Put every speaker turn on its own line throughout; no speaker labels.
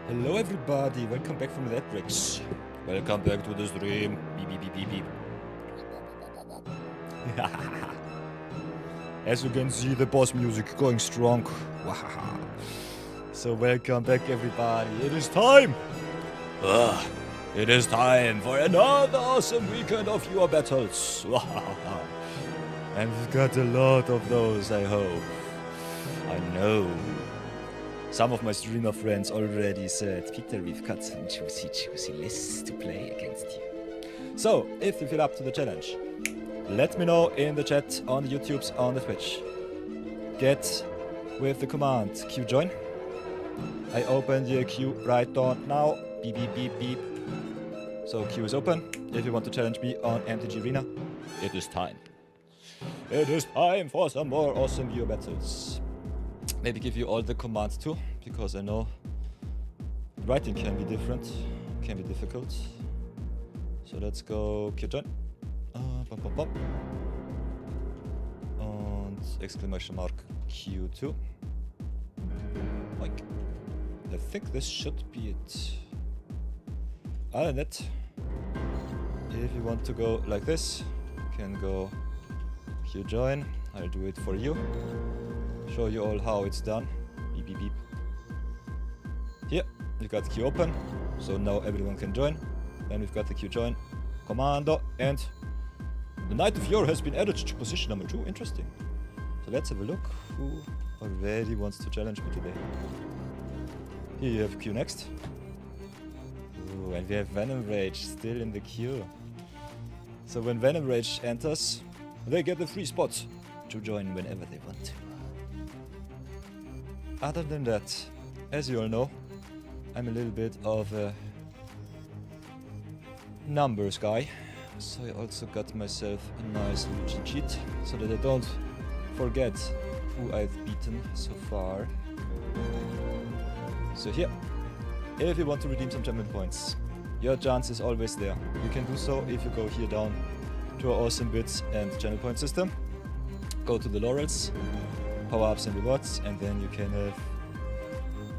Hello everybody, welcome back from that bridge. Welcome back to the stream. Beep beep beep beep beep. As you can see, the boss music going strong. So welcome back everybody. It is time. It is time for another awesome weekend of your battles. And we've got a lot of those, I hope. I know. Some of my streamer friends already said, Peter, we've got some juicy lists to play against you. So, if you feel up to the challenge, let me know in the chat, on the YouTubes, on the Twitch. Get with the command Q join. I open the queue right on now. Beep beep beep beep. So queue is open. If you want to challenge me on MTG Arena, it is time. It is time for some more awesome viewer battles. Maybe give you all the commands too, because I know writing can be different, can be difficult. So let's go Q join. And exclamation mark Q2. Like, I think this should be it. Other than that, if you want to go like this, you can go Q join. I'll do it for you. Show you all how it's done. Beep beep beep. Here, we got queue open, so now everyone can join. Then we've got the queue join commando, and the Knight of Yore has been added to position number 2. Interesting. So let's have a look who already wants to challenge me today. Here you have queue next. Ooh, and we have Venom Rage still in the queue. So when Venom Rage enters, they get the free spot to join whenever they want to. Other than that, as you all know, I'm a little bit of a numbers guy. So I also got myself a nice little cheat sheet so that I don't forget who I've beaten so far. So here, if you want to redeem some channel points, your chance is always there. You can do so if you go here down to our awesome bits and channel point system. Go to the laurels, power-ups and rewards, and then you can have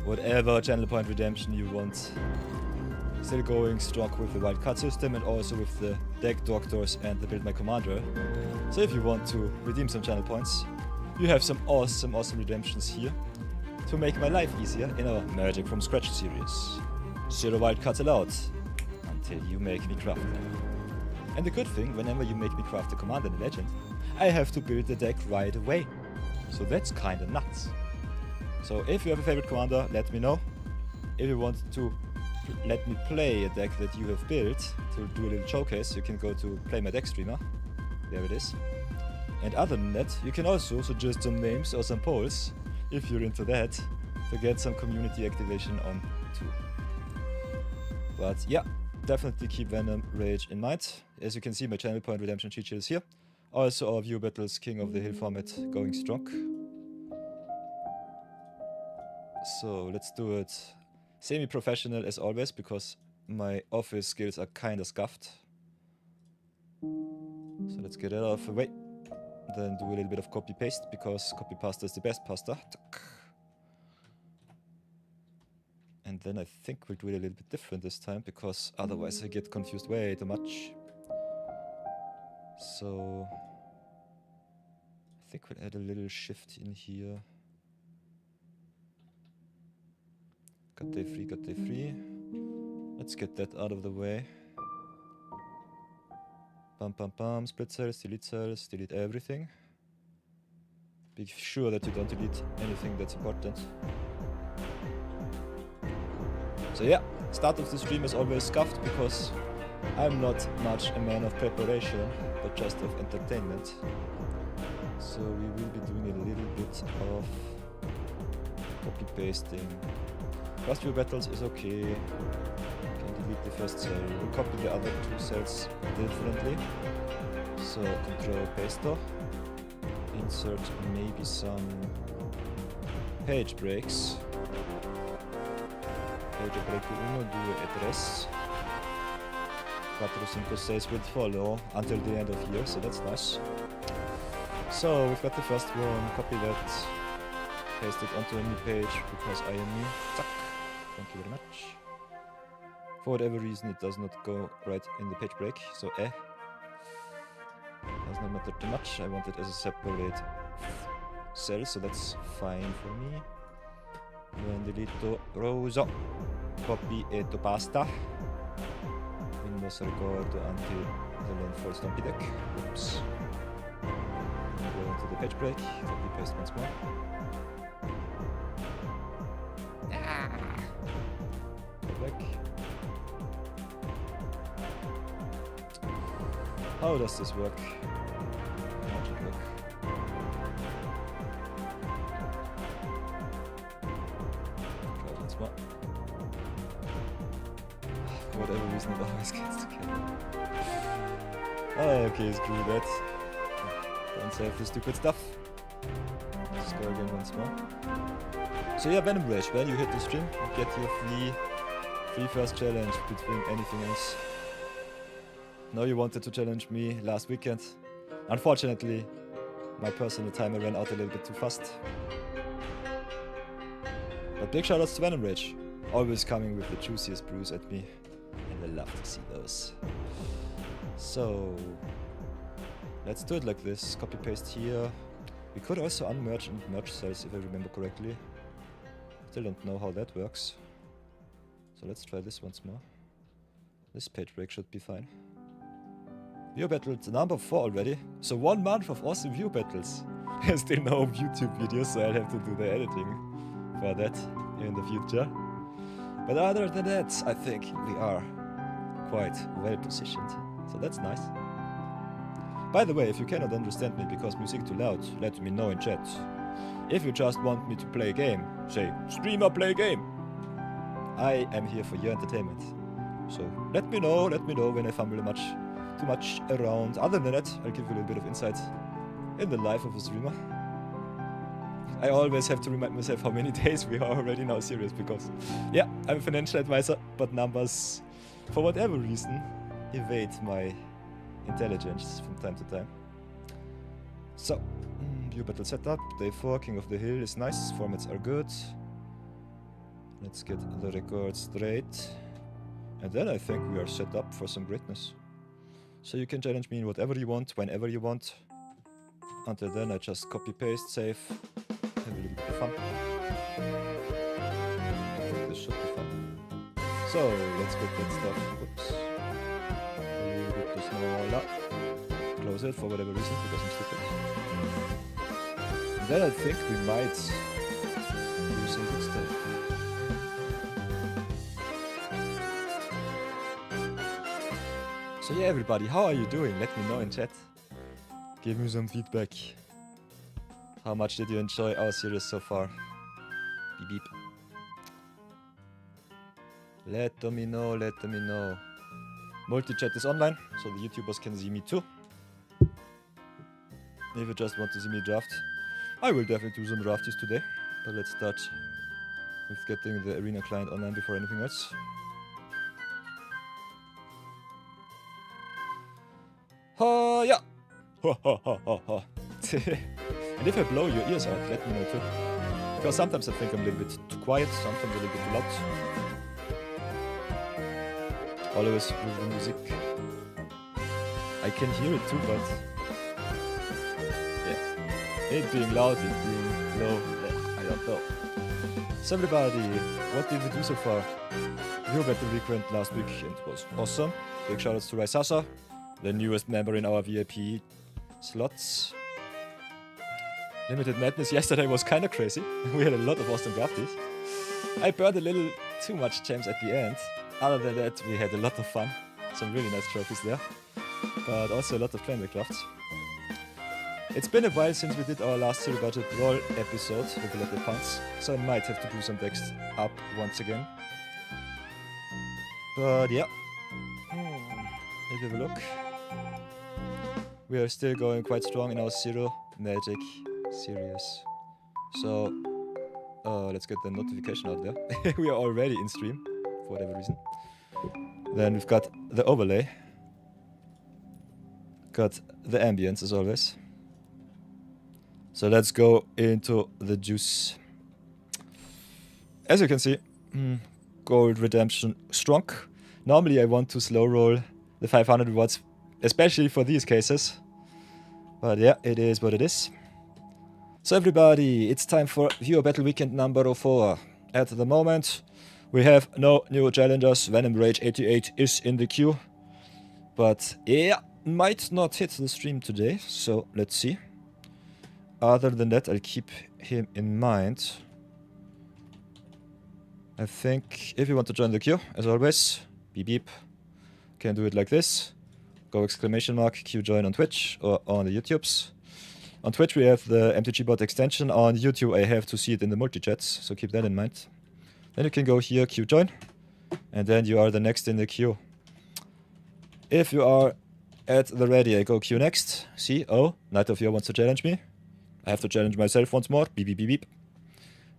whatever channel point redemption you want. Still going strong with the wildcard system and also with the deck doctors and the build my commander. So if you want to redeem some channel points, you have some awesome redemptions here to make my life easier in our Magic from Scratch series. 0 wildcards allowed until you make me craft them. And the good thing, whenever you make me craft a commander and a legend, I have to build the deck right away. So that's kinda nuts. So if you have a favorite commander, let me know. If you want to let me play a deck that you have built to do a little showcase, you can go to Play My Deck Streamer. There it is. And other than that, you can also suggest some names or some polls, if you're into that, to get some community activation on too. But yeah, definitely keep Venom Rage in mind. As you can see, my channel point redemption cheat sheet is here. Also our View Battles King of the Hill format going strong. So let's do it semi-professional as always, because my office skills are kinda scuffed. So let's get that out of the way. Then do a little bit of copy-paste, because copy-pasta is the best pasta. And then I think we'll do it a little bit different this time, because otherwise I get confused way too much. So I think we'll add a little shift in here. Got day 3, got day 3. Let's get that out of the way. Bam, bam, bam. Split cells, delete everything. Be sure that you don't delete anything that's important. So yeah, start of the stream is always scuffed because I'm not much a man of preparation, but just of entertainment. So we will be doing a little bit of copy-pasting. First few battles is okay. Can delete the first cell. We'll copy the other 2 cells differently. So control paste. Insert maybe some page breaks. Page break 1, 2 e 3. 4, 5, 6 will follow until the end of here, so that's nice. So we've got the first one, copy that, paste it onto a new page because I am new. Zack. Thank you very much. For whatever reason it does not go right in the page break, so does not matter too much. I want it as a separate cell, so that's fine for me. Then delete rosa, copy e to pasta. Windows record until the line for Stumpy deck. Oops. Go into the page break, copy paste once more. Back. How does this work? How does it work? Try once more. For whatever reason it always gets together. Okay, screw that. Don't save the stupid stuff. Let's go again once more. So yeah, Venom Rage, when you hit the stream, you get your free first challenge between anything else. Now you wanted to challenge me last weekend. Unfortunately, my personal timer ran out a little bit too fast. But big shoutouts to Venom Rage, always coming with the juiciest brews at me, and I love to see those. So let's do it like this, copy paste here. We could also unmerge and merge cells if I remember correctly. Still don't know how that works. So let's try this once more. This page break should be fine. View battles number 4 already. So 1 month of awesome view battles. Still no YouTube videos, so I'll have to do the editing for that in the future. But other than that, I think we are quite well positioned. So that's nice. By the way, if you cannot understand me because music too loud, let me know in chat. If you just want me to play a game, say, streamer play a game. I am here for your entertainment. So let me know when I fumble too much around. Other than that, I'll give you a little bit of insight in the life of a streamer. I always have to remind myself how many days we are already now serious, because, yeah, I'm a financial advisor, but numbers, for whatever reason, evade my intelligence from time to time. So, view battle setup, day 4, King of the Hill is nice, formats are good. Let's get the record straight. And then I think we are set up for some greatness. So you can challenge me in whatever you want, whenever you want. Until then I just copy, paste, save, have a little bit of fun. I think this should be fun. So, let's get that stuff. Whoops. A little bit too smaller. Close it for whatever reason, because I'm stupid. Then I think we might do some good stuff. So yeah, everybody, how are you doing? Let me know in chat. Give me some feedback. How much did you enjoy our series so far? Beep beep. Let me know, let me know. Multi-chat is online, so the YouTubers can see me too. If you just want to see me draft, I will definitely do some drafties today. But let's start with getting the arena client online before anything else. Yeah. Ha ha ha ha ha. And if I blow your ears out, let me know too. Because sometimes I think I'm a little bit too quiet, sometimes a little bit too loud. Always with the music. I can hear it too, but yeah. It being loud, it being low, I don't know. So everybody, what did we do so far? New battle week went last week and it was awesome. Big shoutouts to Raisasa, the newest member in our VIP slots. Limited Madness yesterday was kinda crazy. We had a lot of awesome drafties. I burned a little too much gems at the end. Other than that, we had a lot of fun. Some really nice trophies there. But also a lot of clan drafts. It's been a while since we did our last Zero Budget Brawl episode with a lot of puns, so I might have to do some decks up once again. But yeah. Let's have a look. We are still going quite strong in our Zero Magic series. So, let's get the notification out there. We are already in stream, for whatever reason. Then we've got the overlay. Got the ambience as always. So let's go into the juice. As you can see, Gold Redemption strong. Normally I want to slow roll the 500 rewards, especially for these cases. But yeah, it is what it is. So everybody, it's time for Viewer Battle Weekend number 4. At the moment, we have no new challengers. Venom Rage 88 is in the queue. But yeah, might not hit the stream today, so let's see. Other than that, I'll keep him in mind. I think if you want to join the queue, as always, beep beep, can do it like this. Go exclamation mark, queue join on Twitch or on the YouTubes. On Twitch we have the MTG bot extension. On YouTube I have to see it in the multi-chats, so keep that in mind. Then you can go here, queue join, and then you are the next in the queue. If you are at the ready, I go queue next. See, oh, Knight of Yor wants to challenge me. I have to challenge myself once more, beep beep beep beep.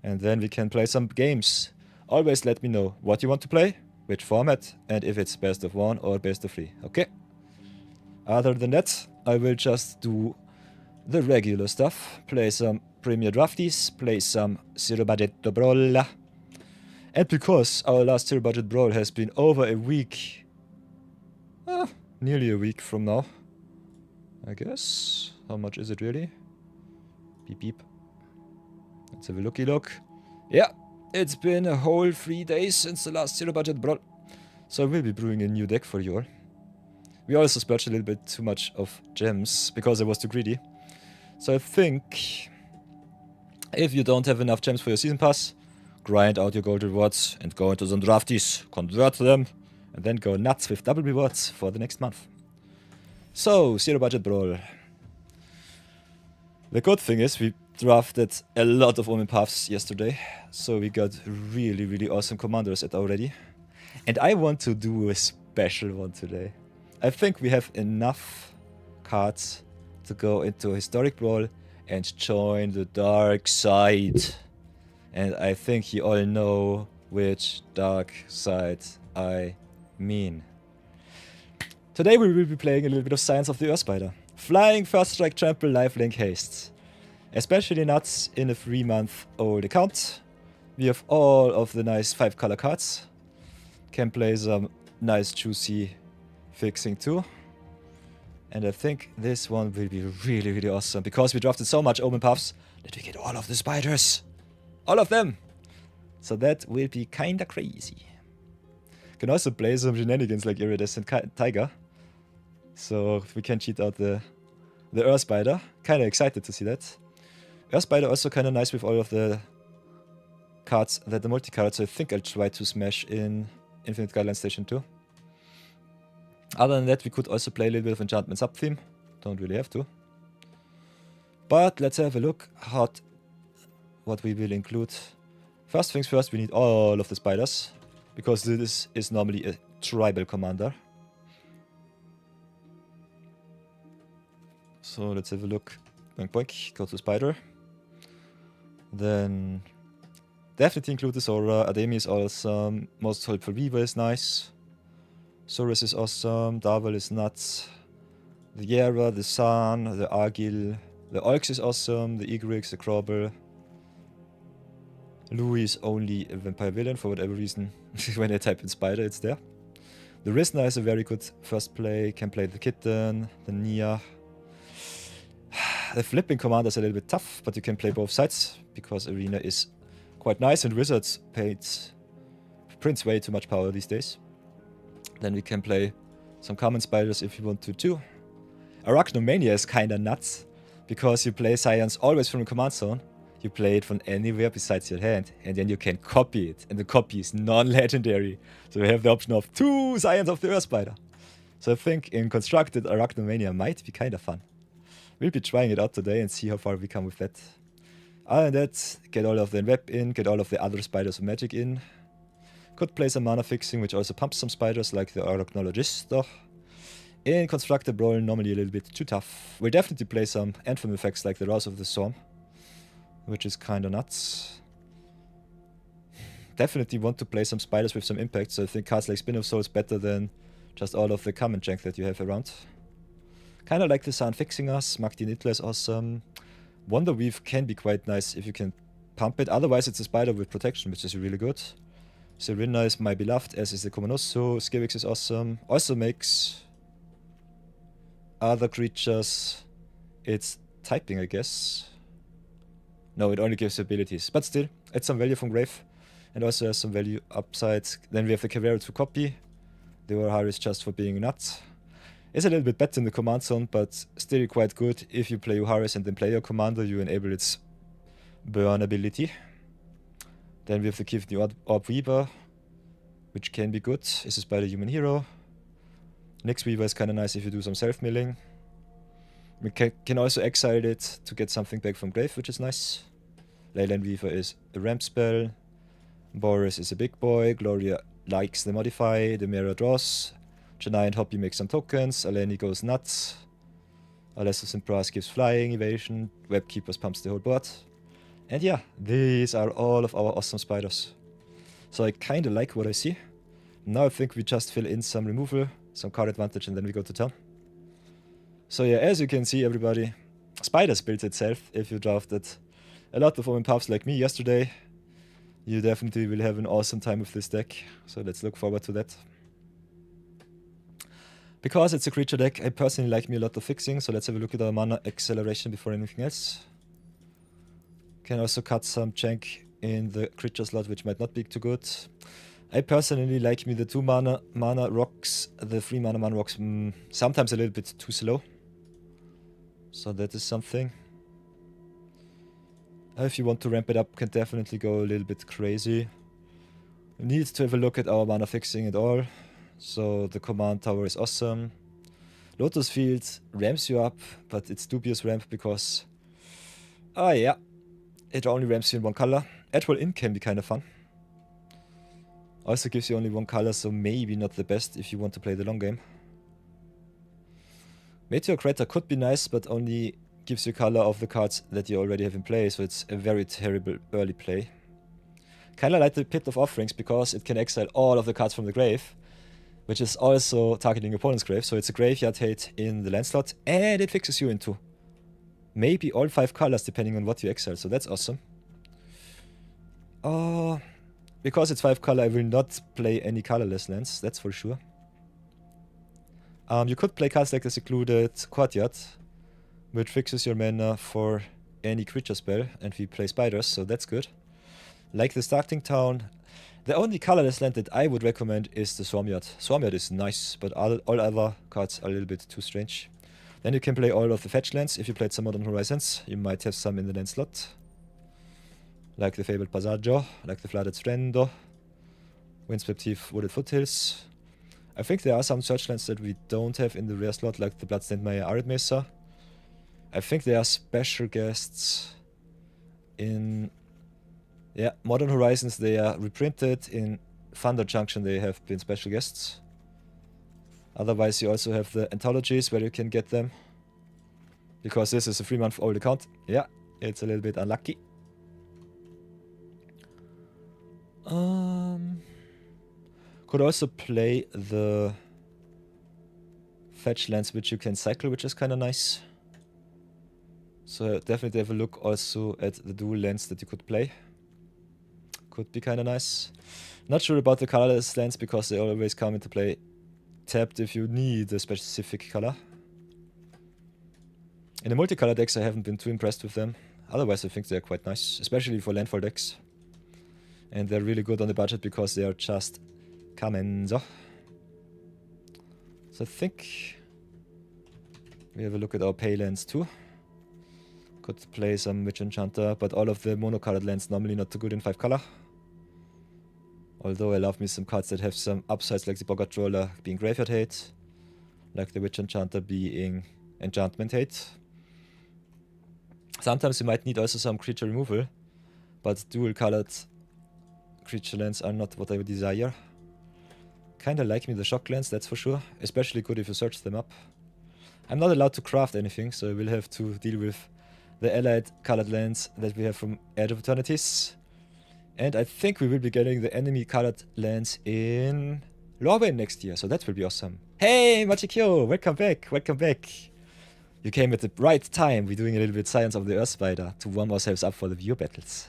And then we can play some games. Always let me know what you want to play, which format, and if it's best of 1 or best of 3, okay? Other than that, I will just do the regular stuff. Play some Premier Drafties, play some Zero Budget Brawl. And because our last Zero Budget Brawl has been over a week, nearly a week from now, I guess. How much is it really? Beep beep. Let's have a looky look. Yeah, it's been a whole 3 days since the last Zero Budget Brawl. So I will be brewing a new deck for you all. We also splurged a little bit too much of gems because I was too greedy. So I think if you don't have enough gems for your season pass, grind out your gold rewards and go into some drafties, convert them, and then go nuts with double rewards for the next month. So, Zero Budget Brawl. The good thing is we drafted a lot of Omen Paths yesterday, so we got really, really awesome commanders at already. And I want to do a special one today. I think we have enough cards to go into Historic Brawl and join the dark side. And I think you all know which dark side I mean. Today we will be playing a little bit of Science of the Earth Spider. Flying, First Strike, Trample, Lifelink, Haste. Especially nuts in a 3-month-old account. We have all of the nice 5-color cards. Can play some nice juicy fixing too. And I think this one will be really, really awesome. Because we drafted so much Omen Puffs that we get all of the spiders. All of them. So that will be kinda crazy. Can also play some shenanigans like Iridescent Tiger. So we can cheat out the Earth Spider. Kinda excited to see that. Earth Spider also kinda nice with all of the cards that the multi-card, so I think I'll try to smash in Infinite Guideline Station 2. Other than that, we could also play a little bit of Enchantment sub-theme. Don't really have to. But let's have a look at what we will include. First things first, we need all of the spiders. Because this is normally a tribal commander. So let's have a look. Boink boink, go to spider. Then definitely include the Sora. Ademi is awesome. Most Helpful Weaver is nice. Saurus is awesome. Darvel is nuts. The Yara, the Sun, the Argil. The Oryx is awesome. The Egrix, the Crobble. Louis is only a vampire villain for whatever reason. When I type in spider, it's there. The Rissna is a very good first play. Can play the Kitten, the Nia. The flipping commander is a little bit tough, but you can play both sides because Arena is quite nice and Wizards prints way too much power these days. Then we can play some common spiders if you want to too. Arachnomania is kinda nuts because you play Science always from the command zone. You play it from anywhere besides your hand, and then you can copy it, and the copy is non-legendary. So you have the option of 2 Science of the Earth Spider. So I think in Constructed, Arachnomania might be kinda fun. We'll be trying it out today and see how far we come with that. Other than that, get all of the web in, get all of the other spiders of magic in. Could play some mana fixing, which also pumps some spiders, like the Arachnologist. In Constructed Brawl, normally a little bit too tough. We'll definitely play some Anthem effects, like the Rouse of the Storm, which is kinda nuts. Definitely want to play some spiders with some impact, so I think cards like Spin of Souls better than just all of the common jank that you have around. Kinda like the Sun fixing us. Magdi Nitla is awesome. Wonder Weave can be quite nice if you can pump it. Otherwise, it's a spider with protection, which is really good. Serena is my beloved, as is the Komonosu. Skivix is awesome. Also makes other creatures. It's typing, I guess. No, it only gives abilities. But still, it's some value from Grave. And also has some value upside. Then we have the Cavera to copy. The Orharis just for being nuts. It's a little bit better in the command zone, but still quite good. If you play Uharis and then play your commander, you enable its burn ability. Then we have the Give the Orb Weaver, which can be good. It's a spider human hero. Nyx Weaver is kinda nice if you do some self-milling. We can also exile it to get something back from Grave, which is nice. Leyline Weaver is a ramp spell. Boris is a big boy. Gloria likes the modify. The Mirror draws. Janai and Hoppy make some tokens. Aleni goes nuts. Alessus and Brass gives flying, evasion. Webkeepers pumps the whole board. And yeah, these are all of our awesome spiders. So I kinda like what I see. Now I think we just fill in some removal, some card advantage, and then we go to town. So yeah, as you can see, everybody, spiders built itself. If you drafted a lot of Omen Puffs like me yesterday, you definitely will have an awesome time with this deck. So let's look forward to that. Because it's a creature deck, I personally like me a lot of fixing, so let's have a look at our mana acceleration before anything else. Can also cut some jank in the creature slot, which might not be too good. I personally like me the 2 mana rocks, the 3 mana rocks, sometimes a little bit too slow. So that is something. If you want to ramp it up, can definitely go a little bit crazy. We need to have a look at our mana fixing and all. So the command tower is awesome. Lotus Field ramps you up, but it's dubious ramp because... Oh yeah, it only ramps you in 1 color. Edwall In can be kind of fun. Also gives you only 1 color, so maybe not the best if you want to play the long game. Meteor Crater could be nice, but only gives you color of the cards that you already have in play, so it's a very terrible early play. Kinda like the Pit of Offerings, because it can exile all of the cards from the grave, which is also targeting your opponent's grave, so it's a graveyard hate in the land slot, and it fixes you into maybe all 5 colors depending on what you exile, so that's awesome. Because it's 5 color, I will not play any colorless lands, that's for sure. You could play cards like the Secluded Courtyard, which fixes your mana for any creature spell, and we play spiders, so that's good. Like the Starting Town, the only colorless land that I would recommend is the Swarmyard. Swarmyard is nice, but all other cards are a little bit too strange. Then you can play all of the fetch lands. If you played some Modern Horizons, you might have some in the land slot. Like the Fabled Passaggio, like the Flooded Strando, Windswept Heath, Wooded Foothills. I think there are some search lands that we don't have in the rare slot, like the Bloodstained Maya Arid Mesa. I think there are special guests in... Yeah, Modern Horizons, they are reprinted. In Thunder Junction they have been special guests. Otherwise you also have the anthologies where you can get them. Because this is a 3-month-old account. Yeah, it's a little bit unlucky. Could also play the fetch lands which you can cycle, which is kind of nice. So definitely have a look also at the dual lands that you could play. Could be kind of nice. Not sure about the colorless lands because they always come into play tapped if you need a specific color. In the multicolor decks I haven't been too impressed with them. Otherwise I think they're quite nice, especially for landfall decks. And they're really good on the budget because they are just Kamenzo. So I think we have a look at our pay lands too. Could play some Witch Enchanter, but all of the monocolored lands normally not too good in 5 color. Although I love me some cards that have some upsides, like the Boggart Roller being Graveyard Hate, like the Witch Enchanter being Enchantment Hate. Sometimes you might need also some creature removal, but dual colored creature lands are not what I would desire. Kinda like me the shock lands, that's for sure, especially good if you search them up. I'm not allowed to craft anything, so I will have to deal with the allied colored lands that we have from Edge of Eternities. And I think we will be getting the enemy colored lands in Lorwyn next year, so that will be awesome. Hey, Machikyo, welcome back, welcome back. You came at the right time. We're doing a little bit Science of the Earth Spider to warm ourselves up for the viewer battles.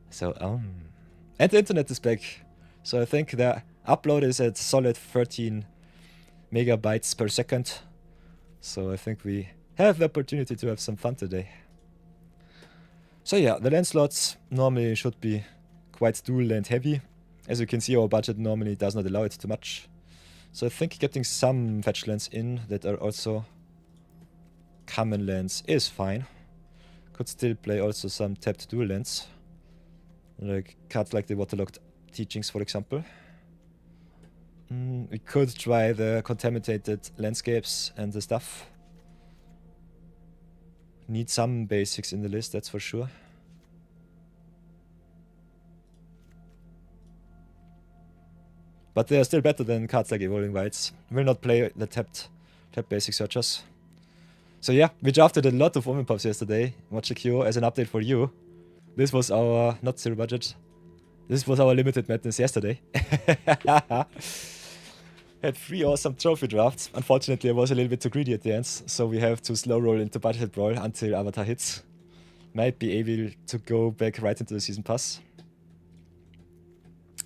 So, and the internet is back. So I think the upload is at solid 13 megabytes per second. So I think we have the opportunity to have some fun today. So yeah, the land slots normally should be quite dual land heavy. As you can see, our budget normally does not allow it too much. So I think getting some fetch lands in that are also common lands is fine. Could still play also some tapped dual lands. Like cards like the Waterlogged Teachings, for example. We could try the Contaminated Landscapes and the stuff. Need some basics in the list, that's for sure. But they are still better than cards like Evolving Wilds. Will not play the tapped basic searchers. So yeah, we drafted a lot of Woman Pops yesterday. Watch a Q as an update for you. This was our, not zero budget, this was our limited madness yesterday. Had 3 awesome trophy drafts. Unfortunately, I was a little bit too greedy at the end, so we have to slow roll into budget brawl until Avatar hits. Might be able to go back right into the season pass.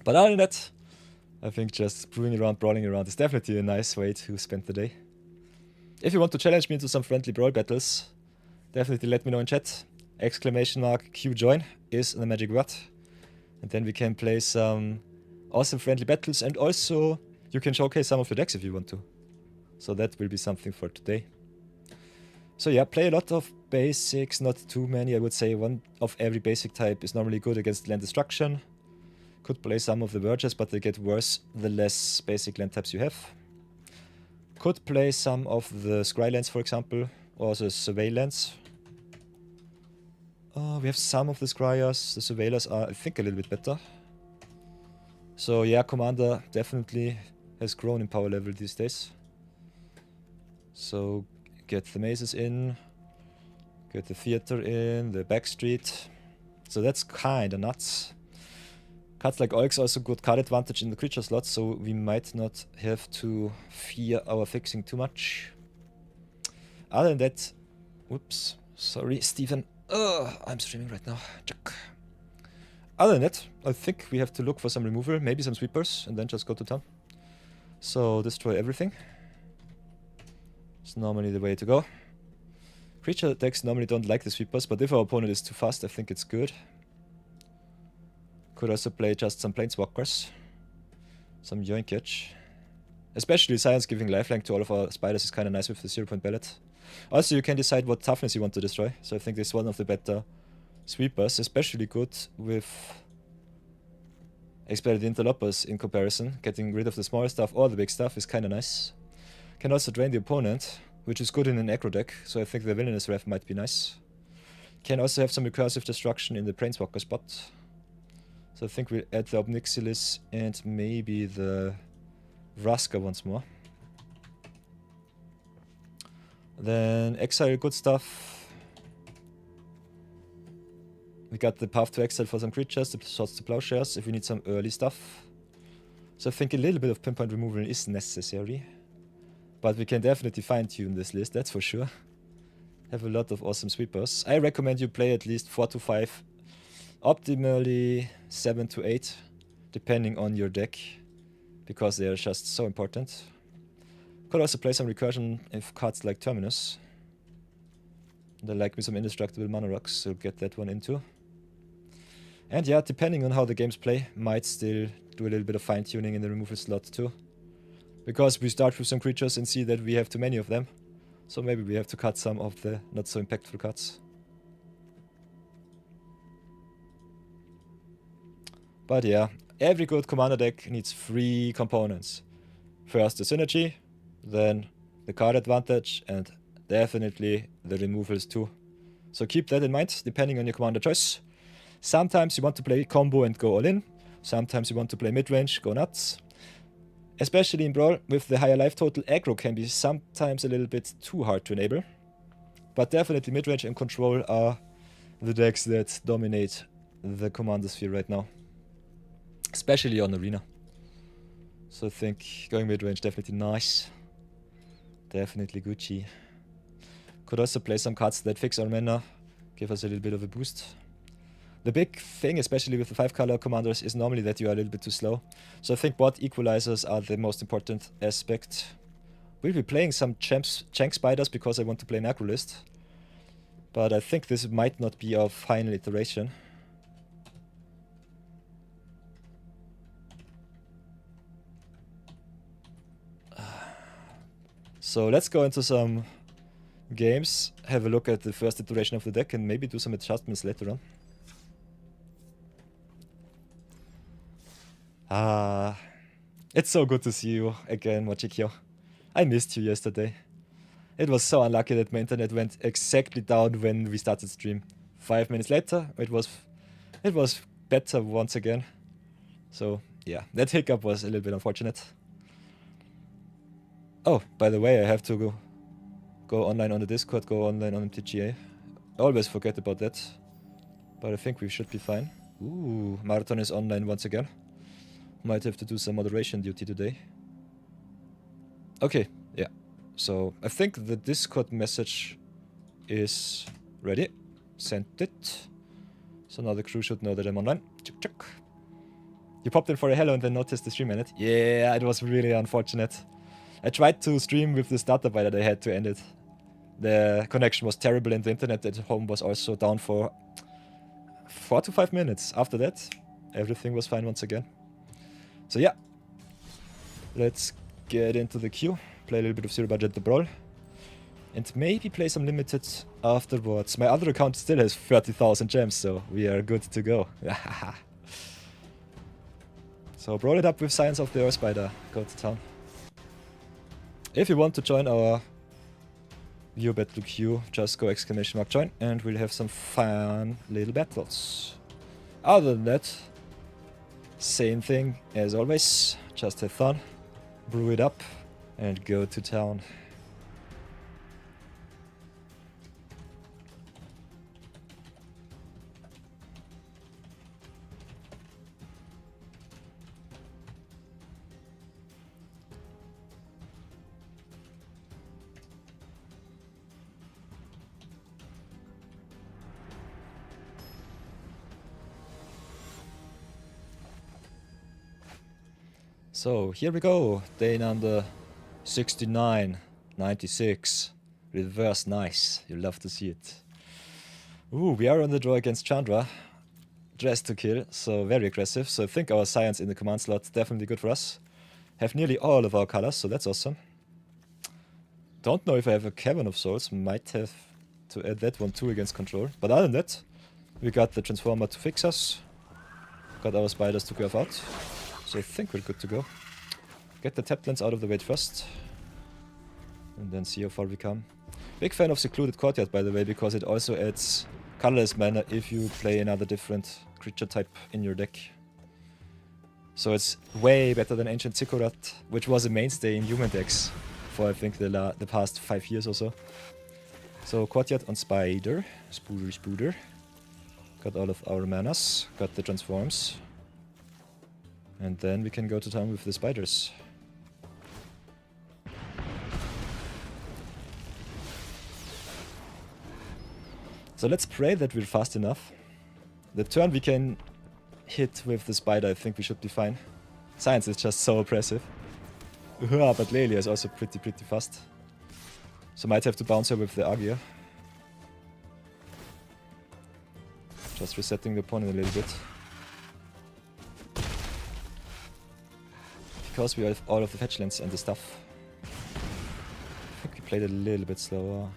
But other than that, I think just brewing around, brawling around is definitely a nice way to spend the day. If you want to challenge me into some friendly brawl battles, definitely let me know in chat. !Q join is the magic word. And then we can play some awesome friendly battles, and also you can showcase some of your decks if you want to. So that will be something for today. So yeah, play a lot of basics, not too many. I would say one of every basic type is normally good against land destruction. Could play some of the Verges, but they get worse the less basic land types you have. Could play some of the Scrylands, for example, or the Surveillance. We have some of the Scryers. The Surveillors are, I think, a little bit better. So yeah, Commander definitely has grown in power level these days. So get the mazes in. Get the theater in, the back street. So that's kinda nuts. Cards like Oryx also good card advantage in the creature slot, so we might not have to fear our fixing too much. Other than that, whoops, sorry Stephen, I'm streaming right now. Check. Other than that, I think we have to look for some removal, maybe some sweepers, and then just go to town. So destroy everything. It's normally the way to go. Creature decks normally don't like the sweepers, but if our opponent is too fast, I think it's good. Could also play just some planeswalkers. Some yoinkage. Especially Science giving lifelink to all of our spiders is kind of nice with the 0-point ballot. Also, you can decide what toughness you want to destroy. So I think this is one of the better sweepers, especially good with Expedited Interlopers in comparison. Getting rid of the smaller stuff or the big stuff is kind of nice. Can also drain the opponent, which is good in an aggro deck, so I think the Villainous Ref might be nice. Can also have some recursive destruction in the Planeswalker spot. So I think we'll add the Obnixilis and maybe the Vraska once more. Then exile good stuff. We got the path to exile for some creatures, the swords to plowshares if we need some early stuff. So I think a little bit of pinpoint removal is necessary. But we can definitely fine-tune this list, that's for sure. Have a lot of awesome sweepers. I recommend you play at least 4 to 5. Optimally 7 to 8, depending on your deck. Because they are just so important. Could also play some recursion if cards like Terminus. And I like me some indestructible mana rocks, so get that one into. And yeah, depending on how the games play, might still do a little bit of fine-tuning in the removal slot too. Because we start with some creatures and see that we have too many of them. So maybe we have to cut some of the not so impactful cards. But yeah, every good commander deck needs 3 components. First the synergy, then the card advantage, and definitely the removals too. So keep that in mind, depending on your commander choice. Sometimes you want to play combo and go all in. Sometimes you want to play mid-range, go nuts. Especially in Brawl, with the higher life total, aggro can be sometimes a little bit too hard to enable. But definitely mid-range and control are the decks that dominate the commander sphere right now. Especially on Arena. So I think going mid-range definitely nice. Definitely Gucci. Could also play some cards that fix our mana, give us a little bit of a boost. The big thing, especially with the 5-color commanders, is normally that you are a little bit too slow. So I think bot equalizers are the most important aspect. We'll be playing some Jank Spiders because I want to play an aggro list. But I think this might not be our final iteration. So let's go into some games, have a look at the first iteration of the deck and maybe do some adjustments later on. It's so good to see you again, Mochikyo. I missed you yesterday. It was so unlucky that my internet went exactly down when we started stream. 5 minutes later, it was better once again. So yeah, that hiccup was a little bit unfortunate. Oh, by the way, I have to go online on the Discord, go online on MTGA. I always forget about that. But I think we should be fine. Ooh, Marathon is online once again. Might have to do some moderation duty today. Okay, yeah. So I think the Discord message is ready. Sent it. So now the crew should know that I'm online. Check, check. You popped in for a hello and then noticed the stream ended. Yeah, it was really unfortunate. I tried to stream with the starter by that I had to end it. The connection was terrible and the internet at home was also down for 4 to 5 minutes. After that, everything was fine once again. So yeah, let's get into the queue, play a little bit of Zero Budget The Brawl, and maybe play some Limited afterwards. My other account still has 30,000 gems, so we are good to go. So brawl it up with Science of the Earth Spider, go to town. If you want to join our Viewer Battle queue, just go !join and we'll have some fun little battles. Other than that, same thing as always, just have fun, brew it up, and go to town. So here we go. Day number 69, 96. Reverse nice. You love to see it. Ooh, we are on the draw against Chandra. Dressed to kill, so very aggressive. So I think our science in the command slot definitely good for us. Have nearly all of our colors, so that's awesome. Don't know if I have a Cavern of Souls. Might have to add that one too against control. But other than that, we got the Transformer to fix us. Got our spiders to curve out. So I think we're good to go. Get the Taplands out of the way first. And then see how far we come. Big fan of Secluded Courtyard, by the way, because it also adds colorless mana if you play another different creature type in your deck. So it's way better than Ancient Ziggurat, which was a mainstay in human decks for I think the past 5 years or so. So Courtyard on Spider, Spooder. Got all of our manas, got the transforms. And then we can go to town with the spiders. So let's pray that we're fast enough. The turn we can hit with the spider, I think we should be fine. Science is just so oppressive. But Lelia is also pretty fast. So might have to bounce her with the Argia. Just resetting the opponent a little bit. Because we have all of the fetch lands and the stuff. I think we played a little bit slower.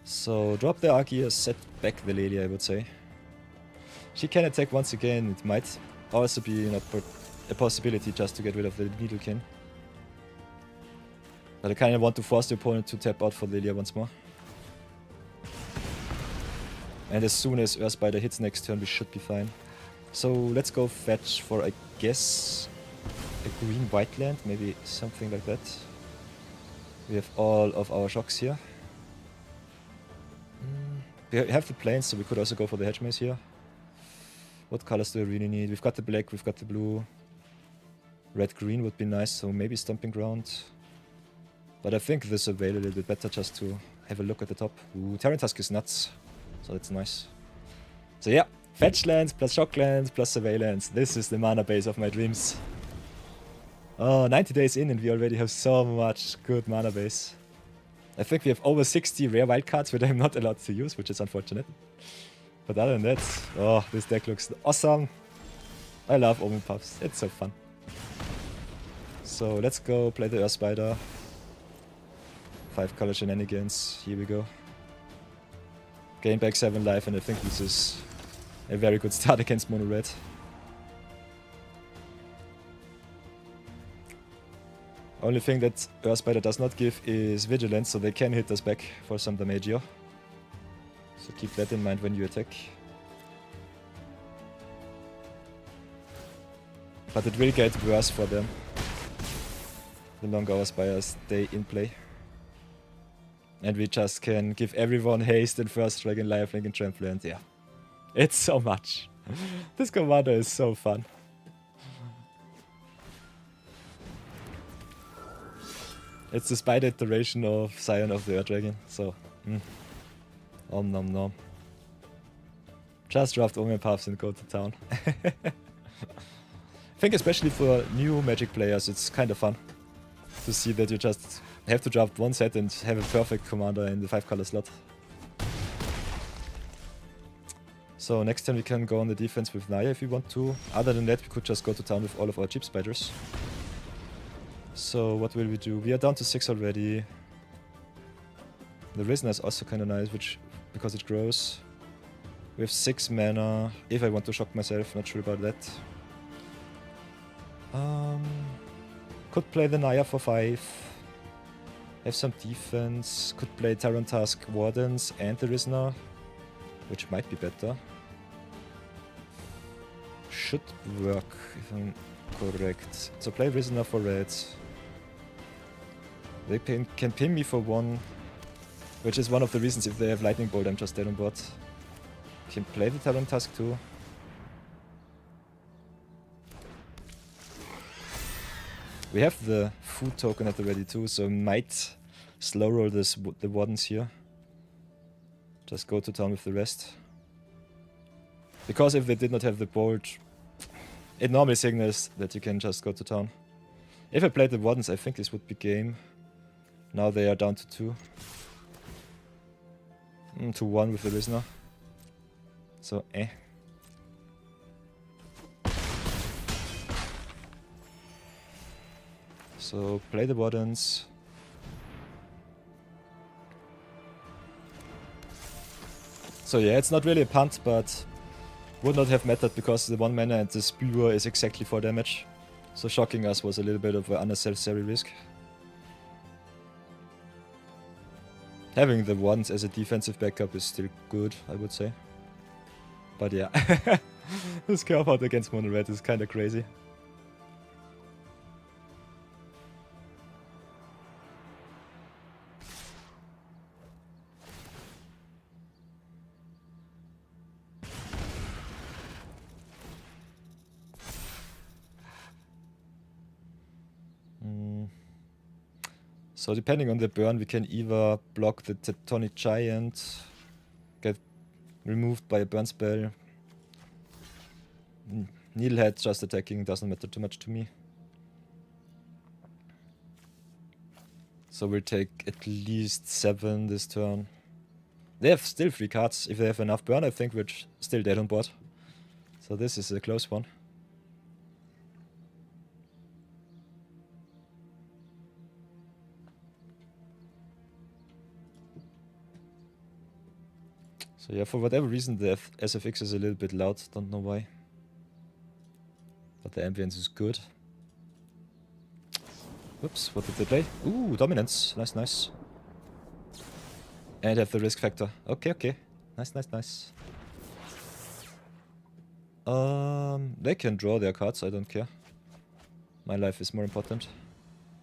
So drop the Argia, set back the Lelia, I would say. She can attack once again. It might also be a possibility just to get rid of the Needlekin. But I kind of want to force the opponent to tap out for Lelia once more. And as soon as Earthspider hits next turn, we should be fine. So let's go fetch for, I guess, a green-white land, maybe something like that. We have all of our shocks here. We have the plains, so we could also go for the hedge maze here. What colors do we really need? We've got the black, we've got the blue. Red-green would be nice, so maybe Stomping Ground. But I think this will avail a little bit better just to have a look at the top. Ooh, Terran Tusk is nuts, so that's nice. So yeah, fetch lands plus shock lands plus surveillance. This is the mana base of my dreams. Oh, 90 days in and we already have so much good mana base. I think we have over 60 rare wildcards which I'm not allowed to use, which is unfortunate. But other than that, oh, this deck looks awesome. I love Omen Puffs, it's so fun. So let's go play the Earthspider. 5 color shenanigans, here we go. Gain back 7 life, and I think this is a very good start against Mono Red. Only thing that Earthspider does not give is Vigilance, so they can hit us back for some damage here. So keep that in mind when you attack. But it will get worse for them the longer our spires stay in play. And we just can give everyone haste and first dragon, lifelink and trample, and yeah. It's so much. This commander is so fun. It's the spider iteration of Scion of the Earth Dragon, so om nom nom. Just draft Omen Puffs and go to town. I think especially for new Magic players it's kind of fun to see that you just have to draft one set and have a perfect commander in the 5 color slot. So next time we can go on the defense with Naya if we want to. Other than that we could just go to town with all of our cheap spiders. So what will we do? We are down to 6 already. The Risen is also kind of nice, because it grows. We have 6 mana, if I want to shock myself, not sure about that. Could play the Naya for 5. Have some defense. Could play Terran Tusk, Wardens and the Risner, which might be better. Should work, if I'm correct. So play Risner for red. They can pin me for 1, which is one of the reasons if they have Lightning Bolt I'm just dead on board. Can play the Terran Tusk too. We have the food token at the ready too, so might slow roll the Wardens here. Just go to town with the rest. Because if they did not have the bolt, it normally signals that you can just go to town. If I played the Wardens, I think this would be game. Now they are down to 2. To 1 with the Listener. So, So, play the Wardens. So yeah, it's not really a punt, but would not have mattered because the 1 mana and the Spewer is exactly 4 damage. So shocking us was a little bit of an unnecessary risk. Having the Wardens as a defensive backup is still good, I would say. But yeah, this curve out against Mono Red is kinda crazy. So depending on the burn, we can either block the Tectonic Giant, get removed by a burn spell. Needlehead just attacking doesn't matter too much to me. So we'll take at least 7 this turn. They have still 3 cards. If they have enough burn, I think we're still dead on board. So this is a close one. So yeah, for whatever reason the SFX is a little bit loud, don't know why. But the ambience is good. Oops, what did they play? Ooh, Dominance. Nice, nice. And have the risk factor. Okay, okay. Nice, nice, nice. They can draw their cards, I don't care. My life is more important.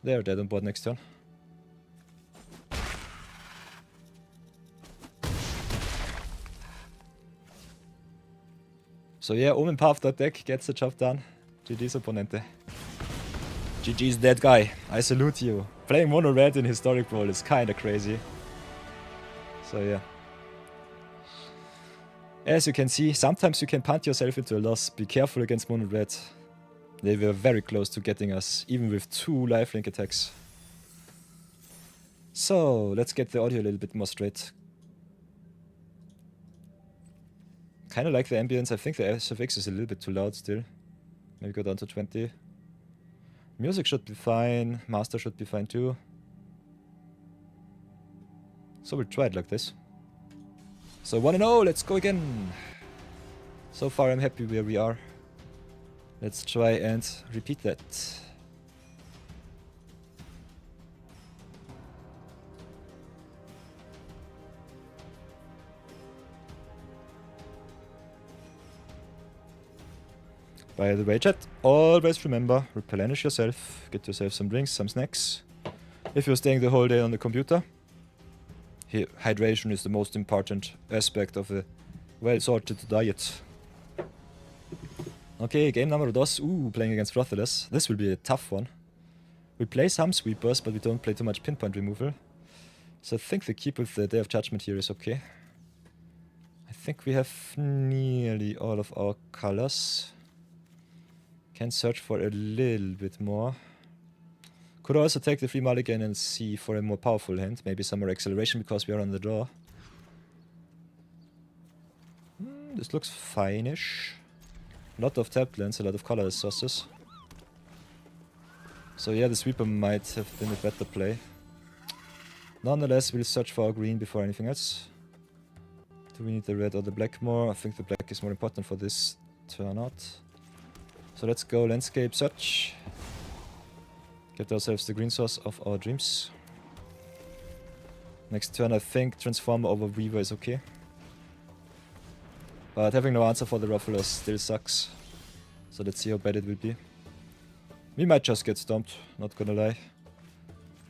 They are dead on board next turn. So yeah, Omen Path deck gets the job done. GG's opponente. GG's dead guy. I salute you. Playing Mono Red in Historic Brawl is kinda crazy. So yeah. As you can see, sometimes you can punt yourself into a loss. Be careful against Mono Red. They were very close to getting us, even with 2 lifelink attacks. So, let's get the audio a little bit more straight. Kinda like the ambience. I think the SFX is a little bit too loud still. Maybe go down to 20. Music should be fine. Master should be fine too. So we'll try it like this. So 1-0, let's go again. So far I'm happy where we are. Let's try and repeat that. By the way, chat, always remember, replenish yourself, get yourself some drinks, some snacks. If you're staying the whole day on the computer, hydration is the most important aspect of a well-sorted diet. Okay, game number 2. Ooh, playing against Frothless. This will be a tough one. We play some sweepers, but we don't play too much pinpoint removal. So I think the keep with the Day of Judgment here is okay. I think we have nearly all of our colors. Can search for a little bit more. Could also take the free mulligan and see for a more powerful hand. Maybe some more acceleration because we are on the draw. This looks fine-ish. A lot of tapped lands, a lot of colorless sources. So yeah, the sweeper might have been a better play. Nonetheless, we'll search for our green before anything else. Do we need the red or the black more? I think the black is more important for this turnout. So let's go landscape search. Get ourselves the green source of our dreams. Next turn I think Transformer over Weaver is okay. But having no answer for the Ruffler still sucks. So let's see how bad it will be. We might just get stomped, not gonna lie.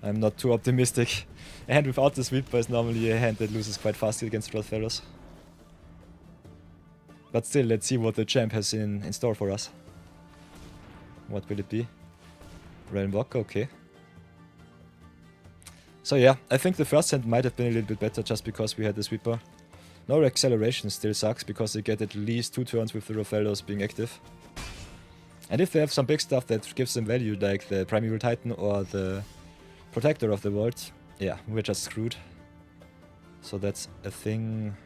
I'm not too optimistic. A hand without the sweeper is normally a hand that loses quite fast against Rothfellows. But still, let's see what the champ has in store for us. What will it be? Realm Walker, okay. So yeah, I think the first hand might have been a little bit better just because we had the sweeper. No acceleration still sucks because they get at least 2 turns with the Rofellos being active. And if they have some big stuff that gives them value, like the Primeval Titan or the Protector of the World, yeah, we're just screwed. So that's a thing.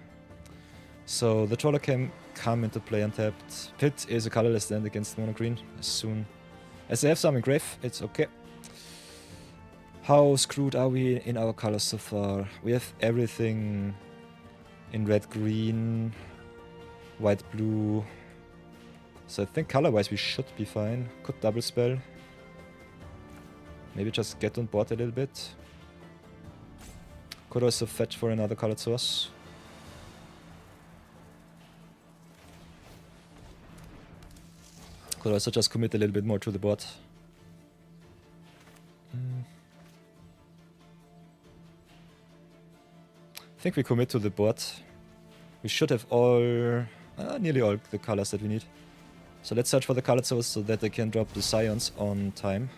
So the Trawler can come into play untapped. Pit is a colorless land against mono green. As soon as they have some in grave, it's okay. How screwed are we in our colors so far? We have everything in red, green, white, blue. So I think color-wise we should be fine. Could double spell. Maybe just get on board a little bit. Could also fetch for another colored source. Could also just commit a little bit more to the board. I think we commit to the board. We should have all, nearly all the colors that we need. So let's search for the colored source so that they can drop the Scions on time.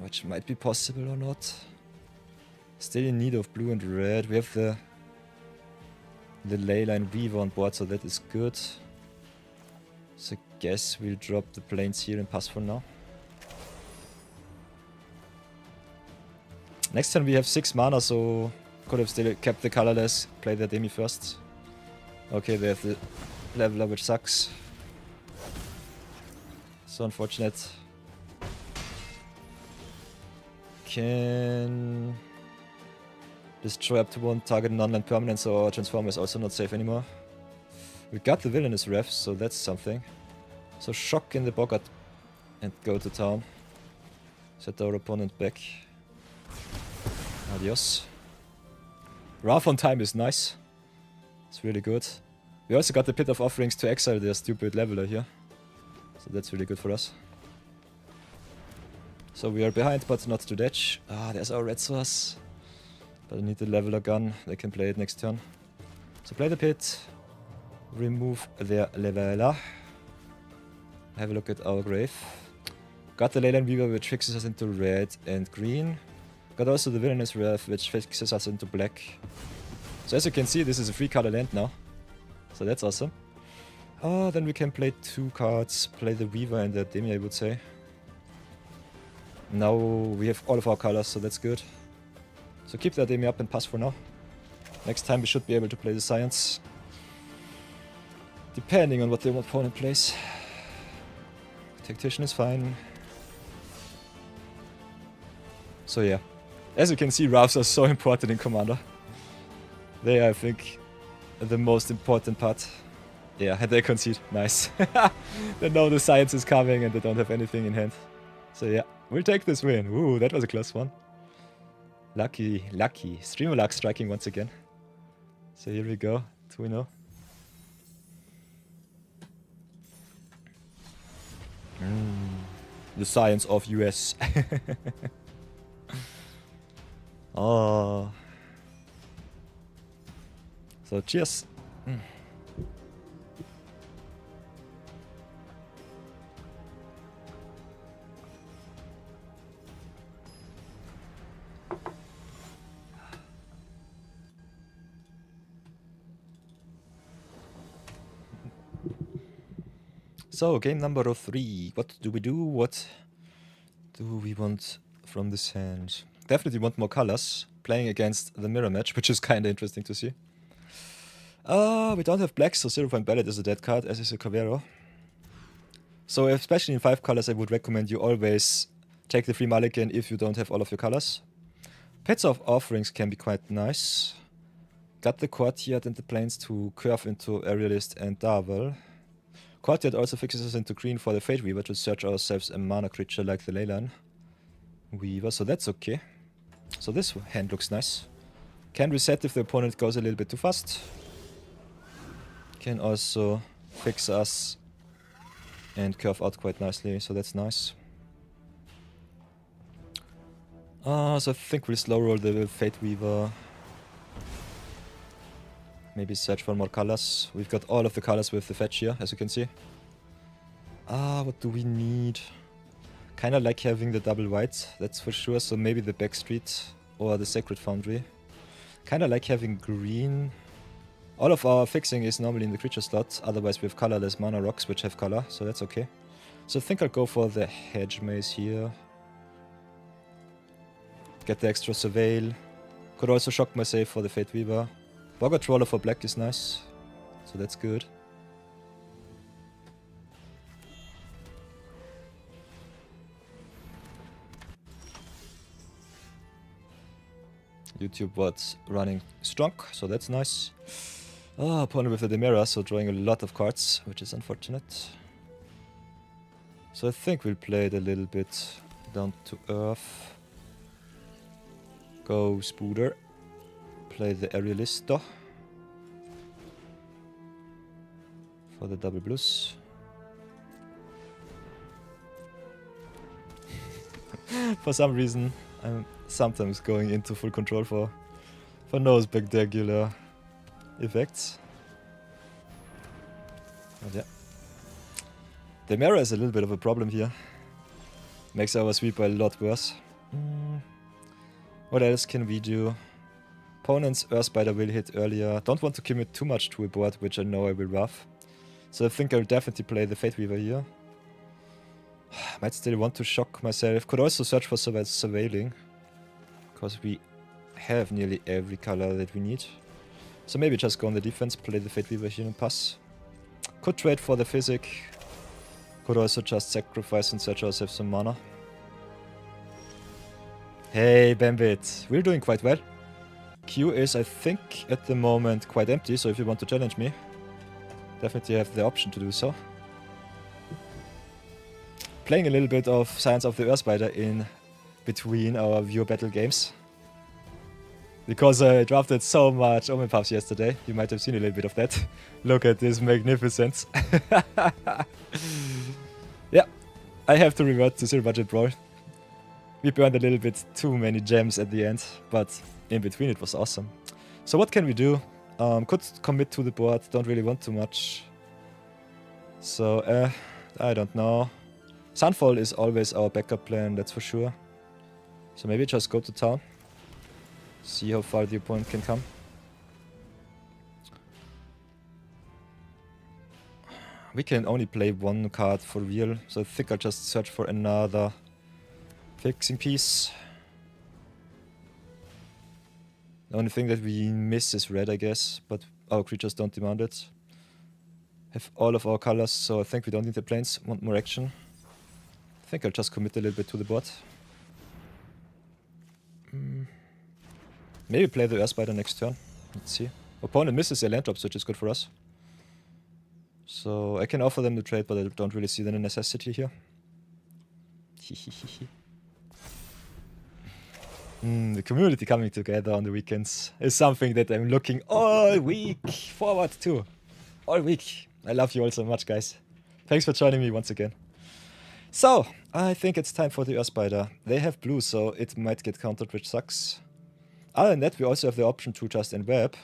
Which might be possible or not. Still in need of blue and red. We have the Leyline Weaver on board, so that is good. So I guess we'll drop the planes here and pass for now. Next turn we have 6 mana, so could have still kept the colorless, play the Demi first. Okay, they have the leveler, which sucks. So unfortunate. Can destroy up to 1 target non-land permanent, so our transformer is also not safe anymore. We got the Villainous Ref, so that's something. So shock in the Boggart and go to town. Set our opponent back. Adios. Wrath on time is nice. It's really good. We also got the Pit of Offerings to exile their stupid leveler here. So that's really good for us. So we are behind, but not too much. Ah, there's our red source. But I need the leveler gun. They can play it next turn. So play the pit. Remove their leveler. Have a look at our grave. Got the Leyline Weaver, which fixes us into red and green. Got also the Villainous Wrath, which fixes us into black. So as you can see, this is a 3-color land now. So that's awesome. Oh, then we can play 2 cards. Play the Weaver and the Demi, I would say. Now we have all of our colors, so that's good. So keep that Demi up and pass for now. Next time we should be able to play the Science. Depending on what the opponent plays. Tactician is fine. So yeah. As you can see, Wraths are so important in Commander. They are, I think, the most important part. Yeah, and they concede. Nice. They know the Science is coming and they don't have anything in hand. So yeah, we'll take this win. Ooh, that was a close one. Lucky, lucky. Streamer luck striking once again. So here we go. 2-0. The science of US. Oh. So cheers. So, game number 3. What do we do? What do we want from this hand? Definitely want more colors. Playing against the mirror match, which is kinda interesting to see. We don't have black, so 0 Point Ballot is a dead card, as is a Cavero. So especially in 5 colors, I would recommend you always take the free mulligan if you don't have all of your colors. Pits of Offerings can be quite nice. Got the Courtyard and the Plains to curve into Aerialist and Darvel. Courtyard also fixes us into green for the Fate Weaver to search ourselves a mana creature like the Leyline Weaver, so that's okay. So this hand looks nice. Can reset if the opponent goes a little bit too fast. Can also fix us and curve out quite nicely, so that's nice. So I think we'll slow roll the Fate Weaver. Maybe search for more colors. We've got all of the colors with the fetch here, as you can see. What do we need? Kinda like having the double white, that's for sure. So maybe the Backstreet or the Sacred Foundry. Kinda like having green. All of our fixing is normally in the creature slot, otherwise we have colorless mana rocks which have color, so that's okay. So I think I'll go for the hedge maze here. Get the extra surveil. Could also shock my save for the Fate Weaver. Boggart Trawler for black is nice, so that's good. YouTube was running strong, so that's nice. Opponent with the Demera, so drawing a lot of cards, which is unfortunate. So I think we'll play it a little bit down to earth. Go Spooder. Play the Aerialista for the double blues. For some reason, I'm sometimes going into full control for no spectacular effects. But yeah. The mirror is a little bit of a problem here. Makes our sweeper a lot worse. What else can we do? Opponent's Earth Spider will hit earlier. Don't want to commit too much to a board, which I know I will rough. So I think I'll definitely play the Fate Weaver here. Might still want to shock myself. Could also search for surveilling, because we have nearly every color that we need. So maybe just go on the defense, play the Fate Weaver here and pass. Could trade for the Physic. Could also just sacrifice and search ourselves some mana. Hey Bambit, we're doing quite well. Q is, I think, at the moment quite empty, so if you want to challenge me, definitely have the option to do so. Playing a little bit of Science of the Earthspider in between our viewer battle games. Because I drafted so much Omen Puffs yesterday, you might have seen a little bit of that. Look at this magnificence. Yeah, I have to revert to Zero Budget Brawl. We burned a little bit too many gems at the end, but in between it was awesome. So what can we do? Could commit to the board, don't really want too much. So, I don't know. Sunfall is always our backup plan, that's for sure. So maybe just go to town. See how far the opponent can come. We can only play one card for real, so I think I'll just search for another fixing piece. The only thing that we miss is red, I guess, but our creatures don't demand it. Have all of our colors, so I think we don't need the planes. Want more action. I think I'll just commit a little bit to the board. Maybe play the Earth Spider next turn. Let's see. Opponent misses a land drops, which is good for us. So I can offer them the trade, but I don't really see the necessity here. The community coming together on the weekends is something that I'm looking all week forward to. All week. I love you all so much, guys. Thanks for joining me once again. So, I think it's time for the Earth Spider. They have blue, so it might get countered, which sucks. Other than that, we also have the option to just enweb,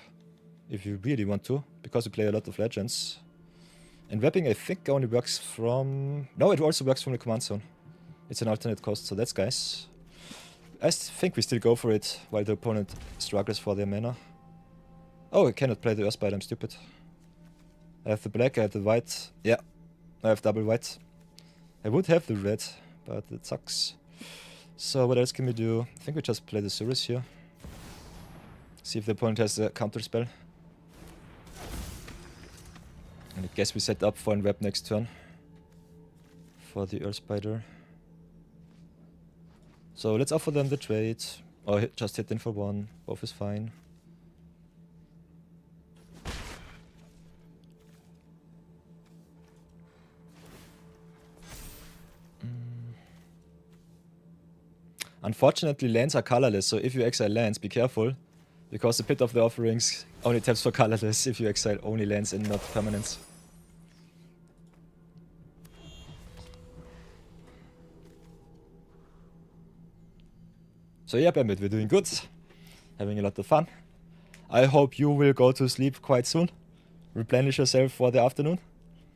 if you really want to, because we play a lot of legends. Enwebbing, I think, only works from... No, it also works from the command zone. It's an alternate cost, so that's nice. I think we still go for it, while the opponent struggles for their mana. Oh, I cannot play the Earth Spider, I'm stupid. I have the black, I have the white. Yeah, I have double white. I would have the red, but it sucks. So what else can we do? I think we just play the Surus here. See if the opponent has a counter spell. And I guess we set up for enweb next turn. For the Earth Spider. So let's offer them the trade. Or just hit them for one. Both is fine. Unfortunately, lands are colorless, so if you exile lands, be careful. Because the Pit of the Offerings only taps for colorless if you exile only lands and not permanents. So yeah, Bambit, we're doing good. Having a lot of fun. I hope you will go to sleep quite soon. Replenish yourself for the afternoon.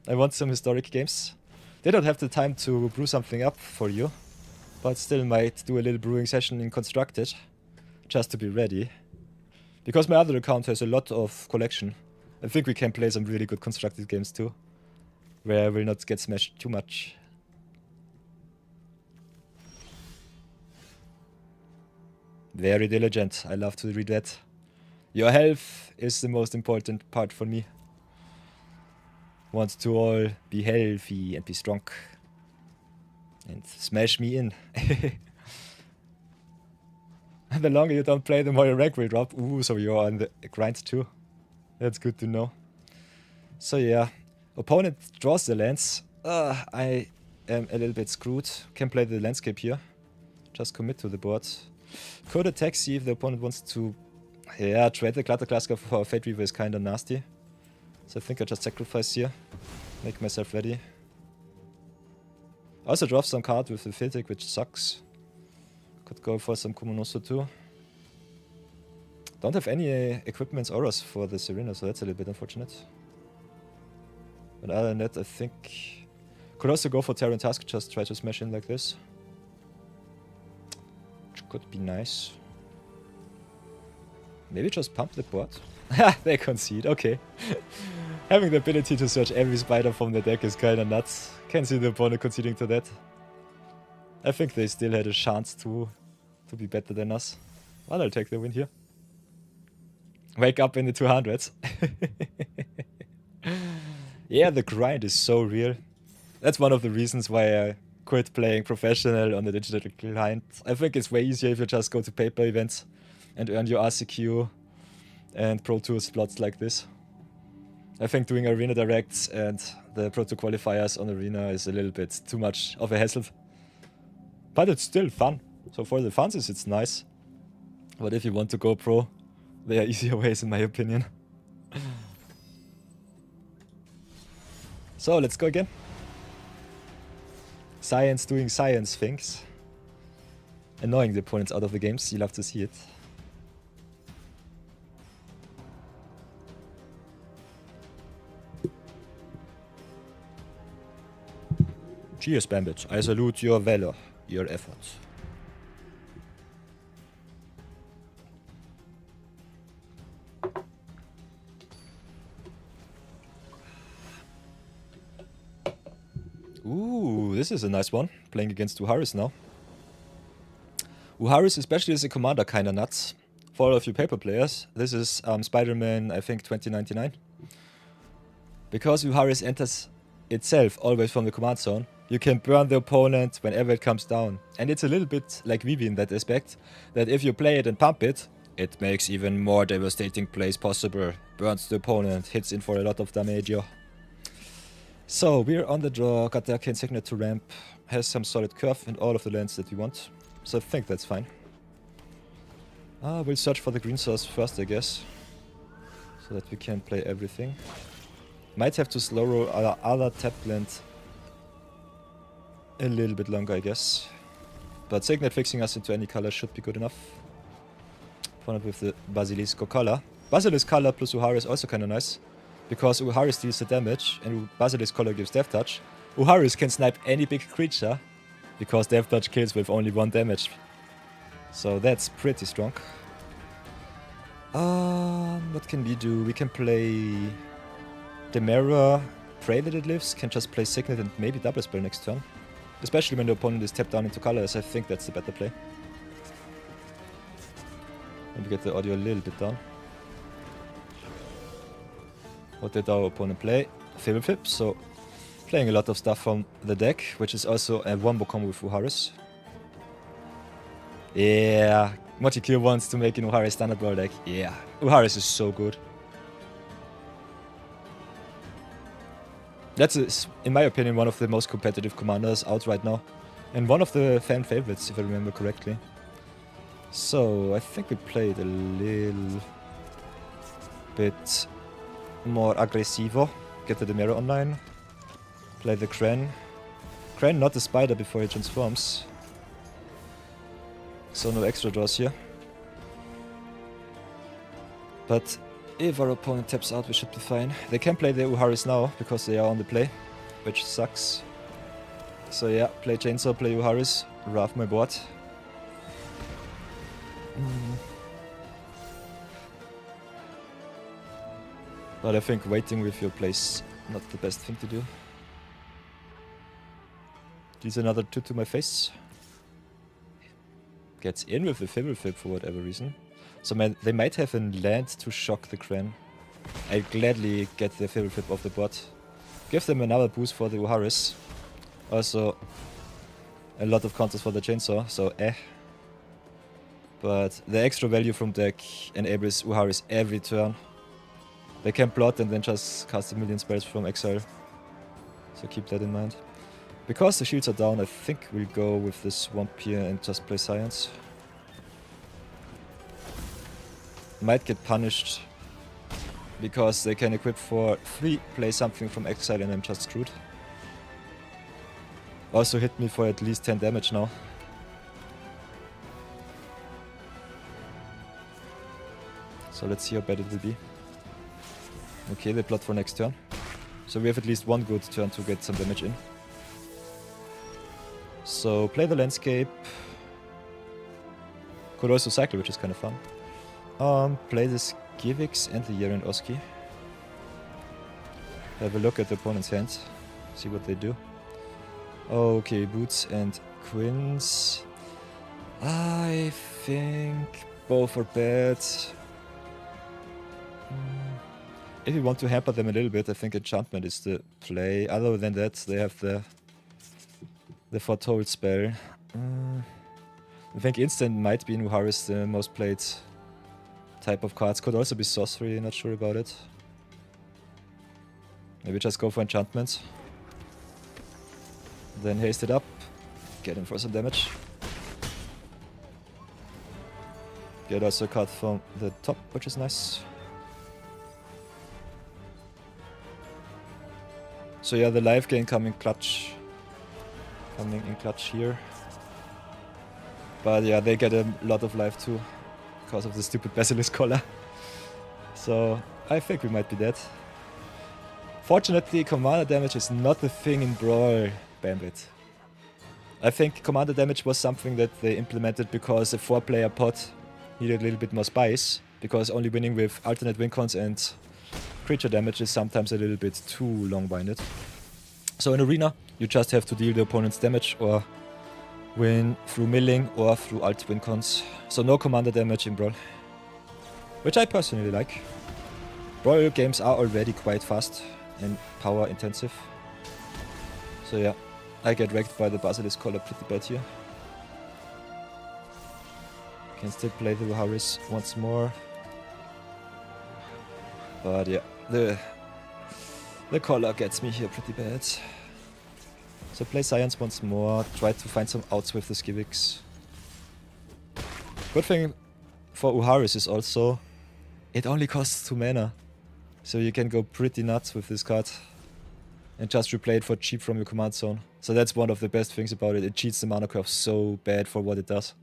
I want some historic games. They don't have the time to brew something up for you, but still might do a little brewing session in Constructed, just to be ready. Because my other account has a lot of collection, I think we can play some really good constructed games too, where I will not get smashed too much. Very diligent. I love to read that. Your health is the most important part for me. Want to all be healthy and be strong. And smash me in. The longer you don't play, the more your rank will drop. Ooh, so you're on the grind too. That's good to know. So yeah, opponent draws the lands. I am a little bit screwed. Can play the landscape here. Just commit to the board. Could attack, see if the opponent wants to... Yeah, trade the Clutterclasker for a Fate Weaver is kinda nasty. So I think I just sacrifice here. Make myself ready. Also draw some card with the Filtic, which sucks. Could go for some Kumonoso too. Don't have any equipments auras for the Serena, so that's a little bit unfortunate. But other than that, I think... Could also go for Terran Task, just try to smash in like this. Which could be nice. Maybe just pump the board. Ha! They concede, okay. Having the ability to search every spider from the deck is kinda nuts. Can see the opponent conceding to that. I think they still had a chance to be better than us. Well, I'll take the win here. Wake up in the 200s. Yeah, the grind is so real. That's one of the reasons why I quit playing professional on the digital client. I think it's way easier if you just go to paper events and earn your RCQ and Pro Tour slots like this. I think doing Arena Directs and the Pro Tour qualifiers on Arena is a little bit too much of a hassle. But it's still fun. So for the fancies it's nice. But if you want to go pro, there are easier ways in my opinion. So let's go again. Science doing science things. Annoying the opponents out of the games, you love to see it. Cheers, Bambit. I salute your valor, your efforts. Ooh, this is a nice one. Playing against Uharis now. Uharis, especially as a commander, kinda nuts. For all of you paper players, this is Spider-Man, I think 2099. Because Uharis enters itself always from the command zone, you can burn the opponent whenever it comes down. And it's a little bit like Vivi in that aspect, that if you play it and pump it, it makes even more devastating plays possible. Burns the opponent, hits in for a lot of damage. So we're on the draw, got the Arcane Signet to ramp, has some solid curve and all of the lands that we want. So I think that's fine. We'll search for the green source first, I guess. So that we can play everything. Might have to slow roll our other tapped land a little bit longer, I guess. But Signet fixing us into any color should be good enough. Opponent with the Basilisco color. Basilisk color plus Uharis is also kinda nice. Because Uharis deals the damage and Basilisk color gives Death Touch. Uharis can snipe any big creature because Death Touch kills with only 1 damage. So that's pretty strong. What can we do? We can play Demera, pray that it lives, can just play Signet and maybe double spell next turn. Especially when the opponent is tapped down into colors, I think that's the better play. Let me get the audio a little bit down. What did our opponent play? Fibblefip, so playing a lot of stuff from the deck, which is also a wombo combo with Uharis. Yeah, Motikir wants to make an Uharis standard Brawl deck. Yeah, Uharis is so good. That's, in my opinion, one of the most competitive commanders out right now. And one of the fan favorites, if I remember correctly. So, I think we played a little bit more aggressivo. Get the Demera online. Play the Kren. Kren not the spider before he transforms. So no extra draws here. But if our opponent taps out, we should be fine. They can play the Uharis now, because they are on the play. Which sucks. So yeah, play Chainsaw, play Uharis. Rough my board. But I think waiting with your place not the best thing to do. Deals another 2 to my face. Gets in with the Fiddleflip for whatever reason. So they might have a land to shock the Cran. I gladly get the Fiddleflip off the board. Give them another boost for the Uharis. Also, a lot of counters for the Chainsaw, so But the extra value from deck enables Uharis every turn. They can plot and then just cast a million spells from exile. So keep that in mind. Because the shields are down, I think we'll go with the Swamp here and just play Science. Might get punished because they can equip for 3, play something from exile, and I'm just screwed. Also hit me for at least 10 damage now. So let's see how bad it will be. Okay, they plot for next turn. So we have at least one good turn to get some damage in. So play the Landscape. Could also cycle, which is kind of fun. Play the Skivix and the Yeren Oski. Have a look at the opponent's hand. See what they do. Okay, Boots and Quins. I think both are bad. If you want to hamper them a little bit, I think Enchantment is the play. Other than that, they have the Foretold spell. I think Instant might be in Uharis the most played type of cards. Could also be Sorcery, not sure about it. Maybe just go for Enchantment. Then haste it up. Get him for some damage. Get also a card from the top, which is nice. So yeah, the life gain coming clutch. Coming in clutch here. But yeah, they get a lot of life too. Because of the stupid Basilisk Collar. So I think we might be dead. Fortunately, commander damage is not a thing in Brawl, Bambit. I think commander damage was something that they implemented because a 4-player pot needed a little bit more spice. Because only winning with alternate win cons and creature damage is sometimes a little bit too long-winded. So in Arena, you just have to deal the opponent's damage or win through milling or through alt win cons. So no commander damage in Brawl. Which I personally like. Brawl games are already quite fast and power intensive. So yeah, I get wrecked by the Basilisk Collar pretty bad here. Can still play the Uharis once more. But yeah, the collar gets me here pretty bad. So play Science once more, try to find some outs with the Skivix. Good thing for Uharis is also, it only costs 2 mana. So you can go pretty nuts with this card. And just replay it for cheap from your command zone. So that's one of the best things about it, it cheats the mana curve so bad for what it does.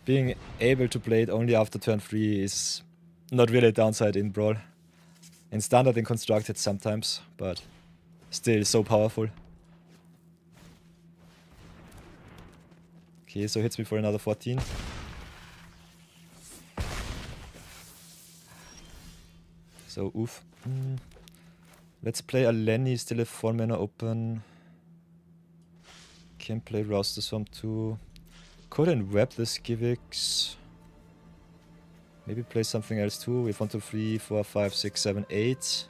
Being able to play it only after turn 3 is not really a downside in Brawl. In Standard and Constructed sometimes, but still so powerful. Okay, so hits me for another 14. So oof. Let's play a Lenny, still a 4 mana open. Can play Rouse the Swamp too. Couldn't web the Skivix. Maybe play something else too. We have 1, 2, 3, 4, 5, 6, 7, 8.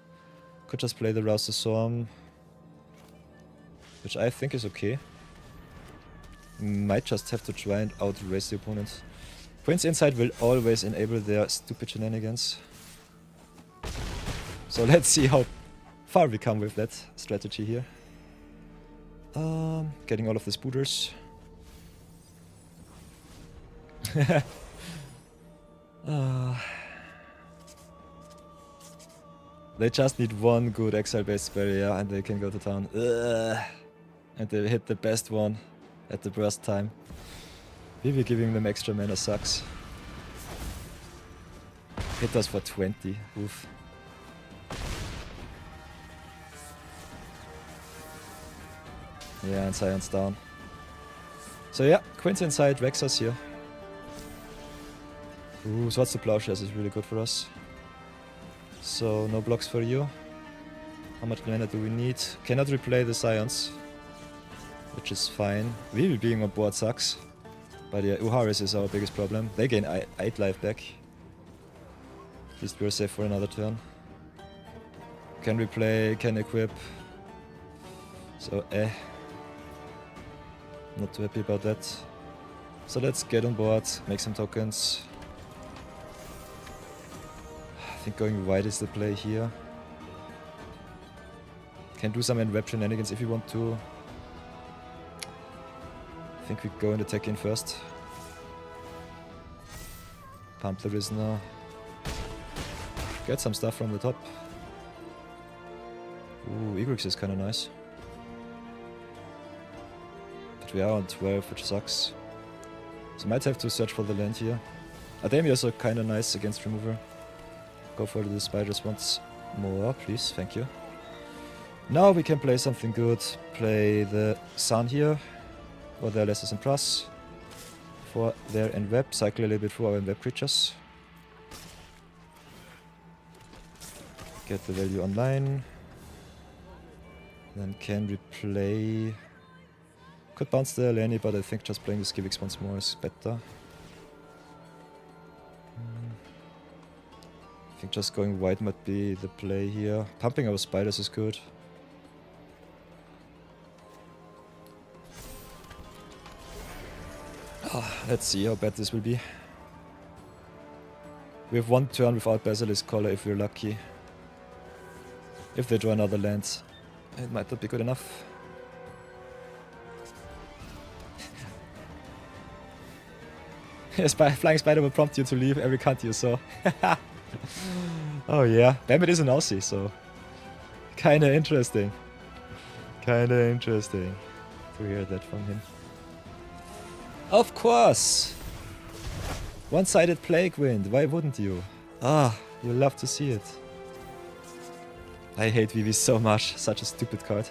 Could just play the Rouse the Storm, which I think is okay. Might just have to try and out-race the opponent. Queen's Insight will always enable their stupid shenanigans. So let's see how far we come with that strategy here. Getting all of the spooters. They just need one good exile-based spell, yeah, and they can go to town. And they hit the best one at the burst time. Maybe giving them extra mana sucks. Hit us for 20, oof. Yeah, and Science down. So yeah, Queen's Insight wrecks us here. Ooh, Swords to Plowshares is really good for us. So no blocks for you. How much mana do we need? Cannot replay the Scions, which is fine. Vivi being on board sucks. But yeah, Uharis is our biggest problem. They gain 8 life back. At least we're safe for another turn. Can replay, can equip. So not too happy about that. So let's get on board, make some tokens. I think going wide is the play here. Can do some end-web shenanigans if you want to. I think we go into tech in first. Pump the Prisoner. Get some stuff from the top. Ooh, Egrix is kinda nice. But we are on 12, which sucks. So might have to search for the land here. Ademi also kinda nice against remover. Go for the spiders once more, please, thank you. Now we can play something good. Play the Sun here, or their Lessons in Plus. For their end web, cycle a little bit through our end web creatures. Get the value online. Then can replay. Could bounce the Lenny, but I think just playing the Skivix once more is better. I think just going wide might be the play here. Pumping our spiders is good. Let's see how bad this will be. We have one turn without Basilisk Collar if we're lucky. If they draw another land, it might not be good enough. Yes, Flying Spider will prompt you to leave every country you saw. Oh yeah, Bambit is an Aussie, so kinda interesting. Kinda interesting to hear that from him. Of course! One-sided Plague Wind, why wouldn't you? Ah, you love to see it. I hate Vivi so much, such a stupid card.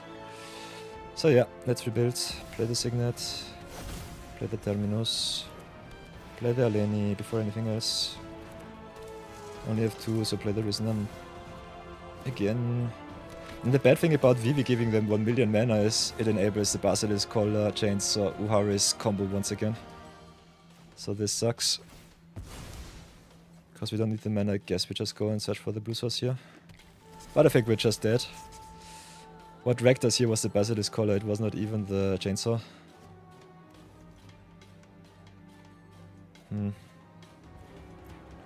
So yeah, let's rebuild. Play the Signet, play the Terminus, play the Aleni before anything else. Only have 2, so play the Risen again. And the bad thing about Vivi giving them 1 million mana is it enables the Basilisk Collar, Chainsaw, Uharis combo once again. So this sucks. Because we don't need the mana, I guess we just go and search for the blue source here. But I think we're just dead. What wrecked us here was the Basilisk Collar, it was not even the Chainsaw.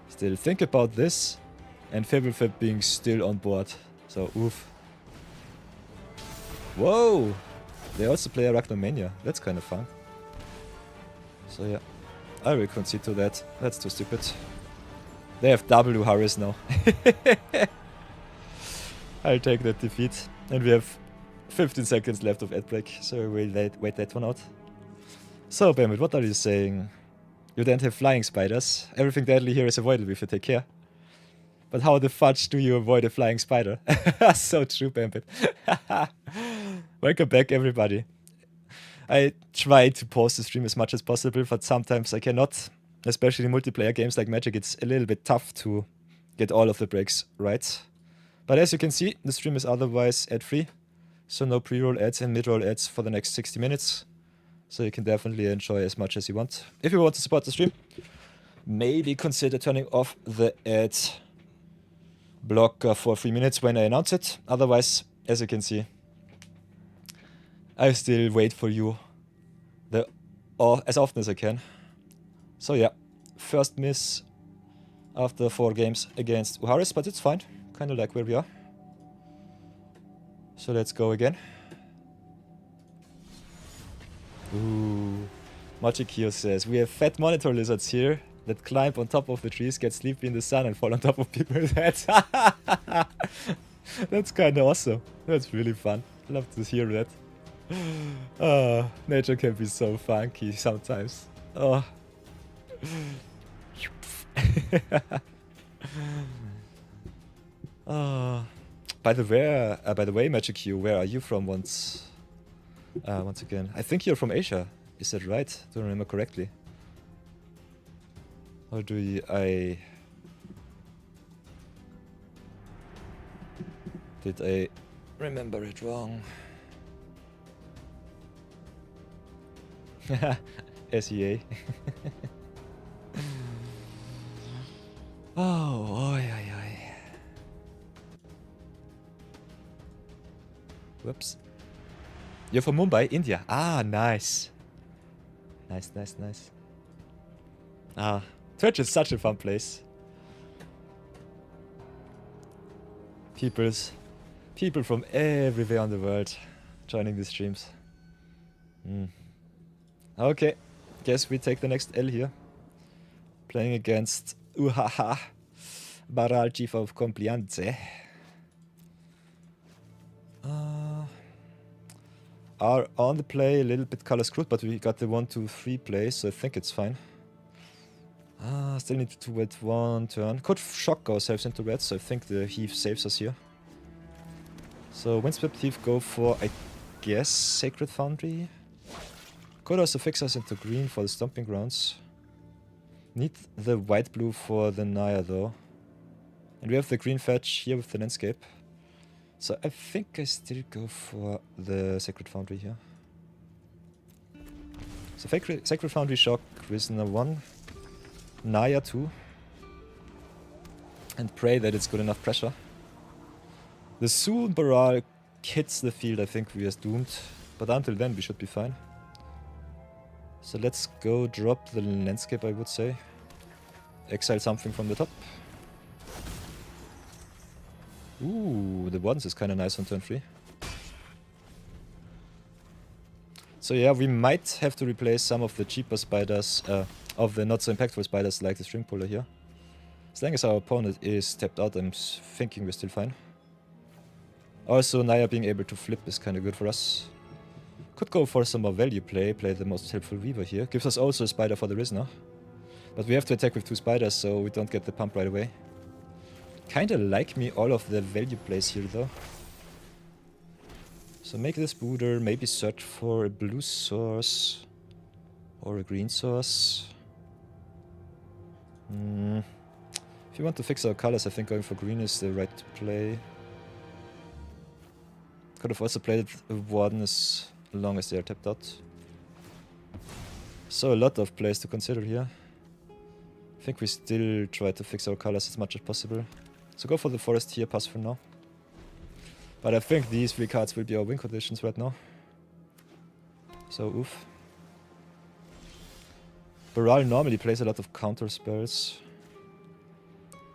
Still, think about this and Fable being still on board. So, oof. Whoa! They also play Arachnomania. That's kind of fun. So yeah, I will concede to that. That's too stupid. They have double Uharis now. I'll take that defeat. And we have 15 seconds left of ad break, so we'll wait that one out. So, Bamit, what are you saying? You don't have flying spiders. Everything deadly here is avoidable if you take care. But how the fudge do you avoid a flying spider? So true, Bambit. Welcome back, everybody. I try to pause the stream as much as possible, but sometimes I cannot. Especially in multiplayer games like Magic, it's a little bit tough to get all of the breaks right. But as you can see, the stream is otherwise ad-free. So no pre-roll ads and mid-roll ads for the next 60 minutes. So you can definitely enjoy as much as you want. If you want to support the stream, maybe consider turning off the ad blocker for 3 minutes when I announce it. Otherwise, as you can see, I still wait for you as often as I can. So yeah, first miss after 4 games against Uharis, but it's fine. Kind of like where we are. So let's go again. Ooh. Magic Hero says, we have fat monitor lizards here that climb on top of the trees, get sleepy in the sun and fall on top of people's heads. That's kind of awesome. That's really fun. Love to hear that. Nature can be so funky sometimes. Oh. By the way, Magic Q, where are you from once again? I think you're from Asia. Is that right? Don't remember correctly. Or do I Did I remember it wrong? SEA. Oh, oi, oi, oi. Whoops. You're from Mumbai, India. Ah, nice. Nice, nice, nice. Ah, Twitch is such a fun place. People from everywhere on the world joining the streams. Okay, guess we take the next L here. Playing against Uhaha Baral Chief of Compliance. Are on the play a little bit color screwed, but we got the 1-2-3 play, so I think it's fine. Still need to wait one turn. Could shock ourselves into red, so I think the Heave saves us here. So Windswept Heave go for, I guess, Sacred Foundry. Could also fix us into green for the Stomping Grounds. Need the white-blue for the Naya though. And we have the green fetch here with the landscape. So I think I still go for the Sacred Foundry here. So Sacred Foundry shock, Prisoner 1, Naya 2. And pray that it's good enough pressure. The soon Baral hits the field, I think we are doomed. But until then we should be fine. So let's go drop the landscape, I would say. Exile something from the top. Ooh, the ones is kind of nice on turn 3. So yeah, we might have to replace some of the cheaper spiders, of the not so impactful spiders like the string puller here. As long as our opponent is tapped out, I'm thinking we're still fine. Also, Naya being able to flip is kind of good for us. Could go for some more value play the most helpful Weaver here. Gives us also a spider for the Rizna. But we have to attack with 2 spiders, so we don't get the pump right away. Kinda like me all of the value plays here though. So make this booter, maybe search for a blue source or a green source. If you want to fix our colors, I think going for green is the right play. Could have also played Warden as long as they are tapped out. So a lot of plays to consider here. I think we still try to fix our colors as much as possible. So go for the forest here, pass for now. But I think these 3 cards will be our win conditions right now. So oof. Baral normally plays a lot of counter spells.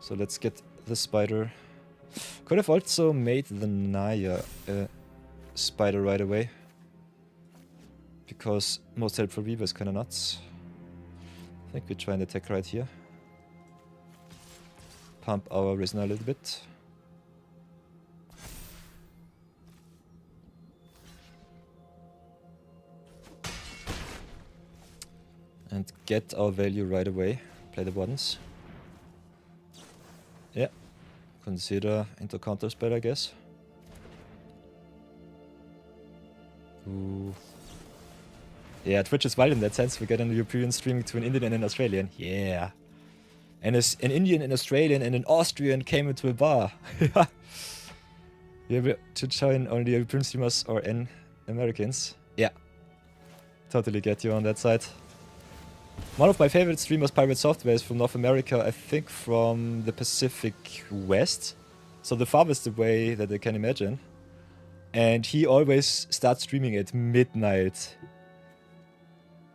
So let's get the spider. Could have also made the Naya spider right away. Because most helpful Weaver is kinda nuts. I think we try and attack right here. Pump our Rizna a little bit. And get our value right away. Play the buttons. Yeah. Consider into counter spell, I guess. Ooh. Yeah, Twitch is wild in that sense. We get an European stream between Indian and an Australian. Yeah. And an Indian, an Australian, and an Austrian came into a bar. You have to join only European streamers or Americans. Yeah. Totally get you on that side. One of my favorite streamers, Pirate Software, is from North America, I think from the Pacific West. So the farthest away that I can imagine. And he always starts streaming at midnight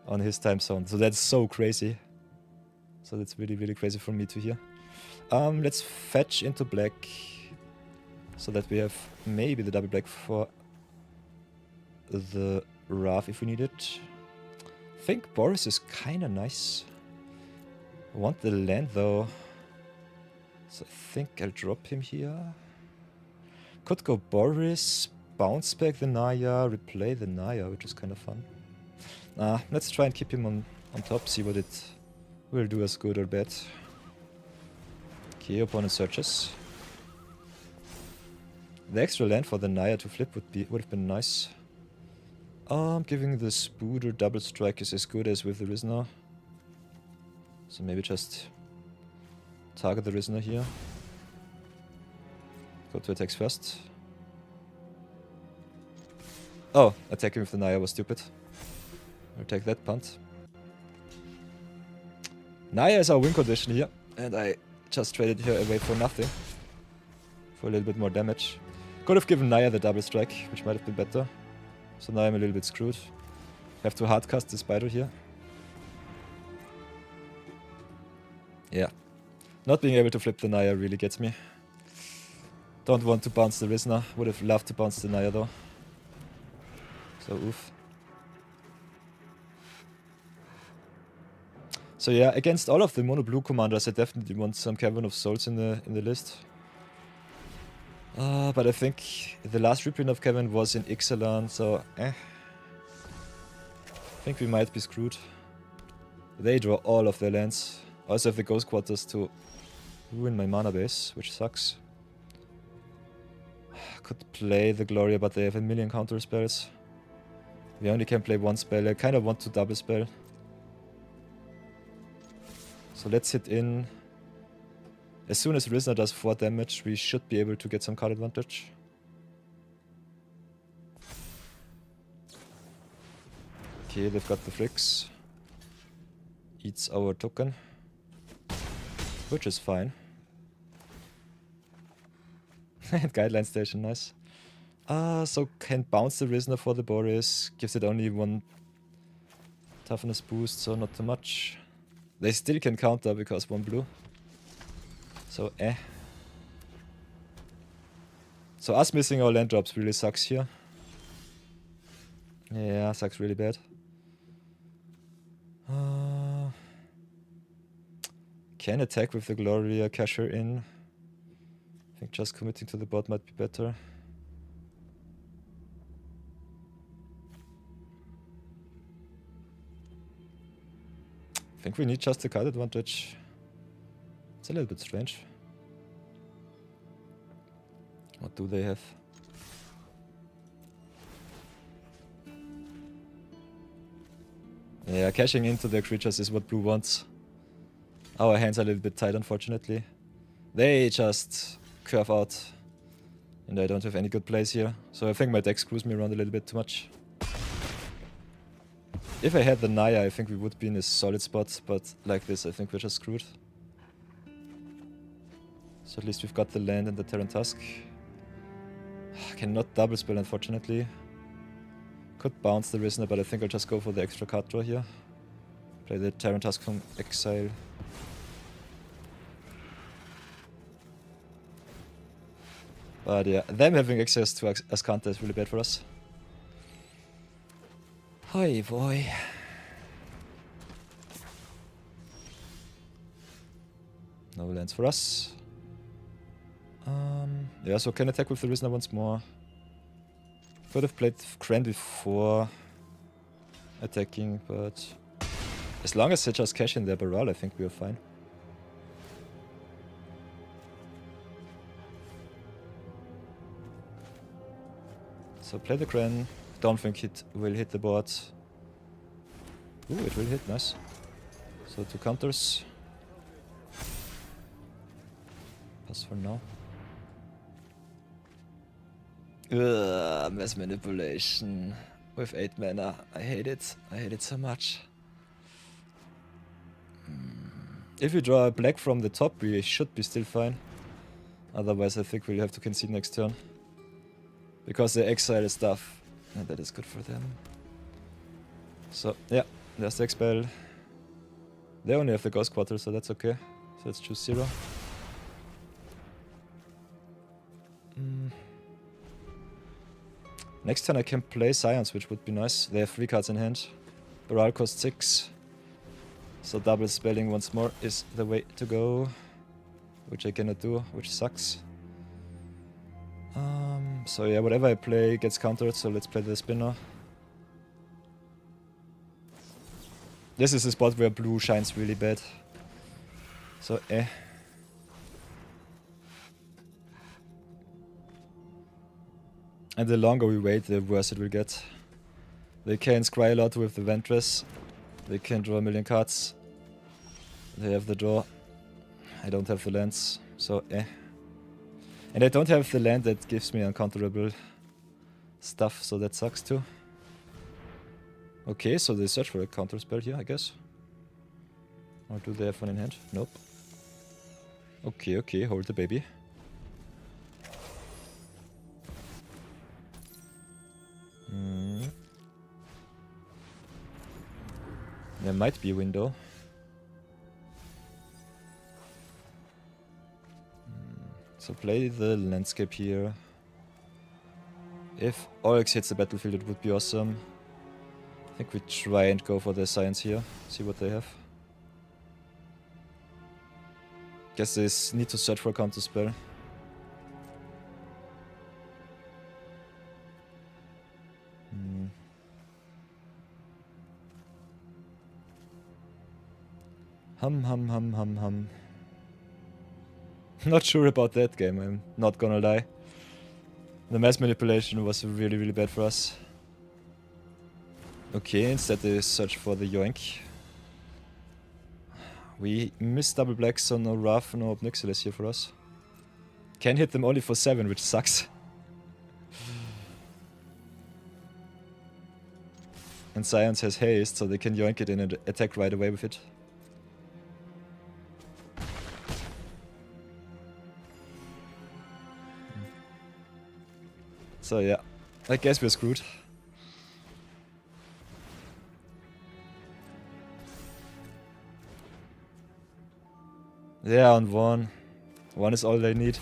on his time zone. So that's so crazy. So that's really, really crazy for me to hear. Let's fetch into black. So that we have maybe the double black for the Wrath if we need it. I think Boris is kinda nice. I want the land though. So I think I'll drop him here. Could go Boris, bounce back the Naya, replay the Naya, which is kind of fun. Let's try and keep him on top, see what it will do us good or bad. Okay, opponent searches. The extra land for the Naya to flip would have been nice. Giving the Spooder double strike is as good as with the Rizna. So maybe just target the Rizna here. Go to attacks first. Oh, attacking with the Naya was stupid. I'll take that punt. Naya is our win condition here, and I just traded her away for nothing. For a little bit more damage. Could have given Naya the double strike, which might have been better. So now I'm a little bit screwed. Have to hardcast this Spyro here. Yeah. Not being able to flip the Naya really gets me. Don't want to bounce the Rizna. Would have loved to bounce the Naya though. So oof. So yeah, against all of the mono blue commanders, I definitely want some Cavern of Souls in the list. But I think the last reprint of Cavern was in Ixalan, so I think we might be screwed. They draw all of their lands. Also have the Ghost Quarters to ruin my mana base, which sucks. Could play the Gloria, but they have a million counter spells. We only can play one spell. I kind of want to double spell. So let's hit in. As soon as Rizna does 4 damage, we should be able to get some card advantage. Okay, they've got the Fricks. Eats our token. Which is fine. And Guideline Station, nice. So can bounce the Rizna for the Boris. Gives it only 1 toughness boost, so not too much. They still can counter because 1 blue. So So us missing our land drops really sucks here. Yeah, sucks really bad. Can attack with the Gloria, cash her in. I think just committing to the bot might be better. I think we need just the card advantage. It's a little bit strange. What do they have? Yeah, cashing into their creatures is what blue wants. Our hands are a little bit tight, unfortunately. They just curve out. And I don't have any good plays here. So I think my deck screws me around a little bit too much. If I had the Naya, I think we would be in a solid spot. But like this, I think we're just screwed. So at least we've got the land and the Terran Tusk. Cannot double spell, unfortunately. Could bounce the Rizna, but I think I'll just go for the extra card draw here. Play the Terran Tusk from exile. But yeah, them having access to Ascanta is really bad for us. Hi boy. No lands for us. Yeah, so can attack with the Rizna once more. Could have played Kren before attacking, but as long as they just cash in their Baral, I think we are fine. So play the Kren. Don't think it will hit the board. Ooh, it will hit, nice. So 2 counters. Pass for now. Ugh, mass manipulation with 8 mana. I hate it. I hate it so much. If we draw a black from the top, we should be still fine. Otherwise, I think we'll have to concede next turn. Because they exile stuff. And that is good for them. So, yeah, there's the expel. They only have the Ghost Quarter, so that's okay. So let's choose 0. Next turn I can play Scions, which would be nice. They have 3 cards in hand. Baral costs 6. So double spelling once more is the way to go. Which I cannot do, which sucks. So yeah, whatever I play gets countered, so let's play the spinner. This is a spot where blue shines really bad. So And the longer we wait, the worse it will get. They can scry a lot with the Ventress. They can draw a million cards. They have the draw. I don't have the lands, so And I don't have the land that gives me uncounterable stuff, so that sucks too. Okay, so they search for a counter spell here, I guess. Or do they have one in hand? Nope. Okay, okay, hold the baby. There might be a window. So play the landscape here. If Oryx hits the battlefield, it would be awesome. I think we try and go for the science here. See what they have. Guess they need to search for a counter spell. Hum. Not sure about that game, I'm not gonna lie. The mass manipulation was really, really bad for us. Okay, instead they search for the yoink. We missed double black, so no Wrath, no Obnixilis here for us. Can hit them only for 7, which sucks. And Science has haste, so they can yoink it in and attack right away with it. So yeah, I guess we're screwed. Yeah, on 1. 1 is all they need.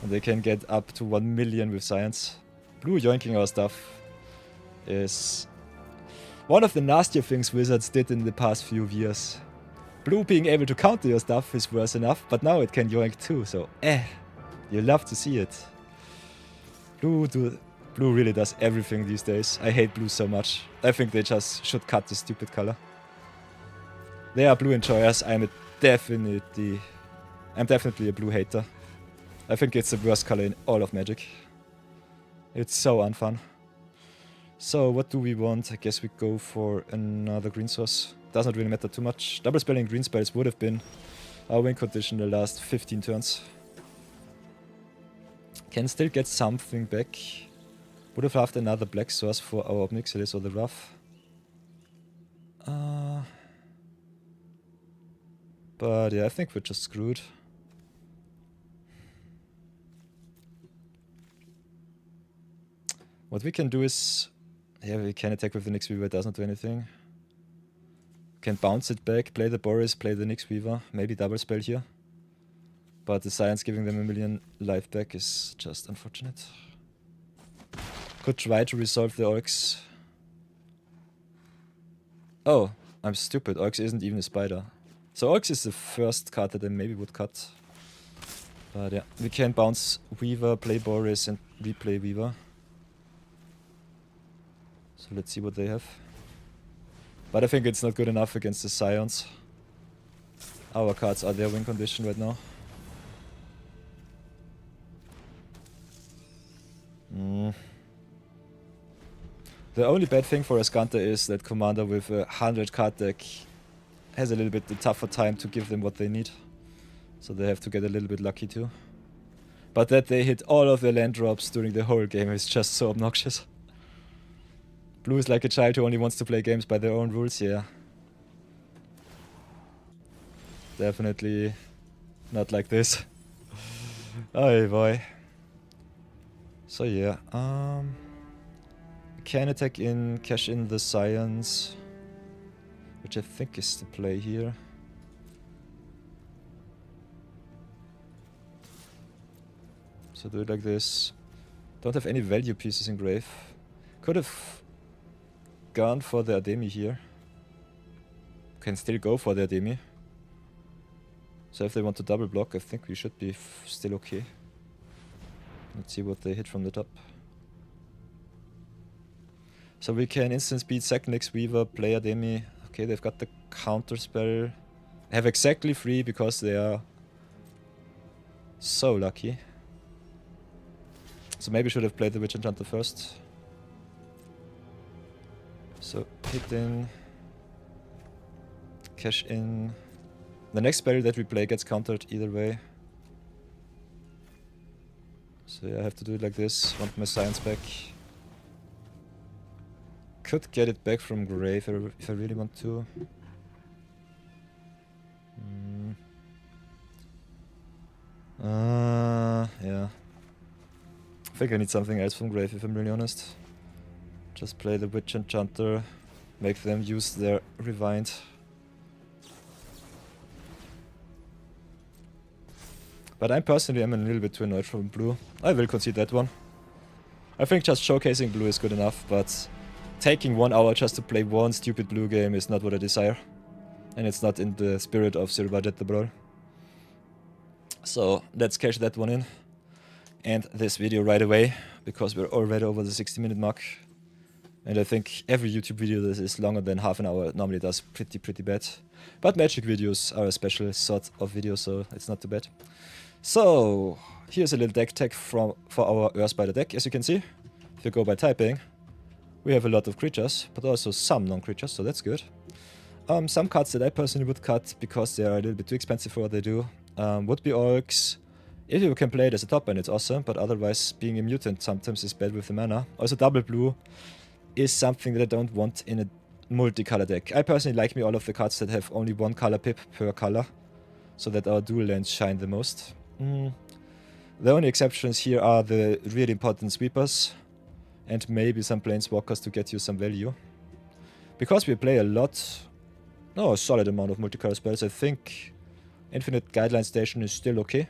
And they can get up to 1 million with science. Blue yoinking our stuff is one of the nastier things Wizards did in the past few years. Blue being able to counter your stuff is worse enough, but now it can yoink too, so you love to see it. Blue really does everything these days. I hate blue so much. I think they just should cut the stupid color. They are blue enjoyers. I'm definitely a blue hater. I think it's the worst color in all of Magic. It's so unfun. So what do we want? I guess we go for another green source. Doesn't really matter too much. Double spelling green spells would have been our win condition the last 15 turns. Can still get something back. Would have loved another black source for our Obnixilis or the Wrath. But yeah, I think we're just screwed. What we can do is... yeah, we can attack with the Nyx Weaver, it doesn't do anything. Can bounce it back, play the Boris, play the Nyx Weaver, maybe double spell here. But the science giving them 1 million life back is just unfortunate. Could try to resolve the Orcs. Oh, I'm stupid. Orcs isn't even a spider. So Orcs is the first card that I maybe would cut. But yeah, we can bounce Weaver, play Boris and replay Weaver. So let's see what they have. But I think it's not good enough against the Scions. Our cards are their win condition right now. The only bad thing for Ascanta is that Commander with a 100 card deck has a little bit the tougher time to give them what they need. So they have to get a little bit lucky too. But that they hit all of their land drops during the whole game is just so obnoxious. Blue is like a child who only wants to play games by their own rules, yeah. Definitely not like this. Oh boy. So yeah, we can attack in, cash in the Science, which I think is the play here. So do it like this. Don't have any value pieces in grave. Could have gone for the Ademi here. Can still go for the Ademi. So if they want to double block, I think we should be still okay. Let's see what they hit from the top. So we can instant speed, second Nyx Weaver, play Ademi. Okay, they've got the counter spell. Have exactly 3 because they are so lucky. So maybe should have played the Witch Enchanter first. So hit in, cash in. The next spell that we play gets countered either way. So yeah, I have to do it like this. Want my science back. could get it back from grave if I really want to. Yeah. I think I need something else from grave if I'm really honest. Just play the Witch Enchanter, make them use their Rewind. But I personally am a little bit too annoyed from blue. I will concede that one. I think just showcasing blue is good enough, but taking 1 hour just to play one stupid blue game is not what I desire. And it's not in the spirit of Zero Budget the Brawl. So let's cash that one in. End this video right away, because we're already over the 60-minute mark. And I think every YouTube video that is longer than half an hour normally does pretty bad. But magic videos are a special sort of video, so it's not too bad. So, here's a little deck tag for our Earth Spider deck. As you can see, if you go by typing, we have a lot of creatures, but also some non-creatures, so that's good. Some cards that I personally would cut because they are a little bit too expensive for what they do would be Orcs. If you can play it as a top end, it's awesome, but otherwise being a mutant sometimes is bad with the mana. Also double blue is something that I don't want in a multicolor deck. I personally like me all of the cards that have only one color pip per color, so that our dual lands shine the most. The only exceptions here are the really important sweepers, and maybe some planeswalkers to get you some value. Because we play a solid amount of multicolor spells, I think Infinite Guideline Station is still okay.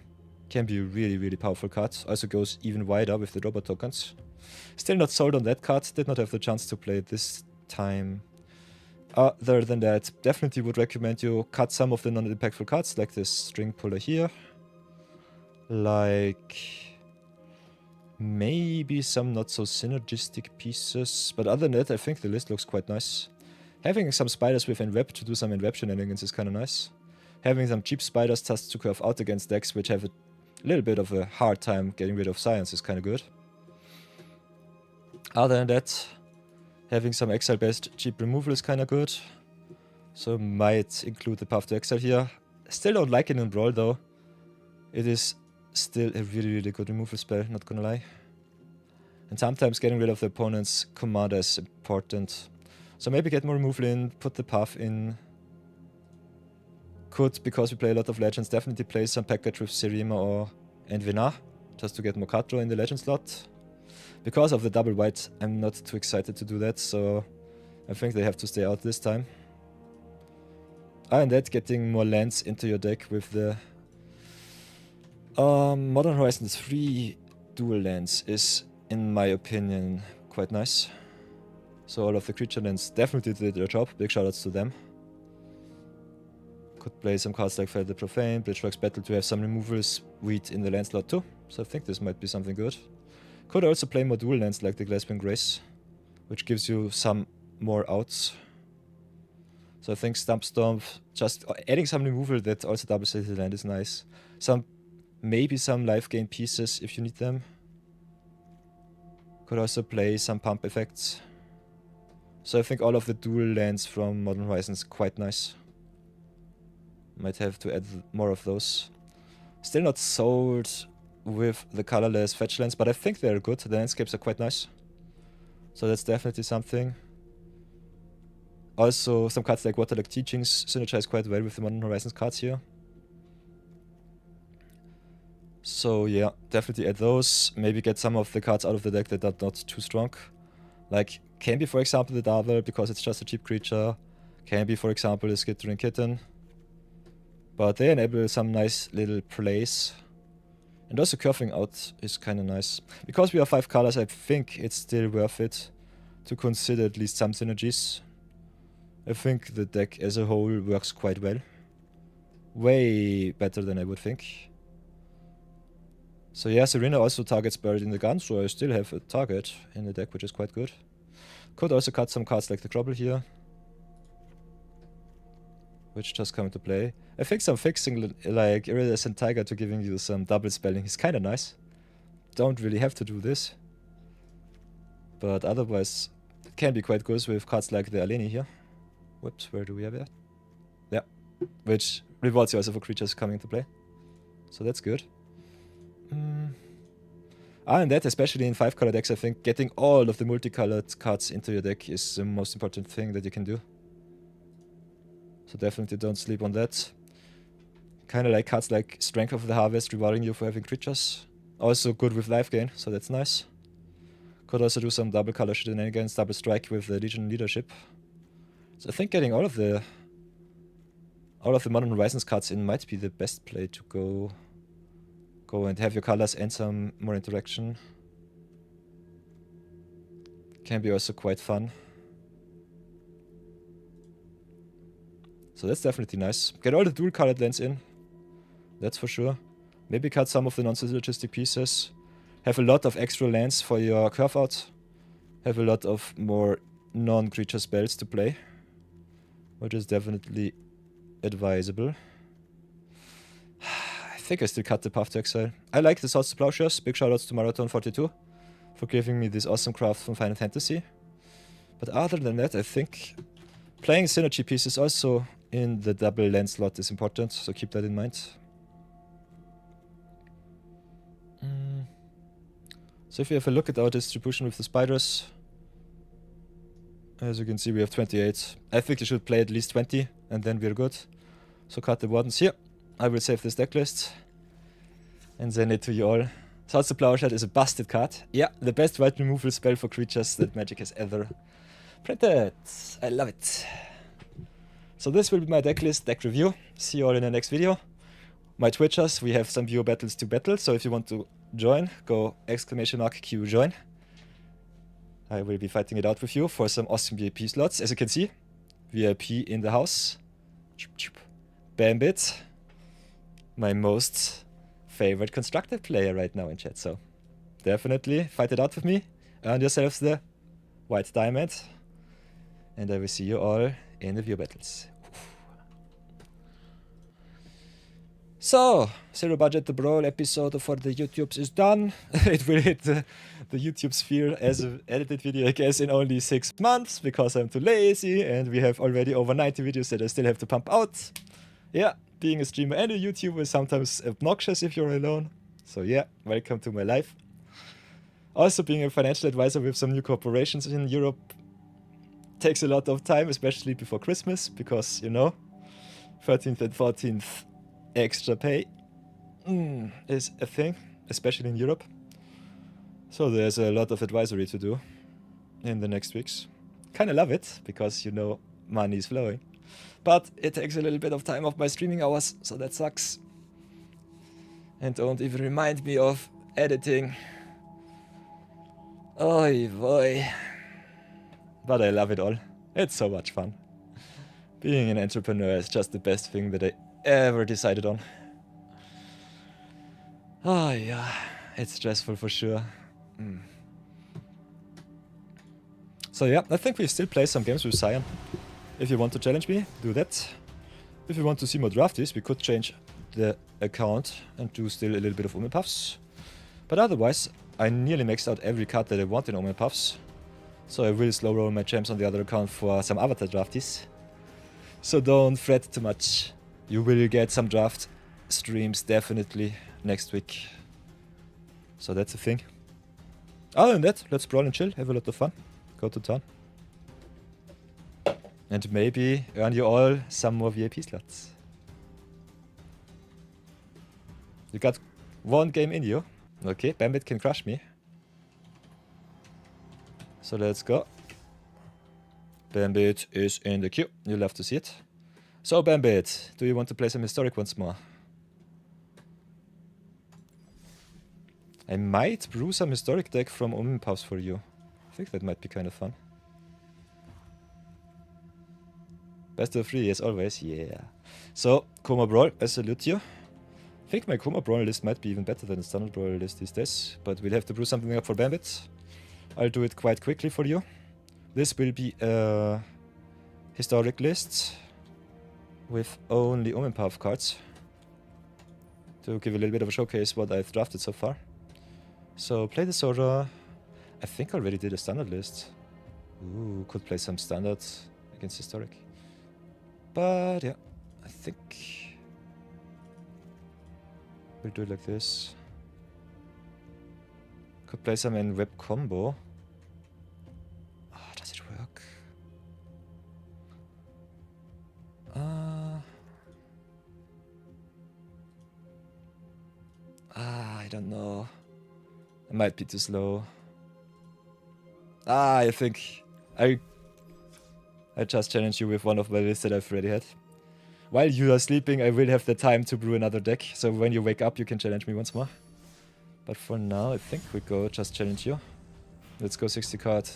Can be a really powerful card. Also goes even wider with the robot tokens. Still not sold on that card, did not have the chance to play it this time. Other than that, definitely would recommend you cut some of the non-impactful cards, like this string puller here. Like maybe some not so synergistic pieces, but other than that I think the list looks quite nice. Having some spiders with Enweb to do some Enweb shenanigans is kinda nice. Having some cheap spiders just to curve out against decks which have a little bit of a hard time getting rid of science is kinda good. Other than that, having some exile based cheap removal is kinda good. So might include the Path to Exile here. Still don't like it in Brawl though. It is still a really good removal spell, not gonna lie. And sometimes getting rid of the opponent's commander is important. So maybe get more removal in, put the Path in. Could, because we play a lot of Legends, definitely play some package with Serima or Envena, just to get more card draw in the Legend slot. Because of the double white, I'm not too excited to do that, so I think they have to stay out this time. And that, getting more lands into your deck with the Modern Horizons 3 dual lands is, in my opinion, quite nice. So all of the creature lands definitely did their job, big shoutouts to them. Could play some cards like Fire the Profane, Bridgeworks Battle to have some removals, Weed in the land slot too, so I think this might be something good. Could also play more dual lands like the Glasswing Grace, which gives you some more outs. So I think Stump Stomp, just adding some removal that also doubles the land is nice. Maybe some life gain pieces if you need them. Could also play some pump effects. So I think all of the dual lands from Modern Horizons quite nice. Might have to add more of those. Still not sold with the colorless fetch lands, but I think they're good. The landscapes are quite nice. So that's definitely something. Also, some cards like Waterlogged Teachings synergize quite well with the Modern Horizons cards here. So yeah, definitely add those. Maybe get some of the cards out of the deck that are not too strong. Like, can be for example the Darvel, because it's just a cheap creature. Can be for example the Skittering Kitten. But they enable some nice little plays. And also curving out is kinda nice. Because we are 5 colors, I think it's still worth it to consider at least some synergies. I think the deck as a whole works quite well. Way better than I would think. So yeah, Serena also targets Buried in the Gun, so I still have a target in the deck, which is quite good. Could also cut some cards like the Trouble here, which just come into play. I think some fixing like Iridescent Tiger to giving you some double spelling is kinda nice. Don't really have to do this. But otherwise, it can be quite good with cards like the Aleni here. Whoops, where do we have that? Yeah, which rewards you also for creatures coming into play. So that's good. And that, especially in 5-color decks, I think getting all of the multicolored cards into your deck is the most important thing that you can do. So definitely don't sleep on that. Kind of like cards like Strength of the Harvest, rewarding you for having creatures. Also good with life gain, so that's nice. Could also do some double color shenanigans, double strike with the Legion leadership. So I think getting all of the Modern Horizons cards in might be the best play to go and have your colors and some more interaction. Can be also quite fun. So that's definitely nice. Get all the dual colored lands in. That's for sure. Maybe cut some of the non-synergistic pieces. Have a lot of extra lands for your curve out. Have a lot of more non-creature spells to play. Which is definitely advisable. I think I still cut the Path to Exile. I like the Swords to Plowshares. Big shoutouts to Marathon42 for giving me this awesome craft from Final Fantasy. But other than that, I think playing synergy pieces also in the double land slot is important, so keep that in mind. So if you have a look at our distribution with the spiders, as you can see we have 28. I think you should play at least 20 and then we're good. So cut the wardens here. I will save this deck list and send it to you all. Swords to Plowshare is a busted card. Yeah, the best white removal spell for creatures that Magic has ever printed. I love it. So this will be my deck list, deck review. See you all in the next video. My Twitchers, we have some viewer battles to battle, so if you want to join, go !Q join. I will be fighting it out with you for some awesome VIP slots. As you can see, VIP in the house. Bambit, my most favorite constructed player right now in chat, so definitely fight it out with me. Earn yourselves the white diamond. And I will see you all in the viewer battles. So, Zero Budget the Brawl episode for the YouTubes is done. It will hit the YouTube sphere as an edited video, I guess, in only 6 months because I'm too lazy and we have already over 90 videos that I still have to pump out. Yeah, being a streamer and a YouTuber is sometimes obnoxious if you're alone. So yeah, welcome to my life. Also, being a financial advisor with some new corporations in Europe takes a lot of time, especially before Christmas, because, you know, 13th and 14th extra pay is a thing, especially in Europe. So there's a lot of advisory to do in the next weeks. Kinda love it, because, you know, money is flowing. But it takes a little bit of time off my streaming hours, so that sucks. And don't even remind me of editing. Oy boy. But I love it all. It's so much fun. Being an entrepreneur is just the best thing that I ever decided on. Oh yeah, it's stressful for sure. So yeah, I think we still play some games with Cyan. If you want to challenge me, do that. If you want to see more drafties, we could change the account and do still a little bit of Omen Puffs. But otherwise, I nearly maxed out every card that I want in Omen Puffs. So I will slow roll my gems on the other account for some avatar drafties. So don't fret too much. You will get some draft streams definitely next week. So that's the thing. Other than that, let's brawl and chill, have a lot of fun, go to town. And maybe earn you all some more VIP slots. You got one game in you. Okay, Bambit can crush me. So let's go. Bambit is in the queue. You'll love to see it. So Bambit, do you want to play some historic once more? I might brew some historic deck from Omen Puffs for you. I think that might be kind of fun. Best of 3 as always, yeah. So, Coma Brawl, I salute you. I think my Coma Brawl list might be even better than the Standard Brawl list these days, but we'll have to brew something up for Bambit. I'll do it quite quickly for you. This will be a historic list with only Omen Puff cards to give a little bit of a showcase what I've drafted so far. So play the Sora. I think I already did a standard list. Ooh, could play some standards against historic. But yeah, I think we'll do it like this. play some in web combo. Oh, does it work? I don't know. It might be too slow. I think I just challenge you with one of my lists that I've already had. While you are sleeping, I will have the time to brew another deck, so when you wake up, you can challenge me once more. But for now, I think we go just challenge you. Let's go 60 card,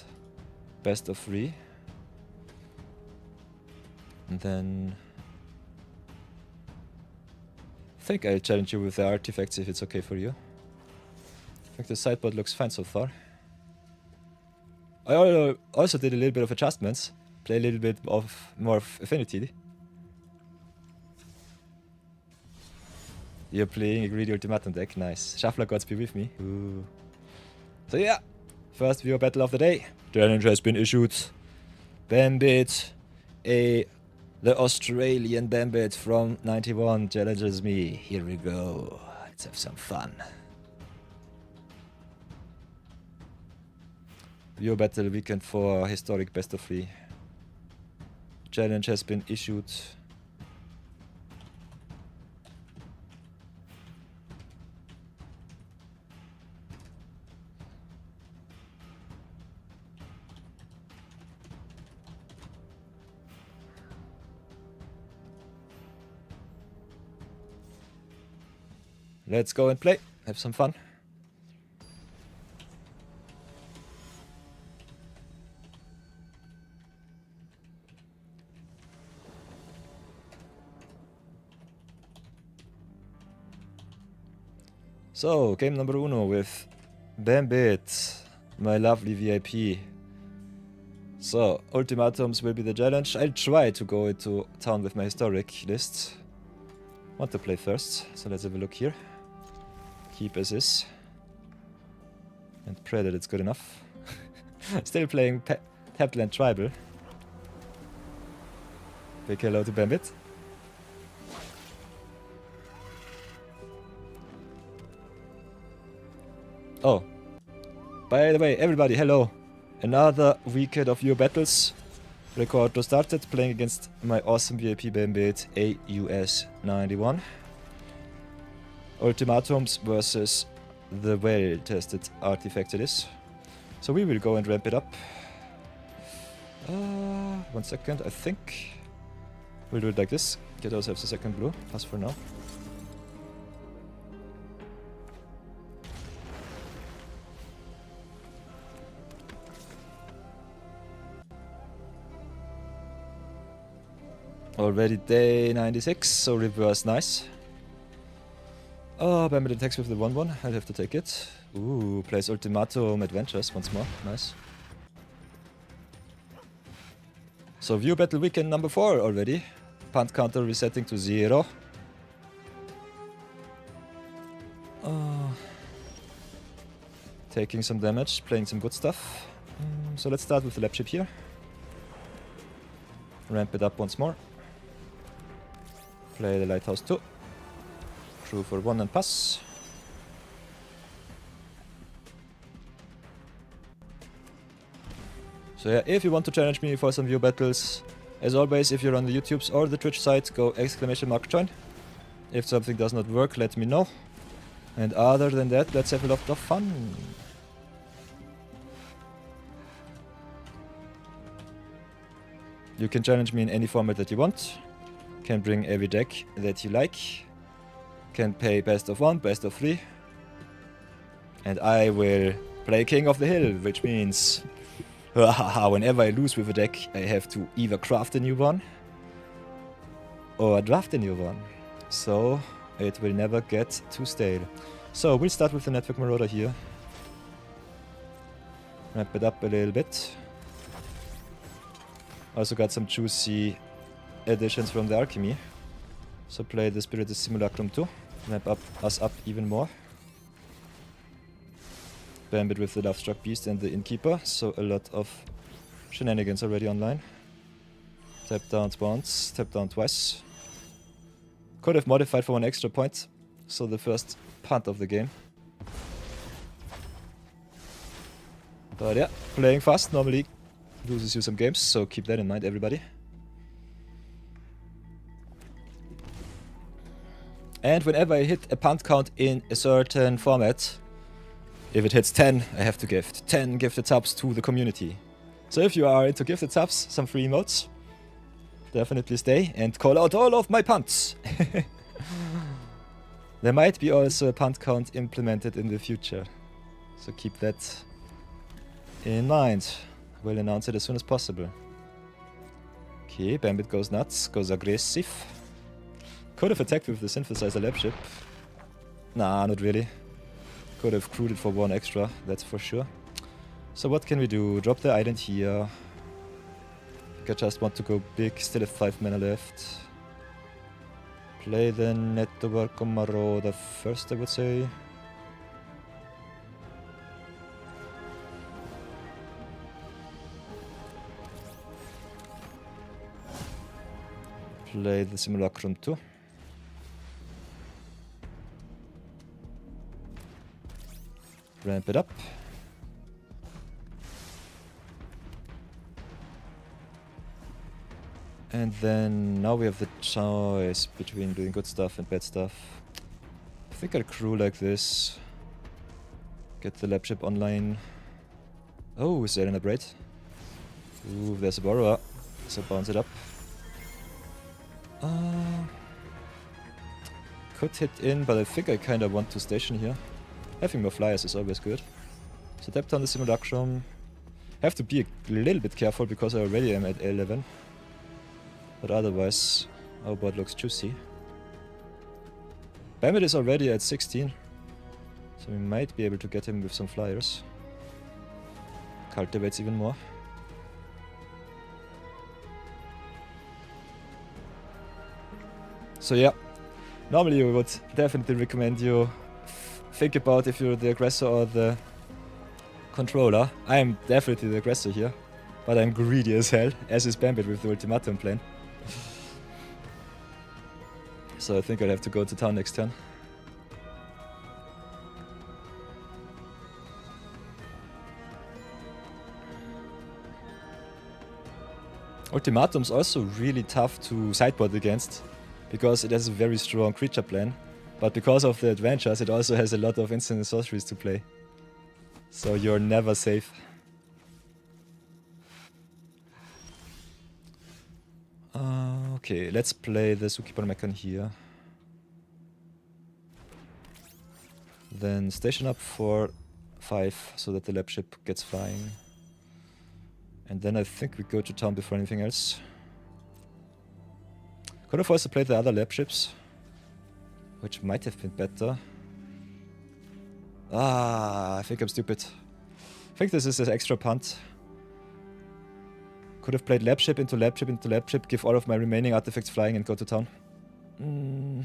best of 3. And then I think I'll challenge you with the artifacts if it's okay for you. I think the sideboard looks fine so far. I also did a little bit of adjustments. Play a little bit of more of affinity. You're playing a greedy ultimatum deck, nice. Shuffler gods be with me. Ooh. So yeah, first viewer battle of the day. Challenge has been issued. Bambit, the Australian Bambit from 91 challenges me. Here we go. Let's have some fun. Viewer battle weekend for historic best of 3. Challenge has been issued. Let's go and play. Have some fun. So, game number 1 with Bambit, my lovely VIP. So, ultimatums will be the challenge. I'll try to go into town with my historic list. Want to play first, so let's have a look here. Keep as is. And pray that it's good enough. Still playing Tapland Tribal. Big hello to Bambit. Oh. By the way, everybody, hello. Another weekend of your battles. Record was started playing against my awesome VIP Bambit AUS91. Ultimatums versus the well-tested artifact it is. So we will go and ramp it up. 1 second, I think we'll do it like this. Get ourselves a second blue, pass for now. Already day 96, so reverse nice. Oh, Bambit attacks with the 1-1, I'll have to take it. Ooh, plays Ultimatum Adventures once more, nice. So view battle weekend number 4 already. Punt counter resetting to 0. Taking some damage, playing some good stuff. So let's start with the lab chip here. Ramp it up once more. Play the Lighthouse 2. True for 1 and pass. So yeah, if you want to challenge me for some view battles, as always, if you're on the YouTubes or the Twitch site, go !join. If something does not work, let me know. And other than that, let's have a lot of fun. You can challenge me in any format that you want. Can bring every deck that you like. Can pay best of 1, best of 3. And I will play King of the Hill, which means whenever I lose with a deck, I have to either craft a new one or draft a new one. So it will never get too stale. So we'll start with the Network Marauder here. Ramp it up a little bit. Also got some juicy additions from the Alchemy. So play the Spirited Simulacrum too. Ramp us up even more. Bambit with the Lovestruck Beast and the Innkeeper. So a lot of shenanigans already online. Tap down once, tap down twice. Could have modified for 1 extra point. So the first punt of the game. But yeah, playing fast normally loses you some games, so keep that in mind, everybody. And whenever I hit a punt count in a certain format, if it hits 10, I have to gift 10 gifted subs to the community. So if you are into gifted subs, some free emotes, definitely stay and call out all of my punts. There might be also a punt count implemented in the future, so keep that in mind. We'll announce it as soon as possible. Okay, Bambit goes nuts, goes aggressive. Could have attacked with the synthesizer lab ship. Nah, not really. Could have crewed it for 1 extra, that's for sure. So what can we do? Drop the island here. I think I just want to go big, still have 5 mana left. Play the Network Marauder first, I would say. Play the Simulacrum too. Ramp it up. And then now we have the choice between doing good stuff and bad stuff. I think I'll crew like this. Get the lab ship online. Oh, is there an upgrade? Ooh, there's a borrower. So bounce it up. Could hit in, but I think I kinda want to station here. Having more flyers is always good. So tap down the Simulacrum. Have to be a little bit careful because I already am at 11. But otherwise, our board looks juicy. Bambit is already at 16. So we might be able to get him with some flyers. Cultivates even more. So yeah, normally we would definitely recommend you think about if you're the aggressor or the controller. I am definitely the aggressor here, but I'm greedy as hell, as is Bambit with the ultimatum plan. So I think I'll have to go to town next turn. Ultimatum's also really tough to sideboard against, because it has a very strong creature plan. But because of the adventures, it also has a lot of instant and sorceries to play. So you're never safe. Okay, let's play the Zookeeper Mechan here. Then station up for 5 so that the lab ship gets flying. And then I think we go to town before anything else. Could have also played the other lab ships, which might have been better. I think I'm stupid. I think this is an extra punt. Could have played lab ship into lab ship into lab ship, give all of my remaining artifacts flying and go to town. I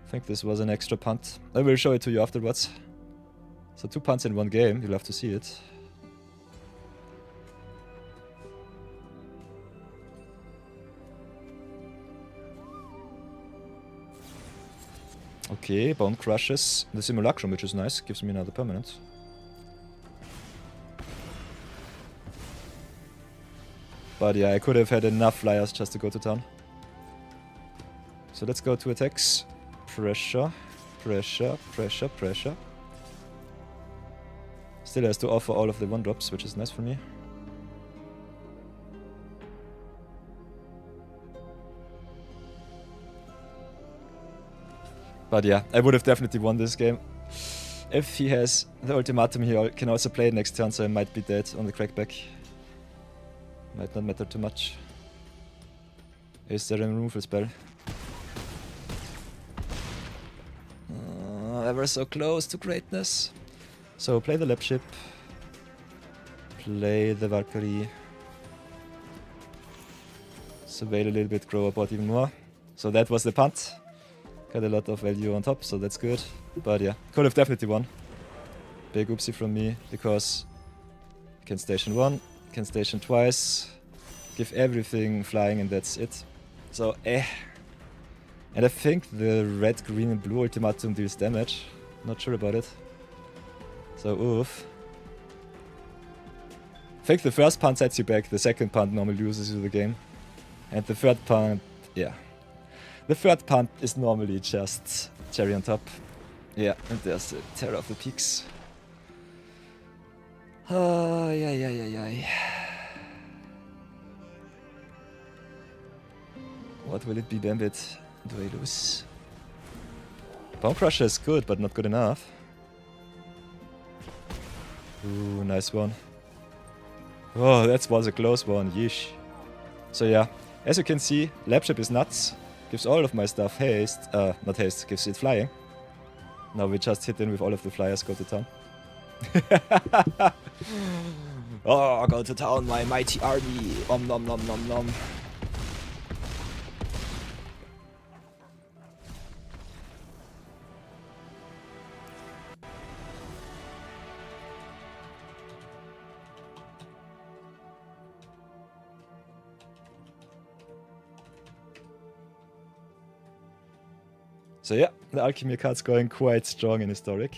think this was an extra punt. I will show it to you afterwards. So 2 punts in 1 game, you'll have to see it. Okay, Bone crushes the Simulacrum, which is nice. Gives me another permanent. But yeah, I could have had enough flyers just to go to town. So let's go to attacks. Pressure, pressure, pressure, pressure. Still has to offer all of the 1-drops, which is nice for me. But yeah, I would have definitely won this game. If he has the ultimatum, he can also play it next turn, so I might be dead on the crackback. Might not matter too much. Is there a removal spell? Ever so close to greatness. So play the lab ship. Play the Valkyrie. Surveil a little bit, grow a board even more. So that was the punt. Got a lot of value on top, so that's good. But yeah, could have definitely won. Big oopsie from me, because I can station 1, can station twice, give everything flying, and that's it. So And I think the red, green, and blue ultimatum deals damage. Not sure about it. So oof. think the first punt sets you back, the second punt normally loses you the game. And the third punt, yeah. The third punt is normally just cherry on top. Yeah, and there's the Terror of the Peaks. Yeah. What will it be, Bambit? Do I lose? Bone Crusher is good, but not good enough. Ooh, nice one. Oh, that was a close one, yeesh. So yeah, as you can see, Lapship is nuts. Gives all of my stuff haste. Not haste, gives it flying. Now we just hit in with all of the flyers, go to town. Oh, go to town, my mighty army. Om nom nom nom nom. So yeah, the Alchemy card's going quite strong in Historic.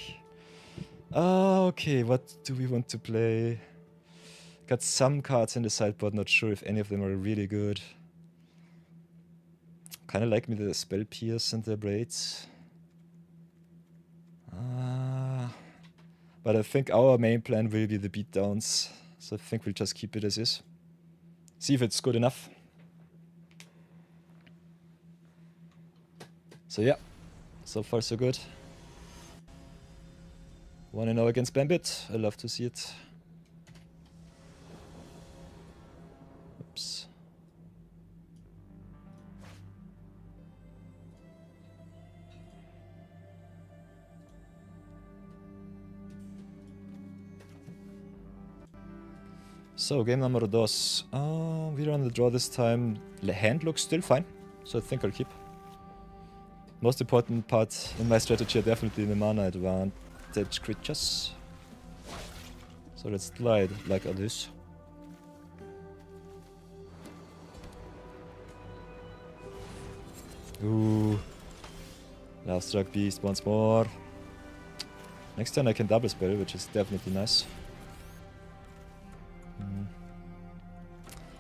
Okay, what do we want to play? Got some cards in the sideboard, not sure if any of them are really good. Kinda like me the Spell Pierce and the Braids. But I think our main plan will be the beatdowns. So I think we'll just keep it as is. See if it's good enough. So yeah, so far so good. 1-0 against Bambit. I love to see it. Oops. So, game number dos. We're on the draw this time. The hand looks still fine, so I think I'll keep. Most important part in my strategy are definitely the mana advantage creatures. So let's slide like this. Ooh. Love Struck Beast once more. Next turn I can double spell, which is definitely nice.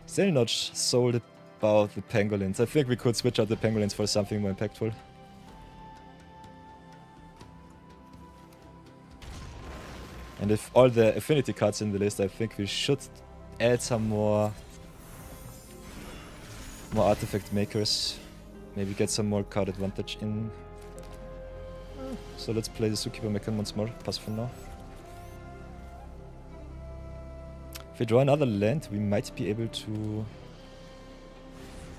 Still not sold about the pangolins. I think we could switch out the pangolins for something more impactful. And if all the affinity cards in the list, I think we should add some more artifact makers. Maybe get some more card advantage in. So let's play the Zookeeper Mechan once more. Pass for now. If we draw another land, we might be able to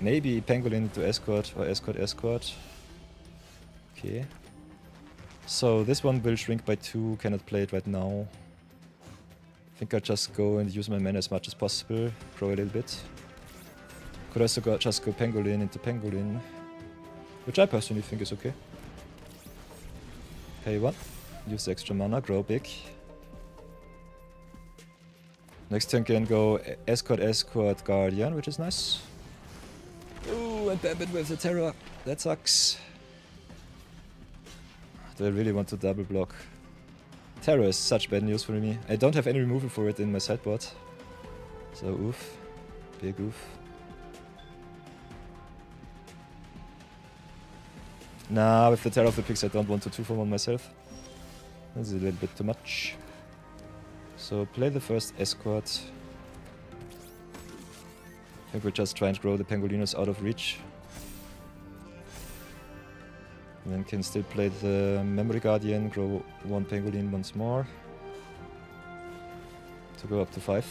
maybe Pangolin to Escort or Escort. Okay. So this one will shrink by 2, cannot play it right now. I think I'll just go and use my mana as much as possible, grow a little bit. Could also just go Pangolin into Pangolin, which I personally think is okay. Pay 1, use the extra mana, grow big. Next turn can go Escort, Guardian, which is nice. Ooh, and Bambit with the Terror. That sucks. Do I really want to double block? Terror is such bad news for me. I don't have any removal for it in my sideboard. So oof. Big oof. Nah, with the Terror of the Pigs I don't want to 2-for-1 myself. That's a little bit too much. So play the first Escort. I think we'll just try and grow the Pangolinos out of reach. And then can still play the Memory Guardian, grow 1 Pangolin once more. To go up to 5.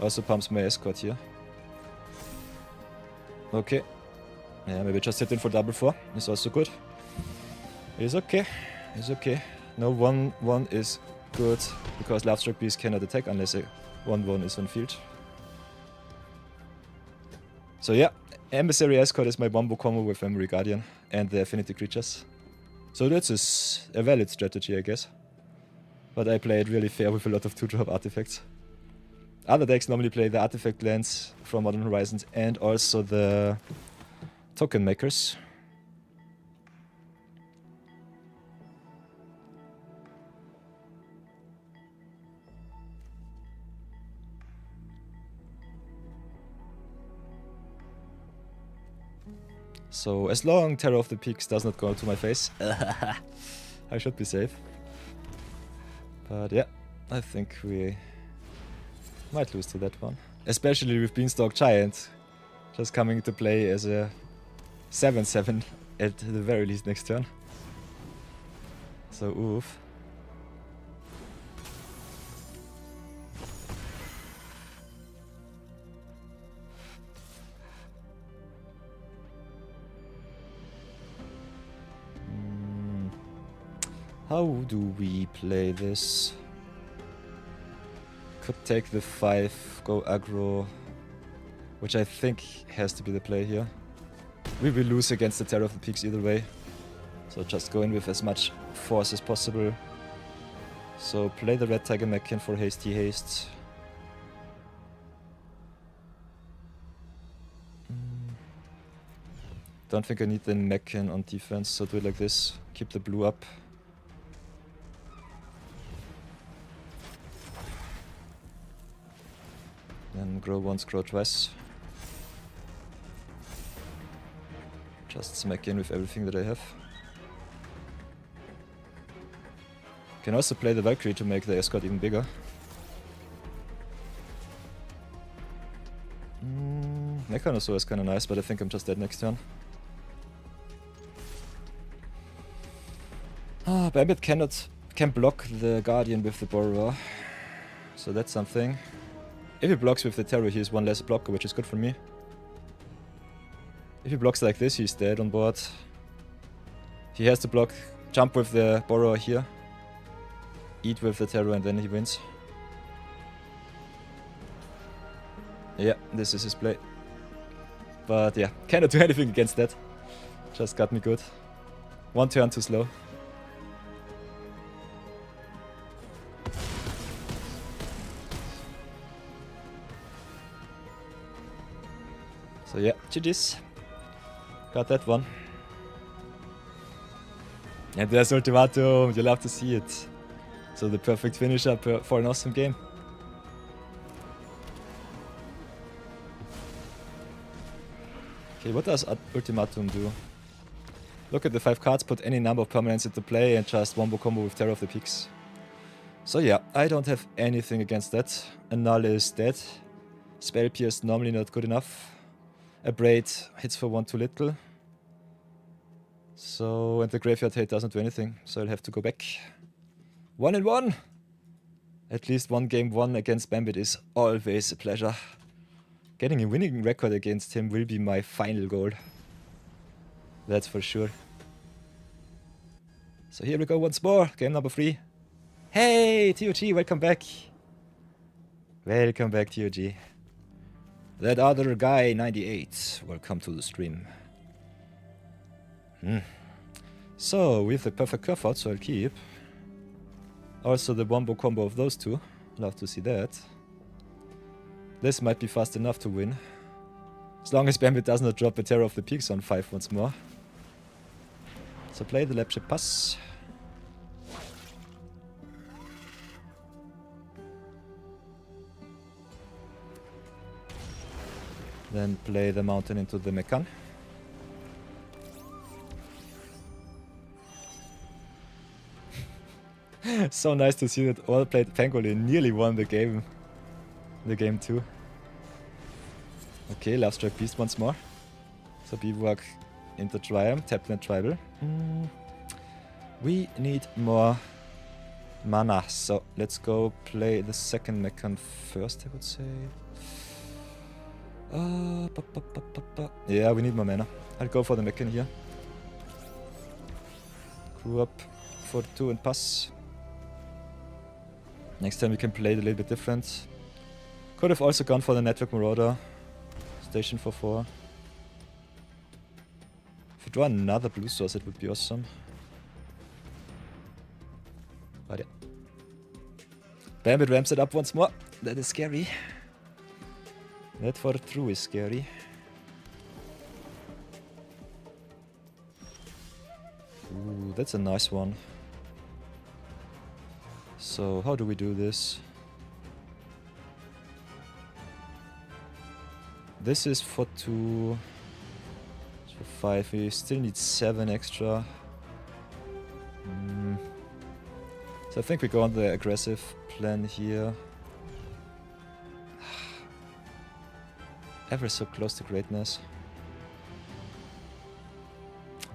Also pumps my Escort here. Okay. Yeah, maybe just hit in for double 4. It's also good. It's okay. It's okay. No 1-1 is good, because Lovestruck Beast cannot attack unless a 1-1 is on field. So yeah, Emissary Escort is my Wombo combo with Memory Guardian and the Affinity Creatures. So that's a valid strategy, I guess. But I play it really fair with a lot of 2-drop artifacts. Other decks normally play the artifact lands from Modern Horizons and also the token makers. So as long Terror of the Peaks does not go to my face, I should be safe. But yeah, I think we might lose to that one. Especially with Beanstalk Giant just coming into play as a 7/7 at the very least next turn. So oof. How do we play this? Could take the 5, go aggro, which I think has to be the play here. We will lose against the Terror of the Peaks either way, so just go in with as much force as possible. So play the Red Tiger Mechan for hasty haste. Don't think I need the Mechan on defense, so do it like this. Keep the blue up. Then grow once, grow twice. Just smack in with everything that I have. Can also play the Valkyrie to make the escort even bigger. Mechanosaur is kinda nice, but I think I'm just dead next turn. Bambit can block the Guardian with the Borrower. So that's something. If he blocks with the Terror, he is one less blocker, which is good for me. If he blocks like this, he's dead on board. He has to block, jump with the Borrower here, eat with the Terror, and then he wins. Yeah, this is his play. But yeah, cannot do anything against that. Just got me good. One turn too slow. So yeah, GG's. Got that one. And there's Ultimatum, you love to see it. So the perfect finisher for an awesome game. Okay, what does Ultimatum do? Look at the 5 cards, put any number of permanents into play and just wombo combo with Terror of the Peaks. So yeah, I don't have anything against that. A Null is dead. Spell Pierce normally not good enough. A Braid hits for 1 too little. So, and the Graveyard Hate doesn't do anything, so I'll have to go back. 1-1! At least one game won against Bambit is always a pleasure. Getting a winning record against him will be my final goal. That's for sure. So here we go once more, game number 3. Hey, TOG, welcome back. Welcome back, TOG. That other guy, 98, welcome to the stream. So, we have the perfect curve out, so I'll keep. Also the wombo combo of those two. Love to see that. This might be fast enough to win. As long as Bambit does not drop a Terror of the Peaks on 5 once more. So play the Lapship Pass. Then play the mountain into the Mechan. So nice to see that all played Pangolin nearly won the game. The game too. Okay, Love Strike Beast once more. So Bivouac into Triumph, tap and Tribal. We need more mana, so let's go play the second Mechan first, I would say. Yeah, we need more mana. I'll go for the Mechan here. Crew up for 2 and pass. Next time we can play it a little bit different. Could have also gone for the Network Marauder. Station for 4. If we draw another blue source, it would be awesome. But yeah. Bambit ramps it up once more. That is scary. That for true is scary. Ooh, that's a nice one. So, how do we do this? This is for 2. It's for 5. We still need 7 extra. So I think we go on the aggressive plan here. Ever so close to greatness.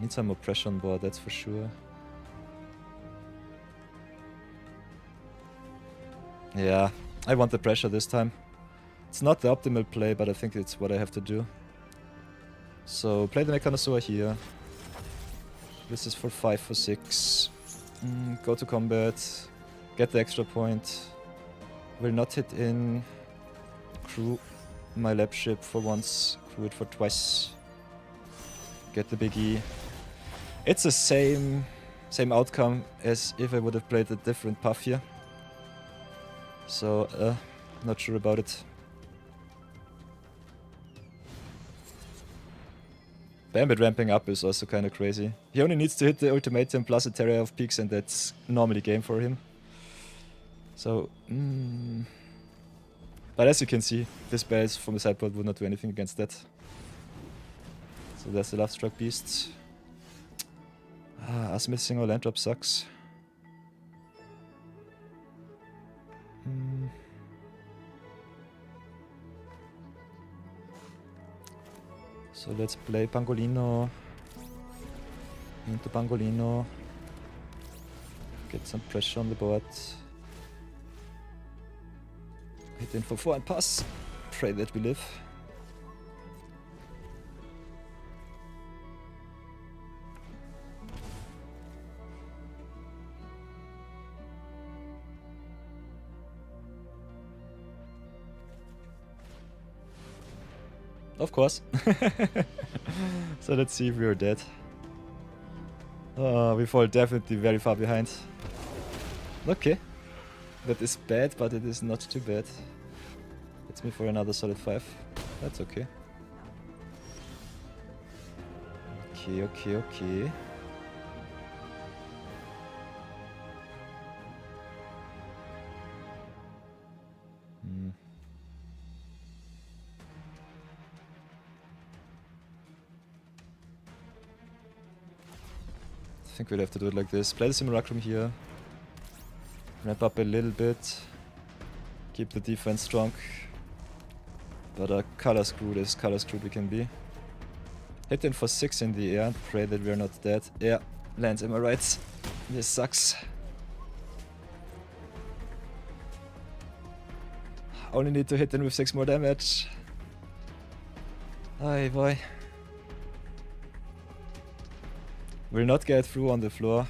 Need some more pressure on board, that's for sure. Yeah, I want the pressure this time. It's not the optimal play, but I think it's what I have to do. So play the Mechanosaur here. This is for 5 for 6. Go to combat. Get the extra point. Will not hit in. Crew my lab ship for once. Crew it for twice. Get the big E. It's the same outcome as if I would have played a different path here. So, not sure about it. Bambit ramping up is also kind of crazy. He only needs to hit the ultimatum plus a Terra of Peaks and that's normally game for him. So, but as you can see, this base from the sideboard would not do anything against that. So there's the Love Struck Beast. Us missing our land drop sucks. So let's play Pangolino into Pangolino. Get some pressure on the board. Hit in for 4 and pass. Pray that we live. Of course. So let's see if we are dead. We fall definitely very far behind. Okay. That is bad, but it is not too bad. Hits me for another solid 5. That's okay. Okay. I think we'll have to do it like this. Play the Simulacrum here. Ramp up a little bit. Keep the defense strong. But color screwed as color screwed we can be. Hit in for 6 in the air. Pray that we're not dead. Yeah, lands, am I right? This sucks. Only need to hit in with 6 more damage. Ay boy. Will not get through on the floor.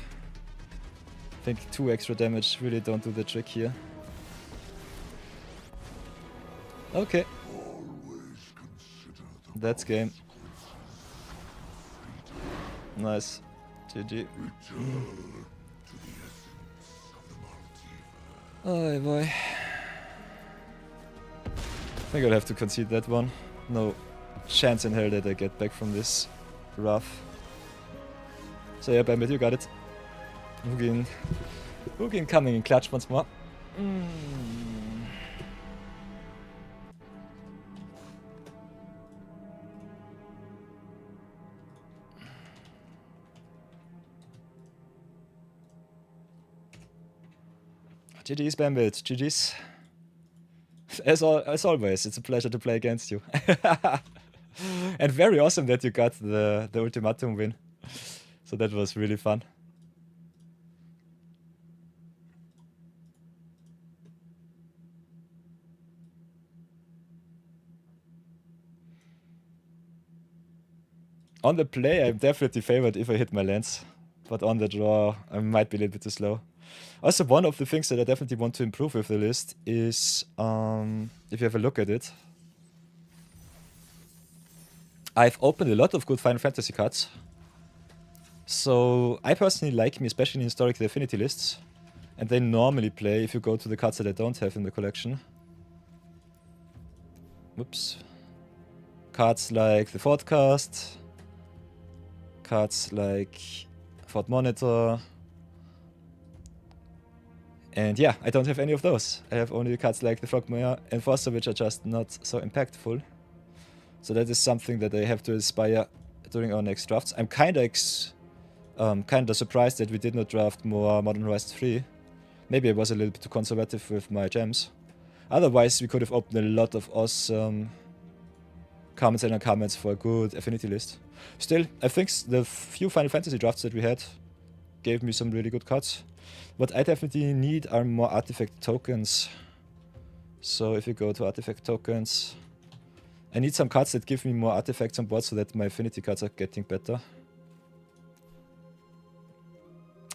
I think 2 extra damage really don't do the trick here. Okay. That's game. Nice. GG. Oh boy. I think I'll have to concede that one. No chance in hell that I get back from this rough. So yeah, Bambit, you got it. Hugin coming in clutch once more. GG's, Bambit. GG's. As always, it's a pleasure to play against you. And very awesome that you got the ultimatum win. So that was really fun. On the play, I'm definitely favored if I hit my lands. But on the draw, I might be a little bit too slow. Also, one of the things that I definitely want to improve with the list is, if you have a look at it, I've opened a lot of good Final Fantasy cards. So I personally like me, especially in historic affinity lists, and they normally play if you go to the cards that I don't have in the collection. Whoops. Cards like the Forecast, cards like Fort Monitor, and yeah, I don't have any of those. I have only cards like the Frogmare Enforcer, which are just not so impactful. So that is something that I have to aspire during our next drafts. I'm kinda surprised that we did not draft more Modern Horizons 3. Maybe I was a little bit too conservative with my gems. Otherwise, we could have opened a lot of awesome comments and comments for a good affinity list. Still, I think the few Final Fantasy drafts that we had gave me some really good cards. What I definitely need are more artifact tokens. So if you go to artifact tokens, I need some cards that give me more artifacts on board so that my affinity cards are getting better.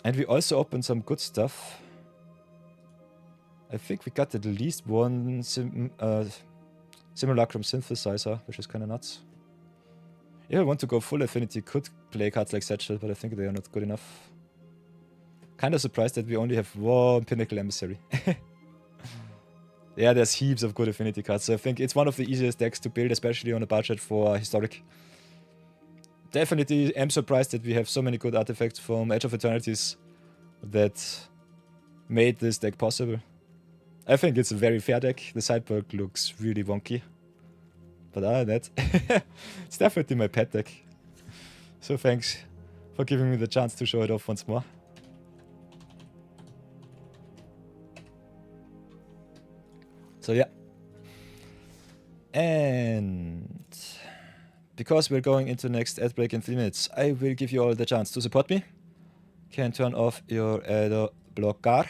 And we also opened some good stuff. I think we got at least one Simulacrum Synthesizer, which is kind of nuts. If I want to go full affinity, could play cards like Satchel, but I think they are not good enough. Kind of surprised that we only have one Pinnacle Emissary. Yeah, there's heaps of good affinity cards, so I think it's one of the easiest decks to build, especially on a budget for Historic. Definitely am surprised that we have so many good artifacts from Edge of Eternities that made this deck possible. I think it's a very fair deck. The sideboard looks really wonky. But other than that, it's definitely my pet deck. So thanks for giving me the chance to show it off once more. So yeah. And because we're going into the next ad break in 3 minutes, I will give you all the chance to support me. Can turn off your ad blocker,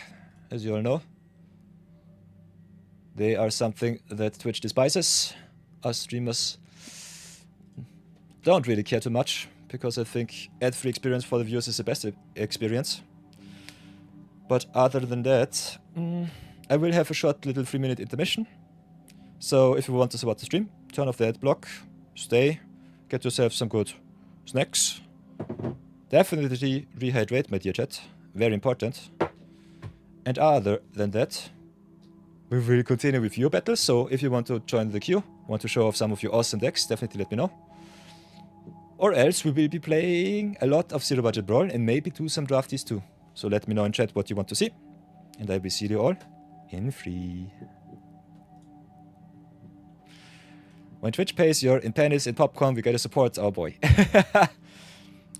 as you all know. They are something that Twitch despises. Us streamers don't really care too much, because I think ad-free experience for the viewers is the best experience. But other than that, I will have a short little 3-minute intermission. So if you want to support the stream, turn off the ad block, stay, get yourself some good snacks. Definitely rehydrate, my dear chat. Very important. And other than that, we will continue with your battles. So if you want to join the queue, want to show off some of your awesome decks, definitely let me know. Or else we will be playing a lot of Zero Budget Brawl and maybe do some drafties too. So let me know in chat what you want to see. And I will see you all in 3. When Twitch pays your in pennies and popcorn, we gotta support our boy.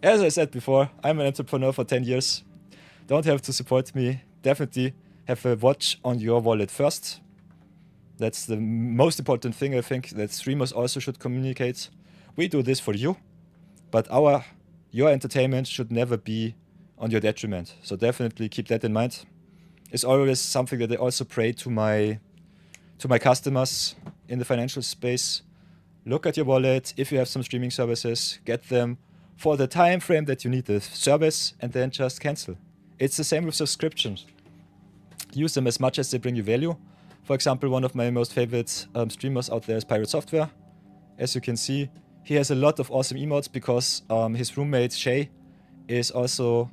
As I said before, I'm an entrepreneur for 10 years. Don't have to support me. Definitely have a watch on your wallet first. That's the most important thing, I think, that streamers also should communicate. We do this for you, but your entertainment should never be on your detriment. So definitely keep that in mind. It's always something that I also pray to my customers in the financial space. Look at your wallet. If you have some streaming services, get them for the time frame that you need the service, and then just cancel. It's the same with subscriptions. Use them as much as they bring you value. For example, one of my most favorite streamers out there is Pirate Software. As you can see, he has a lot of awesome emotes because his roommate Shay is also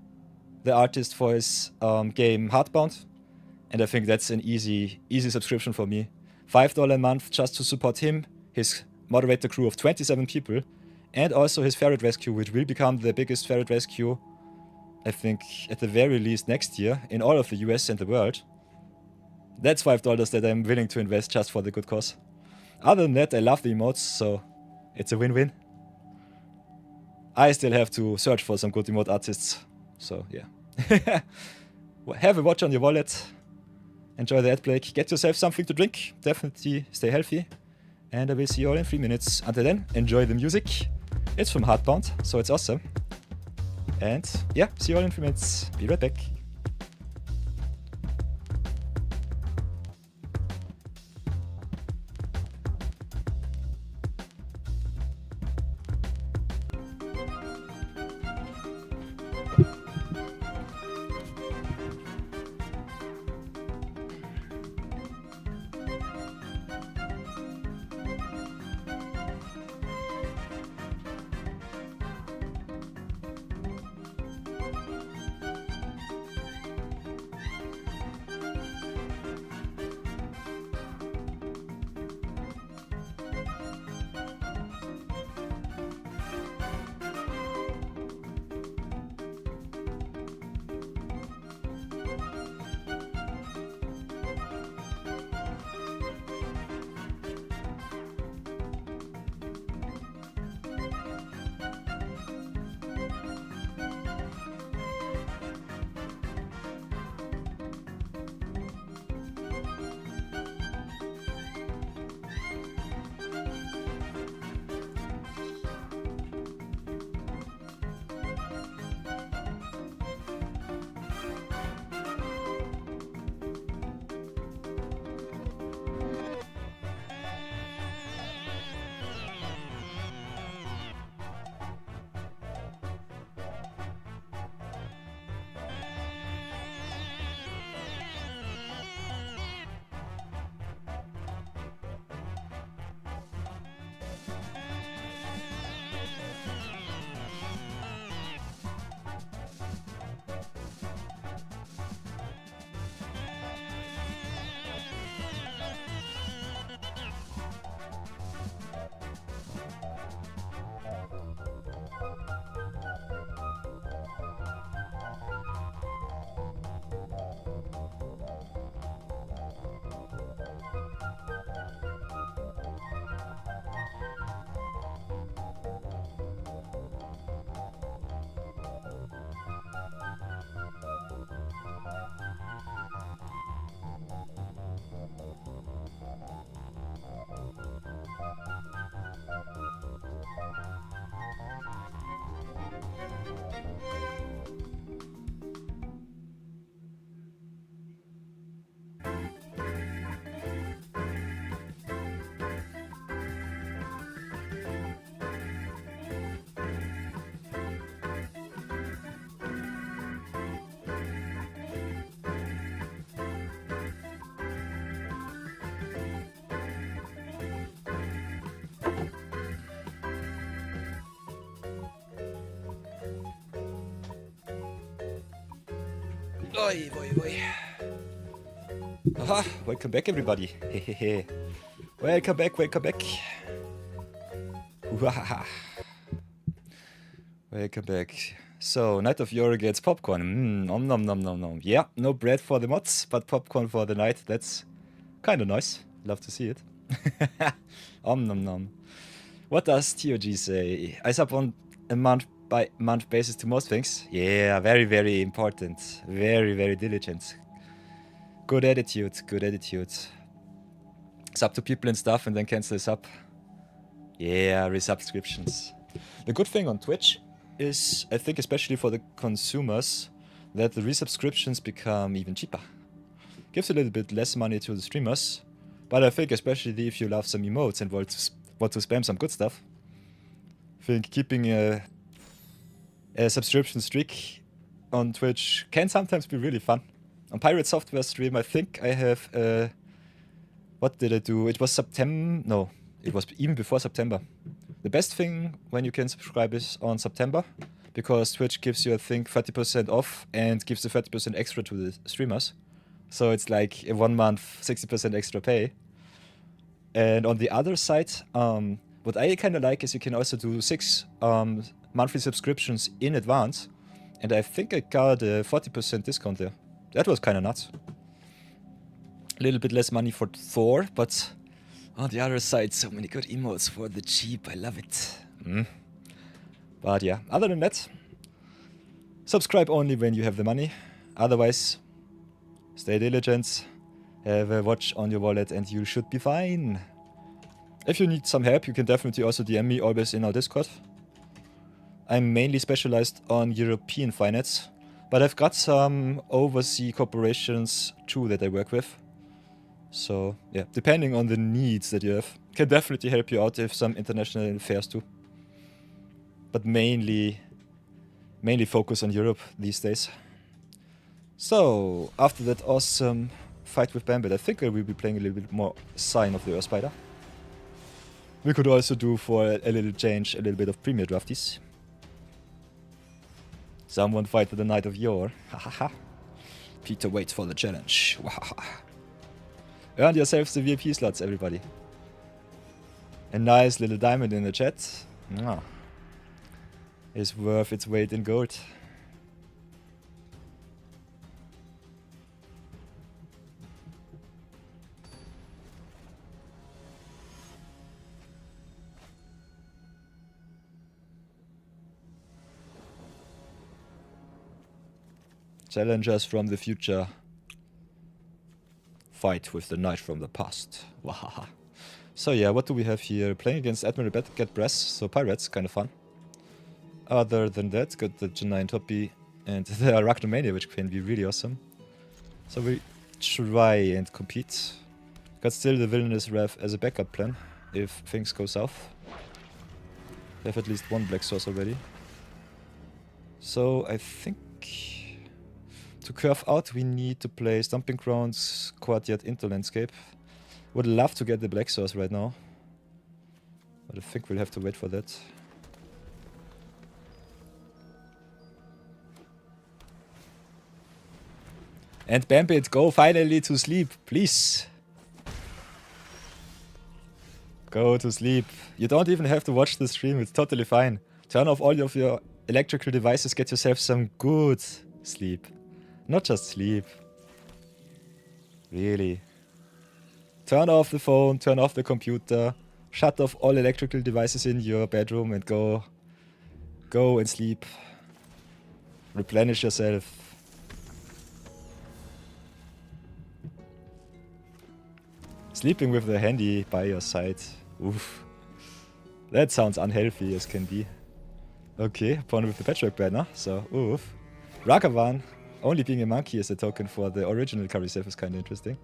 the artist for his game Heartbound. And I think that's an easy subscription for me. $5 a month just to support him, his moderator crew of 27 people, and also his ferret rescue, which will become the biggest ferret rescue, I think, at the very least next year in all of the US and the world. That's $5 that I'm willing to invest just for the good cause. Other than that, I love the emotes, so it's a win-win. I still have to search for some good emote artists, so yeah. Have a watch on your wallet. Enjoy the ad break. Get yourself something to drink. Definitely stay healthy. And I will see you all in 3 minutes. Until then, enjoy the music. It's from Heartbound, so it's awesome. And yeah, see you all in 3 minutes. Be right back. Oi, oi, oi. Aha, welcome back everybody. Hehehe. Welcome back, welcome back. Wahaha. Welcome back. So, Night of Yore gets popcorn. Nom nom nom nom nom. Yeah, no bread for the mods, but popcorn for the night. That's kind of nice. Love to see it. Nom nom. What does TOG say? I sub on a month by month basis to most things. Yeah, very, very important. Very, very diligent. Good attitude, good attitude. Sub to people and stuff and then cancel the sub. Yeah, resubscriptions. The good thing on Twitch is, I think especially for the consumers, that the resubscriptions become even cheaper. Gives a little bit less money to the streamers, but I think especially if you love some emotes and want to spam some good stuff, I think keeping a subscription streak on Twitch can sometimes be really fun. On Pirate Software stream, I think I have, what did I do? It was September, no, it was even before September. The best thing when you can subscribe is on September, because Twitch gives you, I think, 30% off and gives the 30% extra to the streamers. So it's like a 1 month, 60% extra pay. And on the other side, what I kind of like is you can also do 6 monthly subscriptions in advance. And I think I got a 40% discount there. That was kind of nuts. A little bit less money for Thor, but on the other side, so many good emotes for the cheap. I love it. But yeah, other than that, subscribe only when you have the money. Otherwise, stay diligent, have a watch on your wallet, and you should be fine. If you need some help, you can definitely also DM me, always in our Discord. I'm mainly specialized on European finance, but I've got some overseas corporations too that I work with. So yeah, depending on the needs that you have, can definitely help you out if some international affairs too. But mainly focus on Europe these days. So after that awesome fight with Bambit, I think I will be playing a little bit more Sign of the Earth Spider. We could also do for a little change a little bit of Premier Drafties. Someone fight for the Night of Yore. Hahaha. Peter waits for the challenge. Wahaha. Earn yourselves the VIP slots, everybody. A nice little diamond in the chat. Is worth its weight in gold. Challengers from the future fight with the knight from the past. Wahaha. So yeah, what do we have here? Playing against Admiral Get Brass, so pirates, kind of fun. Other than that, got the Janine Toppy and the Arachnomania, which can be really awesome. So we try and compete. Got still the Villainous Rev as a backup plan, if things go south. We have at least one black source already. So I think to curve out, we need to play Stomping Grounds, Courtyard into Landscape. Would love to get the black source right now, but I think we'll have to wait for that. And Bambit, go finally to sleep, please. Go to sleep. You don't even have to watch the stream, it's totally fine. Turn off all of your electrical devices, get yourself some good sleep. Not just sleep. Really. Turn off the phone, turn off the computer, shut off all electrical devices in your bedroom and go and sleep. Replenish yourself. Sleeping with the handy by your side. Oof. That sounds unhealthy as can be. Okay, opponent with the patchwork banner, so oof. Ragavan, only being a monkey as a token for the original Karisev is kind of interesting.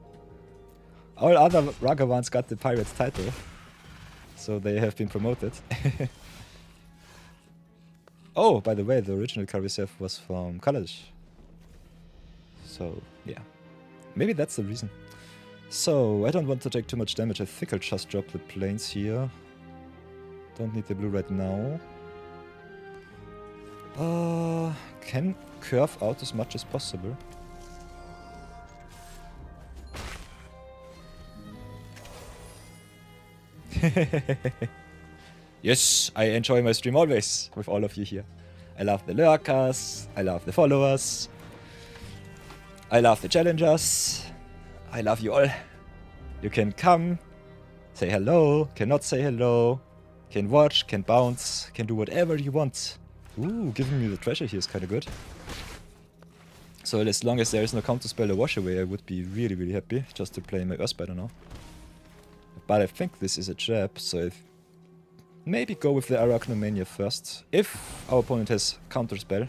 All other Ragavans got the pirate's title, so they have been promoted. Oh, by the way, the original Karisev was from Kalash. So, yeah. Maybe that's the reason. So, I don't want to take too much damage. I think I'll just drop the planes here. Don't need the blue right now. Can curve out as much as possible. Yes, I enjoy my stream always with all of you here. I love the lurkers, I love the followers, I love the challengers, I love you all. You can come, say hello, cannot say hello, can watch, can bounce, can do whatever you want. Ooh, giving me the treasure here is kinda good. So as long as there is no counter spell or wash away, I would be really, really happy just to play my Earthspider now. But I think this is a trap, so if maybe go with the Arachnomania first. If our opponent has counter spell,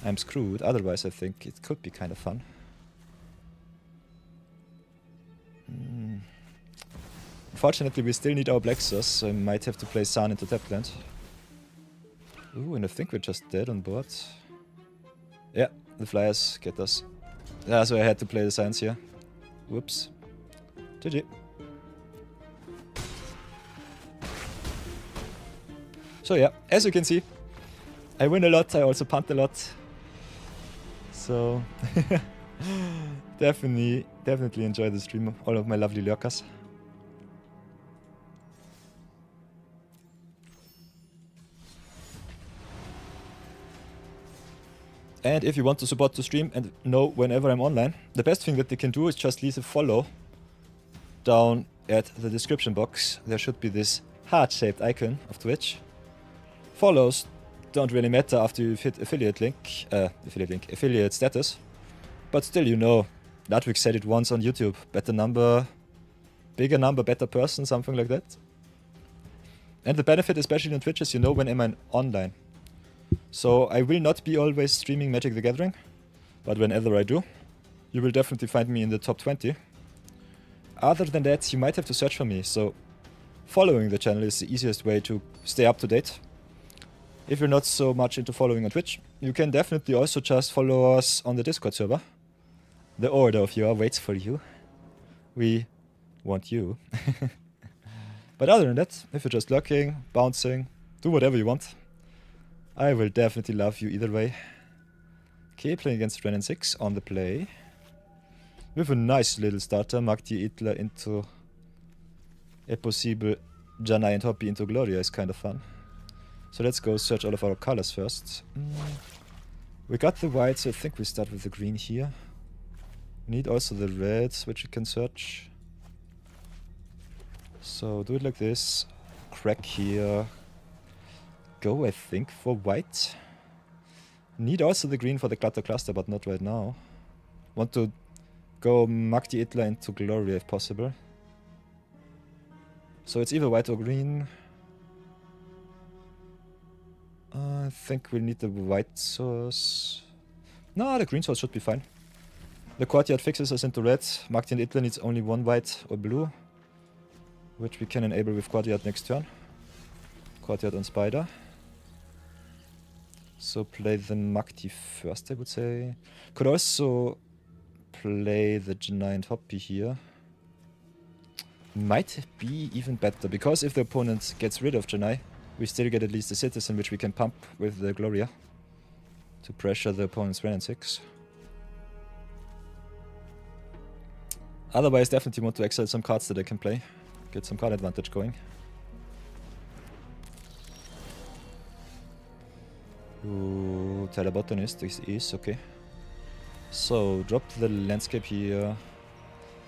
I'm screwed. Otherwise, I think it could be kind of fun. Unfortunately, we still need our Black Source, so I might have to play Sun into tap land. Ooh, and I think we're just dead on board. Yeah, the flyers get us. Yeah, so I had to play the Science here. Whoops. GG. So yeah, as you can see, I win a lot, I also punt a lot. So definitely enjoy the stream, all of my lovely lurkers. And if you want to support the stream and know whenever I'm online, the best thing that you can do is just leave a follow down at the description box. There should be this heart-shaped icon of Twitch. Follows don't really matter after you've hit affiliate status. But still, you know, Ludwig said it once on YouTube. Better number, bigger number, better person, something like that. And the benefit, especially on Twitch, is you know when I'm online. So I will not be always streaming Magic the Gathering, but whenever I do, you will definitely find me in the top 20. Other than that, you might have to search for me, so following the channel is the easiest way to stay up to date. If you're not so much into following on Twitch, you can definitely also just follow us on the Discord server. The Order of Yore waits for you. We want you. But other than that, if you're just lurking, bouncing, do whatever you want, I will definitely love you either way. Okay, playing against Ren and 6 on the play. With a nice little starter, Magdi Itla into a possible Janai and Hoppy into Gloria is kind of fun. So let's go search all of our colors first. We got the white, so I think we start with the green here. We need also the reds, which we can search. So do it like this. Crack here. Go, I think, for white. Need also the green for the Clutter Cluster, but not right now. Want to go Magdi Itla into Gloria if possible. So it's either white or green. I think we'll need the white source. No, the green source should be fine. The courtyard fixes us into red. Magdi and Itla needs only one white or blue, which we can enable with courtyard next turn. Courtyard on Spider. So play the Magdi first, I would say. Could also play the Giant Hoppy here. Might be even better, because if the opponent gets rid of Janai, we still get at least a Citizen, which we can pump with the Gloria to pressure the opponent's Ren and 6. Otherwise, definitely want to exile some cards that I can play. Get some card advantage going. Ooh, Telebotanist is okay. So, drop the landscape here.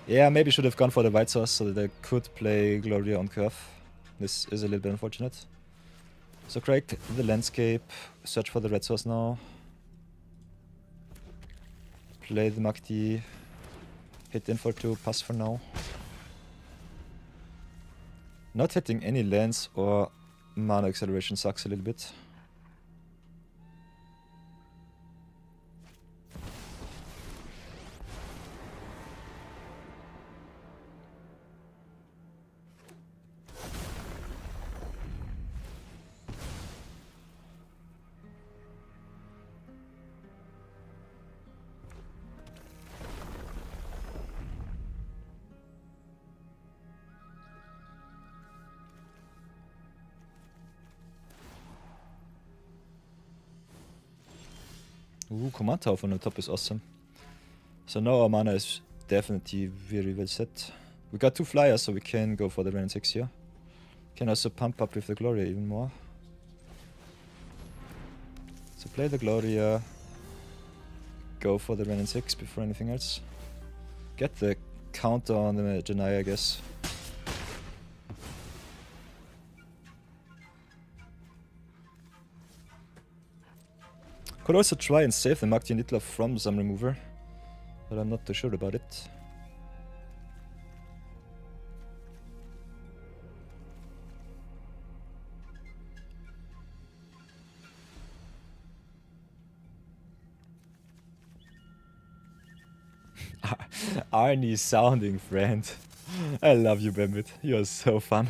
Yeah, maybe should have gone for the white source so that I could play Gloria on curve. This is a little bit unfortunate. So crack the landscape, search for the red source now. Play the Magdi, hit in for 2, pass for now. Not hitting any lands or mana acceleration sucks a little bit. Ooh, Command Tower on the top is awesome. So now our mana is definitely very well set. We got 2 flyers, so we can go for the Ren and 6 here. Can also pump up with the Gloria even more. So play the Gloria. Go for the Ren and 6 before anything else. Get the counter on the Janai, I guess. Could also try and save the Magdi Nitla from some remover, but I'm not too sure about it. Arnie sounding friend. I love you, Bambit. You're so fun.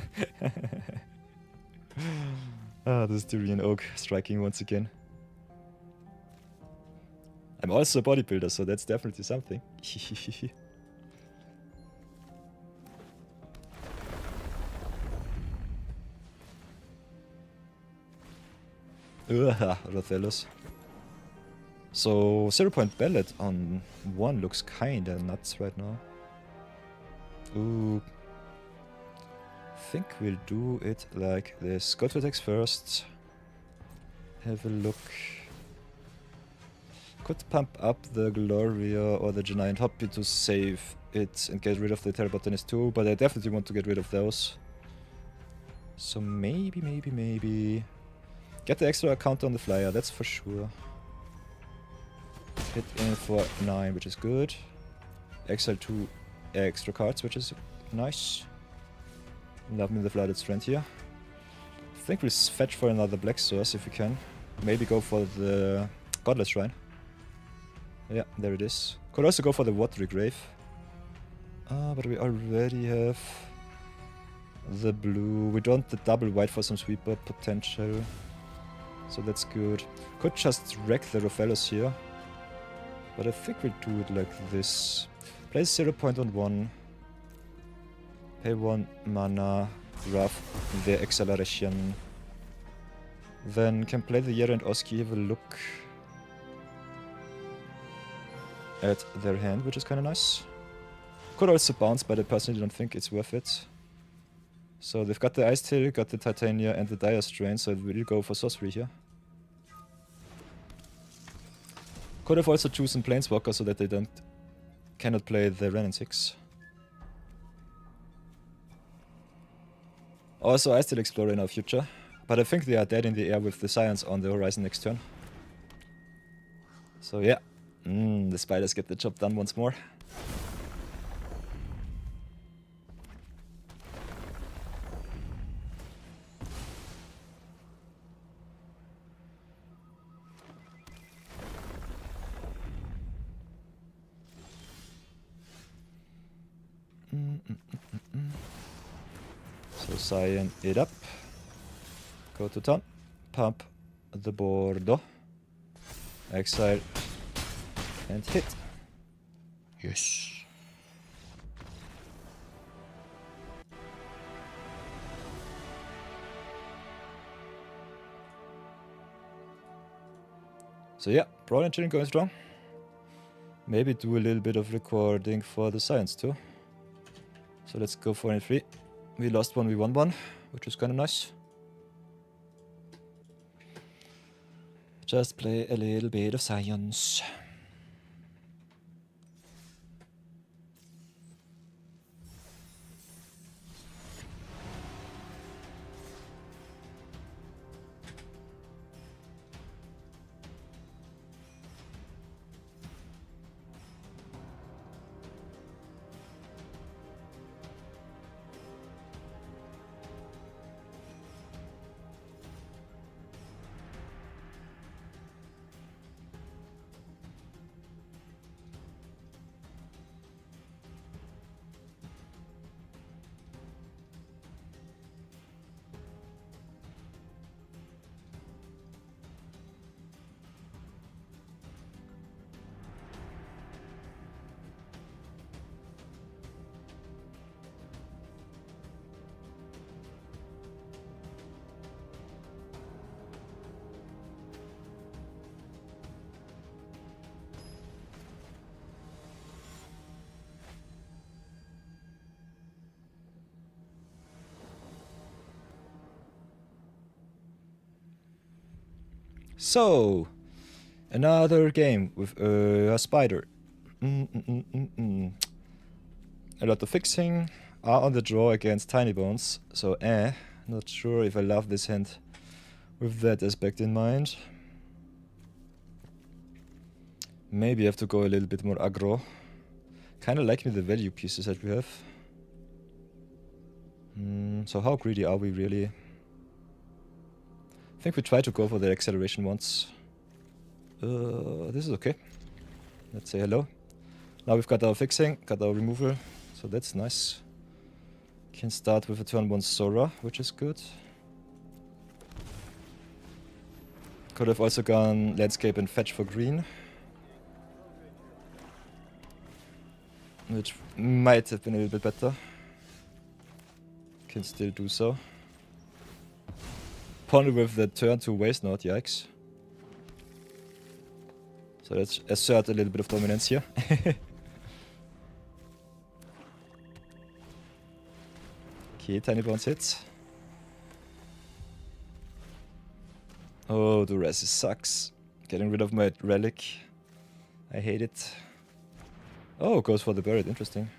This Tyrian Oak striking once again. I'm also a bodybuilder, so that's definitely something. Rothellus. So 0-point Ballad on 1 looks kinda nuts right now. Ooh. Think we'll do it like this. Go to attacks first. Have a look. Could pump up the Gloria or the Giant Hoppy to save it and get rid of the Terrabotanist too, but I definitely want to get rid of those. So maybe... Get the extra counter on the flyer, that's for sure. Hit in for 9, which is good. Exile 2 extra cards, which is nice. Love me the Flooded Strand here. I think we'll fetch for another Black Source if we can. Maybe go for the Godless Shrine. Yeah, there it is. Could also go for the Watery Grave. But we already have the blue. We don't the double white for some sweeper potential. So that's good. Could just wreck the Rothellus here. But I think we'll do it like this. Place 0 point on 1. Pay 1 mana. Rough the Acceleration. Then can play the Yera and Oski. Have a look at their hand, which is kind of nice. Could also bounce, but I personally don't think it's worth it. So they've got the Ice Tail, got the Titania and the Dire Strain, so we'll go for sorcery here. Could have also chosen Planeswalker so that they cannot play the Ren and 6. Also Ice Tail Explorer in our future, but I think they are dead in the air with the Science on the horizon next turn. So yeah. The spiders get the job done once more. So Cyan it up. Go to town. Pump the Bordeaux. Exile. And hit. Yes. So yeah, Brawl Engine going strong. Maybe do a little bit of recording for the Science too. So let's go for 3. We lost one, we won one, which is kind of nice. Just play a little bit of Science. So, another game with a spider. A lot of fixing. Are on the draw against Tiny Bones. So, not sure if I love this hand with that aspect in mind. Maybe I have to go a little bit more aggro. Kinda like me the value pieces that we have. So how greedy are we really? I think we try to go for the acceleration once. This is okay. Let's say hello. Now we've got our fixing, got our removal, so that's nice. Can start with a turn 1 Sora, which is good. Could have also gone landscape and fetch for green, which might have been a little bit better. Can still do so. Ponder with the turn 2 waste node, yikes. So let's assert a little bit of dominance here. Okay, Tiny Bones hits. Oh, the res sucks. Getting rid of my relic. I hate it. Oh, goes for the buried, interesting.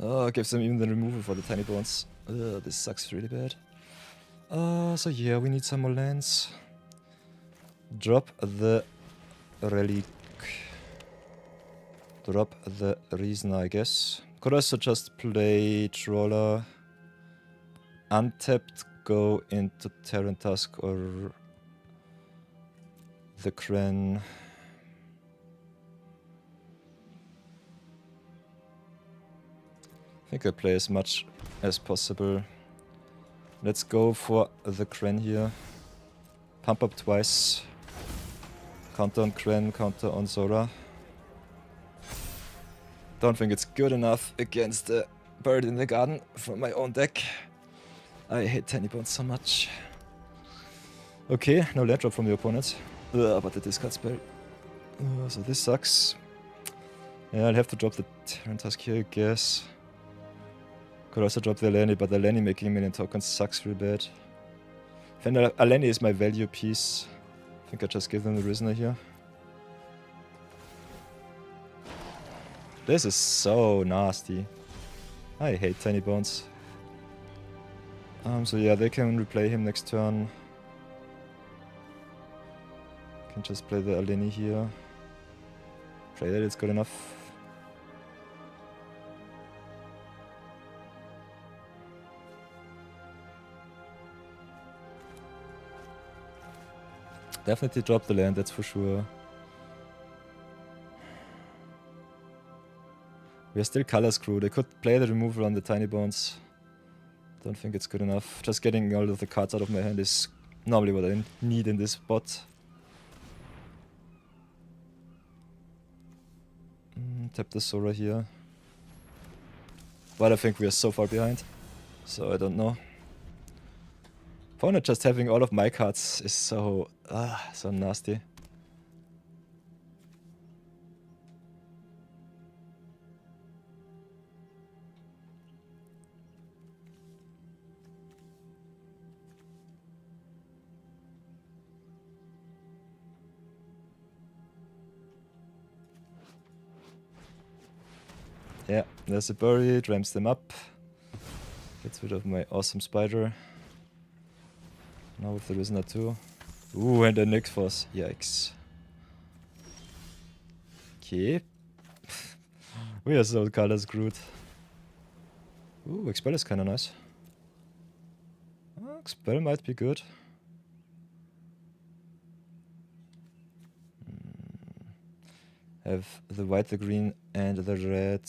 Oh, gives them even the removal for the Tiny Bones. This sucks really bad. So yeah, we need some more lands. Drop the relic. Drop the reason, I guess. Could also just play Trawler. Untapped, go into Terran Tusk or the Kren. I think I play as much as possible. Let's go for the Kren here. Pump up twice. Counter on Kren, counter on Zora. Don't think it's good enough against the bird in the garden from my own deck. I hate Tiny Bones so much. Okay, no land drop from the opponent. But the discard spell. So this sucks. Yeah, I'll have to drop the Terran Tusk here, I guess. Could also drop the Alani, but Alani making a million tokens sucks real bad. Then Alani is my value piece. I think I just give them the Risner here. This is so nasty. I hate Tiny Bones. So yeah, they can replay him next turn. Can just play the Alani here. Pray that it's good enough. Definitely drop the land, that's for sure. We are still color screwed. I could play the removal on the Tiny Bones. Don't think it's good enough. Just getting all of the cards out of my hand is normally what I need in this spot. Tap the Sora here. But I think we are so far behind. So I don't know. Opponent just having all of my cards is so nasty. Yeah, there's a bury, ramps them up. Gets rid of my awesome spider. Now with the Risner too. Ooh, and the Nyx Force. Yikes. Okay. We are so color screwed. Ooh, Expel is kinda nice. Expel might be good. Have the white, the green, and the red.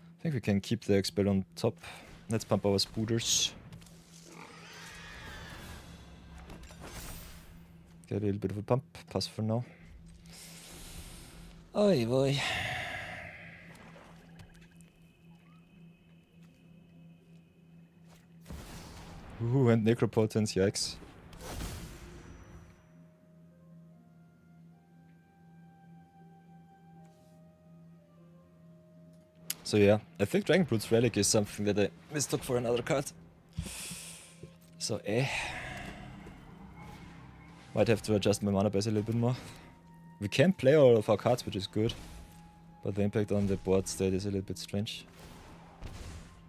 I think we can keep the Expel on top. Let's pump our Spooters. Get a little bit of a pump. Pass for now. Oy boy. Ooh, and Necropotence, yikes. So yeah, I think Dragonbrood's Relic is something that I mistook for another card. So might have to adjust my mana base a little bit more. We can play all of our cards, which is good. But the impact on the board state is a little bit strange.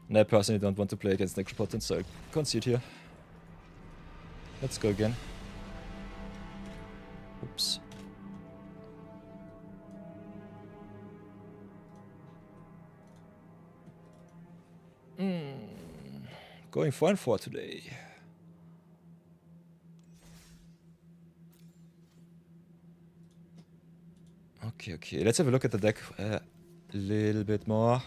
And I personally don't want to play against Necropotence, so I concede here. Let's go again. Oops. Going 4-4 today. Okay, let's have a look at the deck a little bit more.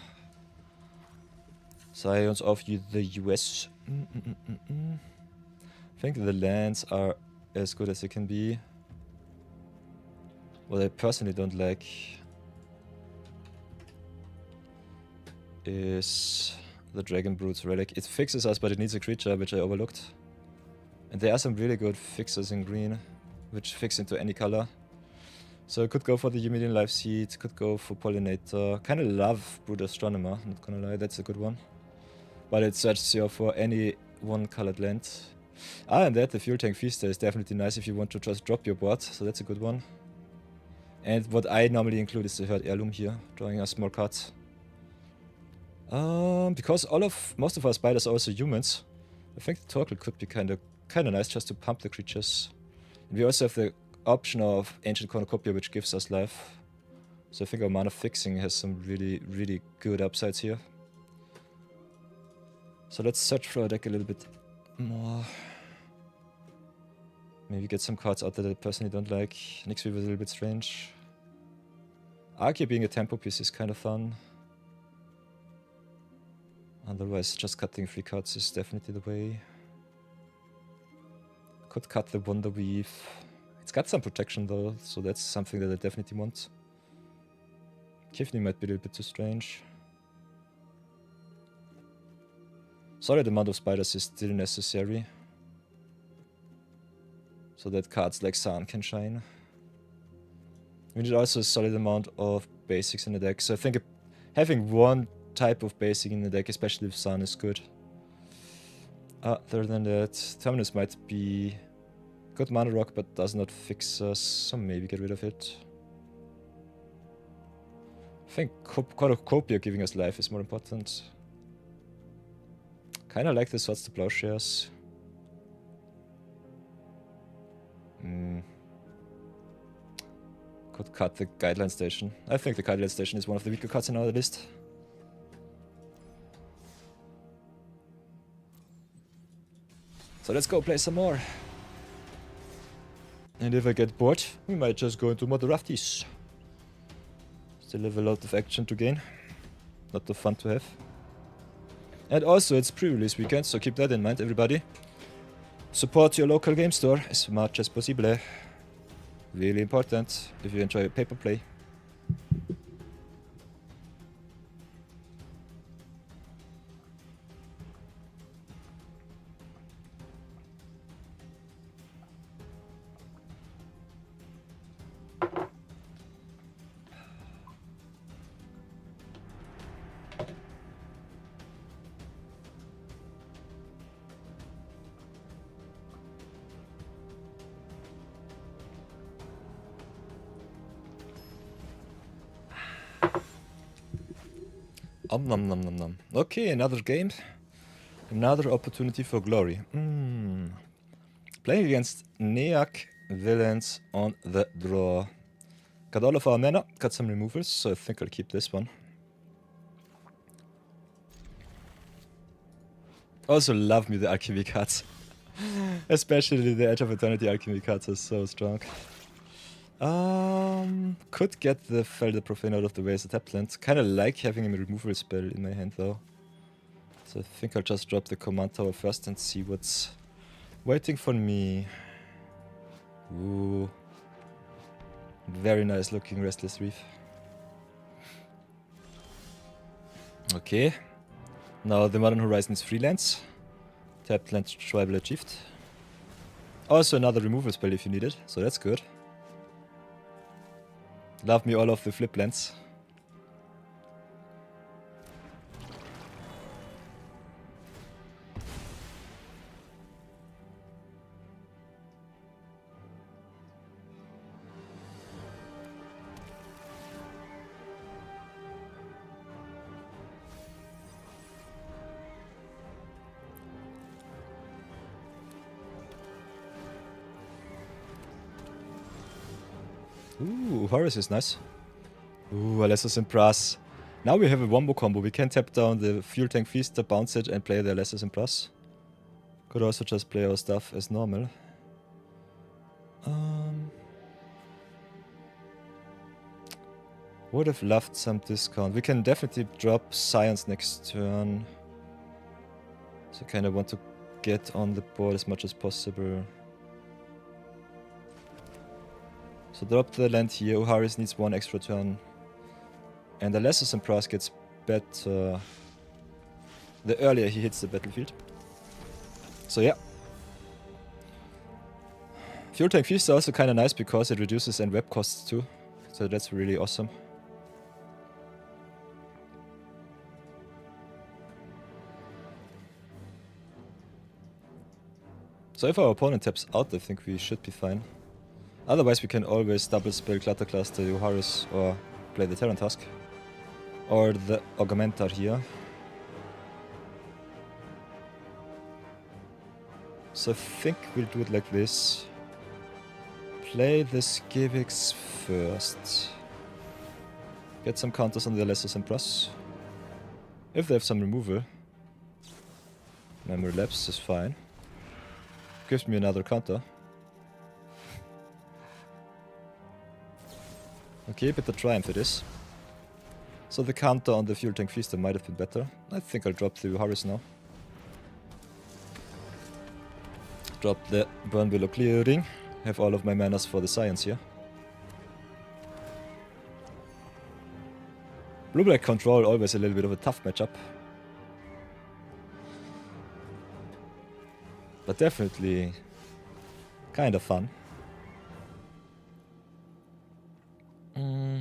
Scions of the US. I think the lands are as good as they can be. What I personally don't like is the Dragonbrood's Relic. It fixes us, but it needs a creature, which I overlooked. And there are some really good fixes in green, which fix into any color. So I could go for the Humidin Life Seed, could go for Pollinator. Kinda love Brood Astronomer, not gonna lie, that's a good one. But it searches you for any one colored land. And that, the Fuel Tank Feaster is definitely nice if you want to just drop your board, so that's a good one. And what I normally include is the Herd Heirloom here, drawing a small card. Because most of our spiders are also humans, I think the Torkel could be kinda nice just to pump the creatures. And we also have the option of Ancient Cornucopia, which gives us life. So I think our mana fixing has some really good upsides here. So let's search for our deck a little bit more. Maybe get some cards out that I personally don't like. Nyx Weaver is a little bit strange. Archaea being a tempo piece is kind of fun. Otherwise, just cutting 3 cards is definitely the way. Could cut the Wonder Weave. It's got some protection though, so that's something that I definitely want. Kifni might be a little bit too strange. Solid amount of spiders is still necessary, so that cards like Zaan can shine. We need also a solid amount of basics in the deck, so I think having one type of basic in the deck, especially if Zaan, is good. Other than that, Terminus might be good mana rock, but does not fix us, so maybe get rid of it. I think Cornucopia giving us life is more important. Kinda like the Swords to Plowshares. Could cut the Guideline Station. I think the Guideline Station is one of the weaker cards in our list. So let's go play some more. And if I get bored, we might just go into more drafties. Still have a lot of action to gain. Lot of fun to have. And also it's pre-release weekend, so keep that in mind, everybody. Support your local game store as much as possible. Really important if you enjoy paper play. Nom nom nom nom. Okay, another game. Another opportunity for glory. Playing against Neak villains on the draw. Got all of our mana, got some removals, so I think I'll keep this one. Also love me the alchemy cards. Especially the Edge of Eternity alchemy cards are so strong. Could get the Felder Profane out of the way as a tap land. Kinda like having a removal spell in my hand though. So I think I'll just drop the command tower first and see what's waiting for me. Ooh. Very nice looking Restless Reef. Okay. Now the Modern Horizons freelance. Tapped land tribal achieved. Also another removal spell if you need it, so that's good. Love me all of the flip lands. Ooh, Horus is nice. Ooh, Alessos and Brass. Now we have a wombo combo. We can tap down the Fuel Tank Feaster, bounce it, and play the Alessos and Brass. Could also just play our stuff as normal. Would have loved some discount. We can definitely drop Science next turn. So kind of want to get on the board as much as possible. So drop the land here. Uharis needs 1 extra turn. And the Alessos and Brass gets better the earlier he hits the battlefield. So yeah. Fuel Tank Feast is also kind of nice because it reduces and web costs too. So that's really awesome. So if our opponent taps out, I think we should be fine. Otherwise we can always double spell Clutter Cluster Uharis or play the Terran Tusk. Or the Augmentar here. So I think we'll do it like this. Play the Skivix first. Get some counters on the Alessos and Brass. If they have some removal. Memory Lapse is fine. Gives me another counter. Okay, Bitter Triumph it is. So the counter on the Fuel Tank Feaster might have been better. I think I'll drop the Uharis now. Drop the Burn Below Clearing. Have all of my manas for the Science here. Blue-Black Control, always a little bit of a tough matchup. But definitely kind of fun.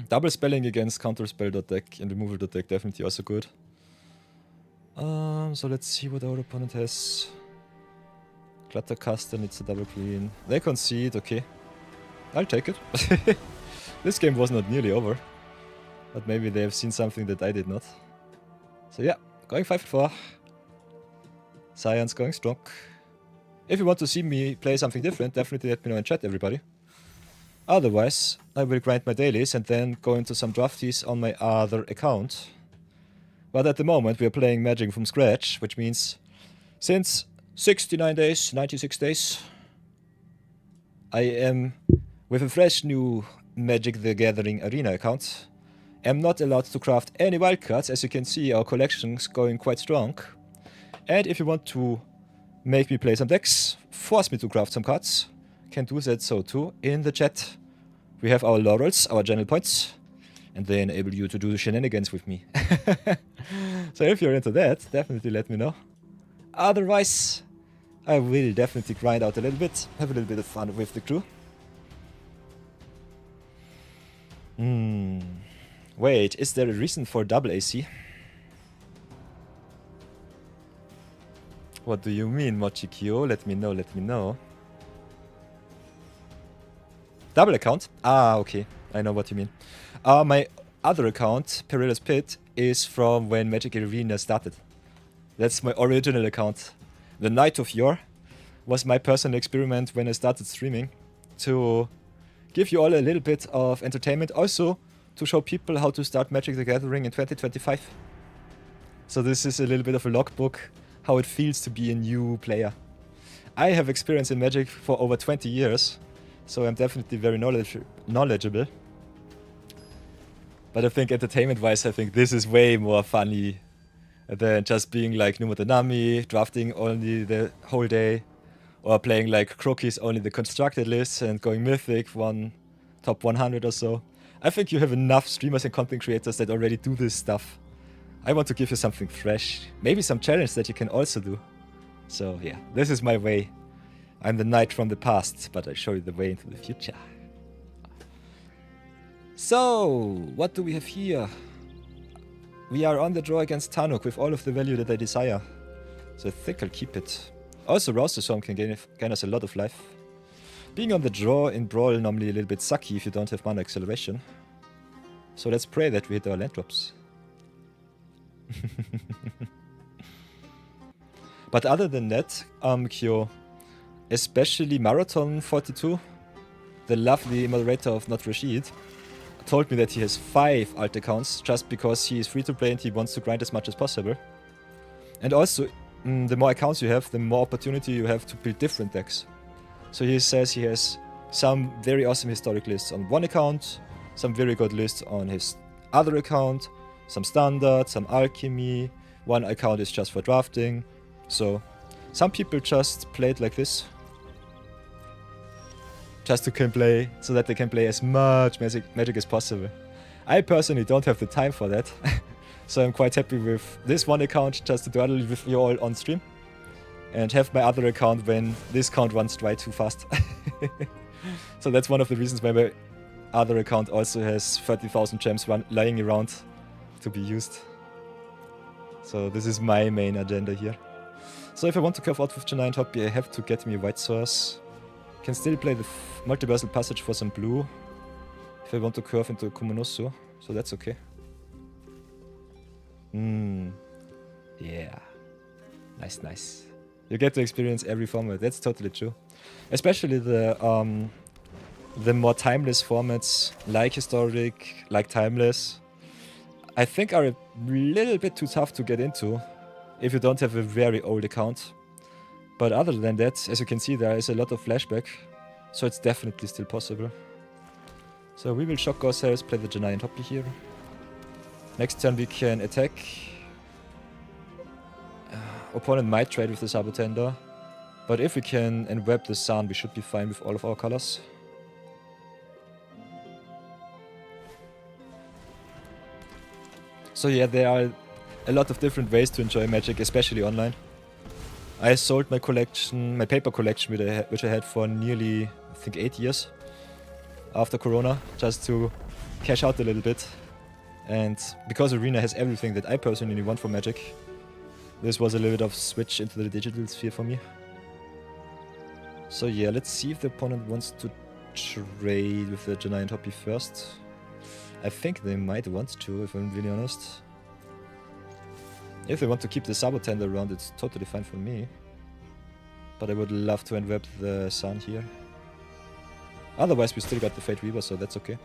Double spelling against counterspell.deck and removal.deck definitely also good. So let's see what our opponent has. Cluttercaster needs a double clean. They concede, okay. I'll take it. This game was not nearly over. But maybe they have seen something that I did not. So yeah, going 5-4. Science going strong. If you want to see me play something different, definitely let me know in chat, everybody. Otherwise, I will grind my dailies and then go into some drafties on my other account. But at the moment, we are playing Magic from scratch, which means since 69 days, 96 days, I am with a fresh new Magic the Gathering Arena account. I'm not allowed to craft any wildcards. As you can see, our collection's going quite strong. And if you want to make me play some decks, force me to craft some cards, can do that so too in the chat. We have our laurels, our channel points, and they enable you to do the shenanigans with me. So if you're into that, definitely let me know. Otherwise, I will definitely grind out a little bit, have a little bit of fun with the crew. Wait, is there a reason for double AC? What do you mean, Mochikyo? Let me know, let me know. Double account? Ah, okay. I know what you mean. My other account, Perilous Pit, is from when Magic Arena started. That's my original account. The Night of Yore was my personal experiment when I started streaming. To give you all a little bit of entertainment. Also, to show people how to start Magic the Gathering in 2025. So this is a little bit of a logbook. How it feels to be a new player. I have experience in Magic for over 20 years, so I'm definitely very knowledgeable. But I think entertainment-wise, I think this is way more funny than just being like Numotanami, drafting only the whole day, or playing like Croquis only the constructed list and going Mythic, top 100 or so. I think you have enough streamers and content creators that already do this stuff. I want to give you something fresh, maybe some challenge that you can also do. So yeah, this is my way. I'm the knight from the past, but I show you the way into the future. So, what do we have here? We are on the draw against Tanuk with all of the value that I desire. So I think I'll keep it. Also, Rouse the Storm can gain us a lot of life. Being on the draw in Brawl normally a little bit sucky if you don't have mana acceleration. So let's pray that we hit our land drops. But other than that, Kyo, especially Marathon 42, the lovely moderator of Not Rashid, told me that he has 5 alt accounts just because he is free to play and he wants to grind as much as possible. And also, the more accounts you have, the more opportunity you have to build different decks. So he says he has some very awesome historic lists on one account, some very good lists on his other account, some standard, some alchemy, one account is just for drafting. So some people just play it like this, just to can play, so that they can play as much magic as possible. I personally don't have the time for that, so I'm quite happy with this one account just to dawdle with you all on stream, and have my other account when this account runs dry too fast. So that's one of the reasons why my other account also has 30,000 gems lying around to be used. So this is my main agenda here. So if I want to curve out with Giant Hobby, I have to get me a white source. Can still play the multiversal passage for some blue if I want to curve into Kumonosu, so that's okay. Yeah. Nice, nice. You get to experience every format, that's totally true. Especially the more timeless formats, like historic, like timeless, I think are a little bit too tough to get into if you don't have a very old account. But other than that, as you can see, there is a lot of flashback, so it's definitely still possible. So we will shock ourselves, play the Giant Hobby here. Next turn we can attack. Opponent might trade with the Sabotender, but if we can enweb the Sun, we should be fine with all of our colors. So yeah, there are a lot of different ways to enjoy Magic, especially online. I sold my collection, my paper collection, which I had for nearly, I think, 8 years after Corona, just to cash out a little bit. And because Arena has everything that I personally want for Magic, this was a little bit of switch into the digital sphere for me. So yeah, let's see if the opponent wants to trade with the Giant Hobby first. I think they might want to, if I'm really honest. If they want to keep the Sabotender around, it's totally fine for me. But I would love to enweb the Sun here. Otherwise, we still got the Fate Weaver, so that's okay.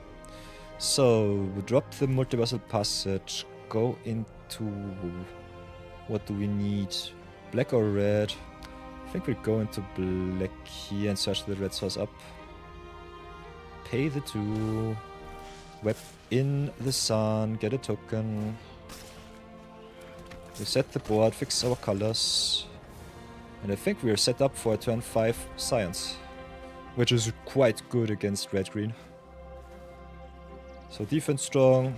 So, we drop the Multiversal Passage, go into... what do we need? Black or red? I think we'll go into black here and search the red source up. Pay the 2. Web in the Sun, get a token. Reset the board, fix our colors. And I think we are set up for a turn 5 Science, which is quite good against red-green. So defense strong,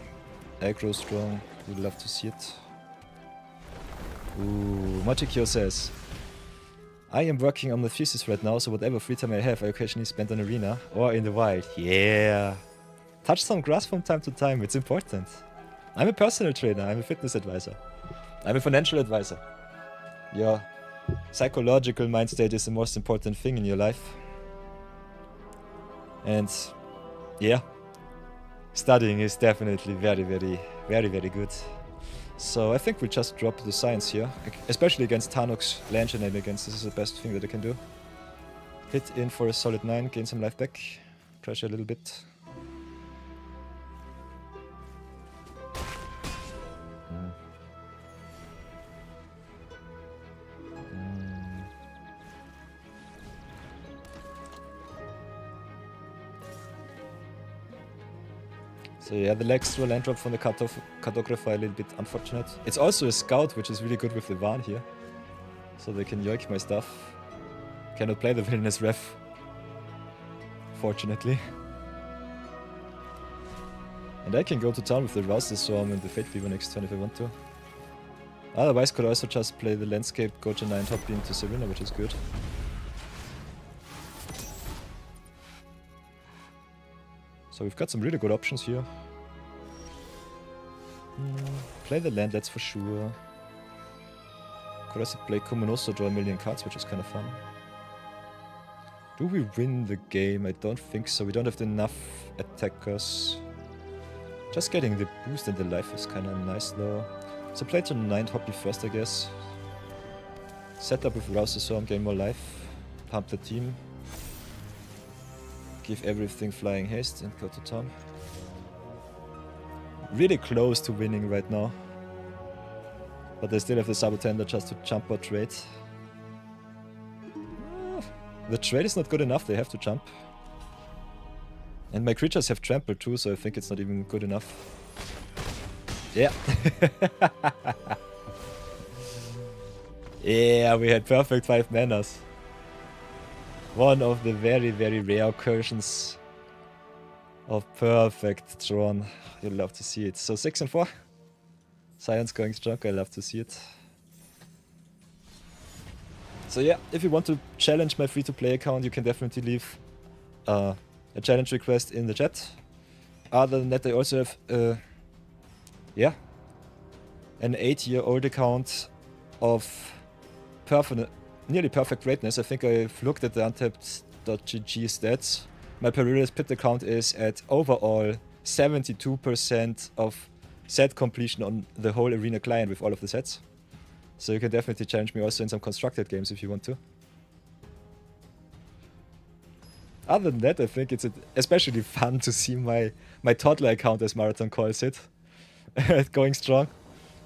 aggro strong, we'd love to see it. Ooh, Machikyo says, I am working on the thesis right now, so whatever free time I have, I occasionally spend on Arena or in the wild. Yeah! Touch some grass from time to time, it's important. I'm a personal trainer, I'm a fitness advisor. I'm a financial advisor. Your psychological mind state is the most important thing in your life. And yeah, studying is definitely very, very good. So I think we'll just drop the Science here, especially against Tarnok's land shenanigans. This is the best thing that I can do. Hit in for a solid 9, gain some life back, pressure a little bit. So yeah, the extra land drop from the cartographer a little bit unfortunate. It's also a scout, which is really good with the Van here. So they can yoink my stuff. Cannot play the Villainous Ref, fortunately. And I can go to town with the Rouse the Swarm and the Fate Weaver next turn if I want to. Otherwise could also just play the Landscape, go to 9 Hobby into Serena, which is good. So we've got some really good options here. Play the land, that's for sure. Could also play Kumonoso, draw a million cards, which is kind of fun. Do we win the game? I don't think so. We don't have enough attackers. Just getting the boost and the life is kind of nice though. So play to 9 Hobby first, I guess. Set up with Rouse the Swarm, gain more life. Pump the team. give everything flying haste and go to town. Really close to winning right now. But they still have the Sabotender just to jump or trade. The trade is not good enough, they have to jump. And my creatures have trample too, so I think it's not even good enough. Yeah. Yeah, we had perfect 5 manas. One of the very, very rare occurrences of perfect drawn. You'd love to see it. So 6 and 4. Science going strong, I love to see it. So yeah, if you want to challenge my free-to-play account, you can definitely leave a challenge request in the chat. Other than that, I also have yeah, an 8-year-old account of nearly perfect greatness. I think I've looked at the untapped.gg stats. My Perilous Pit account is at overall 72% of set completion on the whole arena client with all of the sets. So you can definitely challenge me also in some constructed games if you want to. Other than that, I think it's especially fun to see my toddler account, as Marathon calls it, going strong,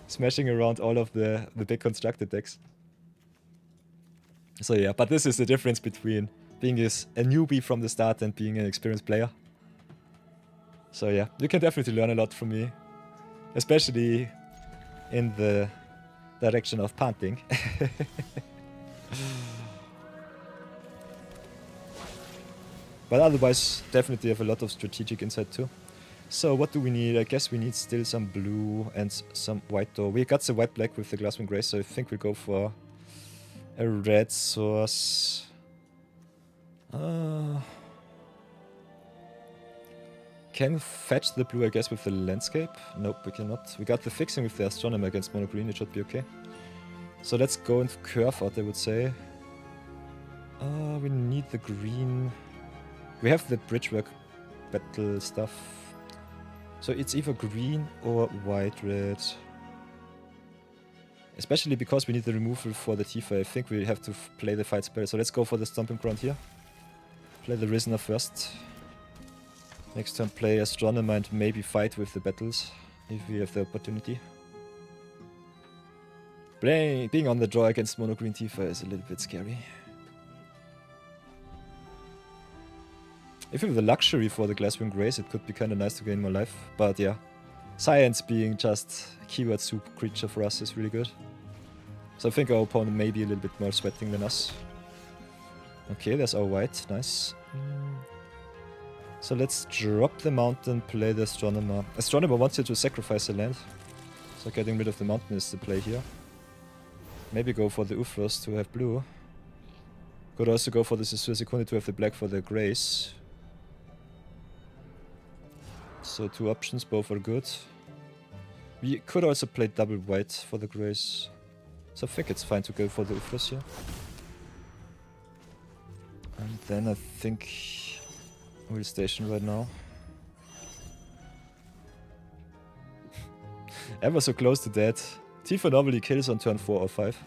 smashing around all of the big constructed decks. So yeah, but this is the difference between being a newbie from the start and being an experienced player. So yeah, you can definitely learn a lot from me, especially in the direction of punting. But otherwise, definitely have a lot of strategic insight too. So what do we need? I guess we need still some blue and some white though. We got the white-black with the Glasswing Grey, so I think we'll go for a red source. Can we fetch the blue, I guess, with the landscape? Nope, we cannot. We got the fixing with the Astronomer against mono green, it should be okay. So let's go and curve out, I would say. We need the green. We have the Bridgework battle stuff. So it's either green or white-red. Especially because we need the removal for the Tifa. I think we have to play the fight spell. So let's go for the Stomping Ground here. Play the Risener first. Next turn play Astronomer and maybe fight with the battles, if we have the opportunity. Being on the draw against mono green Tifa is a little bit scary. If we have the luxury for the Glasswing Grace, it could be kinda nice to gain more life. But yeah, Science being just a keyword soup creature for us is really good. So I think our opponent may be a little bit more sweating than us. Okay, there's our white, nice. So let's drop the mountain, play the Astronomer. Astronomer wants you to sacrifice a land. So getting rid of the mountain is the play here. Maybe go for the Ufros to have blue. Could also go for the Suicune to have the black for the Grace. So 2 options, both are good. We could also play double white for the Grace. So I think it's fine to go for the Ufros here. And then I think we'll station right now. Ever so close to dead. Tifa normally kills on turn 4 or 5.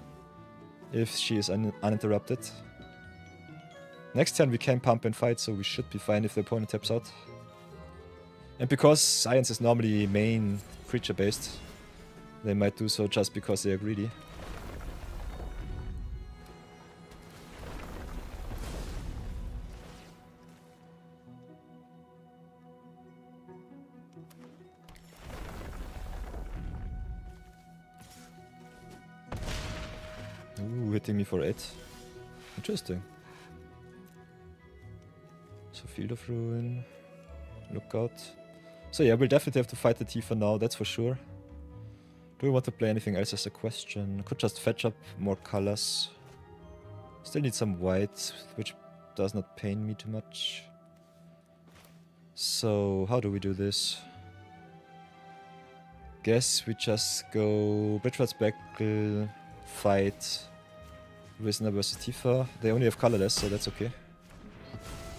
If she is uninterrupted. Next turn we can pump and fight, so we should be fine if the opponent taps out. And because Science is normally main creature based, they might do so just because they are greedy. Ooh, hitting me for 8. Interesting. So Field of Ruin. Look out. So yeah, we'll definitely have to fight the Tifa now, that's for sure. Do we want to play anything else as a question? Could just fetch up more colors. Still need some white, which does not pain me too much. So, how do we do this? Guess we just go Bridgeworth Speckle, fight Risener versus Tifa. They only have colorless, so that's okay.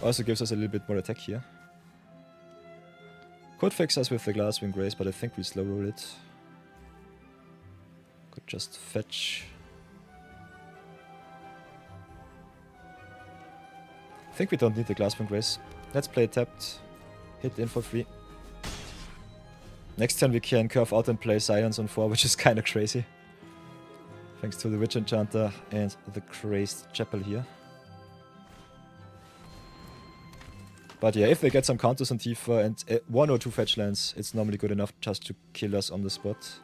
Also gives us a little bit more attack here. Could fix us with the Glasswing Grace, but I think we'll slow roll it. Could just fetch. I think we don't need the Glasswing Grace. Let's play tapped. Hit in for free. Next turn we can curve out and play Scions on 4, which is kinda crazy. Thanks to the Witch Enchanter and the Crazed Chapel here. But yeah, if they get some counters on Tifa and 1 or 2 fetch lands, it's normally good enough just to kill us on the spot.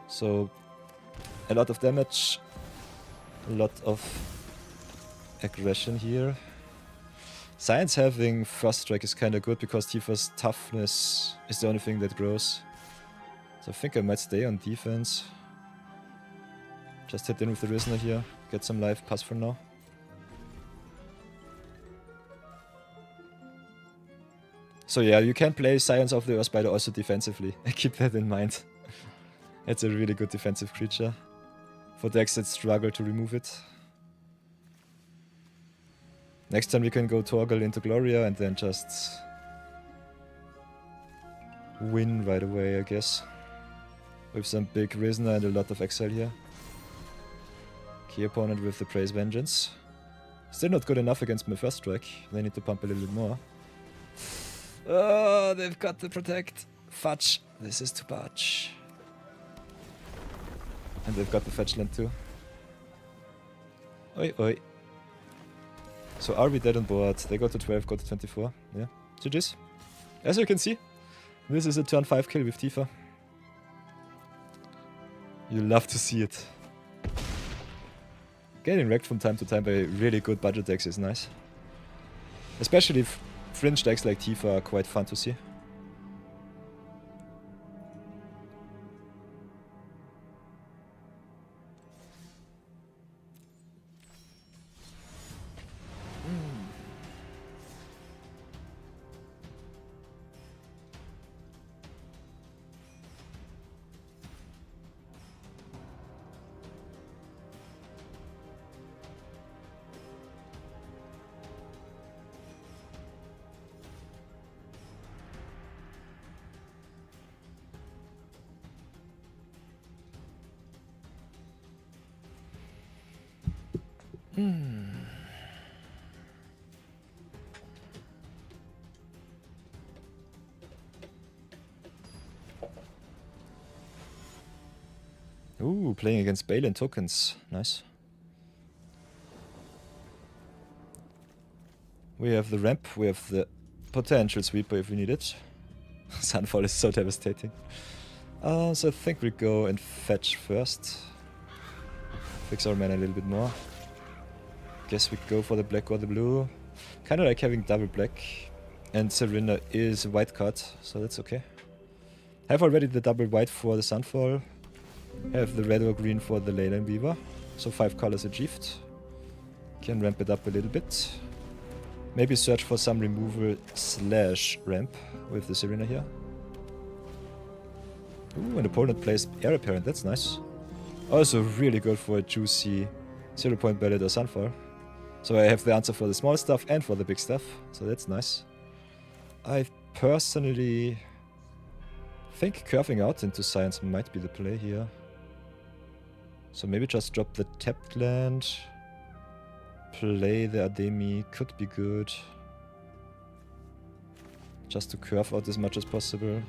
So, a lot of damage, a lot of aggression here. Science having first strike is kinda good because Tifa's toughness is the only thing that grows. So I think I might stay on defense. Just hit in with the Risner here, get some life, pass for now. So yeah, you can play Scions of the Earth Spider also defensively. Keep that in mind. It's a really good defensive creature. For decks that struggle to remove it. Next time we can go Torgal into Gloria and then just win right away, I guess. With some big Risner and a lot of exile here. Key opponent with the Praise Vengeance. Still not good enough against my first strike. They need to pump a little bit more. Oh, they've got the protect. Fudge. This is too much. And they've got the fetch land too. Oi, oi. So are we dead on board? They go to 12, go to 24. Yeah. GG's. As you can see, this is a turn 5 kill with Tifa. You love to see it. Getting wrecked from time to time by really good budget decks is nice. Especially if fringe decks like Tifa are quite fun to see. Ooh, playing against Balin tokens. Nice. We have the ramp, we have the potential sweeper if we need it. Sunfall is so devastating. So I think we go and fetch first. Fix our mana a little bit more. Guess we go for the black or the blue. Kinda like having double black. And Serena is a white card, so that's okay. Have already the double white for the Sunfall. Have the red or green for the Leyline Weaver. So 5 colors achieved. Can ramp it up a little bit. Maybe search for some removal / ramp with the Serena here. Ooh, an opponent plays Heir Apparent, that's nice. Also really good for a juicy 0-point Ballad or Sunfall. So I have the answer for the small stuff and for the big stuff, so that's nice. I personally think curving out into Science might be the play here. So maybe just drop the tapped land. Play the Ademi could be good. Just to curve out as much as possible.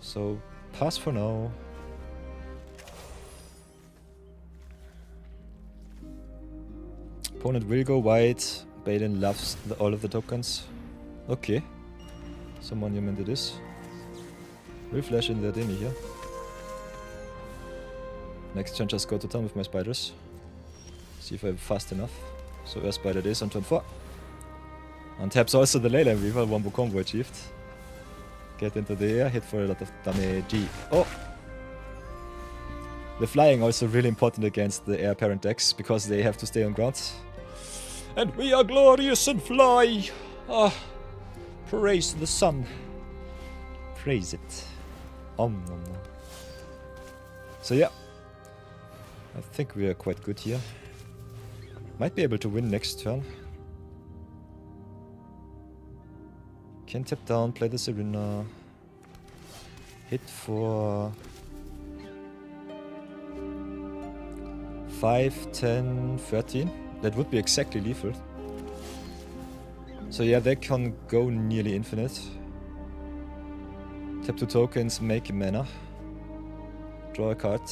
So pass for now. Opponent will go white. Balin loves all of the tokens. Okay. Some monument it is. We'll flash in the Ademi here. Next turn just go to town with my spiders. See if I'm fast enough. So Earth Spider it is on turn 4. Untaps also the Leyline Weaver, 1 combo achieved. Get into the air, hit for a lot of damage. Oh! The flying also really important against the Heir Apparent decks, because they have to stay on ground. And we are glorious and fly! Ah, praise the sun. Praise it. Nom nom. So yeah. I think we are quite good here. Might be able to win next turn. Can tap down, play the Serena. Hit for 5, 10, 13. That would be exactly lethal. So yeah, they can go nearly infinite. Tap 2 tokens, make a mana. Draw a card.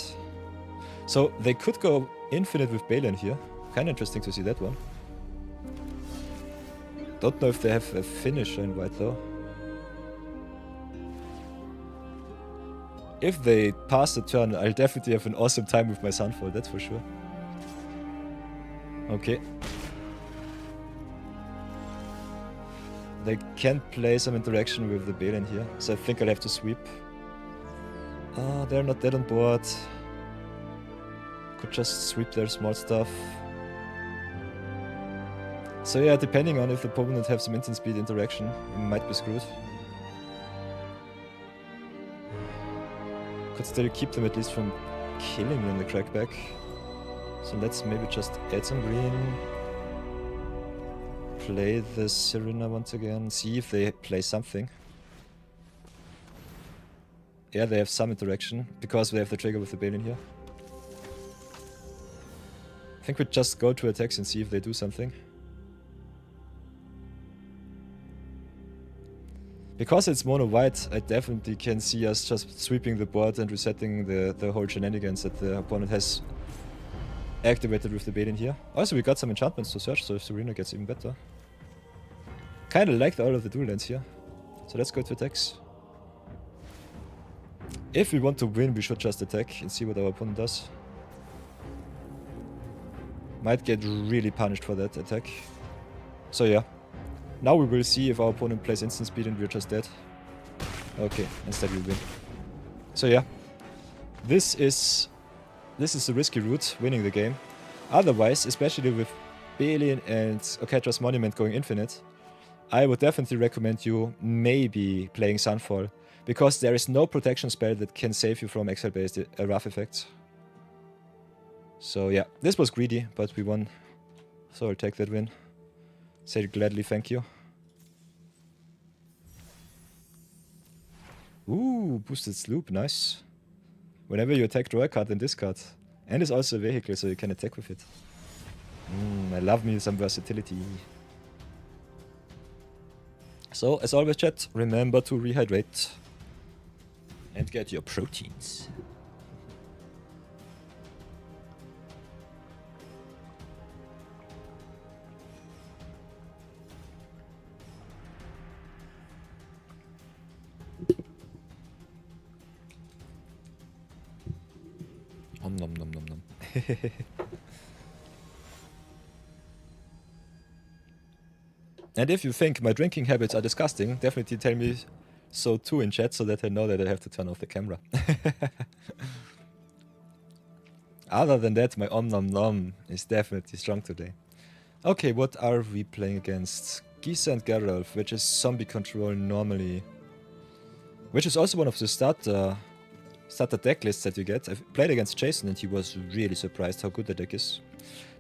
So they could go infinite with Balin here. Kinda interesting to see that one. Don't know if they have a finisher in white though. If they pass the turn, I'll definitely have an awesome time with my Sunfall, that's for sure. Okay. They can play some interaction with the Balin here, so I think I'll have to sweep. They're not dead on board. Could just sweep their small stuff. So yeah, depending on if the opponent have some instant speed interaction, we might be screwed. Could still keep them at least from killing me in the crackback. So let's maybe just add some green. Play the Serena once again, see if they play something. Yeah, they have some interaction, because they have the trigger with the Balin here. I think we just go to attacks and see if they do something. Because it's mono white, I definitely can see us just sweeping the board and resetting the whole shenanigans that the opponent has activated with the Balin here. Also, we got some enchantments to search, so if Serena gets even better. Kinda liked all of the dual lands here. So let's go to attacks. If we want to win, we should just attack and see what our opponent does. Might get really punished for that attack. So yeah. Now we will see if our opponent plays instant speed and we're just dead. Okay, instead we win. So yeah. This is the risky route, winning the game. Otherwise, especially with Balin and Okatra's Monument going infinite, I would definitely recommend you maybe playing Sunfall, because there is no protection spell that can save you from exile-based rough effects. So yeah, this was greedy, but we won. So I'll take that win. Say gladly thank you. Ooh, boosted sloop, nice. Whenever you attack, draw a card and discard. And it's also a vehicle, so you can attack with it. I love me some versatility. So, as always chat, remember to rehydrate. And get your proteins. Om nom nom nom nom. And if you think my drinking habits are disgusting, definitely tell me so too in chat, so that I know that I have to turn off the camera. Other than that, my om nom nom is definitely strong today. Okay, what are we playing against? Gisa and Geralf, which is zombie control normally. Which is also one of the starter deck lists that you get. I've played against Jason and he was really surprised how good the deck is.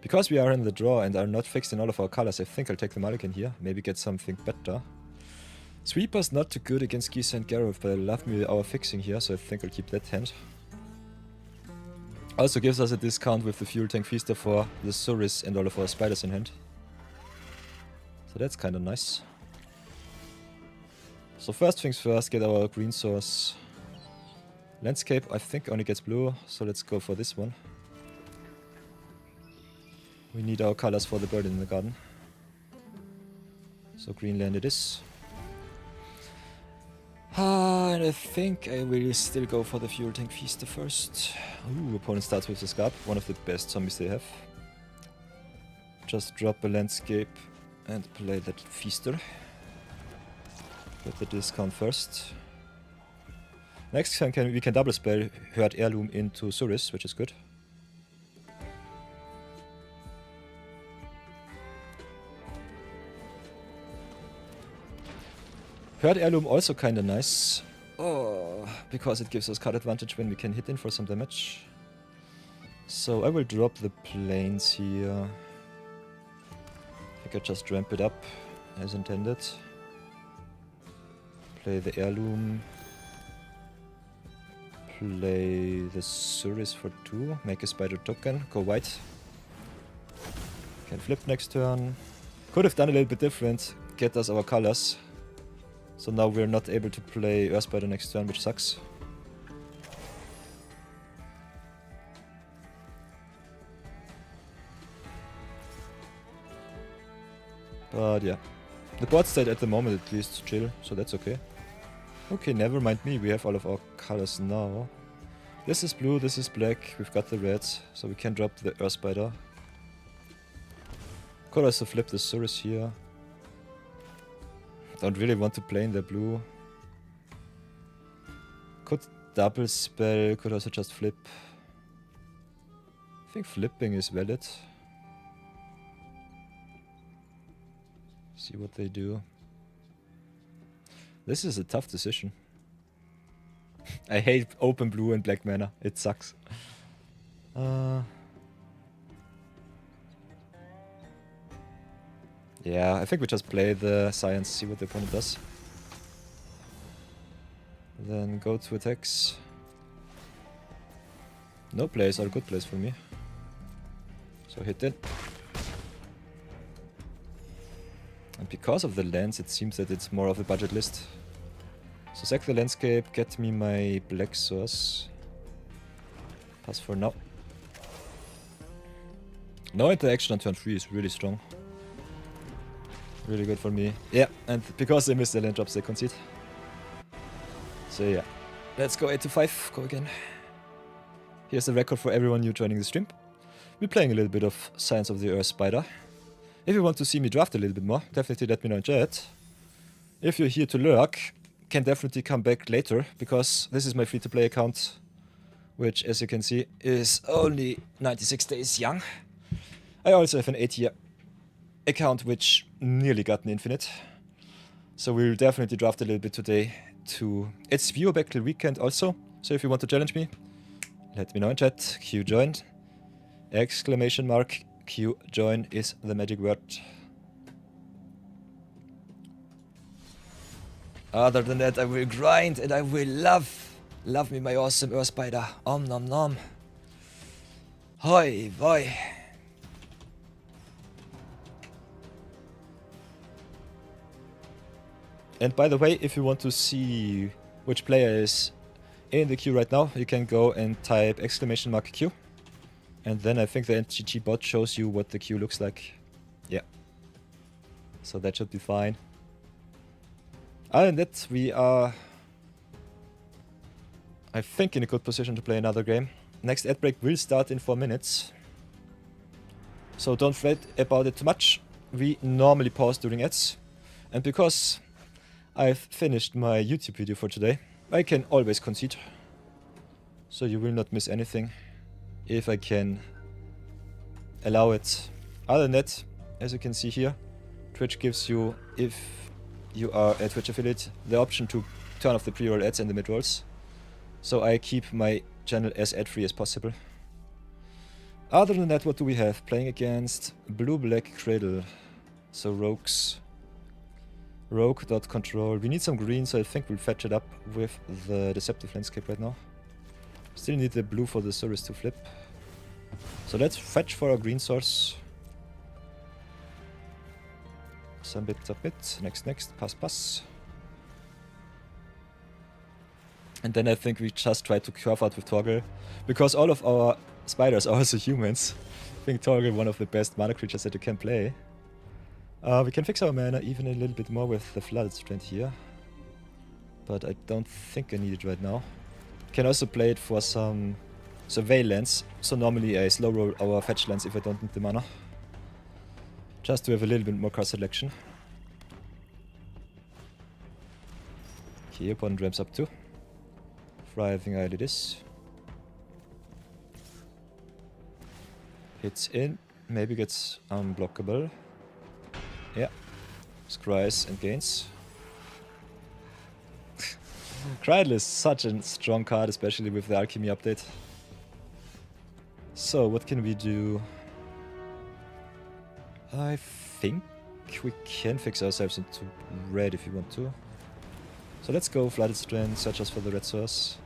Because we are in the draw and are not fixed in all of our colors, I think I'll take the Mulligan here. Maybe get something better. Sweeper's not too good against Gisa and Geralf, but I love me our fixing here, so I think I'll keep that hand. Also gives us a discount with the Fuel Tank Feaster for the Suris and all of our spiders in hand. So that's kinda nice. So first things first, get our green source. Landscape, I think only gets blue, so let's go for this one. We need our colors for the bird in the garden. So green land it is. And I think I will still go for the Fuel Tank Feaster first. Ooh, opponent starts with the Scarp, one of the best zombies they have. Just drop a landscape and play that Feaster. Get the discount first. Next turn we can double spell Herd Heirloom into Suris, which is good. Herd Heirloom also kinda nice. Oh, because it gives us card advantage when we can hit in for some damage. So I will drop the planes here. I think I just ramp it up as intended. Play the Heirloom. Play the Suris for 2, make a spider token, go white. Can flip next turn. Could have done a little bit different. get us our colors. So now we're not able to play Earthspider next turn, which sucks. But yeah, the board state at the moment at least chill, so that's okay. Okay, never mind me, we have all of our colors now. This is blue, this is black, we've got the red, so we can drop the Earthspider. Could also flip the Surus here. Don't really want to play in the blue. Could double spell, could also just flip. I think flipping is valid. See what they do. This is a tough decision. I hate open blue and black mana. It sucks. Yeah, I think we just play the science, see what the opponent does. Then go to attacks. No plays are good plays for me. So hit it. And because of the lands, it seems that it's more of a budget list. So sack the landscape, get me my black source. Pass for now. No interaction on turn 3 is really strong. Really good for me. Yeah, and because they missed the land drops, they concede. So yeah, let's go 8 to 5, go again. Here's the record for everyone new joining the stream. We're playing a little bit of Science of the Earthspider. If you want to see me draft a little bit more, definitely let me know in chat. If you're here to lurk, can definitely come back later, because this is my free-to-play account, which, as you can see, is only 96 days young. I also have an 8-year account, which nearly got an infinite. So we'll definitely draft a little bit today to... It's viewer back till weekend also, so if you want to challenge me, let me know in chat. Q join. Exclamation mark. Q join is the magic word. Other than that, I will grind and I will love me my awesome Earthspider. Om nom nom. Hoi boy. And by the way, if you want to see which player is in the queue right now, you can go and type exclamation mark Q. And then I think the NGG bot shows you what the queue looks like. Yeah. So that should be fine. Other than that, we are, I think, in a good position to play another game. Next ad break will start in 4 minutes. So don't fret about it too much. We normally pause during ads. And because I've finished my YouTube video for today, I can always concede. So you will not miss anything if I can allow it. Other than that, as you can see here, Twitch gives you, if you are a Twitch affiliate, the option to turn off the pre-roll ads and the mid-rolls. So I keep my channel as ad-free as possible. Other than that, what do we have? Playing against blue-black Cradle. So rogues. Rogue.control. We need some green, so I think we'll fetch it up with the Deceptive Landscape right now. Still need the blue for the Surus to flip. So let's fetch for our green source. Submit. Next. Pass. And then I think we just try to curve out with Torgal. Because all of our spiders are also humans. I think Torgal one of the best mana creatures that you can play. We can fix our mana even a little bit more with the Flooded Strand here. But I don't think I need it right now. Can also play it for some survey lands. So normally I slow roll our fetch lands if I don't need the mana. Just to have a little bit more card selection. Okay, opponent ramps up too. Thriving Isle it is. Hits in. Maybe gets unblockable. Yeah. Scries and gains. Cradle is such a strong card, especially with the Alchemy update. So, what can we do? I think we can fix ourselves into red if you want to. So let's go Flooded Strand, search us for the red source.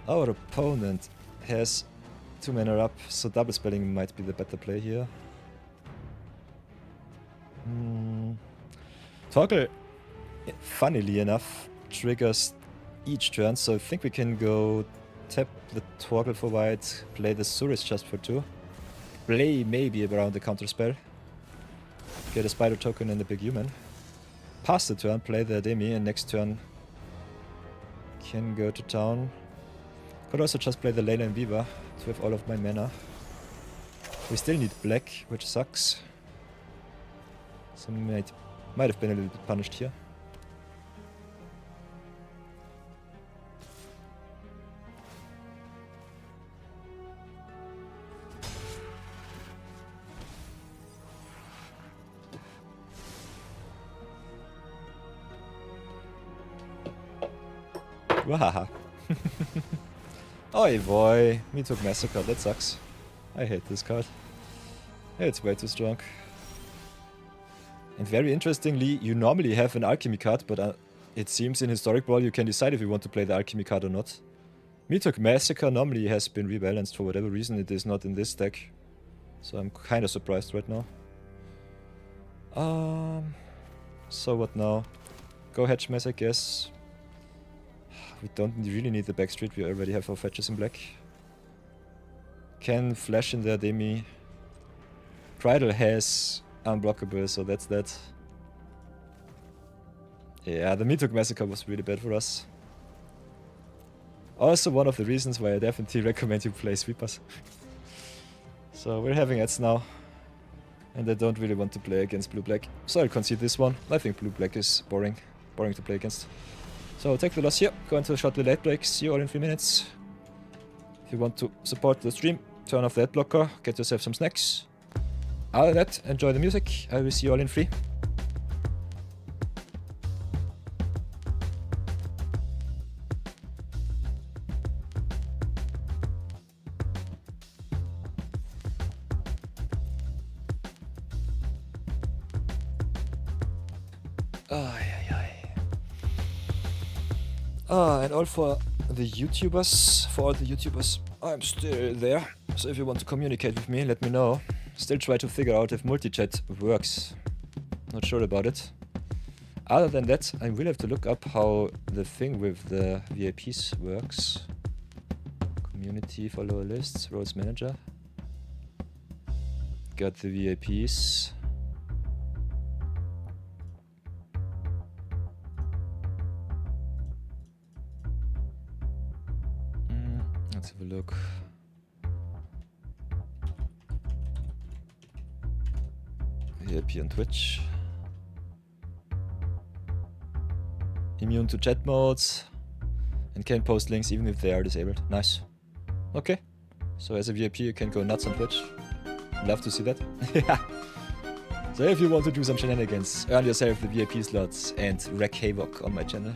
Our opponent has 2 mana up, so double spelling might be the better play here. Toggle, funnily enough, triggers each turn, so I think we can go tap the Toggle for white, play the Suris just for 2, play maybe around the counter spell, get a spider token and a big human, pass the turn, play the Demi, and next turn can go to town. Could also just play the Layla and Viva to have all of my mana. We still need black, which sucks. So might have been a little bit punished here. Wahaha. Oi boy, me took Massacre, that sucks. I hate this card. It's way too strong. And very interestingly, you normally have an Alchemy card, but it seems in Historic Brawl you can decide if you want to play the Alchemy card or not. Me took Massacre normally has been rebalanced for whatever reason, it is not in this deck. So I'm kinda surprised right now. So what now? Go Hedge Mess, I guess. We don't really need the backstreet, we already have our fetches in black. Can flash in there, Demi. Bridal has unblockable, so that's that. Yeah, the Meathook Massacre was really bad for us. Also one of the reasons why I definitely recommend you play Sweepers. So we're having ads now. And I don't really want to play against blue-black. So I'll concede this one. I think blue-black is boring. Boring to play against. So take the loss here, go into a short late break, see you all in 3 minutes. If you want to support the stream, turn off the ad blocker, get yourself some snacks. Other than that, enjoy the music, I will see you all in 3. And all for the YouTubers, I'm still there. So if you want to communicate with me, let me know. Still try to figure out if multi-chat works. Not sure about it. Other than that, I will have to look up how the thing with the VIPs works. Community, follower lists, roles manager. Got the VIPs. Let's have a look. VIP on Twitch. Immune to chat modes. And can post links even if they are disabled. Nice. Okay. So as a VIP you can go nuts on Twitch. Love to see that. Yeah. So if you want to do some shenanigans, earn yourself the VIP slots and wreak havoc on my channel.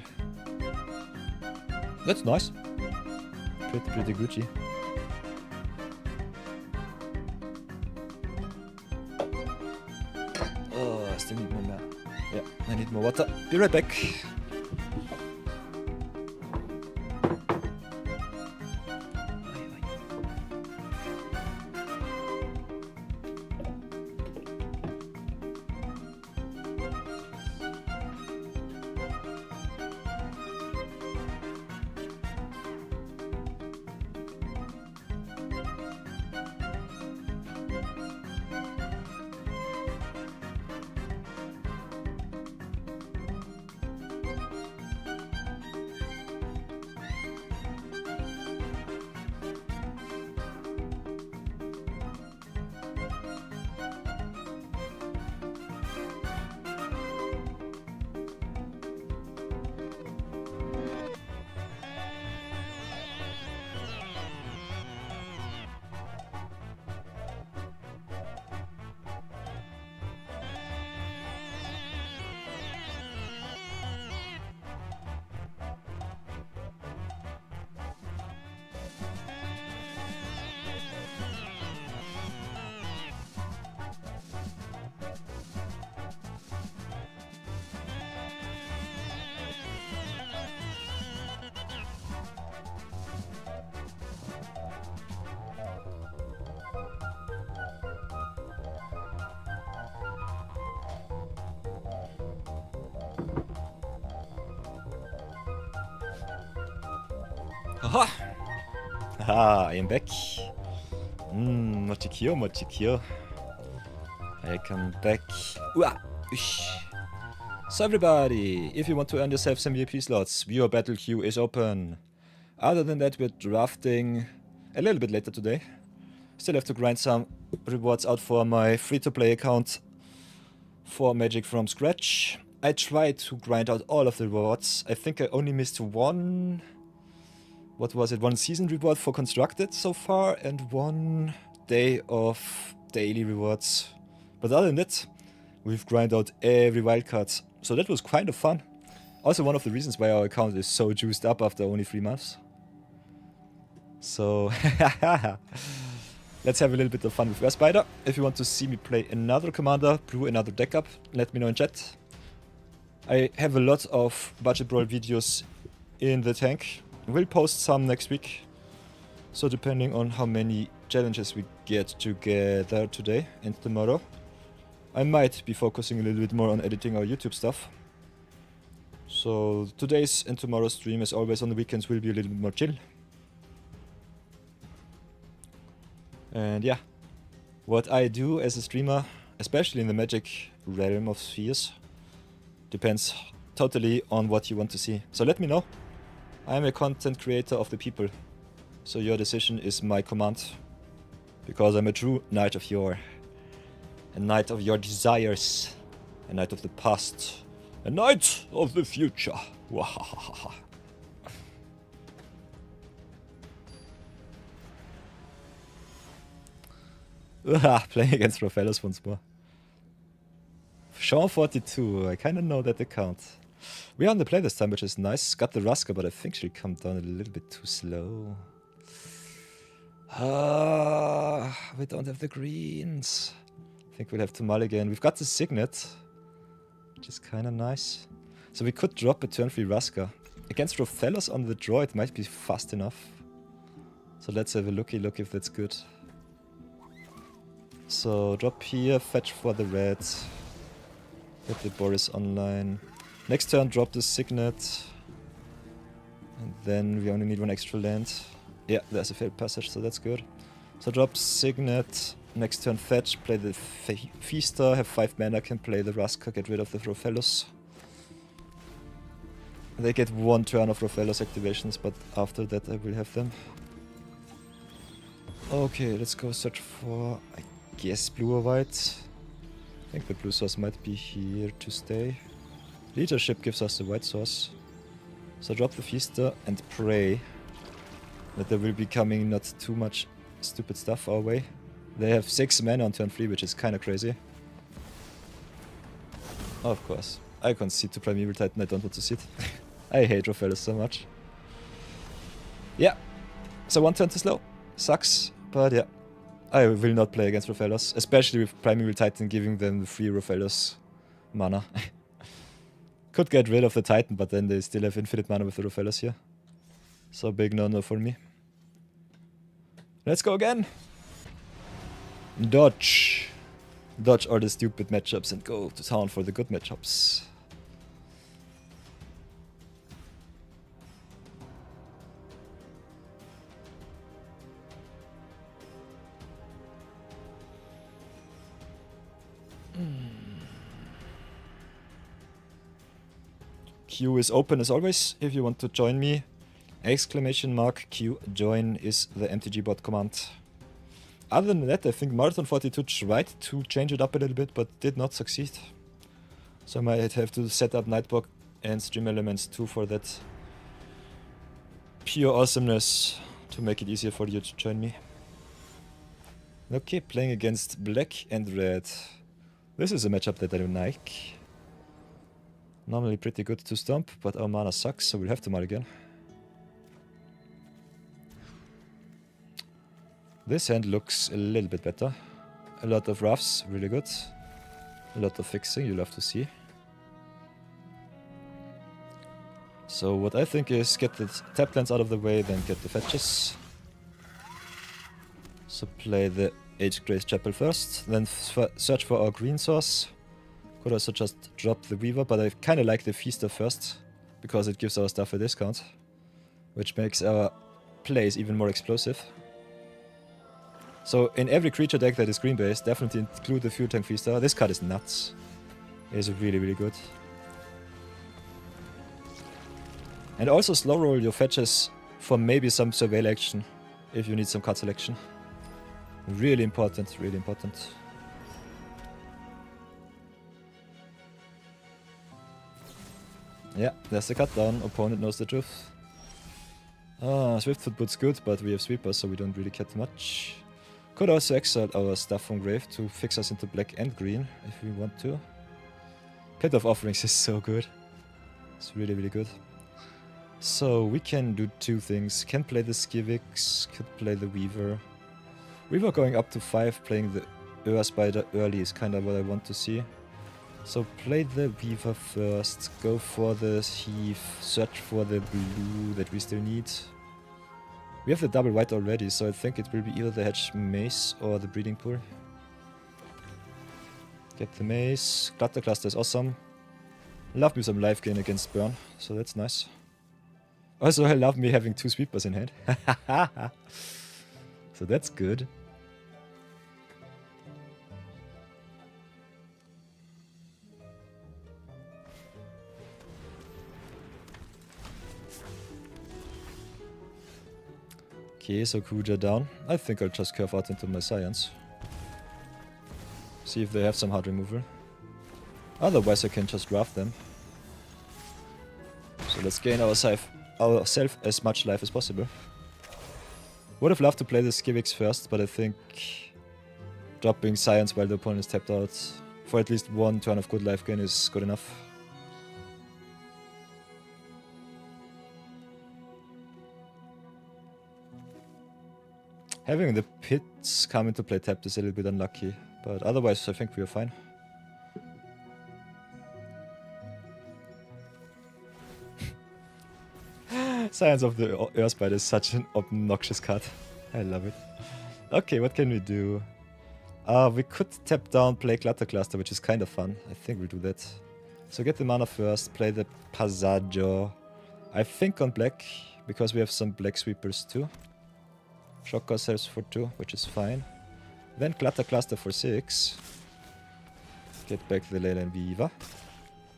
That's nice. Pretty Gucci. Oh, I still need more. Yeah, I need more water. Be right back. Haha! Haha, I am back. Mochikyo, Mochikyo. I come back. Uah! Ush. So everybody, if you want to earn yourself some VIP slots, viewer battle queue is open. Other than that, we're drafting a little bit later today. Still have to grind some rewards out for my free-to-play account for Magic from scratch. I tried to grind out all of the rewards. I think I only missed one... What was it? One season reward for constructed so far and one day of daily rewards. But other than that, we've grinded out every wildcard. So that was kind of fun. Also one of the reasons why our account is so juiced up after only 3 months. So, let's have a little bit of fun with Spider. If you want to see me play another commander, brew another deck up, let me know in chat. I have a lot of budget brawl videos in the tank. We'll post some next week. So depending on how many challenges we get together today and tomorrow, I might be focusing a little bit more on editing our YouTube stuff. So today's and tomorrow's stream, as always on the weekends, will be a little bit more chill. And yeah, what I do as a streamer, especially in the Magic realm of spheres, depends totally on what you want to see. So let me know. I'm a content creator of the people, so your decision is my command. Because I'm a true knight of yore. A knight of your desires. A knight of the past. A knight of the future. Wahahaha. Playing against Raphaelos once more. Sean 42, I kinda know that account. We're on the play this time, which is nice. Got the Rusker, but I think she'll come down a little bit too slow. We don't have the greens. I think we'll have to mulligan. We've got the Signet, which is kinda nice. So we could drop a turn 3 Rusker. Against Raphaelos on the draw, it might be fast enough. So let's have a look if that's good. So drop here, fetch for the red. Get the Boris online. Next turn drop the Signet. And then we only need 1 extra land. Yeah, there's a failed passage, so that's good. So drop Signet. Next turn fetch, play the Feaster, have 5 mana, can play the Rusker, get rid of the Raphaelos. They get 1 turn of Raphaelos activations, but after that I will have them. Okay, let's go search for, I guess, blue or white. I think the blue source might be here to stay. Leadership gives us the white source. So drop the Feaster and pray that there will be coming not too much stupid stuff our way. They have 6 mana on turn 3, which is kinda crazy. Of course. I concede to Primeval Titan, I don't want to see it. I hate Raphaelos so much. Yeah. So 1 turn too slow. Sucks, but yeah. I will not play against Raphaelos, especially with Primeval Titan giving them the free Raphaelos mana. Could get rid of the Titan, but then they still have infinite mana with the Raphaelos here. So big no-no for me. Let's go again! Dodge. Dodge all the stupid matchups and go to town for the good matchups. Queue is open as always if you want to join me. !Q join is the MTG bot command. Other than that, I think Marathon42 tried to change it up a little bit, but did not succeed. So I might have to set up Nightblock and Stream Elements too for that pure awesomeness to make it easier for you to join me. Okay, playing against black and red. This is a matchup that I don't like. Normally pretty good to stomp, but our mana sucks, so we'll have to mulligan. This hand looks a little bit better. A lot of roughs, really good. A lot of fixing, you'll have to see. So what I think is get the tap lands out of the way, then get the fetches. So play the Age Grace Chapel first, then search for our green source. Could also just drop the Weaver, but I kinda like the Feaster first, because it gives our stuff a discount. Which makes our play is even more explosive. So in every creature deck that is green based, definitely include the Fuel Tank Feaster. This card is nuts. It is really, really good. And also slow roll your fetches for maybe some surveil action if you need some card selection. Really important, really important. Yeah, there's the cut down. Opponent knows the truth. Swiftfoot Boot's good, but we have sweepers, so we don't really get much. Could also exile our stuff from grave to fix us into black and green if we want to. Pit of Offerings is so good. It's really, really good. So we can do two things. Can play the Skivix, could play the Weaver. Weaver going up to 5, playing the Ur Spider early is kind of what I want to see. So play the Weaver first, go for the Heave, search for the blue that we still need. We have the double white already, so I think it will be either the Hedge Mace or the Breeding Pool. Get the Mace. Clutter Cluster is awesome. Love me some life gain against Burn, so that's nice. Also, I love me having 2 sweepers in hand. So that's good. Okay, so Kuja down. I think I'll just curve out into my Science. See if they have some hard removal. Otherwise I can just draft them. So let's gain ourselves as much life as possible. Would have loved to play the Skivix first, but I think dropping Science while the opponent is tapped out for at least 1 turn of good life gain is good enough. Having the pits come into play tapped is a little bit unlucky, but otherwise I think we are fine. Science of the Earth Spider is such an obnoxious card. I love it. Okay, what can we do? We could tap down, play Clutter Cluster, which is kind of fun. I think we'll do that. So get the mana first, play the Passaggio. I think on black, because we have some black sweepers too. Shock ourselves for 2, which is fine. Then Clutter Cluster for 6. Get back the Leyline Weaver.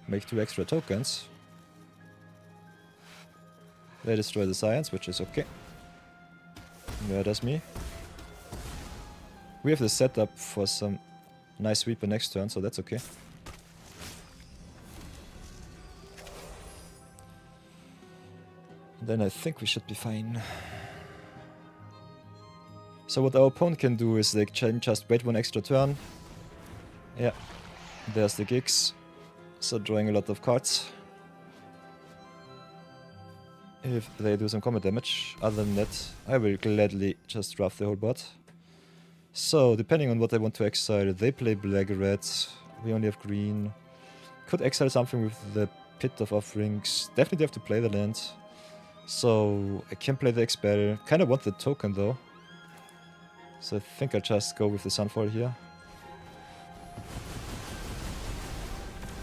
Make 2 extra tokens. They destroy the Science, which is okay. Murders me. We have the setup for some nice sweeper next turn, so that's okay. Then I think we should be fine. So what our opponent can do is they can just wait 1 extra turn. Yeah, there's the gigs. So drawing a lot of cards. If they do some combat damage. Other than that, I will gladly just draft the whole board. So, depending on what I want to exile, they play black, red. We only have green. Could exile something with the Pit of Offerings. Definitely have to play the land. So, I can play the Expel. Kinda want the token though. So I think I'll just go with the Sunfall here.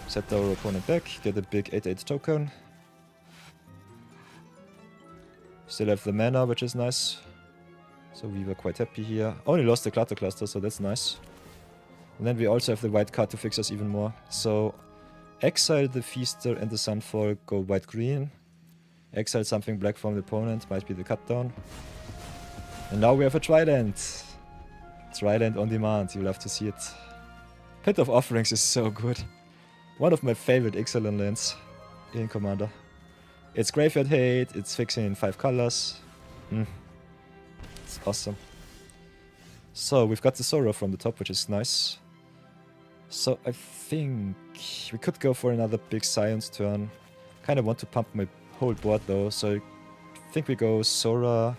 Set our opponent back, get a big 8/8 token. Still have the mana, which is nice. So we were quite happy here. Only lost the Clutter Cluster, so that's nice. And then we also have the white card to fix us even more. So exile the Feaster and the Sunfall, go white-green. Exile something black from the opponent, might be the cut down. And now we have a Trident. Trident on demand, you'll have to see it. Pit of Offerings is so good. One of my favorite excellent lands in Commander. It's Graveyard Hate, it's fixing in 5 colors. It's awesome. So we've got the Sorrow from the top, which is nice. So I think we could go for another big Science turn. Kinda want to pump my whole board though, so I think we go Sora,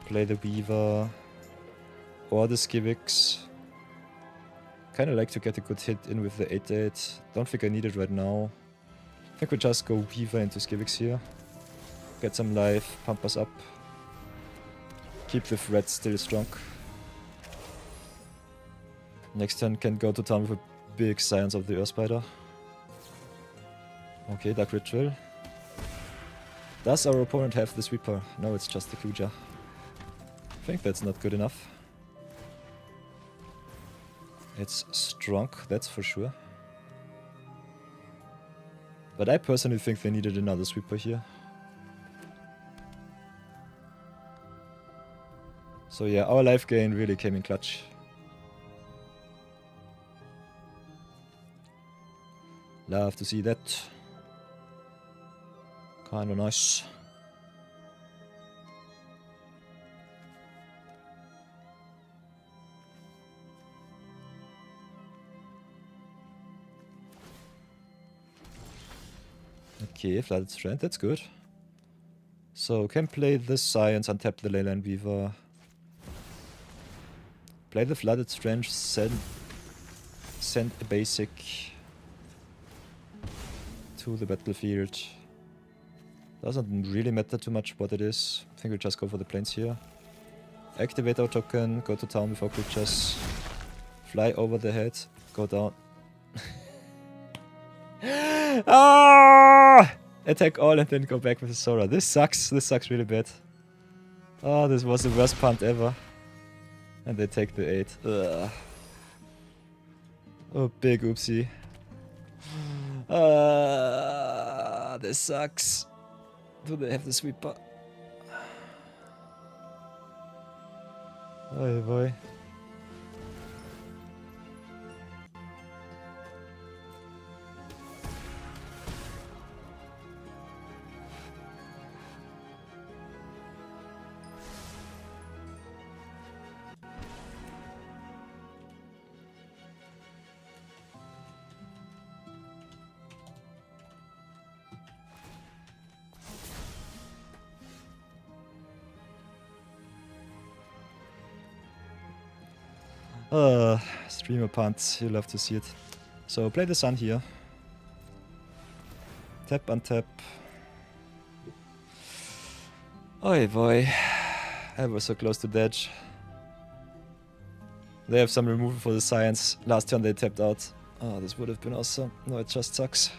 play the Weaver, or the Skivix. Kinda like to get a good hit in with the 8/8. Don't think I need it right now. I think we just go Weaver into Skivix here. Get some life, pump us up. Keep the threat still strong. Next turn can go to town with a big Science of the Earth Spider. Okay, Dark Ritual. Does our opponent have the sweeper? No, it's just the Kuja. I think that's not good enough. It's strong, that's for sure. But I personally think they needed another sweeper here. So yeah, our life gain really came in clutch. Love to see that. Kinda nice. Okay, Flooded Strand, that's good. So, can play this Science, untap the Leyline Weaver. Play the Flooded Strand, send a basic to the battlefield. Doesn't really matter too much what it is. I think we'll just go for the planes here. Activate our token, go to town before creatures. Fly over the head, go down. Ah! Attack all and then go back with the Sora. This sucks really bad. Oh, this was the worst punt ever. And they take the 8. Ugh. Oh, big oopsie. This sucks. Do they have the sweeper? Oh boy. Streamer punt, you love to see it. So play the sun here. Tap, untap. Oh boy, I was so close to dodge. They have some removal for the Science. Last turn they tapped out. Oh, this would have been awesome. No, it just sucks.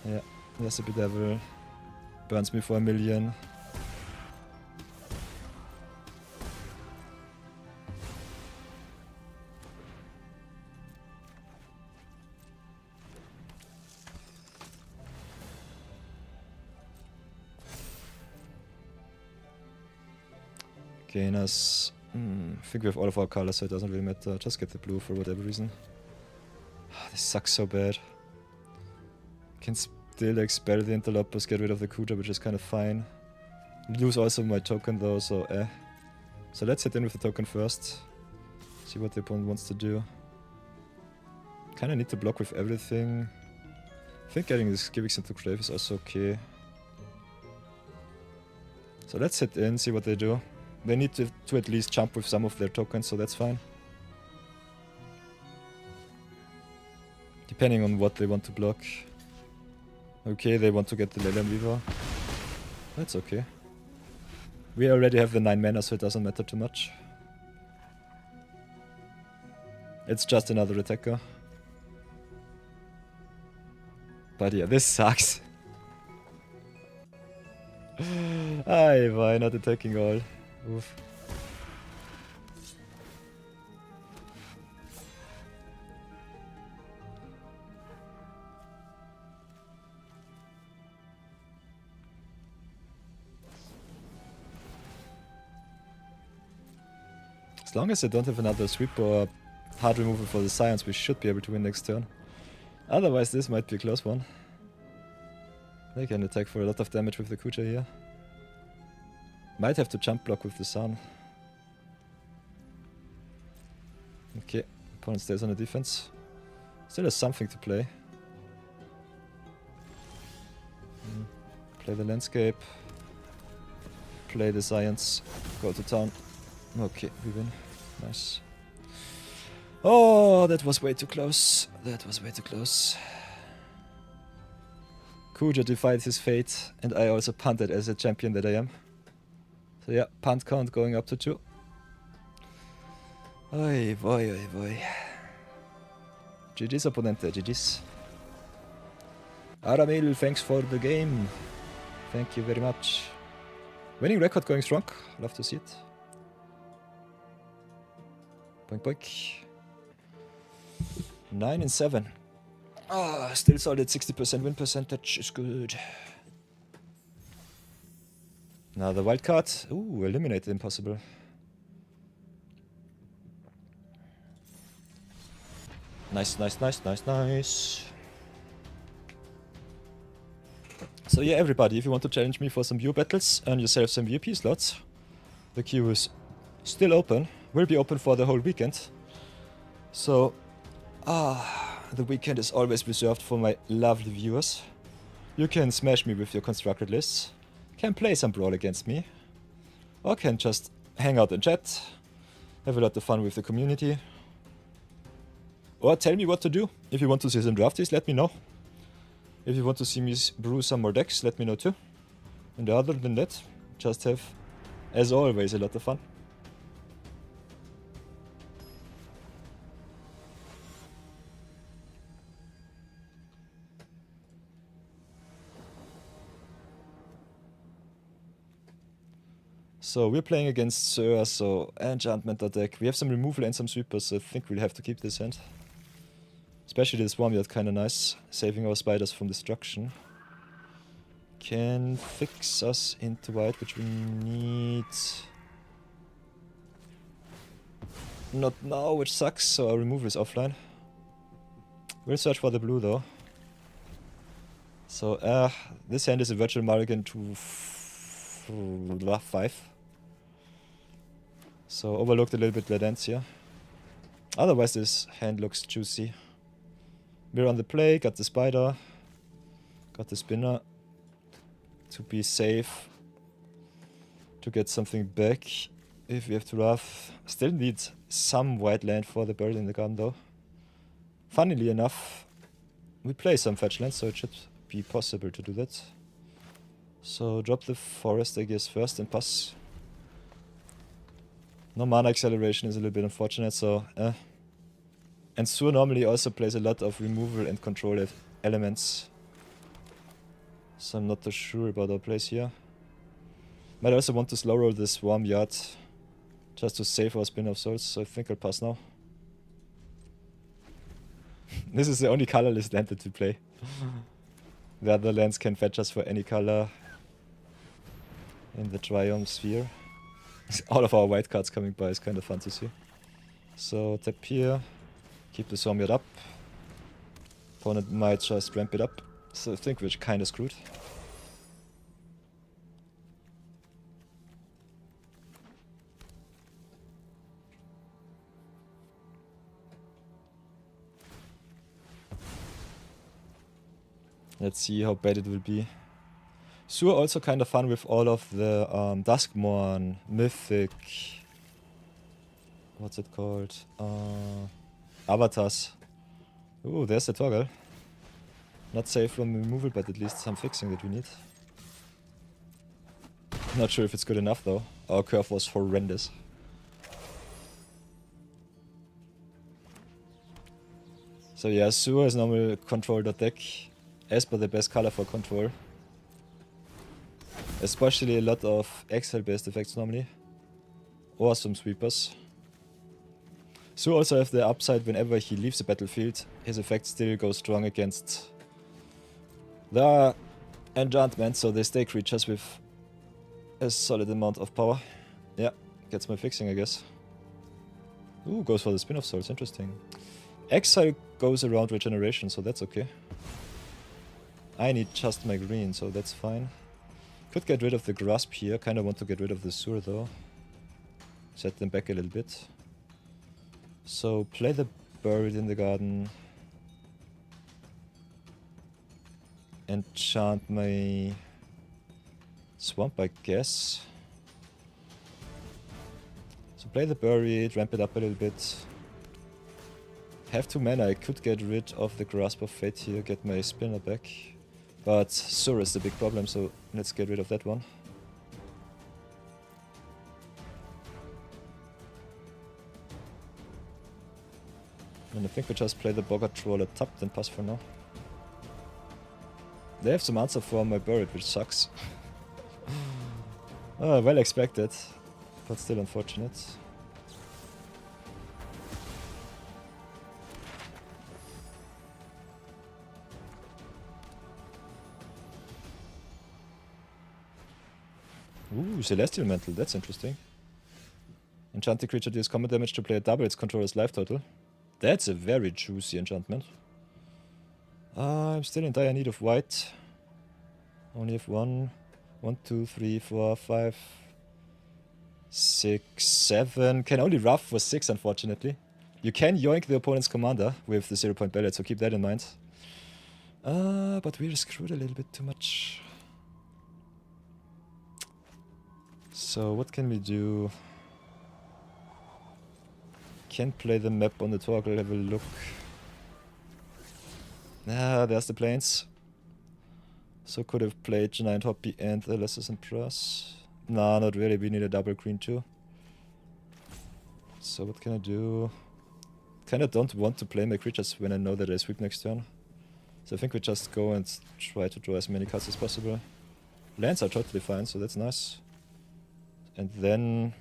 Yeah, there's a Bedevil. Burns me for 1,000,000. Gainers. I think we have all of our colors, so it doesn't really matter. Just get the blue for whatever reason. This sucks so bad. Can still expel the Interlopers, get rid of the Kuja, which is kind of fine. Lose also my token though, so eh. So let's hit in with the token first. See what the opponent wants to do. Kinda need to block with everything. I think getting this Gimmicks into Grave is also okay. So let's hit in, see what they do. They need to at least jump with some of their tokens, so that's fine. Depending on what they want to block. Okay, they want to get the Leyline Weaver. That's okay. We already have the 9 mana, so it doesn't matter too much. It's just another attacker. But yeah, this sucks. Aye, why not attacking all? Oof. As long as I don't have another sweep or hard removal for the Science, we should be able to win next turn. Otherwise, this might be a close one. They can attack for a lot of damage with the Kuja here. Might have to jump block with the Sun. Okay, opponent stays on the defense. Still has something to play. Play the landscape. Play the Science. Go to town. Okay, we win. Nice. Oh, that was way too close. That was way too close. Kuja defied his fate, and I also punted as a champion that I am. So yeah, punt count going up to 2. Oi boy, oi boy. GG's opponente, GG's. Aramil, thanks for the game. Thank you very much. Winning record going strong. Love to see it. Boink boink. 9-7. Ah, still solid 60% win percentage is good. Now the wild card. Ooh, eliminate the impossible. Nice, nice, nice, nice, nice. So yeah, everybody, if you want to challenge me for some view battles, earn yourself some VIP slots. The queue is still open. Will be open for the whole weekend. So, the weekend is always reserved for my lovely viewers. You can smash me with your constructed lists, can play some Brawl against me, or can just hang out and chat, have a lot of fun with the community, or tell me what to do. If you want to see some drafties, let me know. If you want to see me brew some more decks, let me know too. And other than that, just have, as always, a lot of fun. So we're playing against Sir, so enchantment deck. We have some removal and some sweepers, so I think we'll have to keep this hand. Especially this Swarm Yard, kinda nice, saving our spiders from destruction. Can fix us into white, which we need. Not now, which sucks, so our removal is offline. We'll search for the blue though. So, this hand is a virtual mulligan to 5. So overlooked a little bit red ends here. Otherwise this hand looks juicy. We're on the play, got the spider, got the spinner to be safe, to get something back if we have to rough. Still need some white land for the bird in the garden though. Funnily enough, we play some fetch lands, so it should be possible to do that. So drop the forest I guess first and pass. No mana acceleration is a little bit unfortunate, so And Sur normally also plays a lot of removal and control elements. So I'm not too sure about our place here. Might also want to slow roll this Swarm Yard just to save our Spin of Souls, so I think I'll pass now. This is the only colorless land that we play. The other lands can fetch us for any color in the Triumph Sphere. All of our white cards coming by is kind of fun to see. So tap here, keep the Swarm Yard up. Opponent might just ramp it up, so I think we're kind of screwed. Let's see how bad it will be. Sur also kind of fun with all of the Duskmourn, Mythic, what's it called? Avatars. Ooh, there's the toggle. Not safe from removal, but at least some fixing that we need. Not sure if it's good enough though. Our curve was horrendous. So yeah, Sur is normal control.deck, as per the best color for control. Especially a lot of exile based effects normally. Or some sweepers. Sur also have the upside whenever he leaves the battlefield, his effect still goes strong against the enchantment, so they stay creatures with a solid amount of power. Yeah, gets my fixing I guess. Ooh, goes for the Spin of Souls, interesting. Exile goes around regeneration, so that's okay. I need just my green, so that's fine. Could get rid of the Grasp here, kinda want to get rid of the Sur though. Set them back a little bit. So play the Buried in the Garden. Enchant my Swamp I guess. So play the Buried, ramp it up a little bit. Have 2 mana, I could get rid of the Grasp of Fate here, get my Spinner back. But Sur is the big problem, so let's get rid of that one. And I think we just play the Boggart Troll at top, then pass for now. They have some answer for my bird, which sucks. Well expected, but still unfortunate. Ooh, Celestial Mantle, that's interesting. Enchanted creature deals combat damage to player double its controller's life total. That's a very juicy enchantment. I'm still in dire need of white. Only have 1, 2, 3, 4, 5, 6, 7. Can only rough for 6, unfortunately. You can yoink the opponent's commander with the 0-point ballot, so keep that in mind. But we're screwed a little bit too much. So what can we do? Can play the map on the toggle, have a look. There's the plains. So could have played Giant Hoppy and the Lesser Empress. Nah, not really, we need a double green too. So what can I do? Kinda don't want to play my creatures when I know that I sweep next turn. So I think we just go and try to draw as many cards as possible. Lands are totally fine, so that's nice. And then...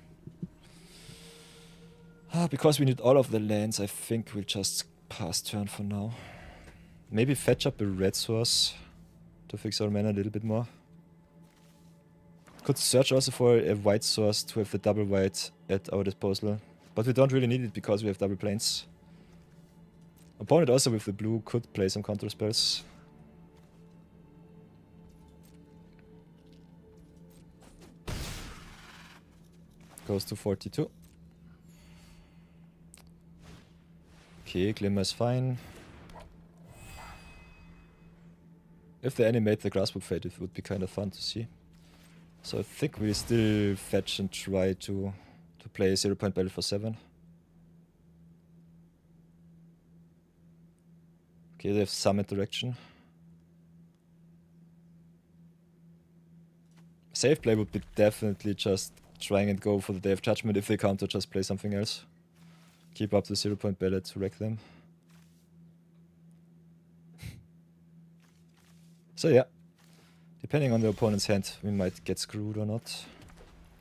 because we need all of the lands, I think we'll just pass turn for now. Maybe fetch up a red source to fix our mana a little bit more. Could search also for a white source to have the double white at our disposal. But we don't really need it because we have double planes. Opponent also with the blue could play some counter spells. Goes to 42. Okay, Glimmer is fine. If they animate the Grassbook Fate, it would be kind of fun to see. So I think we still fetch and try to play a 0-point battle for 7. Okay, they have some interaction. Safe play would be definitely just trying and go for the Day of Judgment. If they counter, just play something else. Keep up the 0-point ballot to wreck them. So yeah, depending on the opponent's hand, we might get screwed or not.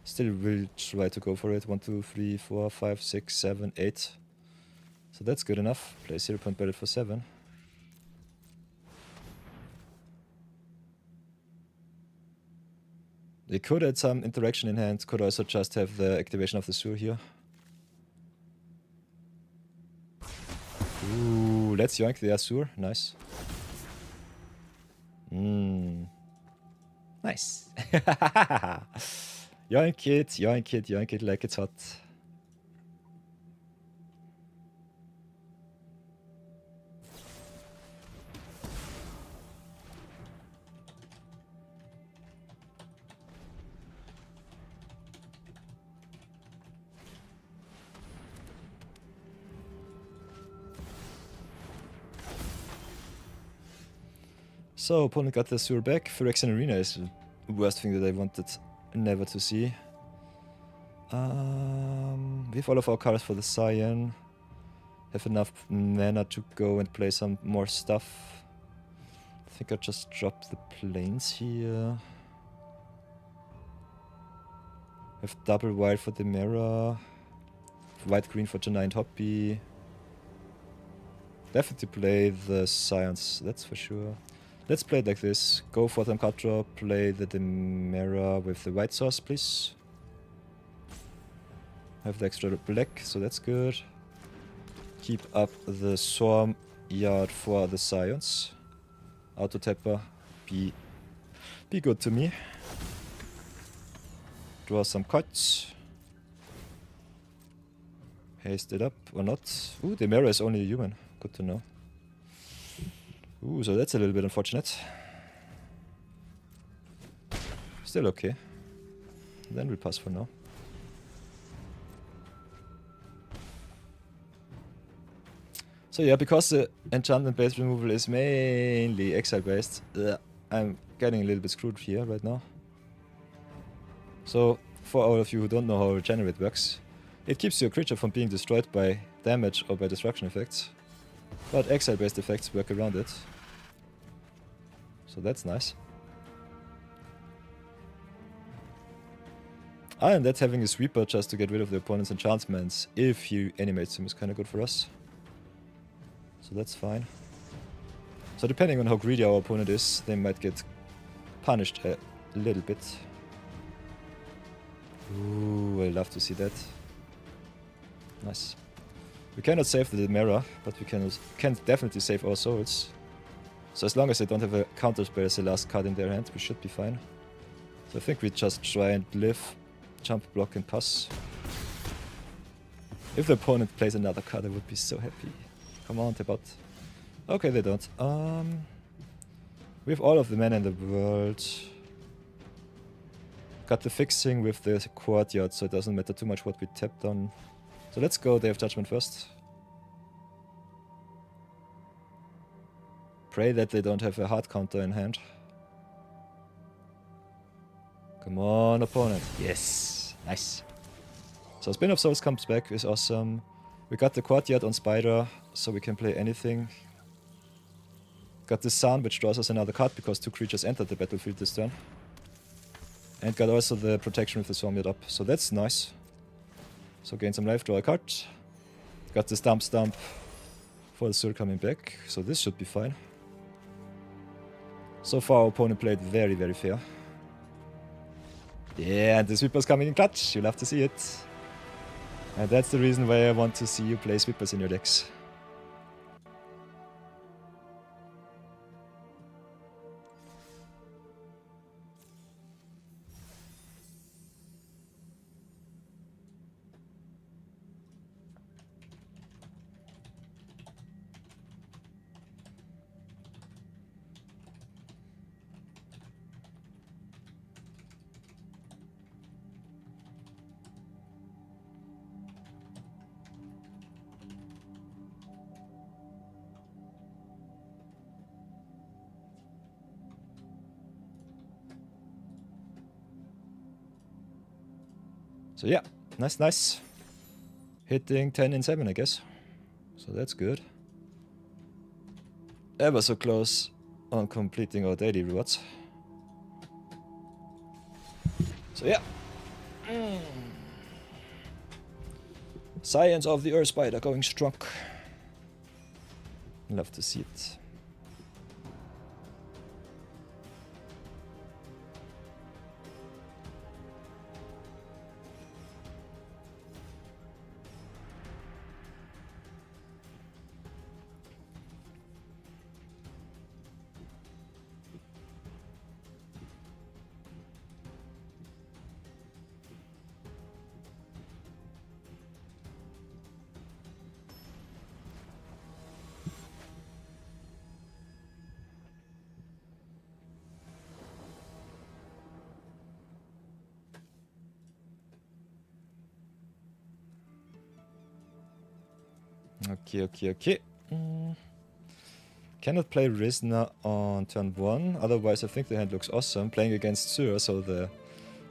Still will try to go for it. 1, 2, 3, 4, 5, 6, 7, 8. So that's good enough. Play 0-point ballot for 7. They could add some interaction in hand, could also just have the activation of the Sewer here. Ooh, let's yoink the Azure, nice. Nice. Yoink it, yoink it, yoink it like it's hot. So, opponent got the Sewer back. Phyrexian Arena is the worst thing that I wanted never to see. We have all of our cards for the Cyan. Have enough mana to go and play some more stuff. I think I just dropped the planes here. Have double white for the Mera. White-green for Giant Hoppy. Definitely play the Science, that's for sure. Let's play it like this. Go for them card draw, play the Demera with the white source, please. Have the extra black, so that's good. Keep up the Swarm Yard for the Science. Auto tapper, be good to me. Draw some cards. Haste it up or not. Ooh, Demera is only a human. Good to know. Ooh, so that's a little bit unfortunate. Still okay. Then we'll pass for now. So yeah, because the enchantment-based removal is mainly exile-based, I'm getting a little bit screwed here right now. So, for all of you who don't know how Regenerate works, it keeps your creature from being destroyed by damage or by destruction effects. But exile-based effects work around it. So that's nice. And that having a sweeper just to get rid of the opponent's enchantments if he animates him is kind of good for us. So that's fine. So depending on how greedy our opponent is, they might get punished a little bit. Ooh, I love to see that. Nice. We cannot save the mirror, but we can definitely save our souls. So as long as they don't have a counter spell as the last card in their hand, we should be fine. So I think we just try and live, jump, block and pass. If the opponent plays another card, I would be so happy. Come on, tap out. Okay, they don't. We have all of the mana in the world. Got the fixing with the courtyard, so it doesn't matter too much what we tapped on. So let's go Day of Judgment first. Pray that they don't have a hard counter in hand. Come on, opponent. Yes, nice. So Spin of Souls comes back, is awesome. We got the courtyard on Spider, so we can play anything. Got the Sun, which draws us another card because 2 creatures entered the battlefield this turn. And got also the protection with the Swarmyard up, so that's nice. So gain some life, draw a card. Got the Stump for the Soul coming back, so this should be fine. So far our opponent played very, very fair. Yeah, and the Sweeper's coming in clutch, you love to see it. And that's the reason why I want to see you play Sweepers in your decks. So yeah, nice. Hitting 10 in 7, I guess. So that's good. Ever so close on completing our daily rewards. So yeah. Science of the Earth Spider going strong. Love to see it. Okay. Cannot play Rizna on turn 1, otherwise I think the hand looks awesome. Playing against Sur, so the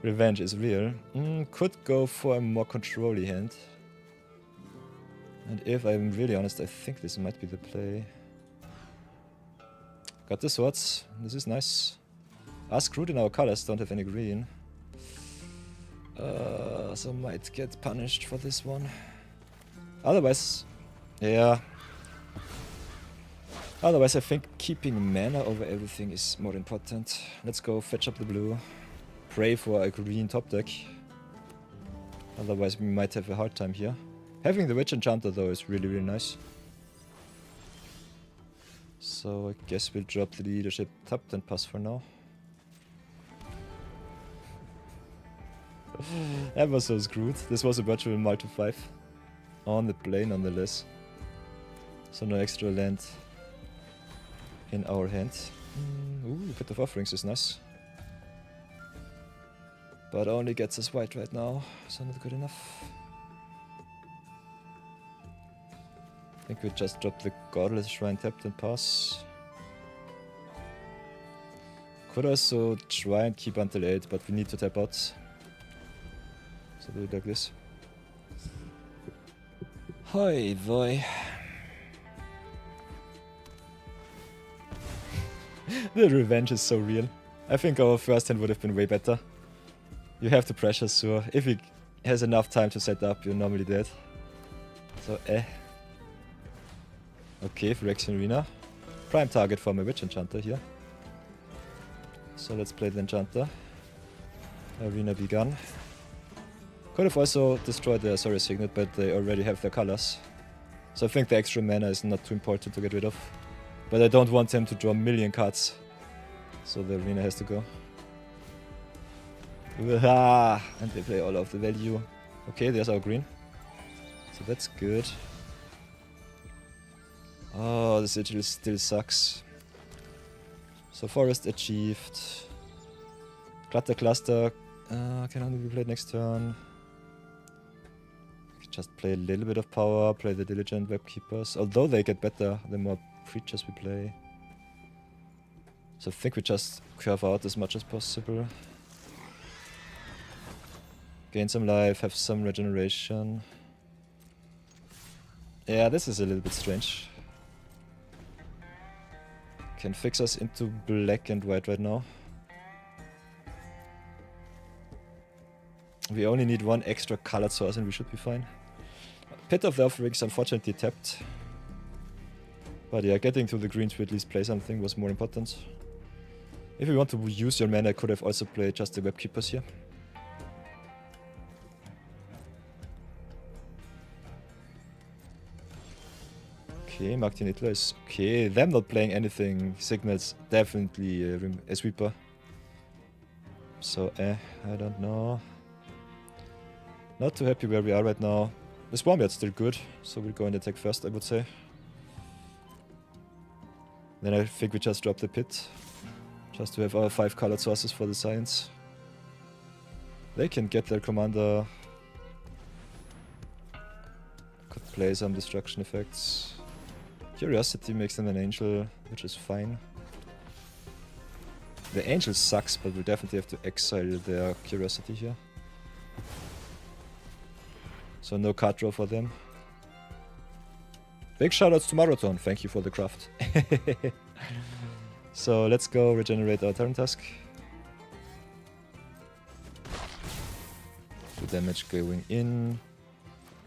revenge is real. Could go for a more control-y hand. And if I'm really honest, I think this might be the play. Got the swords, this is nice. Us Groot in our colors don't have any green. So might get punished for this one. Otherwise... yeah. Otherwise I think keeping mana over everything is more important. Let's go fetch up the blue. Pray for a green top deck. Otherwise we might have a hard time here. Having the Witch Enchanter though is really nice. So I guess we'll drop the leadership tapped and pass for now. That was so screwed. This was a virtual multi 5 on the play nonetheless. So no extra land in our hand. Ooh, Pit of Offerings is nice. But only gets us white right now, so not good enough. I think we just drop the Godless Shrine tapped and pass. Could also try and keep until 8, but we need to tap out. So do it like this. Hi boy. The revenge is so real. I think our first hand would have been way better. You have to pressure Sur. If he has enough time to set up, you're normally dead. So, Okay, Phyrexian Arena. Prime target for my Witch Enchanter here. So let's play the Enchanter. Arena begun. Could have also destroyed the Sorry Signet, but they already have their colors. So I think the extra mana is not too important to get rid of. But I don't want him to draw a million cards. So the Arena has to go. And they play all of the value. Okay, there's our green. So that's good. Oh, the sigil still sucks. So forest achieved. Cluster can only be played next turn. Just play a little bit of power, play the Diligent Webkeepers. Although they get better the more creatures we play. So I think we just curve out as much as possible. Gain some life, have some regeneration. Yeah, this is a little bit strange. Can fix us into black and white right now. We only need one extra colored source and we should be fine. Pit of the Offerings unfortunately tapped. But yeah, getting to the green to at least play something was more important. If you want to use your mana, I could have also played just the Webkeepers here. Okay, Martin Hitler is okay. Them not playing anything signals definitely a sweeper. So, I don't know. Not too happy where we are right now. The Swarmyard's still good, so we'll go and attack first, I would say. Then I think we just drop the pit. Just to have our 5 colored sources for the science. They can get their commander. Could play some destruction effects. Curiosity makes them an angel, which is fine. The angel sucks, but we'll definitely have to exile their curiosity here. So no card draw for them. Big shoutouts to Marathon, thank you for the craft. So let's go regenerate our Terran Tusk. The damage going in.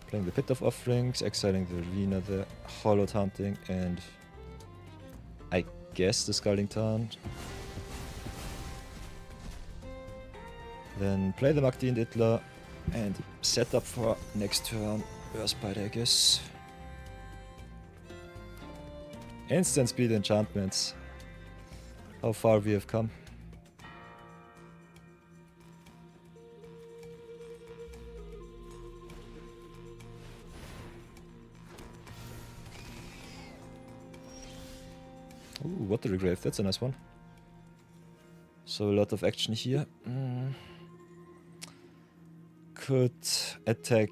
Playing the Pit of Offerings, exiling the Arena, the Hollowed Hunting, and I guess the Scalding Tarn. Then play the Magdien Dittler and set up for next turn Earthbite, I guess. Instant speed enchantments. How far we have come. Ooh, Watery Grave, that's a nice one. So a lot of action here. Could attack,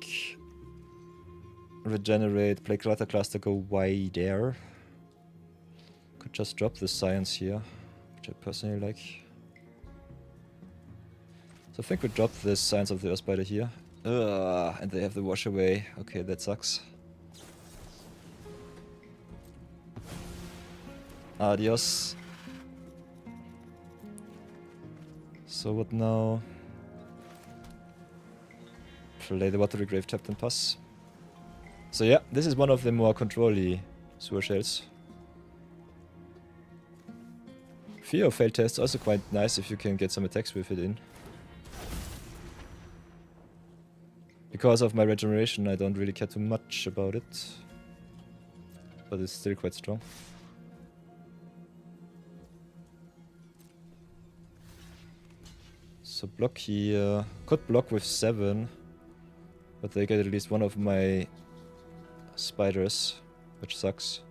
regenerate, play Clutter Cluster, go wide there. Could just drop the Science here, which I personally like. So I think we drop the Science of the Earthbiter here. And they have the Wash Away. Okay, that sucks. Adios. So what now? Play the Watery Grave, tapped and pass. So yeah, this is one of the more control-y sewer shells. Fear of Failed Test also quite nice if you can get some attacks with it in. Because of my regeneration, I don't really care too much about it. But it's still quite strong. So block here. Could block with 7. But they get at least one of my spiders, which sucks.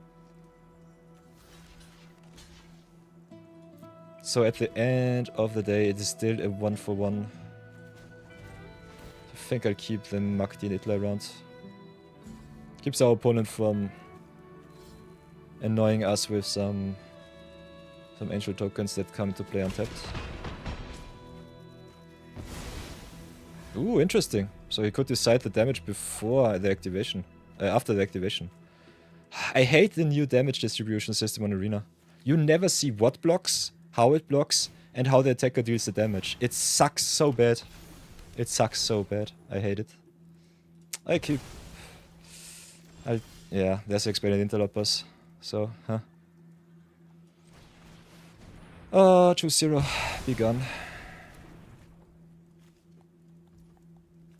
So at the end of the day, it is still a 1-for-1. I think I'll keep the Magdien Dittler around. Keeps our opponent from annoying us with some angel tokens that come into play untapped. Ooh, interesting. So he could decide the damage before the activation. After the activation. I hate the new damage distribution system on Arena. You never see what blocks, how it blocks, and how the attacker deals the damage. It sucks so bad. It sucks so bad. I hate it. Yeah, there's expanded interlopers. So, huh. Choose 0. Be gone.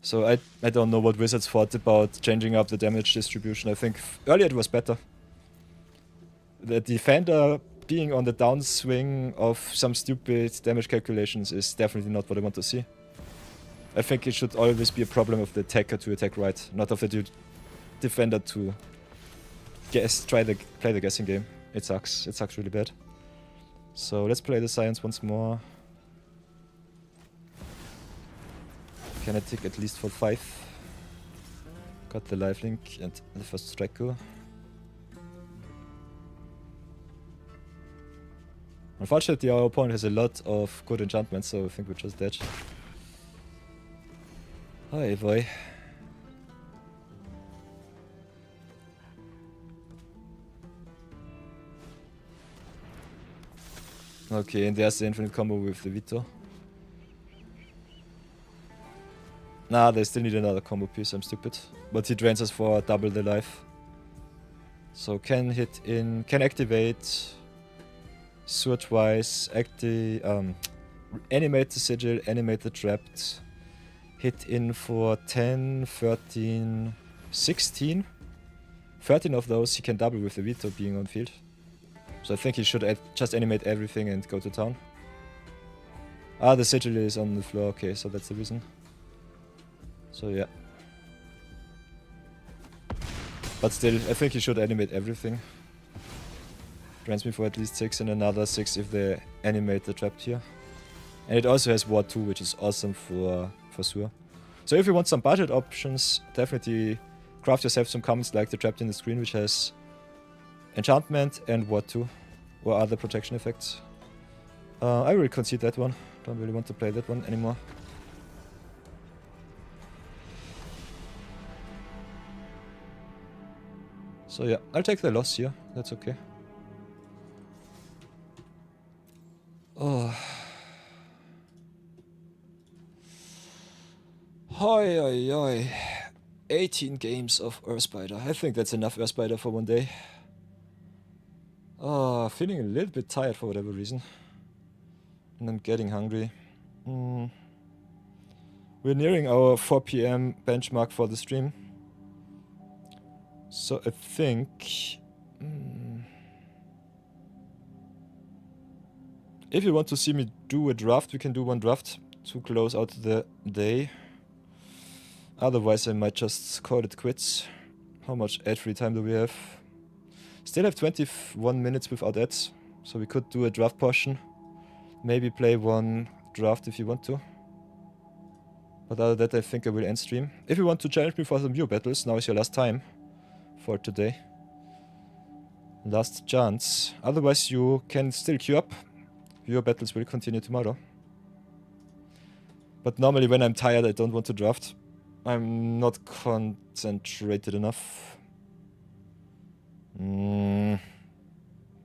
So I don't know what Wizards thought about changing up the damage distribution. I think earlier it was better. The defender being on the downswing of some stupid damage calculations is definitely not what I want to see. I think it should always be a problem of the attacker to attack right, not of the defender to play the guessing game. It sucks. It sucks really bad. So let's play the science once more. Can I tick at least for 5? Got the lifelink and the first strike go. Unfortunately, our opponent has a lot of good enchantments, so I think we're just dead. Hi, boy. Okay, and there's the infinite combo with the Vito. Nah, they still need another combo piece, I'm stupid. But he drains us for double the life. So can activate Sword twice, animate the sigil, animate the trapped, hit in for 10, 13, 16. 13 of those he can double with the Vito being on field. So I think he should just animate everything and go to town. Ah, the sigil is on the floor, okay, so that's the reason. So yeah. But still, I think he should animate everything. Drains me for at least 6 and another 6 if they animate the trapped here. And it also has Ward 2, which is awesome for sure. So if you want some budget options, definitely craft yourself some commons like the Trapped in the Screen, which has enchantment and Ward 2 or other protection effects. I will concede that one. Don't really want to play that one anymore. So yeah, I'll take the loss here. That's okay. Oh. Hoi, oi, oi. 18 games of Earthspider. I think that's enough Earthspider for one day. Oh, feeling a little bit tired for whatever reason. And I'm getting hungry. We're nearing our 4 PM benchmark for the stream. So I think... if you want to see me do a draft, we can do one draft to close out the day. Otherwise I might just call it quits. How much ad-free time do we have? Still have 21 minutes without ads, so we could do a draft portion. Maybe play one draft if you want to. But other than that I think I will end stream. If you want to challenge me for some view battles, now is your last time for today. Last chance. Otherwise you can still queue up. Viewer battles will continue tomorrow. But normally when I'm tired I don't want to draft. I'm not concentrated enough. Don't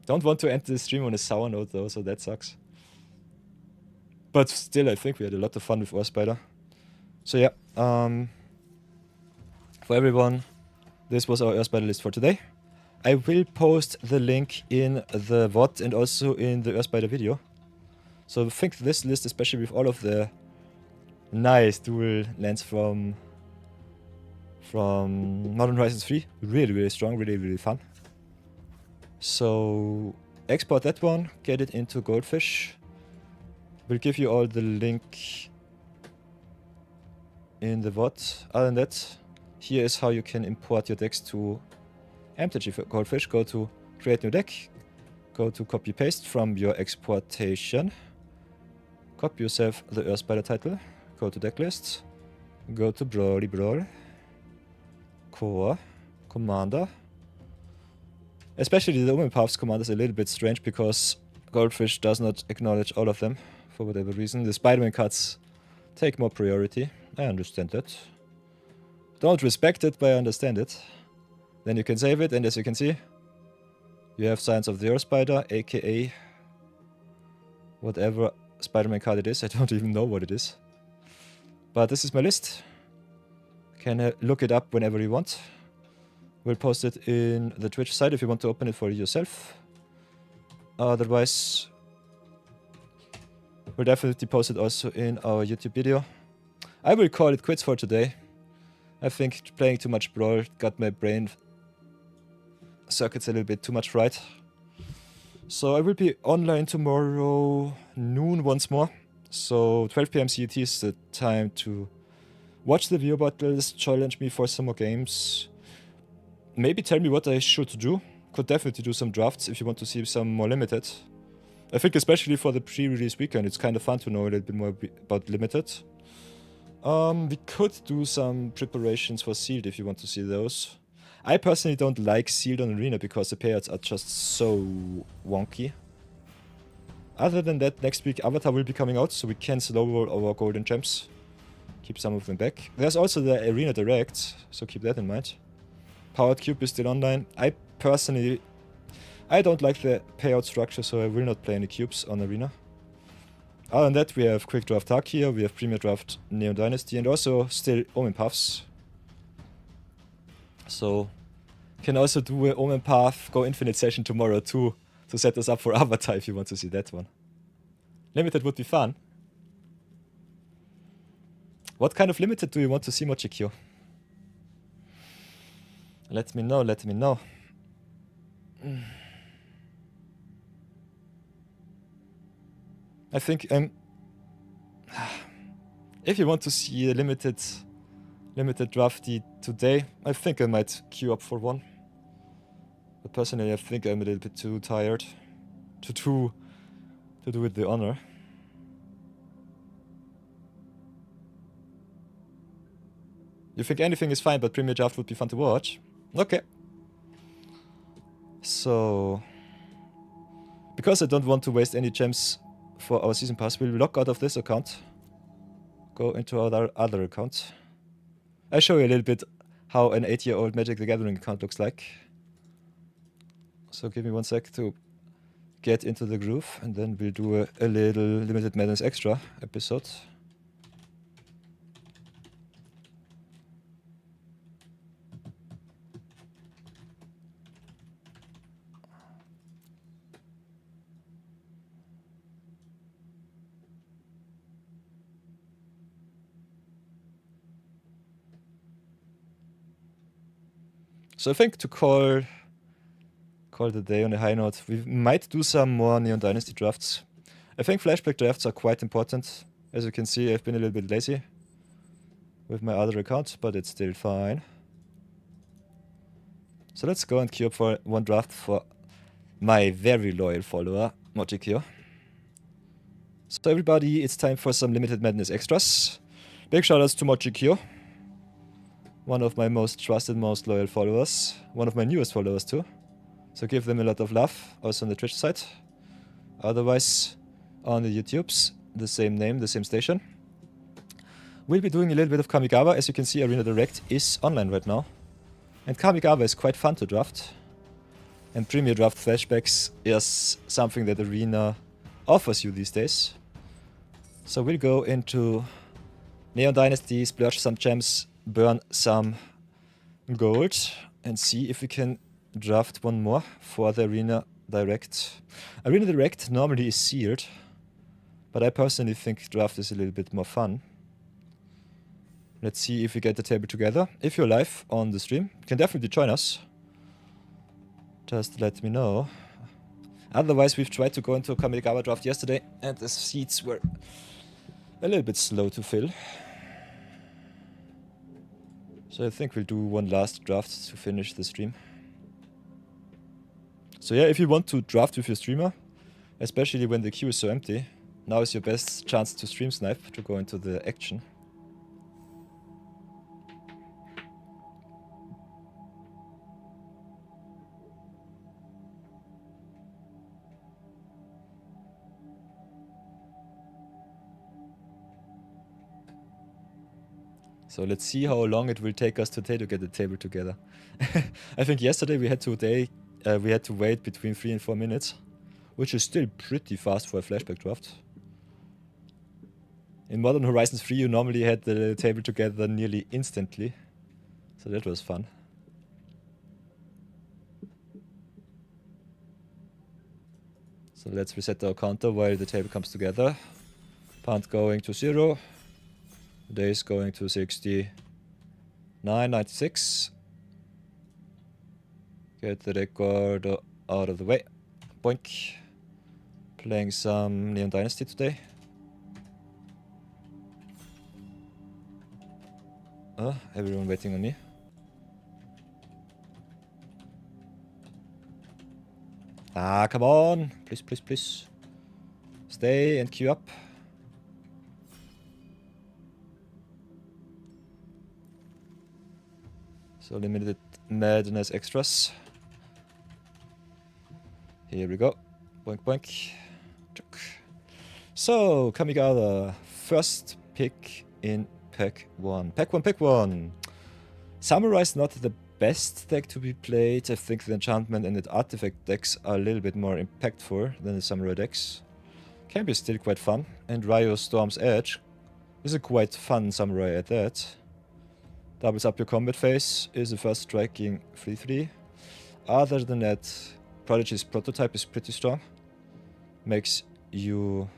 want to end the stream on a sour note though, so that sucks. But still I think we had a lot of fun with Earthspider. So yeah, for everyone, this was our Earthspider list for today. I will post the link in the VOD and also in the Earthspider video. So I think this list, especially with all of the nice dual lands from Modern Horizons 3, really strong, really fun. So export that one, get it into Goldfish. We'll give you all the link in the VOD. Other than that, here is how you can import your decks to MTG for Goldfish. Go to create new deck, go to copy paste from your exportation, copy yourself the Earthspider title, go to deck list, go to Brawl, Core, Commander. Especially the Woman Paths commander is a little bit strange because Goldfish does not acknowledge all of them for whatever reason. The Spider-Man cards take more priority. I understand that. Don't respect it, but I understand it. Then you can save it, and as you can see, You have Science of the Earth Spider, aka whatever Spider-Man card it is. I don't even know what it is. But this is my list. Can look it up whenever you want. We'll post it in the Twitch site if you want to open it for yourself. Otherwise, we'll definitely post it also in our YouTube video. I will call it quits for today. I think playing too much Brawl got my brain circuits a little bit too much fried. So I will be online tomorrow noon once more. So 12 PM CET is the time to watch the viewer battles, challenge me for some more games. Maybe tell me what I should do. Could definitely do some drafts if you want to see some more limited. I think especially for the pre-release weekend, it's kind of fun to know a little bit more about limited. We could do some preparations for sealed if you want to see those. I personally don't like sealed on arena because the payouts are just so wonky. Other than that, next week Avatar will be coming out, so we can slow roll our golden gems. Keep some of them back. There's also the Arena Direct, so keep that in mind. Powered Cube is still online. I personally, I don't like the payout structure, so I will not play any cubes on Arena. Other than that, we have Quick Draft Dark here, we have Premier Draft Neon Dynasty, and also still Omen Paths. So, can also do an Omen Path Go Infinite session tomorrow too, to set us up for Avatar if you want to see that one. Limited would be fun. What kind of limited do you want to see, Mochikyo? Let me know, let me know. I think if you want to see a limited drafty today, I think I might queue up for one. But personally, I think I'm a little bit too tired to do it the honor. You think anything is fine, but Premier Draft would be fun to watch? Okay. So, because I don't want to waste any gems for our season pass, we'll log out of this account. Go into our other account. I'll show you a little bit how an 8-year-old Magic the Gathering account looks like. So give me 1 sec to get into the groove, and then we'll do a little Limited Madness Extra episode. So I think to call the day on a high note, we might do some more Neon Dynasty drafts. I think flashback drafts are quite important. As you can see, I've been a little bit lazy with my other account, but it's still fine. So let's go and queue up for one draft for my very loyal follower, Mochikyo. So everybody, it's time for some Limited Madness extras. Big shoutouts to Mochikyo, one of my most trusted, most loyal followers. One of my newest followers too. So give them a lot of love, also on the Twitch side. Otherwise, on the YouTubes, the same name, the same station. We'll be doing a little bit of Kamigawa. As you can see, Arena Direct is online right now. And Kamigawa is quite fun to draft. And Premier Draft Flashbacks is something that Arena offers you these days. So we'll go into Neon Dynasty, splurge some gems, burn some gold, and see if we can draft one more for the Arena Direct. Arena Direct normally is sealed, but I personally think draft is a little bit more fun. Let's see if we get the table together. If you're live on the stream, you can definitely join us. Just let me know. Otherwise, we've tried to go into a Kamigawa draft yesterday, and the seats were a little bit slow to fill. So I think we'll do one last draft to finish the stream. So yeah, if you want to draft with your streamer, especially when the queue is so empty, now is your best chance to stream snipe, to go into the action. So let's see how long it will take us today to get the table together. I think yesterday we had today we had to wait between 3 and 4 minutes, which is still pretty fast for a flashback draft. In Modern Horizons 3 you normally had the table together nearly instantly, so that was fun. So let's reset our counter while the table comes together. Punt going to 0. Days going to 69, 96. Get the record out of the way. Boink. Playing some Neon Dynasty today. Everyone waiting on me. Ah, come on! Please, please, please. Stay and queue up. So limited madness extras. Here we go. Boink, boink. So, Kamigawa, first pick in pack 1. Pack 1, pick 1. Samurai is not the best deck to be played. I think the enchantment and the artifact decks are a little bit more impactful than the samurai decks. Can be still quite fun. And Ryo Storm's Edge is a quite fun samurai at that. Doubles up your combat phase, is the first striking 3/3. Other than that, Prodigy's prototype is pretty strong. Makes you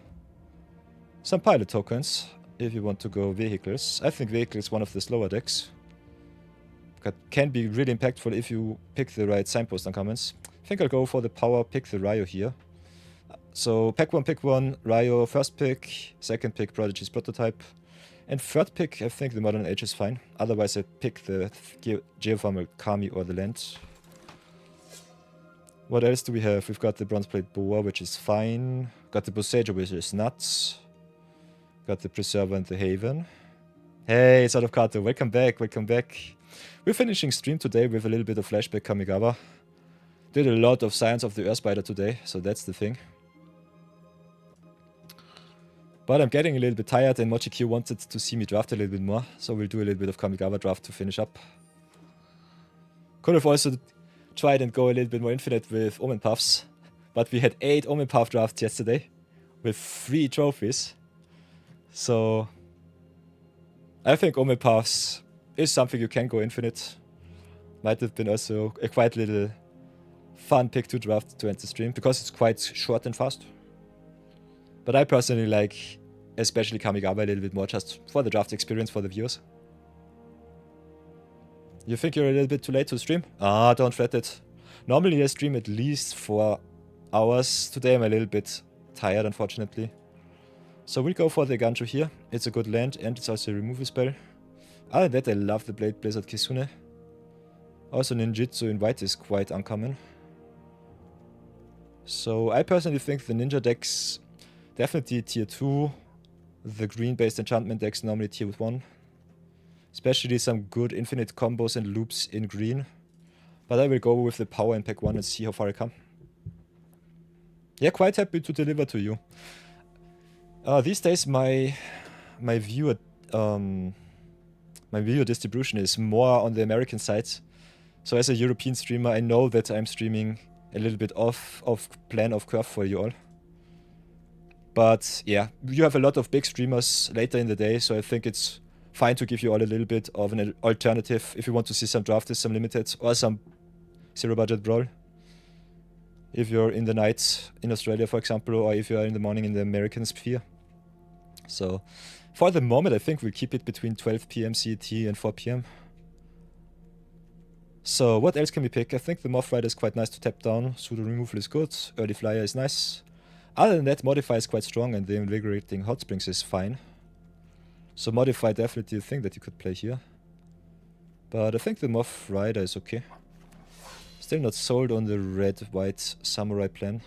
some pilot tokens if you want to go vehicles. I think vehicle is one of the slower decks. That can be really impactful if you pick the right signpost uncommons. I think I'll go for the power, pick the Ryo here. So pack 1, pick 1, Ryo first pick, second pick Prodigy's prototype, and third pick I think the Modern Age is fine. Otherwise I pick the Geothermal Kami or the land. What else do we have? We've got the Bronzeplate Boa, which is fine. Got the Bosejo, which is nuts. Got the Preserver and the Haven. Hey, it's out of Kato. Welcome back, welcome back. We're finishing stream today with a little bit of flashback Kamigawa. Did a lot of Science of the Earth Spider today, so that's the thing. But I'm getting a little bit tired and MochiQ wanted to see me draft a little bit more, so we'll do a little bit of Kamigawa draft to finish up. Could have also tried and go a little bit more infinite with Omen Puffs, but we had 8 Omen Puff drafts yesterday with 3 trophies. So I think Omen Puffs is something you can go infinite. Might have been also a quite little fun pick to draft to end the stream, because it's quite short and fast. But I personally like especially Kamigawa a little bit more, just for the draft experience for the viewers. You think you're a little bit too late to stream? Ah, don't fret it. Normally I stream at least 4 hours. Today I'm a little bit tired, unfortunately. So we'll go for the Ganjo here. It's a good land and it's also a removal spell. Other than that, I love the Blade Blizzard Kisune. Also Ninjutsu in white is quite uncommon. So I personally think the ninja decks definitely tier 2. The green based enchantment decks normally tier 1. Especially some good infinite combos and loops in green. But I will go with the power in pack 1 and see how far I come. Yeah, quite happy to deliver to you. These days my viewer distribution is more on the American side. So as a European streamer, I know that I'm streaming a little bit off of plan of curve for you all. But yeah, you have a lot of big streamers later in the day, so I think it's fine to give you all a little bit of an alternative if you want to see some drafted, some limited, or some zero budget brawl. If you're in the night in Australia, for example, or if you're in the morning in the American sphere. So for the moment, I think we'll keep it between 12 PM CET and 4 PM. So what else can we pick? I think the Moth Rider is quite nice to tap down. Pseudo Removal is good. Early Flyer is nice. Other than that, Modify is quite strong and the Invigorating Hot Springs is fine. So Modify definitely a thing that you could play here. But I think the Moth Rider is okay. Still not sold on the red-white samurai plan.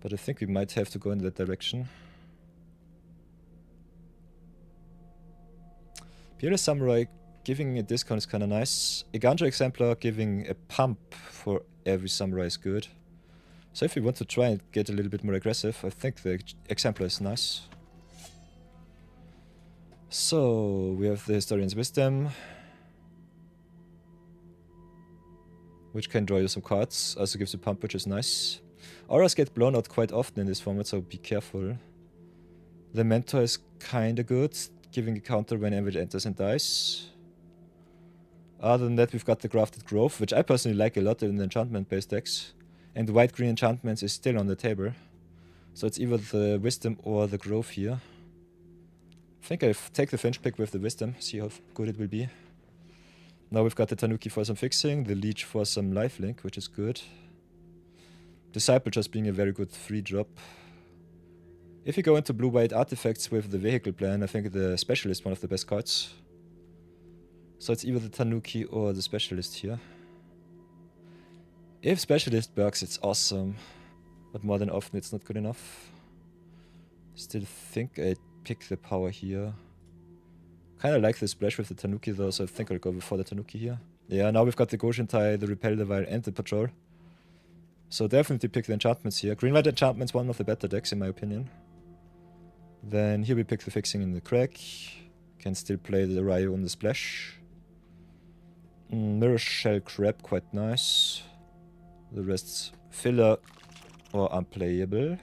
But I think we might have to go in that direction. Peerless Samurai giving a discount is kinda nice. A Ganjo Exemplar giving a pump for every samurai is good. So if we want to try and get a little bit more aggressive, I think the Exemplar is nice. So we have the Historian's Wisdom. which can draw you some cards. Also gives you pump, which is nice. Auras get blown out quite often in this format, so be careful. The Mentor is kinda good, giving a counter whenever it enters and dies. Other than that, we've got the Grafted Growth, which I personally like a lot in the enchantment-based decks. And the white-green enchantments is still on the table. So it's either the Wisdom or the Growth here. I think I'll take the Finch pick with the Wisdom, see how good it will be. Now we've got the Tanuki for some fixing, the Leech for some lifelink, which is good. Disciple just being a very good free drop. If you go into blue-white artifacts with the vehicle plan, I think the Specialist is one of the best cards. So it's either the Tanuki or the Specialist here. If Specialist works, it's awesome. But more than often, it's not good enough. Still think I'd pick the power here. Kinda like the splash with the Tanuki though, so I think I'll go before the Tanuki here. Yeah, now we've got the Goshen Tai, the Repel Device, and the Patrol. So definitely pick the enchantments here. Green-white enchantment's one of the better decks in my opinion. Then here we pick the fixing in the crack. Can still play the Ryu on the splash. Mirror Shell Crab, quite nice. The rest's filler or unplayable.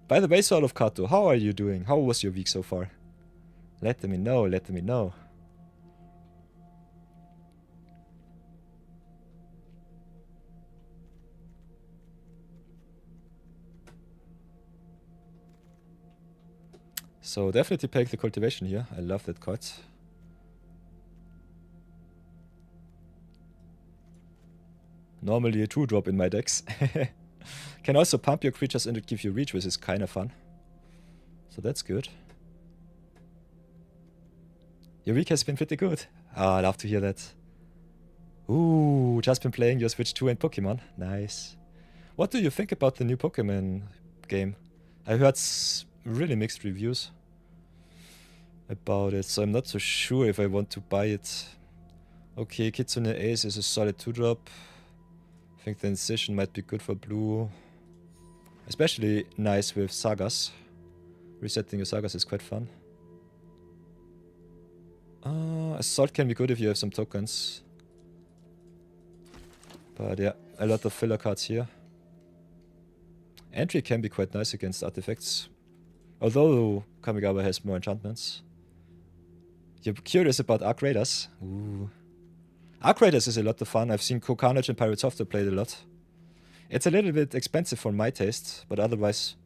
By the way, Soul of Kato, how are you doing? How was your week so far? Let me know, let me know. So definitely take the cultivation here. I love that card. Normally a 2-drop in my decks. Can also pump your creatures and it gives you reach, which is kind of fun. So that's good. Your week has been pretty good. Ah, I love to hear that. Ooh, just been playing your Switch 2 and Pokemon. Nice. What do you think about the new Pokemon game? I heard really mixed reviews about it, so I'm not so sure if I want to buy it. Okay, Kitsune Ace is a solid 2-drop. I think the Incision might be good for blue. Especially nice with Sagas. Resetting your Sagas is quite fun. Assault can be good if you have some tokens. But yeah, a lot of filler cards here. Entry can be quite nice against artifacts. Although Kamigawa has more enchantments. You're curious about Arc Raiders? Ooh. Arc Raiders is a lot of fun. I've seen Kokanage and Pirate Software played a lot. It's a little bit expensive for my taste, but otherwise,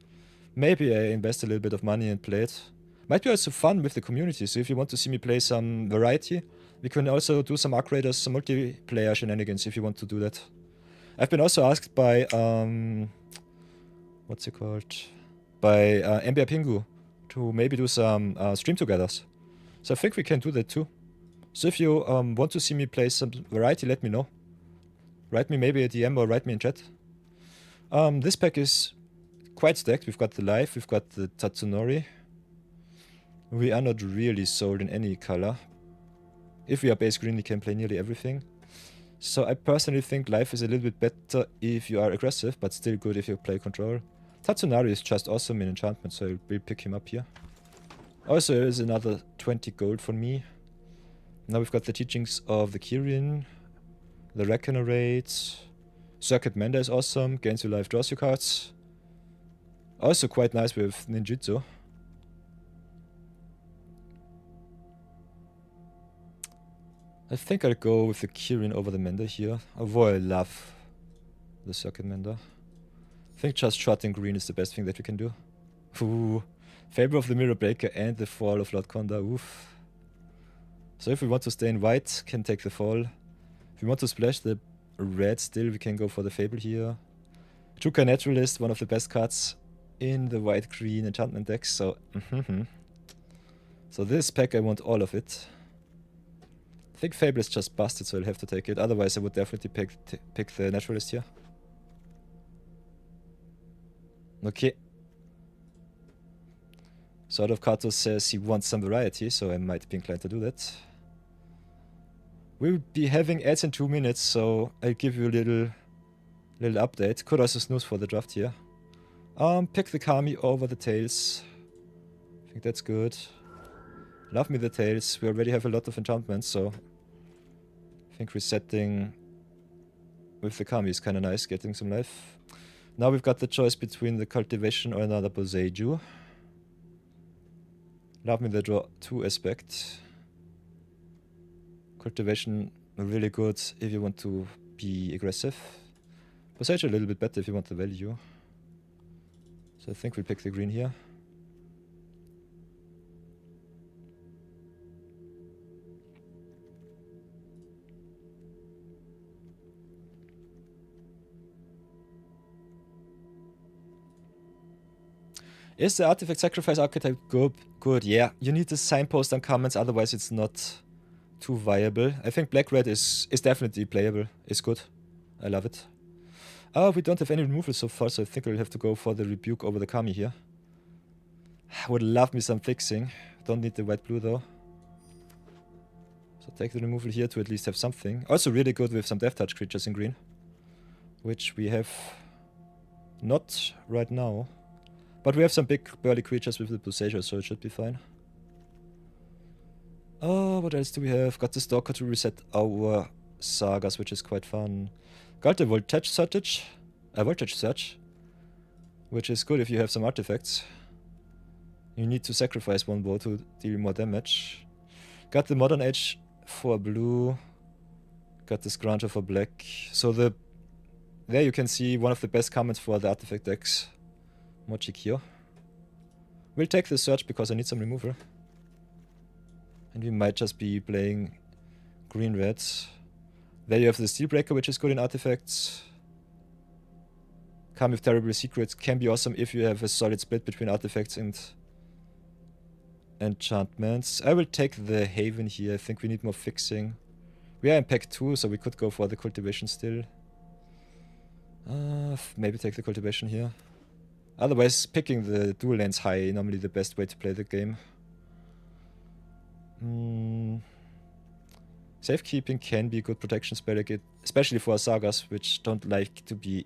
maybe I invest a little bit of money and play it. Might be also fun with the community, so if you want to see me play some variety, we can also do some Arc Raiders, some multiplayer shenanigans if you want to do that. I've been also asked by, what's it called? By MBR Pingu to maybe do some stream togethers. So I think we can do that too. So if you want to see me play some variety, let me know. Write me maybe a DM or write me in chat. This pack is quite stacked. We've got the Life, we've got the Tatsunori. We are not really sold in any color. If we are base green, we can play nearly everything. So I personally think Life is a little bit better if you are aggressive, but still good if you play control. Tatsunari is just awesome in enchantment, so I will pick him up here. Also, there is another 20 gold for me. Now we've got the teachings of the Kirin, the Regenerate, Circuit Mender is awesome, gains your life, draws your cards. Also quite nice with Ninjutsu. I think I'll go with the Kirin over the Mender here, although I love the Circuit Mender. I think just shotting green is the best thing that we can do. Ooh, Favor of the Mirror Breaker and the Fall of Lord Konda, oof. So if we want to stay in white, can take the fall. If we want to splash the red still, we can go for the Fable here. Jukai Naturalist, one of the best cards in the white-green enchantment decks, so... So this pack, I want all of it. I think Fable is just busted, so I'll have to take it. Otherwise, I would definitely pick the Naturalist here. Okay. Sword of Kato says he wants some variety, so I might be inclined to do that. We'll be having ads in 2 minutes, so I'll give you a little update. Could also snooze for the draft here. Pick the Kami over the Tails. I think that's good. Love me the Tails. We already have a lot of enchantments, so I think resetting with the Kami is kind of nice, getting some life. Now we've got the choice between the Cultivation or another Boseiju. Love me the draw 2 aspect. Cultivation really good if you want to be aggressive. Boseiju a little bit better if you want the value. So I think we'll pick the green here. Is the artifact sacrifice archetype good? Yeah, you need the signpost on commons, otherwise it's not too viable. I think black-red is definitely playable. It's good. I love it. Oh, we don't have any removal so far, so I think we'll have to go for the rebuke over the Kami here. I would love me some fixing. Don't need the white-blue though. So take the removal here to at least have something. Also really good with some Death Touch creatures in green. Which we have not right now. But we have some big burly creatures with the Boseiju, so it should be fine. Oh, what else do we have? Got the Stalker to reset our sagas, which is quite fun. Got the Voltage Search, which is good if you have some artifacts. You need to sacrifice one bow to deal more damage. Got the Modern Age for blue. Got the Scrounger for black. So there you can see one of the best comments for the artifact decks. Mochikyo. We'll take the search because I need some removal. And we might just be playing green-red. There you have the Steelbreaker, which is good in artifacts. Come with Terrible Secrets can be awesome if you have a solid split between artifacts and enchantments. I will take the Haven here. I think we need more fixing. We are in pack 2, so we could go for the Cultivation still. Maybe take the Cultivation here. Otherwise, picking the dual lands high normally the best way to play the game. Safekeeping can be a good protection spell, especially for sagas which don't like to be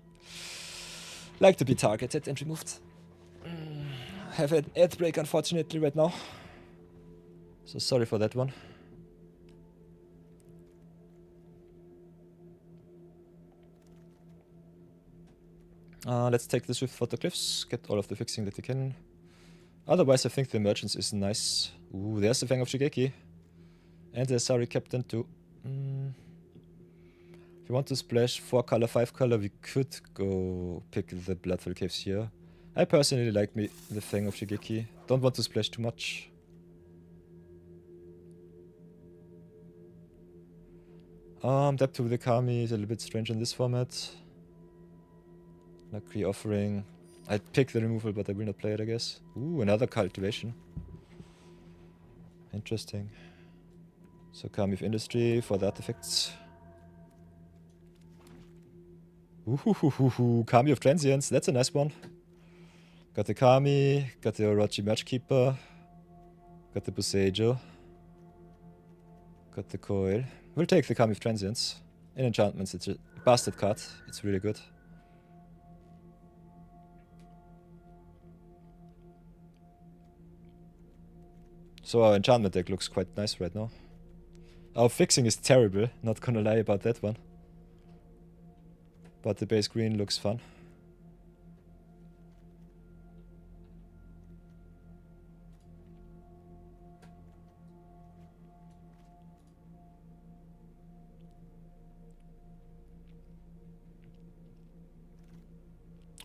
targeted and removed. Have an ad break unfortunately right now, so sorry for that one. Let's take this with Photoglyphs, get all of the fixing that we can. Otherwise I think the Emergence is nice. Ooh, there's the Fang of Shigeki. And the Sari Captain too. If you want to splash 4 color, 5 color, we could go pick the Bloodfell Caves here. I personally like the Fang of Shigeki. Don't want to splash too much. Depth to the Kami is a little bit strange in this format. Lucky Offering. I'd pick the removal, but I will not play it, I guess. Ooh, another Cultivation. Interesting. So Kami of Industry for the artifacts. Ooh, Kami of Transience. That's a nice one. Got the Kami, got the Orochi Matchkeeper, got the Boseiju, got the Coil. We'll take the Kami of Transience. In enchantments, it's a bastard card. It's really good. So our enchantment deck looks quite nice right now. Our fixing is terrible, not gonna lie about that one. But the base green looks fun.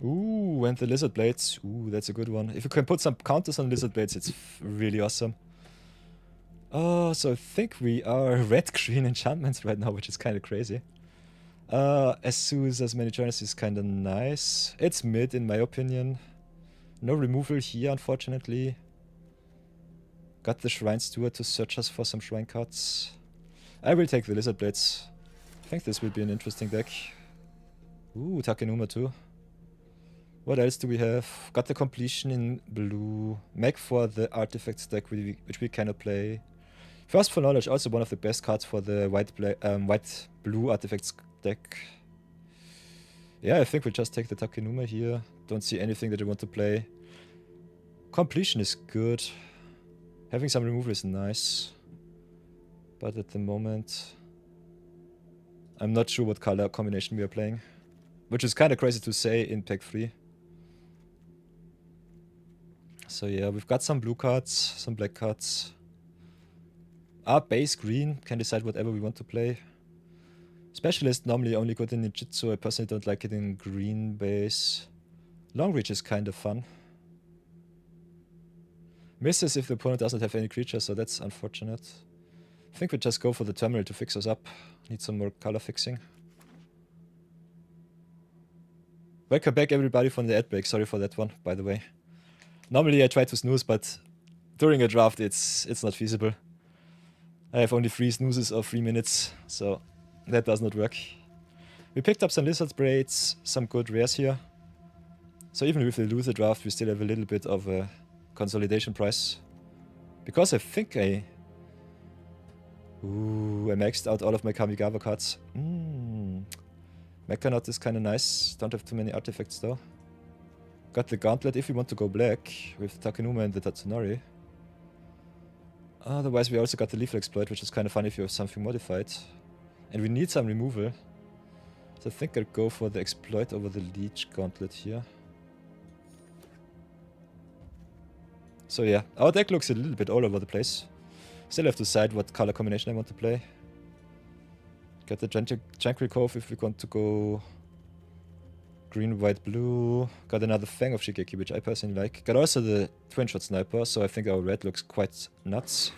Ooh, and the Lizard Blades. Ooh, that's a good one. If you can put some counters on Lizard Blades, it's really awesome. Oh, so I think we are red-green enchantments right now, which is kind of crazy. Azusa's Many Journeys is kind of nice. It's mid, in my opinion. No removal here, unfortunately. Got the Shrine Steward to search us for some shrine cards. I will take the Lizard Blades. I think this will be an interesting deck. Ooh, Takenuma too. What else do we have? Got the Completion in blue. Meg for the Artifacts deck, which we cannot play. First for Knowledge, also one of the best cards for the white-blue Artifacts deck. Yeah, I think we'll just take the Takenuma here. Don't see anything that I want to play. Completion is good. Having some removal is nice. But at the moment, I'm not sure what color combination we are playing. Which is kind of crazy to say in pack 3. So yeah, we've got some blue cards, some black cards. Our base green can decide whatever we want to play. Specialist normally only good in ninjutsu. I personally don't like it in green base. Long reach is kind of fun. Misses if the opponent doesn't have any creatures, so that's unfortunate. I think we just go for the terminal to fix us up. Need some more color fixing. Welcome back everybody from the ad break. Sorry for that one, by the way. Normally I try to snooze, but during a draft it's not feasible. I have only 3 snoozes of 3 minutes, so that does not work. We picked up some lizard braids, some good rares here. So even if we lose the draft, we still have a little bit of a consolidation price. Because I think I maxed out all of my Kamigawa cards. Mechanaut is kind of nice. Don't have too many artifacts though. Got the Gauntlet if we want to go black with Takenuma and the Tatsunori. Otherwise we also got the Lethal Exploit, which is kind of fun if you have something modified. And we need some removal. So I think I'll go for the Exploit over the Leech Gauntlet here. So yeah, our deck looks a little bit all over the place. Still have to decide what color combination I want to play. Got the Tranquil Cove if we want to go green, white, blue. Got another Fang of Shigeki, which I personally like. Got also the Twin Shot Sniper, so I think our red looks quite nuts.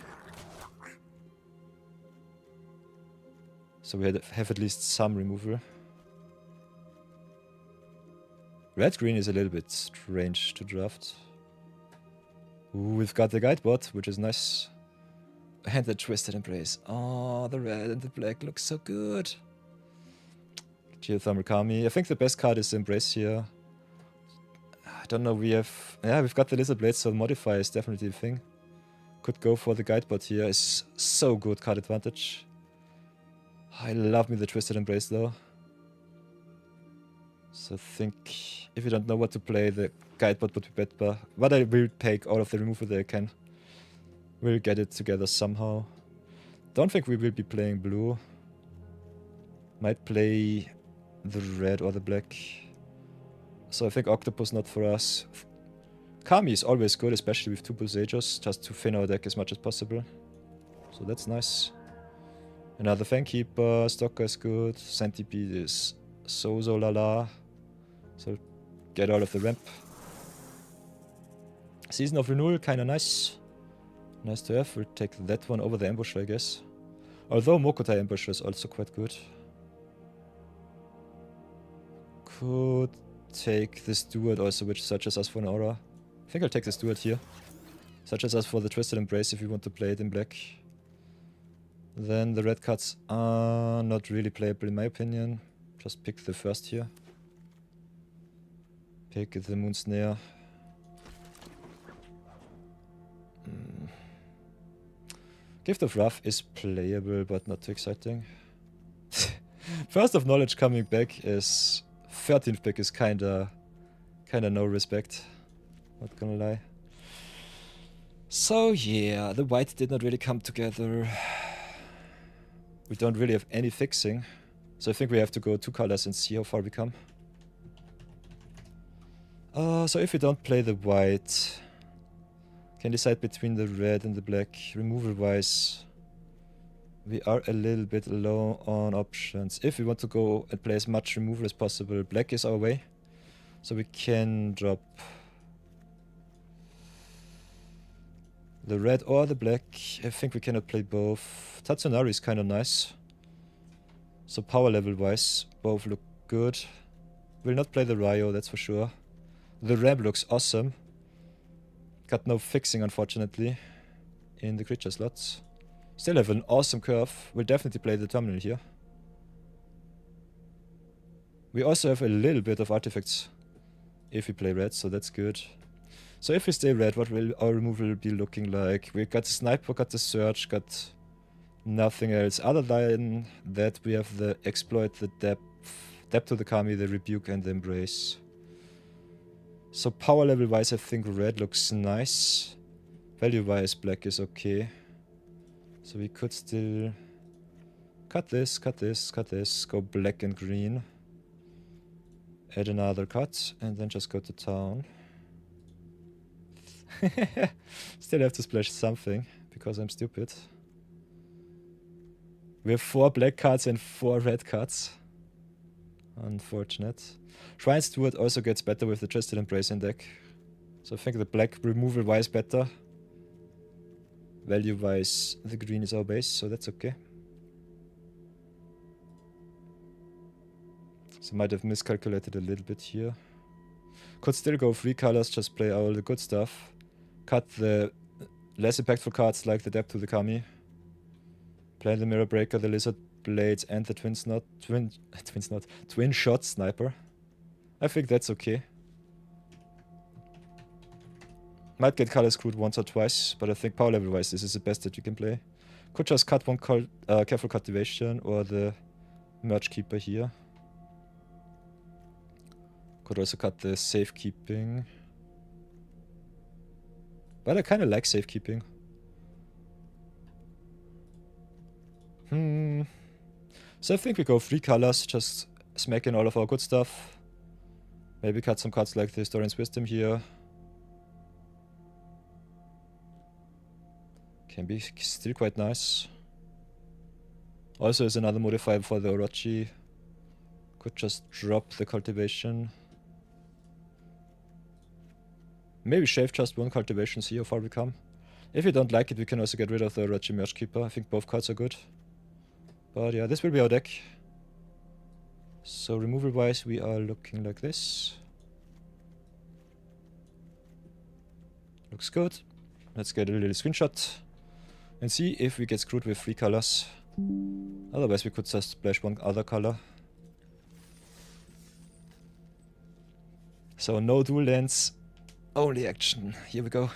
So we have at least some removal. Red-green is a little bit strange to draft. We've got the Guidebot, which is nice. And the Twisted Embrace. Oh, the red and the black look so good. Geothermal Kami. I think the best card is the Embrace here. I don't know, we've got the Lizard Blade, so the modifier is definitely the thing. Could go for the Guidebot here. It's so good card advantage. I love me the Twisted Embrace though. So I think if you don't know what to play, the Guidebot would be better. But I will take all of the removal that I can. We'll get it together somehow. Don't think we will be playing blue. Might play the red or the black. So I think Octopus not for us. Kami is always good, especially with 2 Pulsagers, just to thin our deck as much as possible. So that's nice. Another Fangkeeper, Stalker is good, Centipede is so la la. So get all of the ramp. Season of Renewal, kinda nice. Nice to have. We'll take that one over the Ambusher, I guess. Although Mokotai Ambusher is also quite good. Could take the Steward also, which searches us for an aura. I think I'll take the Steward here. Searches us for the Twisted Embrace if we want to play it in black. Then the red cards are not really playable in my opinion. Just pick the first here. Pick the Moon Snare. Gift of Wrath is playable, but not too exciting. First of Knowledge coming back is 13th pick is kinda no respect. Not gonna lie. So yeah, the white did not really come together. We don't really have any fixing. So I think we have to go 2 colors and see how far we come. So if we don't play the white, can decide between the red and the black. Removal wise, we are a little bit low on options. If we want to go and play as much removal as possible, black is our way. So we can drop the red or the black. I think we cannot play both. Tatsunari is kind of nice. So power level wise, both look good. Will not play the Ryo, that's for sure. The Ram looks awesome. Got no fixing, unfortunately, in the creature slots. Still have an awesome curve. We'll definitely play the terminal here. We also have a little bit of artifacts if we play red, so that's good. So if we stay red, what will our removal be looking like? We got the Sniper, got the Search, got nothing else. Other than that, we have the Exploit, the Depth, Depth to the Kami, the Rebuke, and the Embrace. So power level wise, I think red looks nice. Value wise, black is okay. So we could still cut this, cut this, cut this, go black and green. Add another cut, and then just go to town. Still have to splash something, because I'm stupid. We have 4 black cards and 4 red cards. Unfortunate. Shrine Steward also gets better with the Twisted Embrace in deck. So I think the black removal wise better. Value wise, the green is our base, so that's okay. So might have miscalculated a little bit here. Could still go 3 colors, just play all the good stuff. Cut the less impactful cards like the Depth to the Kami. Play the Mirror Breaker, the Lizard Blades, and the Twin Shot Sniper. I think that's okay. Might get color screwed once or twice, but I think power level wise this is the best that you can play. Could just cut one Careful Cultivation or the Merge Keeper here. Could also cut the Safekeeping. But I kinda like Safekeeping. So I think we go 3 colors, just smack in all of our good stuff. Maybe cut some cards like the Historian's Wisdom here. Can be still quite nice. Also is another modifier for the Orochi. Could just drop the Cultivation. Maybe shave just 1 cultivation, see how far we come. If you don't like it, we can also get rid of the Orochi Merge Keeper. I think both cards are good. But yeah, this will be our deck. So removal wise, we are looking like this. Looks good. Let's get a little screenshot and see if we get screwed with 3 colors. Otherwise, we could just splash 1 other color. So no dual lands, only action. Here we go.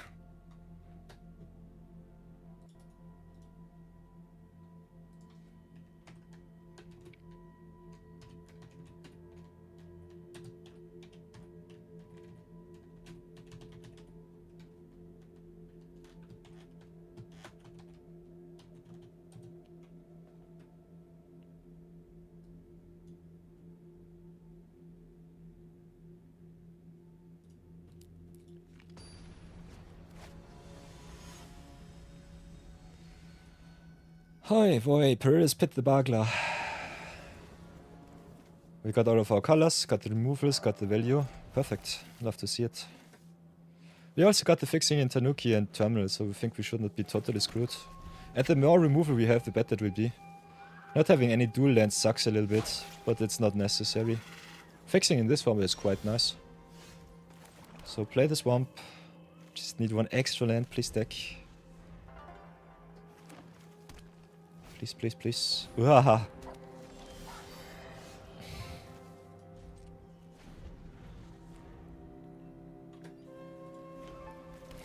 Hi, boy, Perilous Pit the Bagler. We got all of our colors, got the removals, got the value. Perfect. Love to see it. We also got the fixing in Tanuki and Terminal, so we think we should not be totally screwed. And the more removal we have, the better it will be. Not having any dual lands sucks a little bit, but it's not necessary. Fixing in this form is quite nice. So play the Swamp. Just need 1 extra land, please deck. Please, please, please. Uhaha.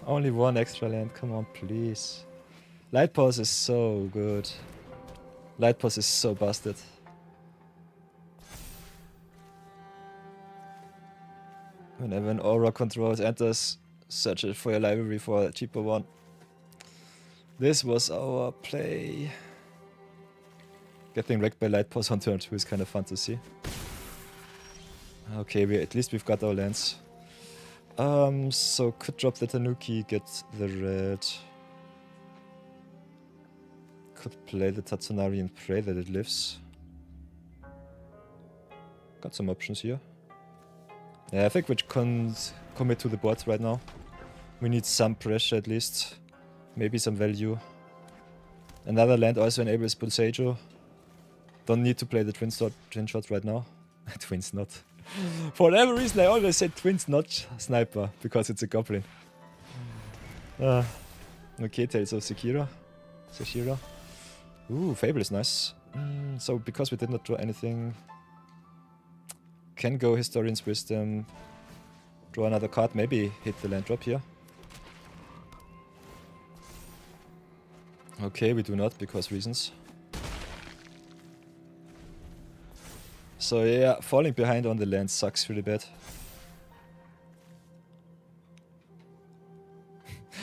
Only 1 extra land, come on, please. Light Pause is so good. Light Pause is so busted. Whenever an Aura Controls enters, search it for your library for a cheaper one. This was our play. Getting wrecked by Light Pause on turn 2 is kind of fun to see. Okay, at least we've got our lands. So could drop the Tanuki, get the red. Could play the Tatsunari and pray that it lives. Got some options here. Yeah, I think we can't commit to the board right now. We need some pressure at least. Maybe some value. Another land also enables Pulsagio. Don't need to play the Twin Shot right now. Twin Snot. For whatever reason I always said Twin Snot Sniper, because it's a goblin. Okay, Tales of Sekiro. Ooh, Fable is nice. So because we did not draw anything, can go Historian's Wisdom, draw another card, maybe hit the land drop here. Okay, we do not, because reasons. So yeah, falling behind on the land sucks really bad.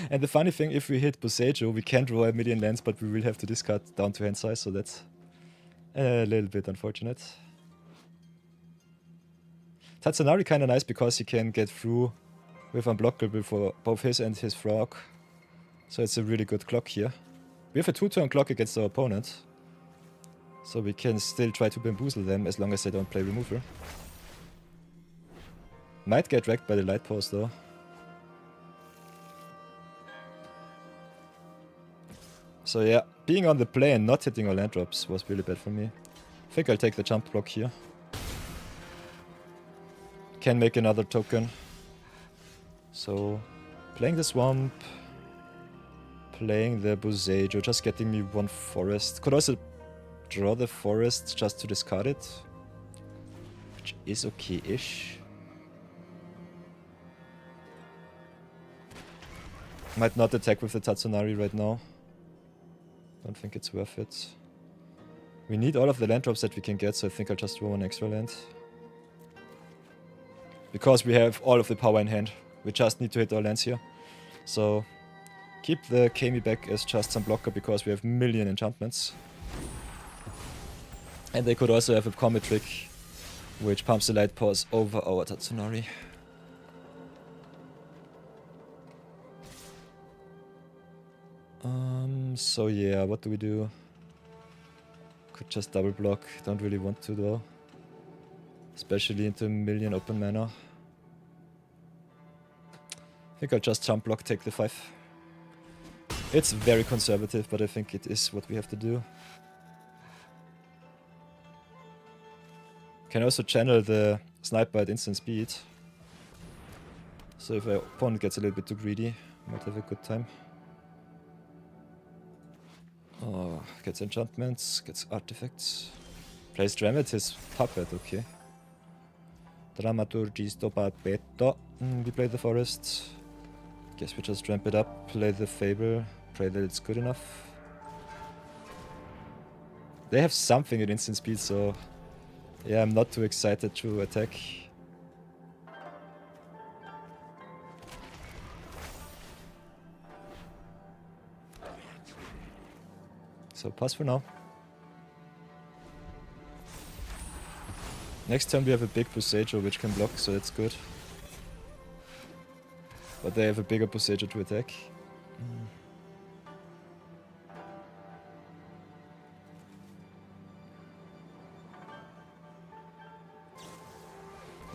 And the funny thing, if we hit Bosejo, we can draw a million lands, but we will have to discard down to hand size, so that's a little bit unfortunate. Tatsunari kinda nice because he can get through with unblockable for both his and his frog. So it's a really good clock here. We have a 2-turn clock against our opponent. So we can still try to bamboozle them as long as they don't play removal. Might get wrecked by the light pause though. So yeah, being on the play and not hitting our land drops was really bad for me. I think I'll take the jump block here. Can make another token. So, playing the swamp. Playing the Bosejo, just getting me one forest. Could also draw the forest just to discard it. Which is okay-ish. Might not attack with the Tatsunari right now. Don't think it's worth it. We need all of the land drops that we can get, so I think I'll just draw one extra land. Because we have all of the power in hand. We just need to hit our lands here. So, keep the Kami back as just some blocker because we have a million enchantments. And they could also have a comet trick, which pumps the light pause over our Tatsunari. So yeah, what do we do? Could just double block, don't really want to though. Especially into a million open mana. I think I'll just jump block, take the 5. It's very conservative, but I think it is what we have to do. Can also channel the sniper at instant speed. So if our opponent gets a little bit too greedy, might have a good time. Oh, gets enchantments, gets artifacts. Plays Dramatist Puppet, okay. Dramaturgisto Puppetto. We play the forest. Guess we just ramp it up, play the Fable, pray that it's good enough. They have something at instant speed, so yeah, I'm not too excited to attack. So pass for now. Next turn we have a big Bosejo which can block, so that's good. But they have a bigger Bosejo to attack.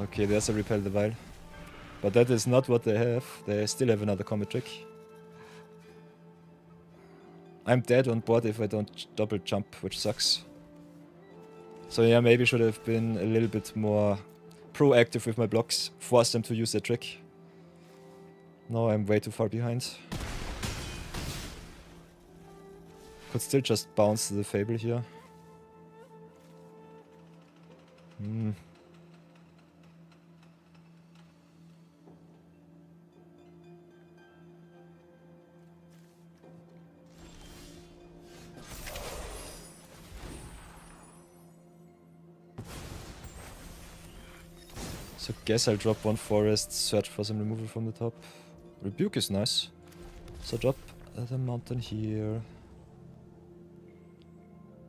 Okay, there's a Repel the Vile. But that is not what they have. They still have another comet trick. I'm dead on board if I don't double jump, which sucks. So yeah, maybe should have been a little bit more proactive with my blocks. Force them to use their trick. No, I'm way too far behind. Could still just bounce the Fable here. So guess I'll drop one forest, search for some removal from the top. Rebuke is nice. So drop the mountain here.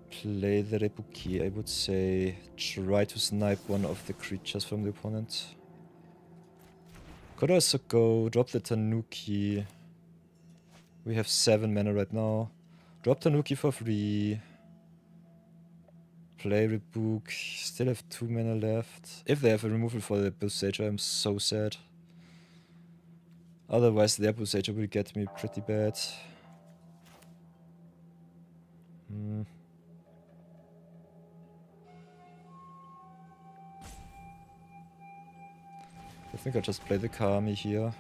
Play the Rebuki, I would say. Try to snipe one of the creatures from the opponent. Could also go drop the Tanuki. We have 7 mana right now. Drop Tanuki for free. Play Rebuke. Still have 2 mana left. If they have a removal for the Bosejo, I'm so sad. Otherwise, their Bosejo will get me pretty bad. I think I'll just play the Kami here.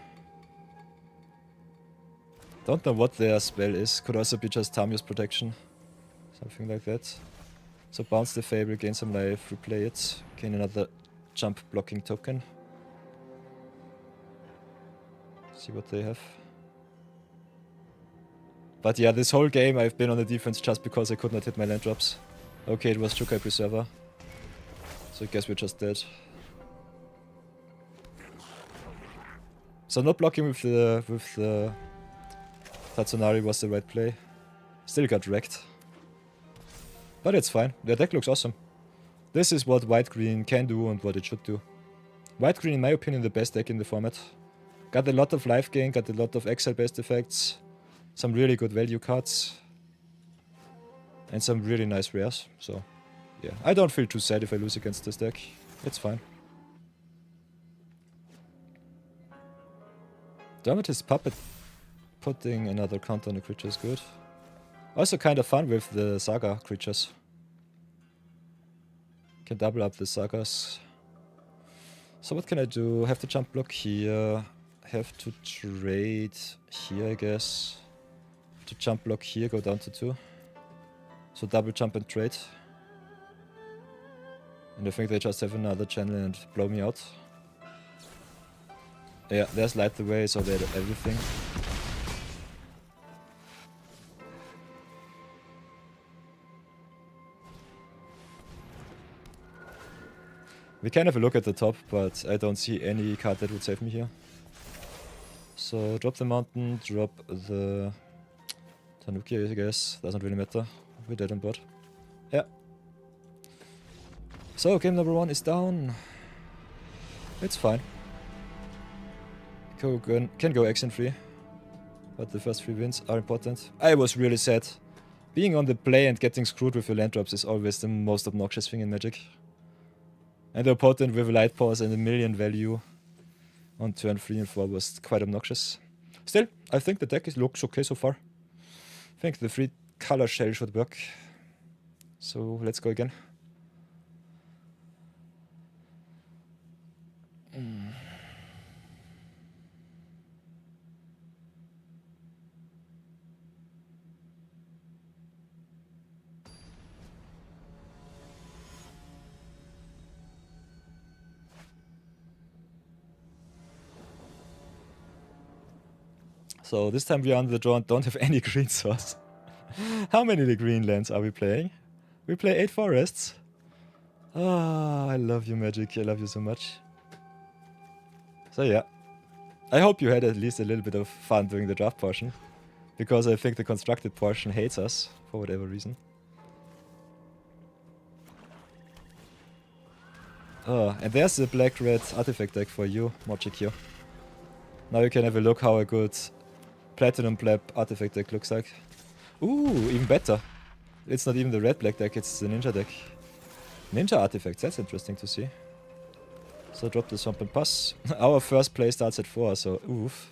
Don't know what their spell is. Could also be just Tamiyo's protection. Something like that. So bounce the Fable, gain some life, replay it. Gain another jump blocking token. See what they have. But yeah, this whole game I've been on the defense just because I could not hit my land drops. Okay, it was Jukai Preserver. So I guess we're just dead. So not blocking with the Tatsunari was the right play. Still got wrecked. But it's fine. Their deck looks awesome. This is what white-green can do and what it should do. White-green, in my opinion, the best deck in the format. Got a lot of life gain, got a lot of exile-based effects, some really good value cards, and some really nice rares. So, yeah. I don't feel too sad if I lose against this deck. It's fine. Dramatist Puppet putting another counter on the creature is good. Also kind of fun with the Saga creatures. Can double up the Sagas. So what can I do? Have to jump block here. Have to trade here, I guess. Have to jump block here, go down to 2. So double jump and trade. And I think they just have another channel and blow me out. Yeah, there's Light the Way, so they have everything. We can have a look at the top, but I don't see any card that would save me here. So drop the mountain, drop the Tanuki, I guess. Doesn't really matter. We're dead on board. Yeah. So game number 1 is down. It's fine. Can go X and 3. But the first 3 wins are important. I was really sad. Being on the play and getting screwed with your land drops is always the most obnoxious thing in Magic. And the opponent with a light pause and a million value on turn 3 and 4 was quite obnoxious. Still, I think the deck looks okay so far. I think the 3 color shell should work. So let's go again. So this time we are on the draw and don't have any green source. How many green lands are we playing? We play 8 forests. Ah, I love you, Magic. I love you so much. So yeah. I hope you had at least a little bit of fun during the draft portion. Because I think the constructed portion hates us, for whatever reason. Oh, and there's the black-red artifact deck for you, Magic here. Now you can have a look how a good Platinum Blab artifact deck looks like. Ooh, even better. It's not even the red-black deck, it's the ninja deck. Ninja artifacts, that's interesting to see. So drop the Swamp and Pass. Our first play starts at 4, so oof.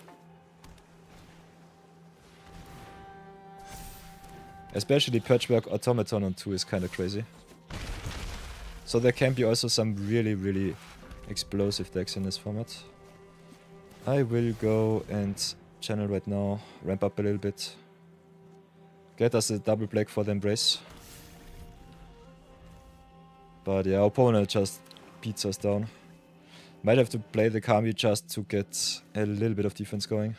Especially Patchwork Automaton on 2 is kinda crazy. So there can be also some really, really explosive decks in this format. I will go and channel right now, ramp up a little bit. Get us a double black for the Embrace. But yeah, our opponent just beats us down. Might have to play the Kami just to get a little bit of defense going.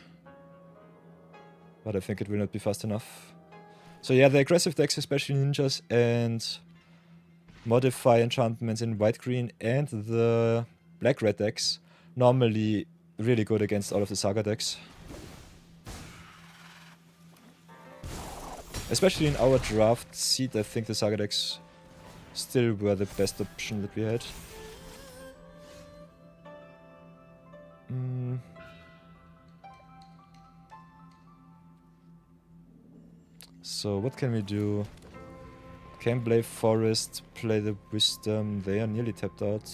But I think it will not be fast enough. So yeah, the aggressive decks, especially ninjas and modify enchantments in white-green and the black-red decks, normally really good against all of the Saga decks. Especially in our draft seed, I think the Saga decks still were the best option that we had. So what can we do? Can play Forest, play the Wisdom, they are nearly tapped out.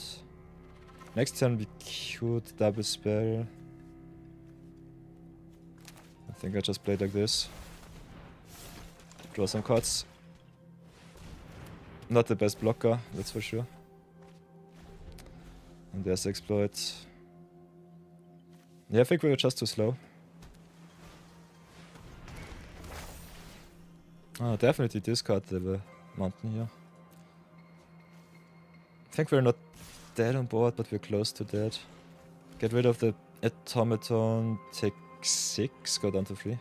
Next turn we could double spell. I think I just played like this. Draw some cards. Not the best blocker, that's for sure. And there's the exploit. Yeah, I think we were just too slow. Oh, definitely discard the mountain here. I think we're not dead on board, but we're close to dead. Get rid of the automaton, take 6, go down to 3.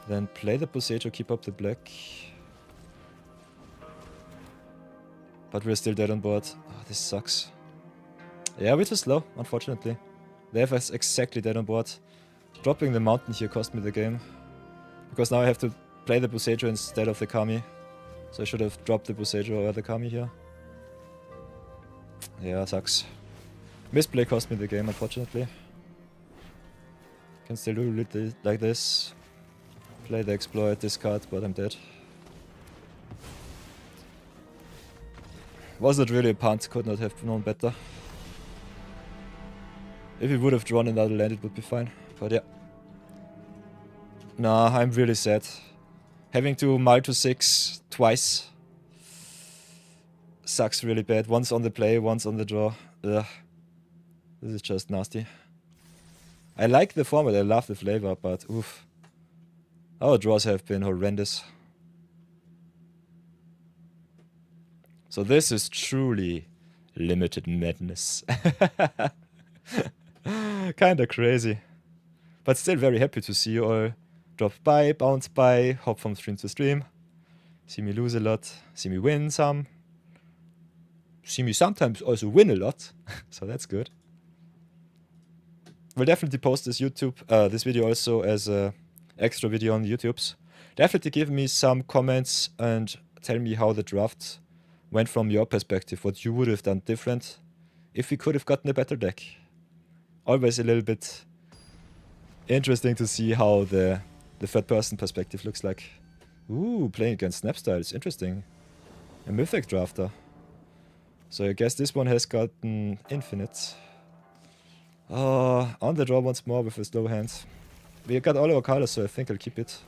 Then play the Bosejo, keep up the black. But we're still dead on board. Oh, this sucks. Yeah, we're too slow, unfortunately. They have us exactly dead on board. Dropping the mountain here cost me the game. Because now I have to play the Bosejo instead of the Kami. So I should have dropped the Bosejo or the Kami here. Yeah, sucks. Misplay cost me the game, unfortunately. Can still do it like this. Play the exploit, discard, but I'm dead. Was not really a punt, could not have known better. If he would have drawn another land, it would be fine. But yeah. Nah, I'm really sad. Having to mull to 6 twice sucks really bad. Once on the play, once on the draw. Ugh. This is just nasty. I like the format, I love the flavor, but oof. Our draws have been horrendous. So this is truly limited madness. Kinda crazy. But still very happy to see you all drop by, bounce by, hop from stream to stream. See me lose a lot, see me win some. See me sometimes also win a lot, so that's good. We'll definitely post this this video also as a extra video on YouTube's. Definitely give me some comments and tell me how the draft went from your perspective, what you would have done different if we could have gotten a better deck. Always a little bit interesting to see how the third person perspective looks like. Ooh, playing against Snapstyle is interesting. A Mythic drafter. So I guess this one has gotten infinite. On the draw once more with a slow hand. We got all our colors, so I think I'll keep it.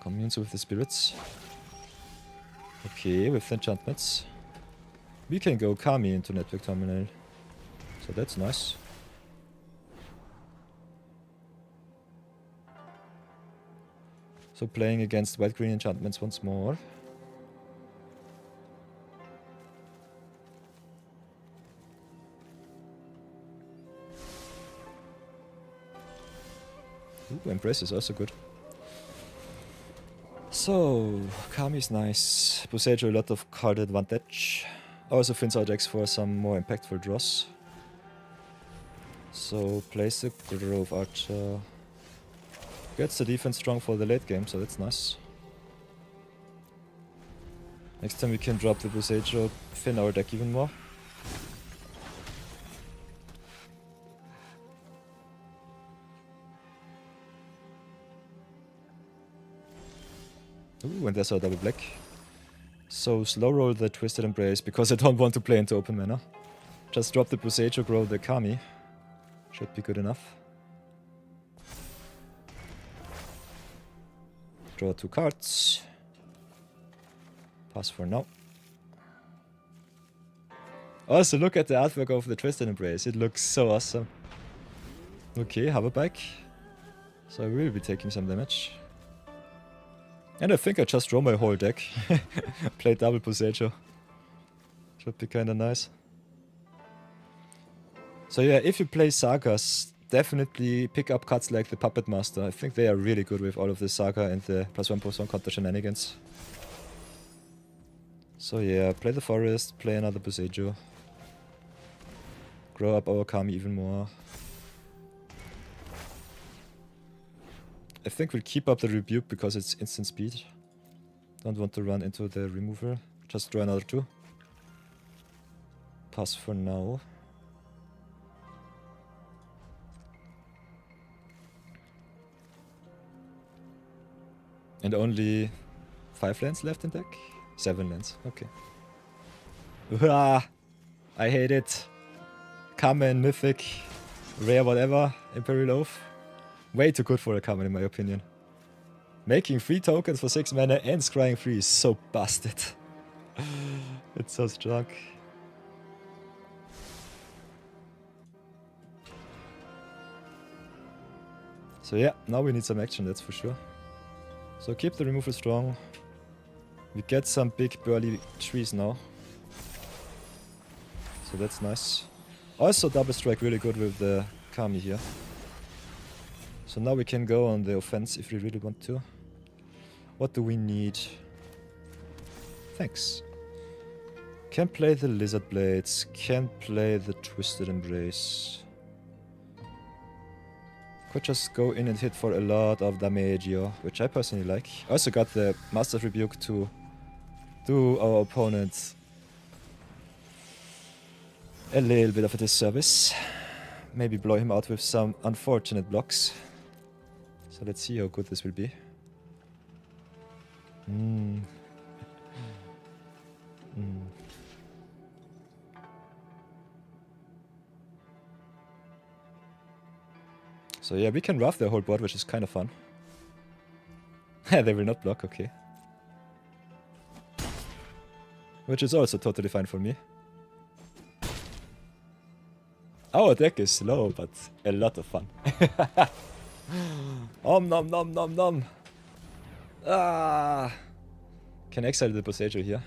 Communes with the spirits. Okay, with enchantments. We can go Kami into Network Terminal. So that's nice. So playing against white-green enchantments once more. Ooh, Embrace is also good. So, Kami is nice. Bosejo, a lot of card advantage. Also fins our decks for some more impactful draws. So, place a Grove Archer. Gets the defense strong for the late game, so that's nice. Next time we can drop the Bosejo, fin our deck even more. Ooh, and there's our double black. So slow roll the Twisted Embrace because I don't want to play into open mana. Just drop the Bosejo, grow the Kami. Should be good enough. Draw 2 cards. Pass for now. Also look at the artwork of the Twisted Embrace. It looks so awesome. Okay, hoverbike. So I will be taking some damage. And I think I just draw my whole deck. Play double Bosejo. Should be kinda nice. So yeah, if you play Sagas, definitely pick up cards like the Puppet Master. I think they are really good with all of the Saga and the +1/+1 counter shenanigans. So yeah, play the Forest, play another Bosejo. Grow up our Kami even more. I think we'll keep up the Rebuke because it's instant speed. Don't want to run into the removal. Just draw another 2. Pass for now. And only 5 lands left in deck? 7 lands, okay. I hate it. Common, Mythic, Rare, whatever, Imperial Oath. Way too good for a common in my opinion. Making 3 tokens for 6 mana and scrying 3 is so busted. It's so strong. So yeah, now we need some action, that's for sure. So keep the removal strong. We get some big burly trees now. So that's nice. Also double strike really good with the Kami here. So now we can go on the offense if we really want to. What do we need? Thanks. Can play the Lizard Blades. Can play the Twisted Embrace. Could just go in and hit for a lot of damage here, which I personally like. Also got the Master's Rebuke to do our opponent a little bit of a disservice. Maybe blow him out with some unfortunate blocks. So let's see how good this will be. So yeah, we can rough their whole board, which is kind of fun. They will not block, okay. Which is also totally fine for me. Our deck is slow, but a lot of fun. Om nom nom nom nom. Ah. Can exile the Boseiju here.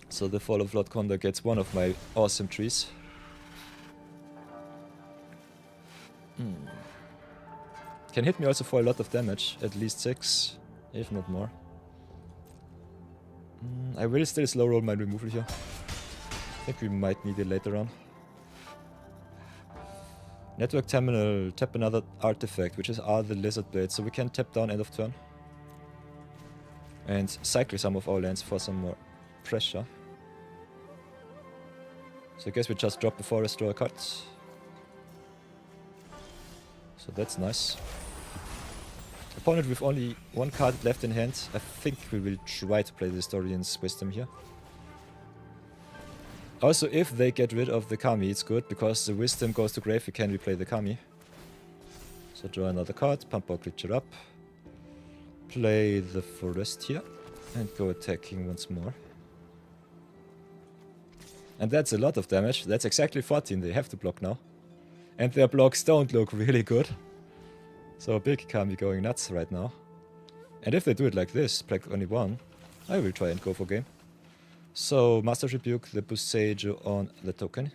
So the Fall of Lord Condor gets one of my awesome trees. Can hit me also for a lot of damage, at least 6, if not more. I will still slow roll my removal here. I think we might need it later on. Network Terminal, tap another artifact, which is the Lizard Blade, so we can tap down end of turn. And cycle some of our lands for some more pressure. So I guess we just drop the Forest, draw a card. So that's nice. Opponent with only one card left in hand. I think we will try to play the Historian's Wisdom here. Also, if they get rid of the Kami, it's good, because the Wisdom goes to grave, we can replay the Kami. So draw another card, pump our creature up. Play the Forest here, and go attacking once more. And that's a lot of damage. That's exactly 14 they have to block now. And their blocks don't look really good. So big Kami going nuts right now. And if they do it like this, black only one, I will try and go for game. So Master's Rebuke the Boseiju on the token.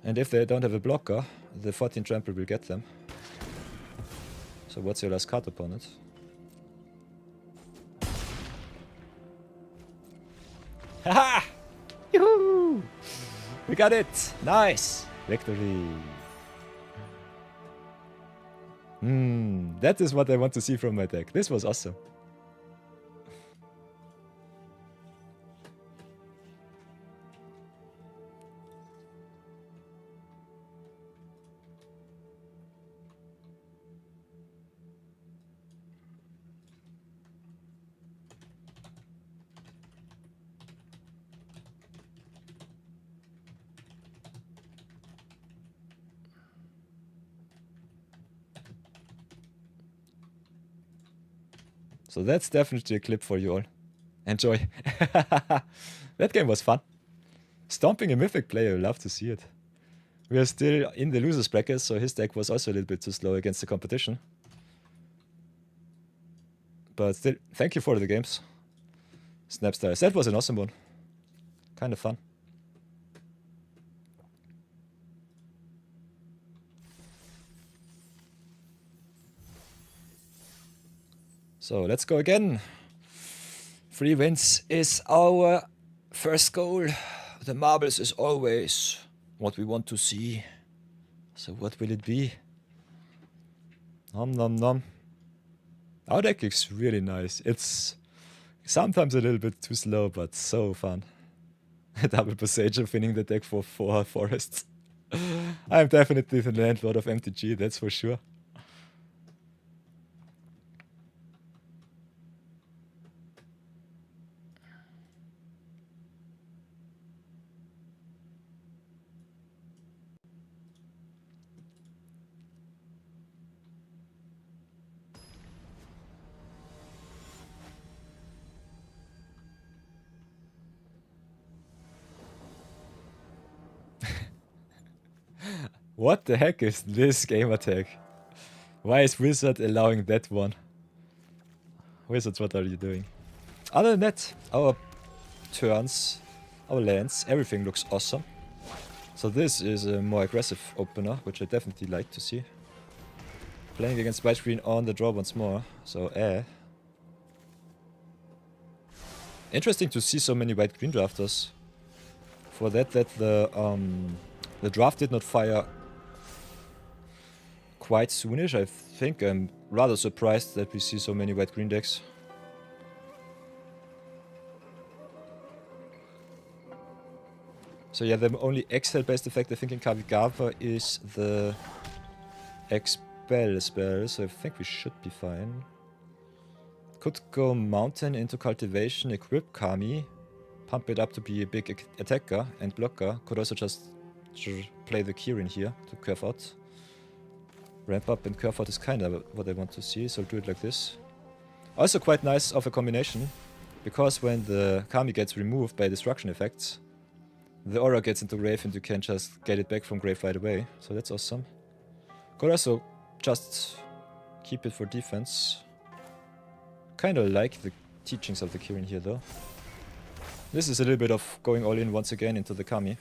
And if they don't have a blocker, the 14 trample will get them. So what's your last card, opponent? Haha! Yoo-hoo! We got it! Nice! Victory! That is what I want to see from my deck. This was awesome. So that's definitely a clip for you all. Enjoy. That game was fun. Stomping a mythic player, I love to see it. We are still in the losers bracket, so his deck was also a little bit too slow against the competition. But still, thank you for the games. Snapstars, that was an awesome one. Kind of fun. So let's go again. 3 wins is our first goal. The marbles is always what we want to see. So what will it be? Nom nom nom. Our deck is really nice. It's sometimes a little bit too slow, but so fun. Double Boseiju winning the deck for 4 forests. I'm definitely the landlord of MTG, that's for sure. What the heck is this game attack? Why is Wizard allowing that one? Wizards, what are you doing? Other than that, our turns, our lands, everything looks awesome. So this is a more aggressive opener, which I definitely like to see. Playing against white green on the draw once more, so Interesting to see so many white green drafters. For that the draft did not fire quite soonish. I think I'm rather surprised that we see so many white green decks. So yeah, the only Exile based effect I think in Kamigawa is the Expel spell, so I think we should be fine. Could go Mountain into Cultivation, equip Kami, pump it up to be a big attacker and blocker. Could also just play the Kirin here to curve out. Ramp up and curve out is kind of what I want to see, so I'll do it like this. Also quite nice of a combination, because when the Kami gets removed by destruction effects, the aura gets into grave and you can just get it back from grave right away, so that's awesome. Could also just keep it for defense. Kinda like the teachings of the Kirin here though. This is a little bit of going all in once again into the Kami.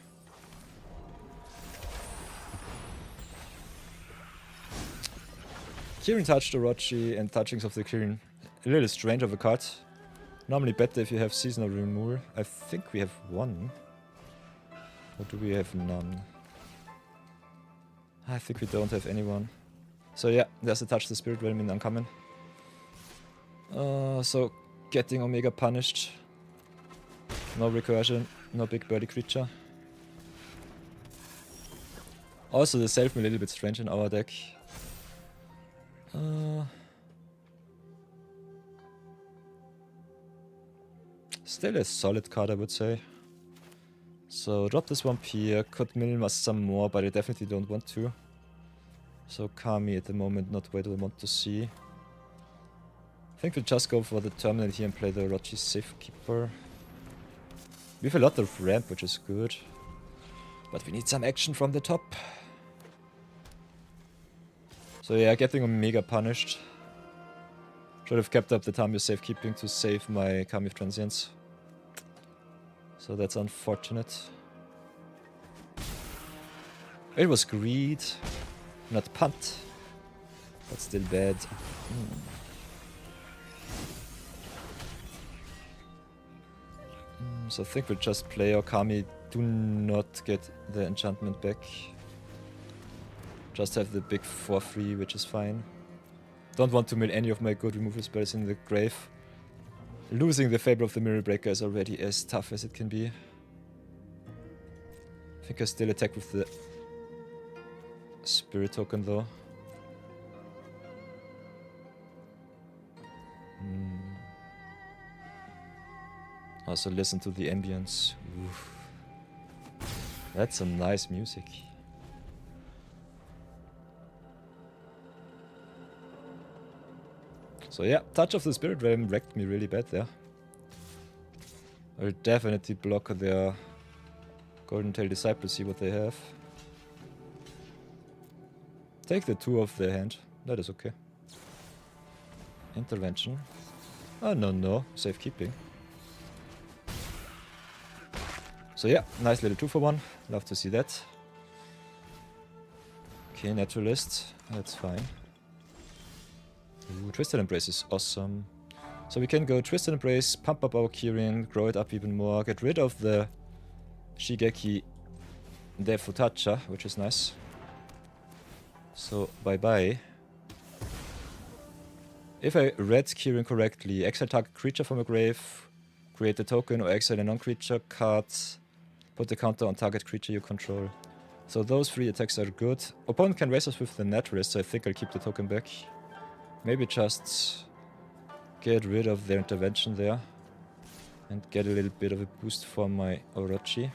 Kirin touched Orochi and touchings of the Kirin. A little strange of a card. Normally better if you have seasonal removal. I think we have one. Or do we have none? I think we don't have anyone. So yeah, there's a Touch the Spirit Realm in uncommon. So getting Omega punished. No recursion, no big birdie creature. Also the self-mill a little bit strange in our deck. Still a solid card I would say. So drop this Swamp here, could mill us some more, but I definitely don't want to. So Kami at the moment not what I want to see. I think we'll just go for the Terminal here and play the Orochi Safekeeper. We have a lot of ramp, which is good. But we need some action from the top. So yeah, getting Omega punished. Should have kept up the Tamio Safekeeping to save my Kami of Transience. So that's unfortunate. It was greed, not punt, but still bad. So I think we'll just play our Kami, do not get the enchantment back. Just have the big 4/3, which is fine. Don't want to mill any of my good removal spells in the grave. Losing the Favor of the Mirror Breaker is already as tough as it can be. I think I still attack with the Spirit Token though. Also listen to the ambience. Oof. That's some nice music. So yeah, Touch of the Spirit Realm wrecked me really bad there. I'll definitely block their Golden Tail Disciple, see what they have. Take the 2 off their hand, that is okay. Intervention. Oh no, safekeeping. So yeah, nice little 2-for-1, love to see that. Okay, Naturalist, that's fine. Ooh, Twisted Embrace is awesome. So we can go Twisted Embrace, pump up our Kirin, grow it up even more, get rid of the Shigeki Defutacha, which is nice. So bye bye. If I read Kirin correctly, exile target creature from a grave, create a token or exile a non-creature card, put the counter on target creature you control. So those 3 attacks are good. Opponent can raise us with the Naturalist, so I think I'll keep the token back. Maybe just get rid of their intervention there and get a little bit of a boost for my Orochi.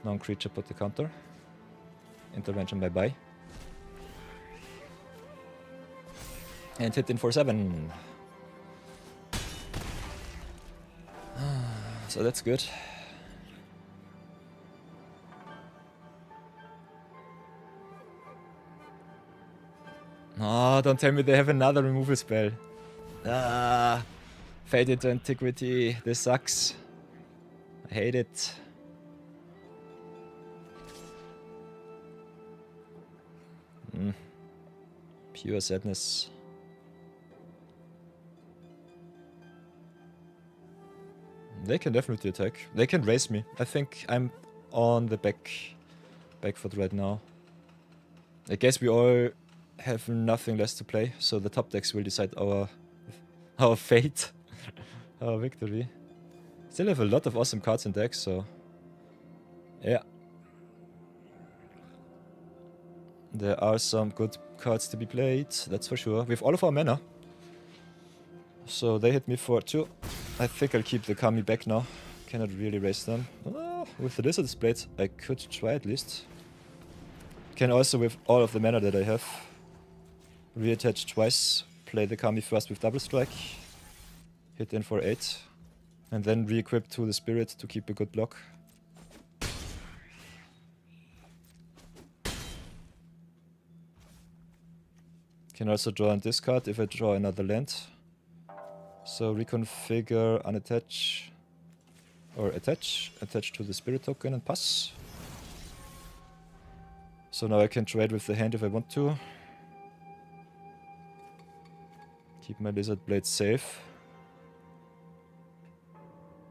Non-creature, put the counter. Intervention, bye bye. And hit in for 7. So that's good. Oh, don't tell me they have another removal spell. Ah, Fade into Antiquity. This sucks. I hate it. Pure sadness. They can definitely attack. They can raise me. I think I'm on the back foot right now. I guess we all have nothing less to play, so the top decks will decide our fate, our victory. Still have a lot of awesome cards in decks, so yeah. There are some good cards to be played, that's for sure. We have all of our mana. So they hit me for 2. I think I'll keep the Kami back now. Cannot really raise them. Oh, with the Lizard's Blade, I could try at least. Can also, with all of the mana that I have, reattach twice. Play the Kami first with double strike. Hit in for 8. And then re-equip to the Spirit to keep a good block. Can also draw and discard if I draw another land. So reconfigure, unattach, or attach to the Spirit token and pass. So now I can trade with the hand if I want to. Keep my Lizard Blade safe.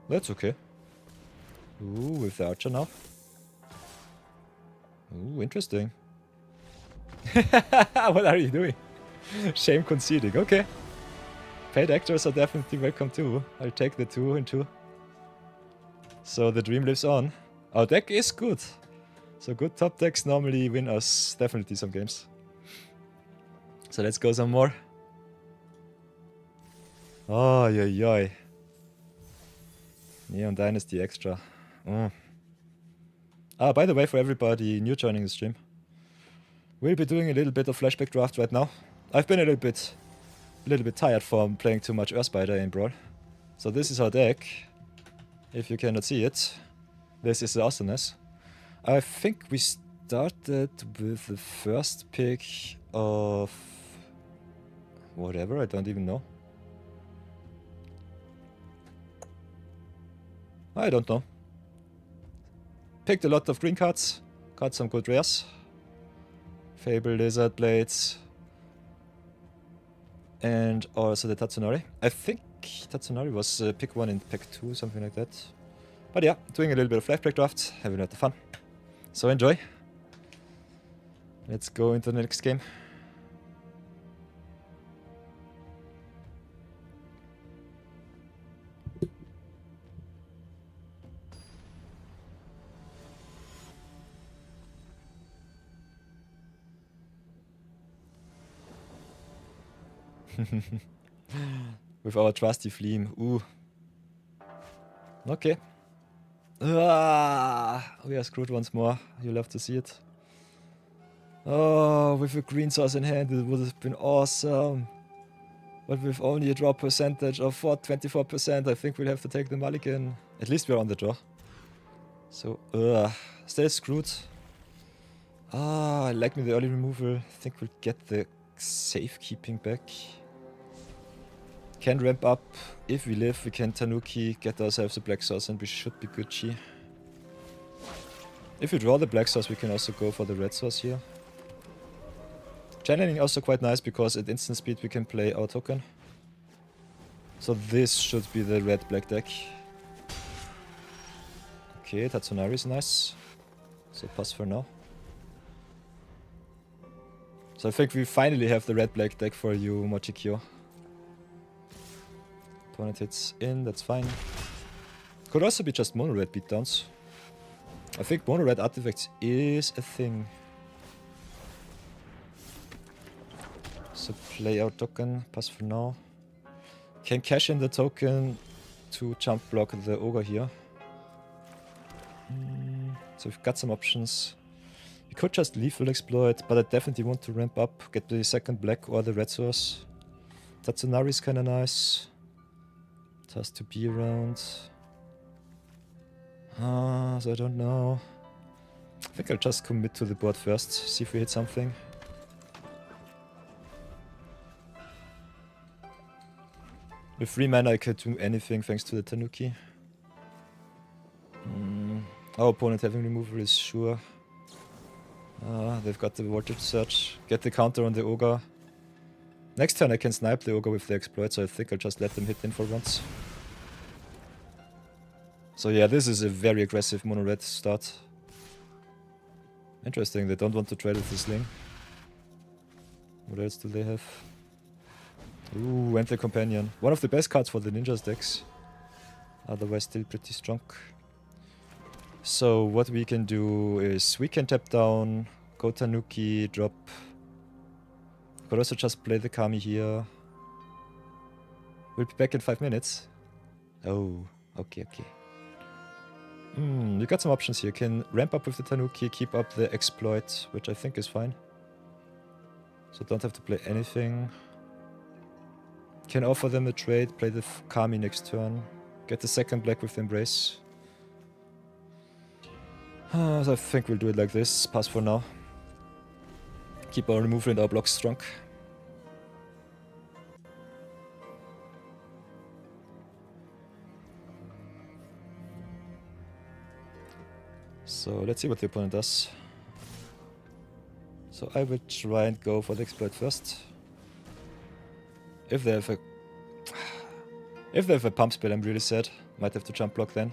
That's okay. Ooh, with the Archer now. Ooh, interesting. What are you doing? Shame conceding, okay. Paid actors are definitely welcome too. I'll take the 2 and 2. So the dream lives on. Our deck is good. So good top decks normally win us definitely some games. So let's go some more. Oh, yeah. Neon Dynasty extra. Ah, by the way, for everybody new joining the stream, we'll be doing a little bit of flashback draft right now. I've been a little bit tired from playing too much Earthspider in Brawl. So this is our deck. If you cannot see it, this is the awesomeness. I think we started with the first pick of whatever, I don't even know. I don't know. Picked a lot of green cards, got some good rares. Fable, Lizard Blades, and also the Tatsunori. I think Tatsunori was pick 1 in pack 2, something like that. But yeah, doing a little bit of flashback draft, having a lot of fun. So enjoy. Let's go into the next game. With our trusty Fleam. Ooh. Okay. Ah, we are screwed once more. You love to see it. Oh, with a green source in hand, it would have been awesome. But with only a draw percentage of 24%, I think we'll have to take the mulligan. At least we're on the draw. So, still screwed. Ah, I like me the early removal. I think we'll get the safekeeping back. Can ramp up. If we live, we can Tanuki, get ourselves a black sauce, and we should be Gucci. If we draw the black sauce, we can also go for the red sauce here. Channeling also quite nice because at instant speed we can play our token. So this should be the red-black deck. Okay, Tatsunari is nice. So pass for now. So I think we finally have the red-black deck for you, Mochikyo. Opponent hits in, that's fine. Could also be just mono-red beatdowns. I think mono-red artifacts is a thing. So play our token, pass for now. Can cash in the token to jump block the ogre here. So we've got some options. We could just lethal exploit, but I definitely want to ramp up, get the second black or the red source. Tatsunari is kinda nice. It has to be around. So I don't know. I think I'll just commit to the board first, see if we hit something. With 3 mana I could do anything thanks to the Tanuki. Our opponent having removal is sure. They've got the voltage surge. Get the counter on the ogre. Next turn I can snipe the ogre with the exploit, so I think I'll just let them hit in for once. So yeah, this is a very aggressive mono-red start. Interesting, they don't want to trade with the sling. What else do they have? Ooh, and the companion. One of the best cards for the ninjas decks. Otherwise still pretty strong. So what we can do is we can tap down, go Tanuki, drop. Could also just play the Kami here. We'll be back in 5 minutes. Oh, okay. You got some options here. Can ramp up with the Tanuki, keep up the exploit, which I think is fine. So don't have to play anything. Can offer them a trade, play the Kami next turn. Get the second black with the Embrace. So I think we'll do it like this. Pass for now. Keep our removal and our blocks strong. So let's see what the opponent does. So I will try and go for the exploit first. If they have a pump spell, I'm really sad. Might have to jump block then.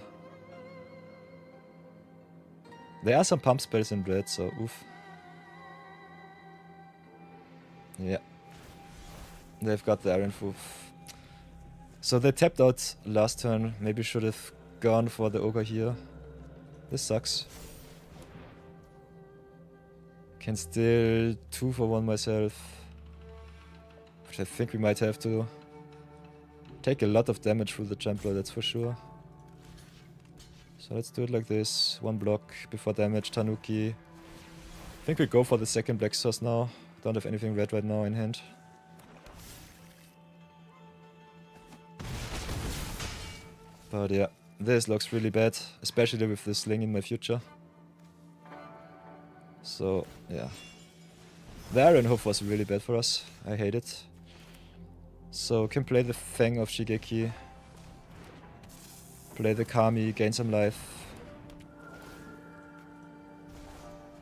There are some pump spells in red, so oof. Yeah. They've got the Iron Foof. So they tapped out last turn. Maybe should have gone for the ogre here. This sucks. Can still 2 for 1 myself. Which I think we might have to. Take a lot of damage through the jumper, that's for sure. So let's do it like this. 1 block before damage, Tanuki. I think we go for the second black source now. Don't have anything red right now in hand. But yeah, this looks really bad, especially with the sling in my future. So yeah. The Iron Hoof was really bad for us. I hate it. So can play the Fang of Shigeki. Play the Kami, gain some life.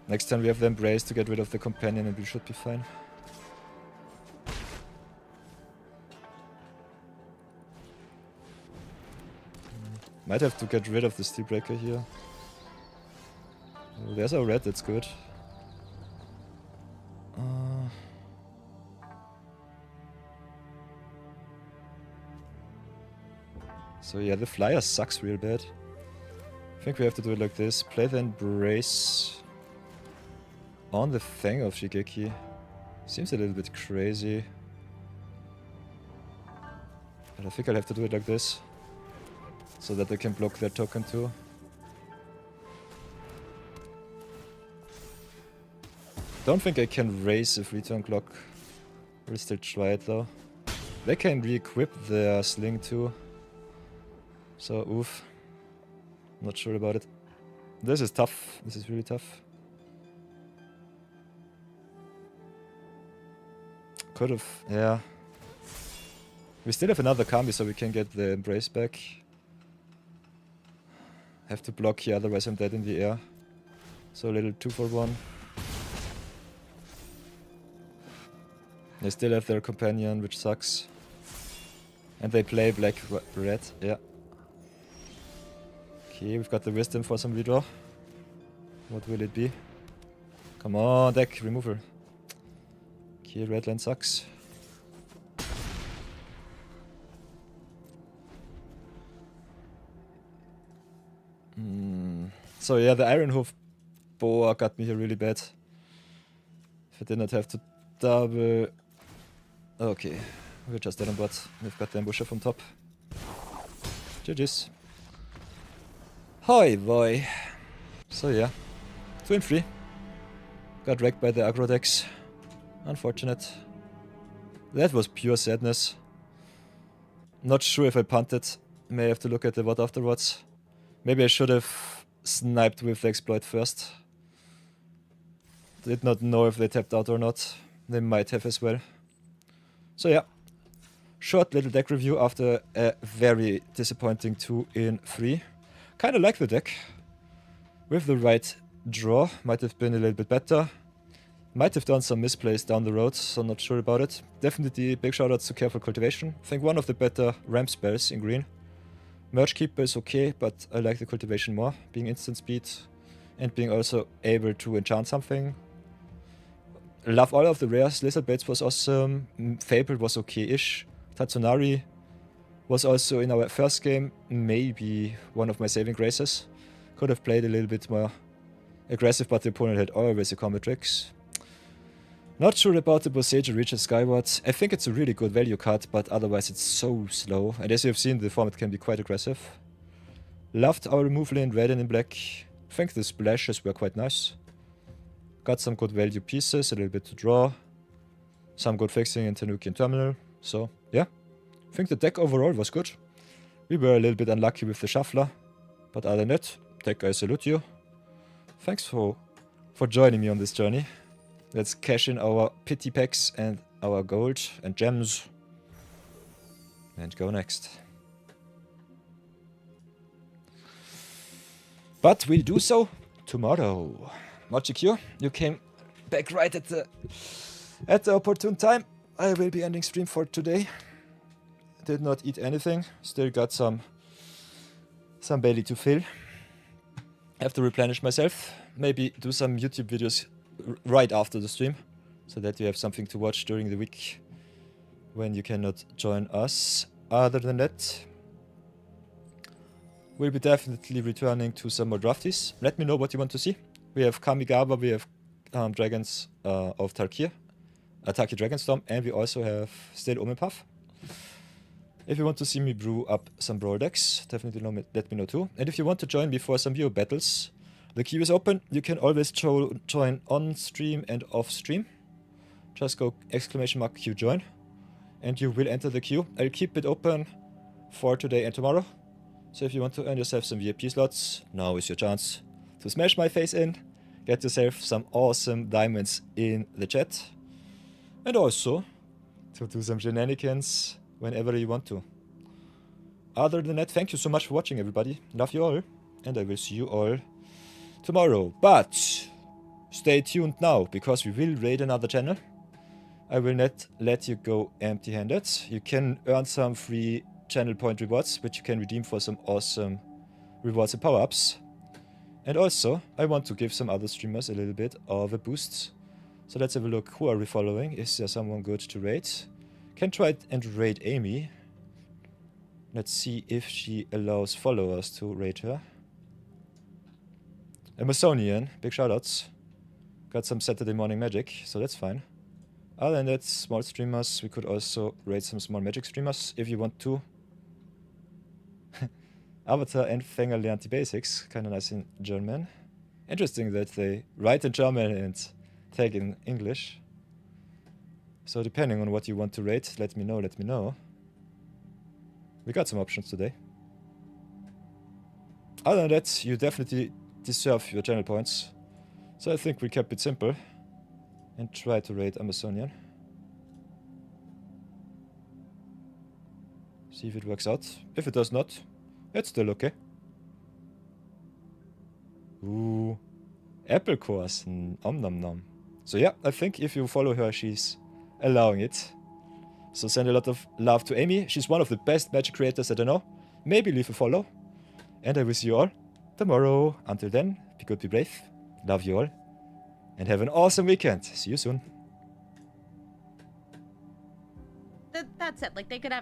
Next turn we have the Embrace to get rid of the companion and we should be fine. Might have to get rid of the Steel Breaker here. Oh, there's our red, that's good. So yeah, the flyer sucks real bad. I think we have to do it like this. Play the Embrace on the Fang of Shigeki. Seems a little bit crazy. But I think I'll have to do it like this. So that they can block their token too. Don't think I can raise if return clock. We'll still try it though. They can re-equip their sling too. So, oof. Not sure about it. This is tough. This is really tough. Could've, yeah. We still have another Kami, so we can get the Embrace back. Have to block here, otherwise I'm dead in the air. So a little 2 for 1. They still have their companion, which sucks. And they play black-red, yeah. Okay, we've got the Wisdom for some redraw. What will it be? Come on, deck, removal. Okay, red line sucks. So yeah, the Iron Hoof boa got me here really bad. If I did not have to double... Okay, we're just dead on bot. We've got the ambusher from top. GG's. Hoi boy. So yeah, 2 and 3. Got wrecked by the aggro decks. Unfortunate. That was pure sadness. Not sure if I punted. May have to look at the VOD afterwards. Maybe I should have sniped with the exploit first. Did not know if they tapped out or not. They might have as well. So yeah. Short little deck review after a very disappointing 2 in 3. Kinda like the deck. With the right draw might have been a little bit better. Might have done some misplays down the road, so not sure about it. Definitely big shoutouts to Careful Cultivation. I think one of the better ramp spells in green. Merge Keeper is okay, but I like the Cultivation more. Being instant speed and being also able to enchant something. Love all of the rares. Lizard Baits was awesome. Fable was okay-ish. Tatsunari was also in our first game maybe one of my saving graces. Could have played a little bit more aggressive, but the opponent had always a combat tricks. Not sure about the Boseiju Reach Skyward. I think it's a really good value card, but otherwise it's so slow. And as you have seen, the format can be quite aggressive. Loved our removal in red and in black. I think the splashes were quite nice. Got some good value pieces, a little bit to draw. Some good fixing in Tanuki and Terminal. So, yeah. I think the deck overall was good. We were a little bit unlucky with the Shuffler. But other than that, deck, I salute you. Thanks for joining me on this journey. Let's cash in our pity packs and our gold and gems. And go next. But we'll do so tomorrow. Mochikyo, you came back right at the opportune time. I will be ending stream for today. Did not eat anything. Still got some belly to fill. Have to replenish myself. Maybe do some YouTube videos right after the stream, so that you have something to watch during the week when you cannot join us. Other than that, we'll be definitely returning to some more drafties. Let me know what you want to see. We have Kamigawa, we have Dragons of Tarkir, Taki Dragonstorm, and we also have still Omen Path. If you want to see me brew up some Brawl Decks, definitely let me know too. And if you want to join me for some viewer battles, the queue is open. You can always join on stream and off stream. Just go !queue join and you will enter the queue. I'll keep it open for today and tomorrow. So if you want to earn yourself some VIP slots, now is your chance to smash my face in, get yourself some awesome diamonds in the chat, and also to do some shenanigans whenever you want to. Other than that, thank you so much for watching, everybody. Love you all, and I will see you all tomorrow. But stay tuned now, because we will raid another channel. I will not let you go empty-handed. You can earn some free channel point rewards, which you can redeem for some awesome rewards and power-ups. And also, I want to give some other streamers a little bit of a boost. So let's have a look. Who are we following? Is there someone good to raid? Can try and raid Amy. Let's see if she allows followers to raid her. Amazonian, big shoutouts. Got some Saturday morning magic, so that's fine. Other than that, small streamers, we could also raid some small magic streamers if you want to. Avatar and Fänger lernt die basics, kinda nice in German. Interesting that they write in German and tag in English. So depending on what you want to raid, let me know. We got some options today. Other than that, you definitely deserve your channel points. So I think we kept it simple and try to raid Amazonian. See if it works out. If it does not, it's still okay. Ooh, apple cores, om nom nom. So yeah, I think if you follow her, she's allowing it. So send a lot of love to Amy. She's one of the best magic creators that I know. Maybe leave a follow. And I will see you all tomorrow. Until then, be good, be brave. Love you all. And have an awesome weekend. See you soon.
That's it. Like, they could have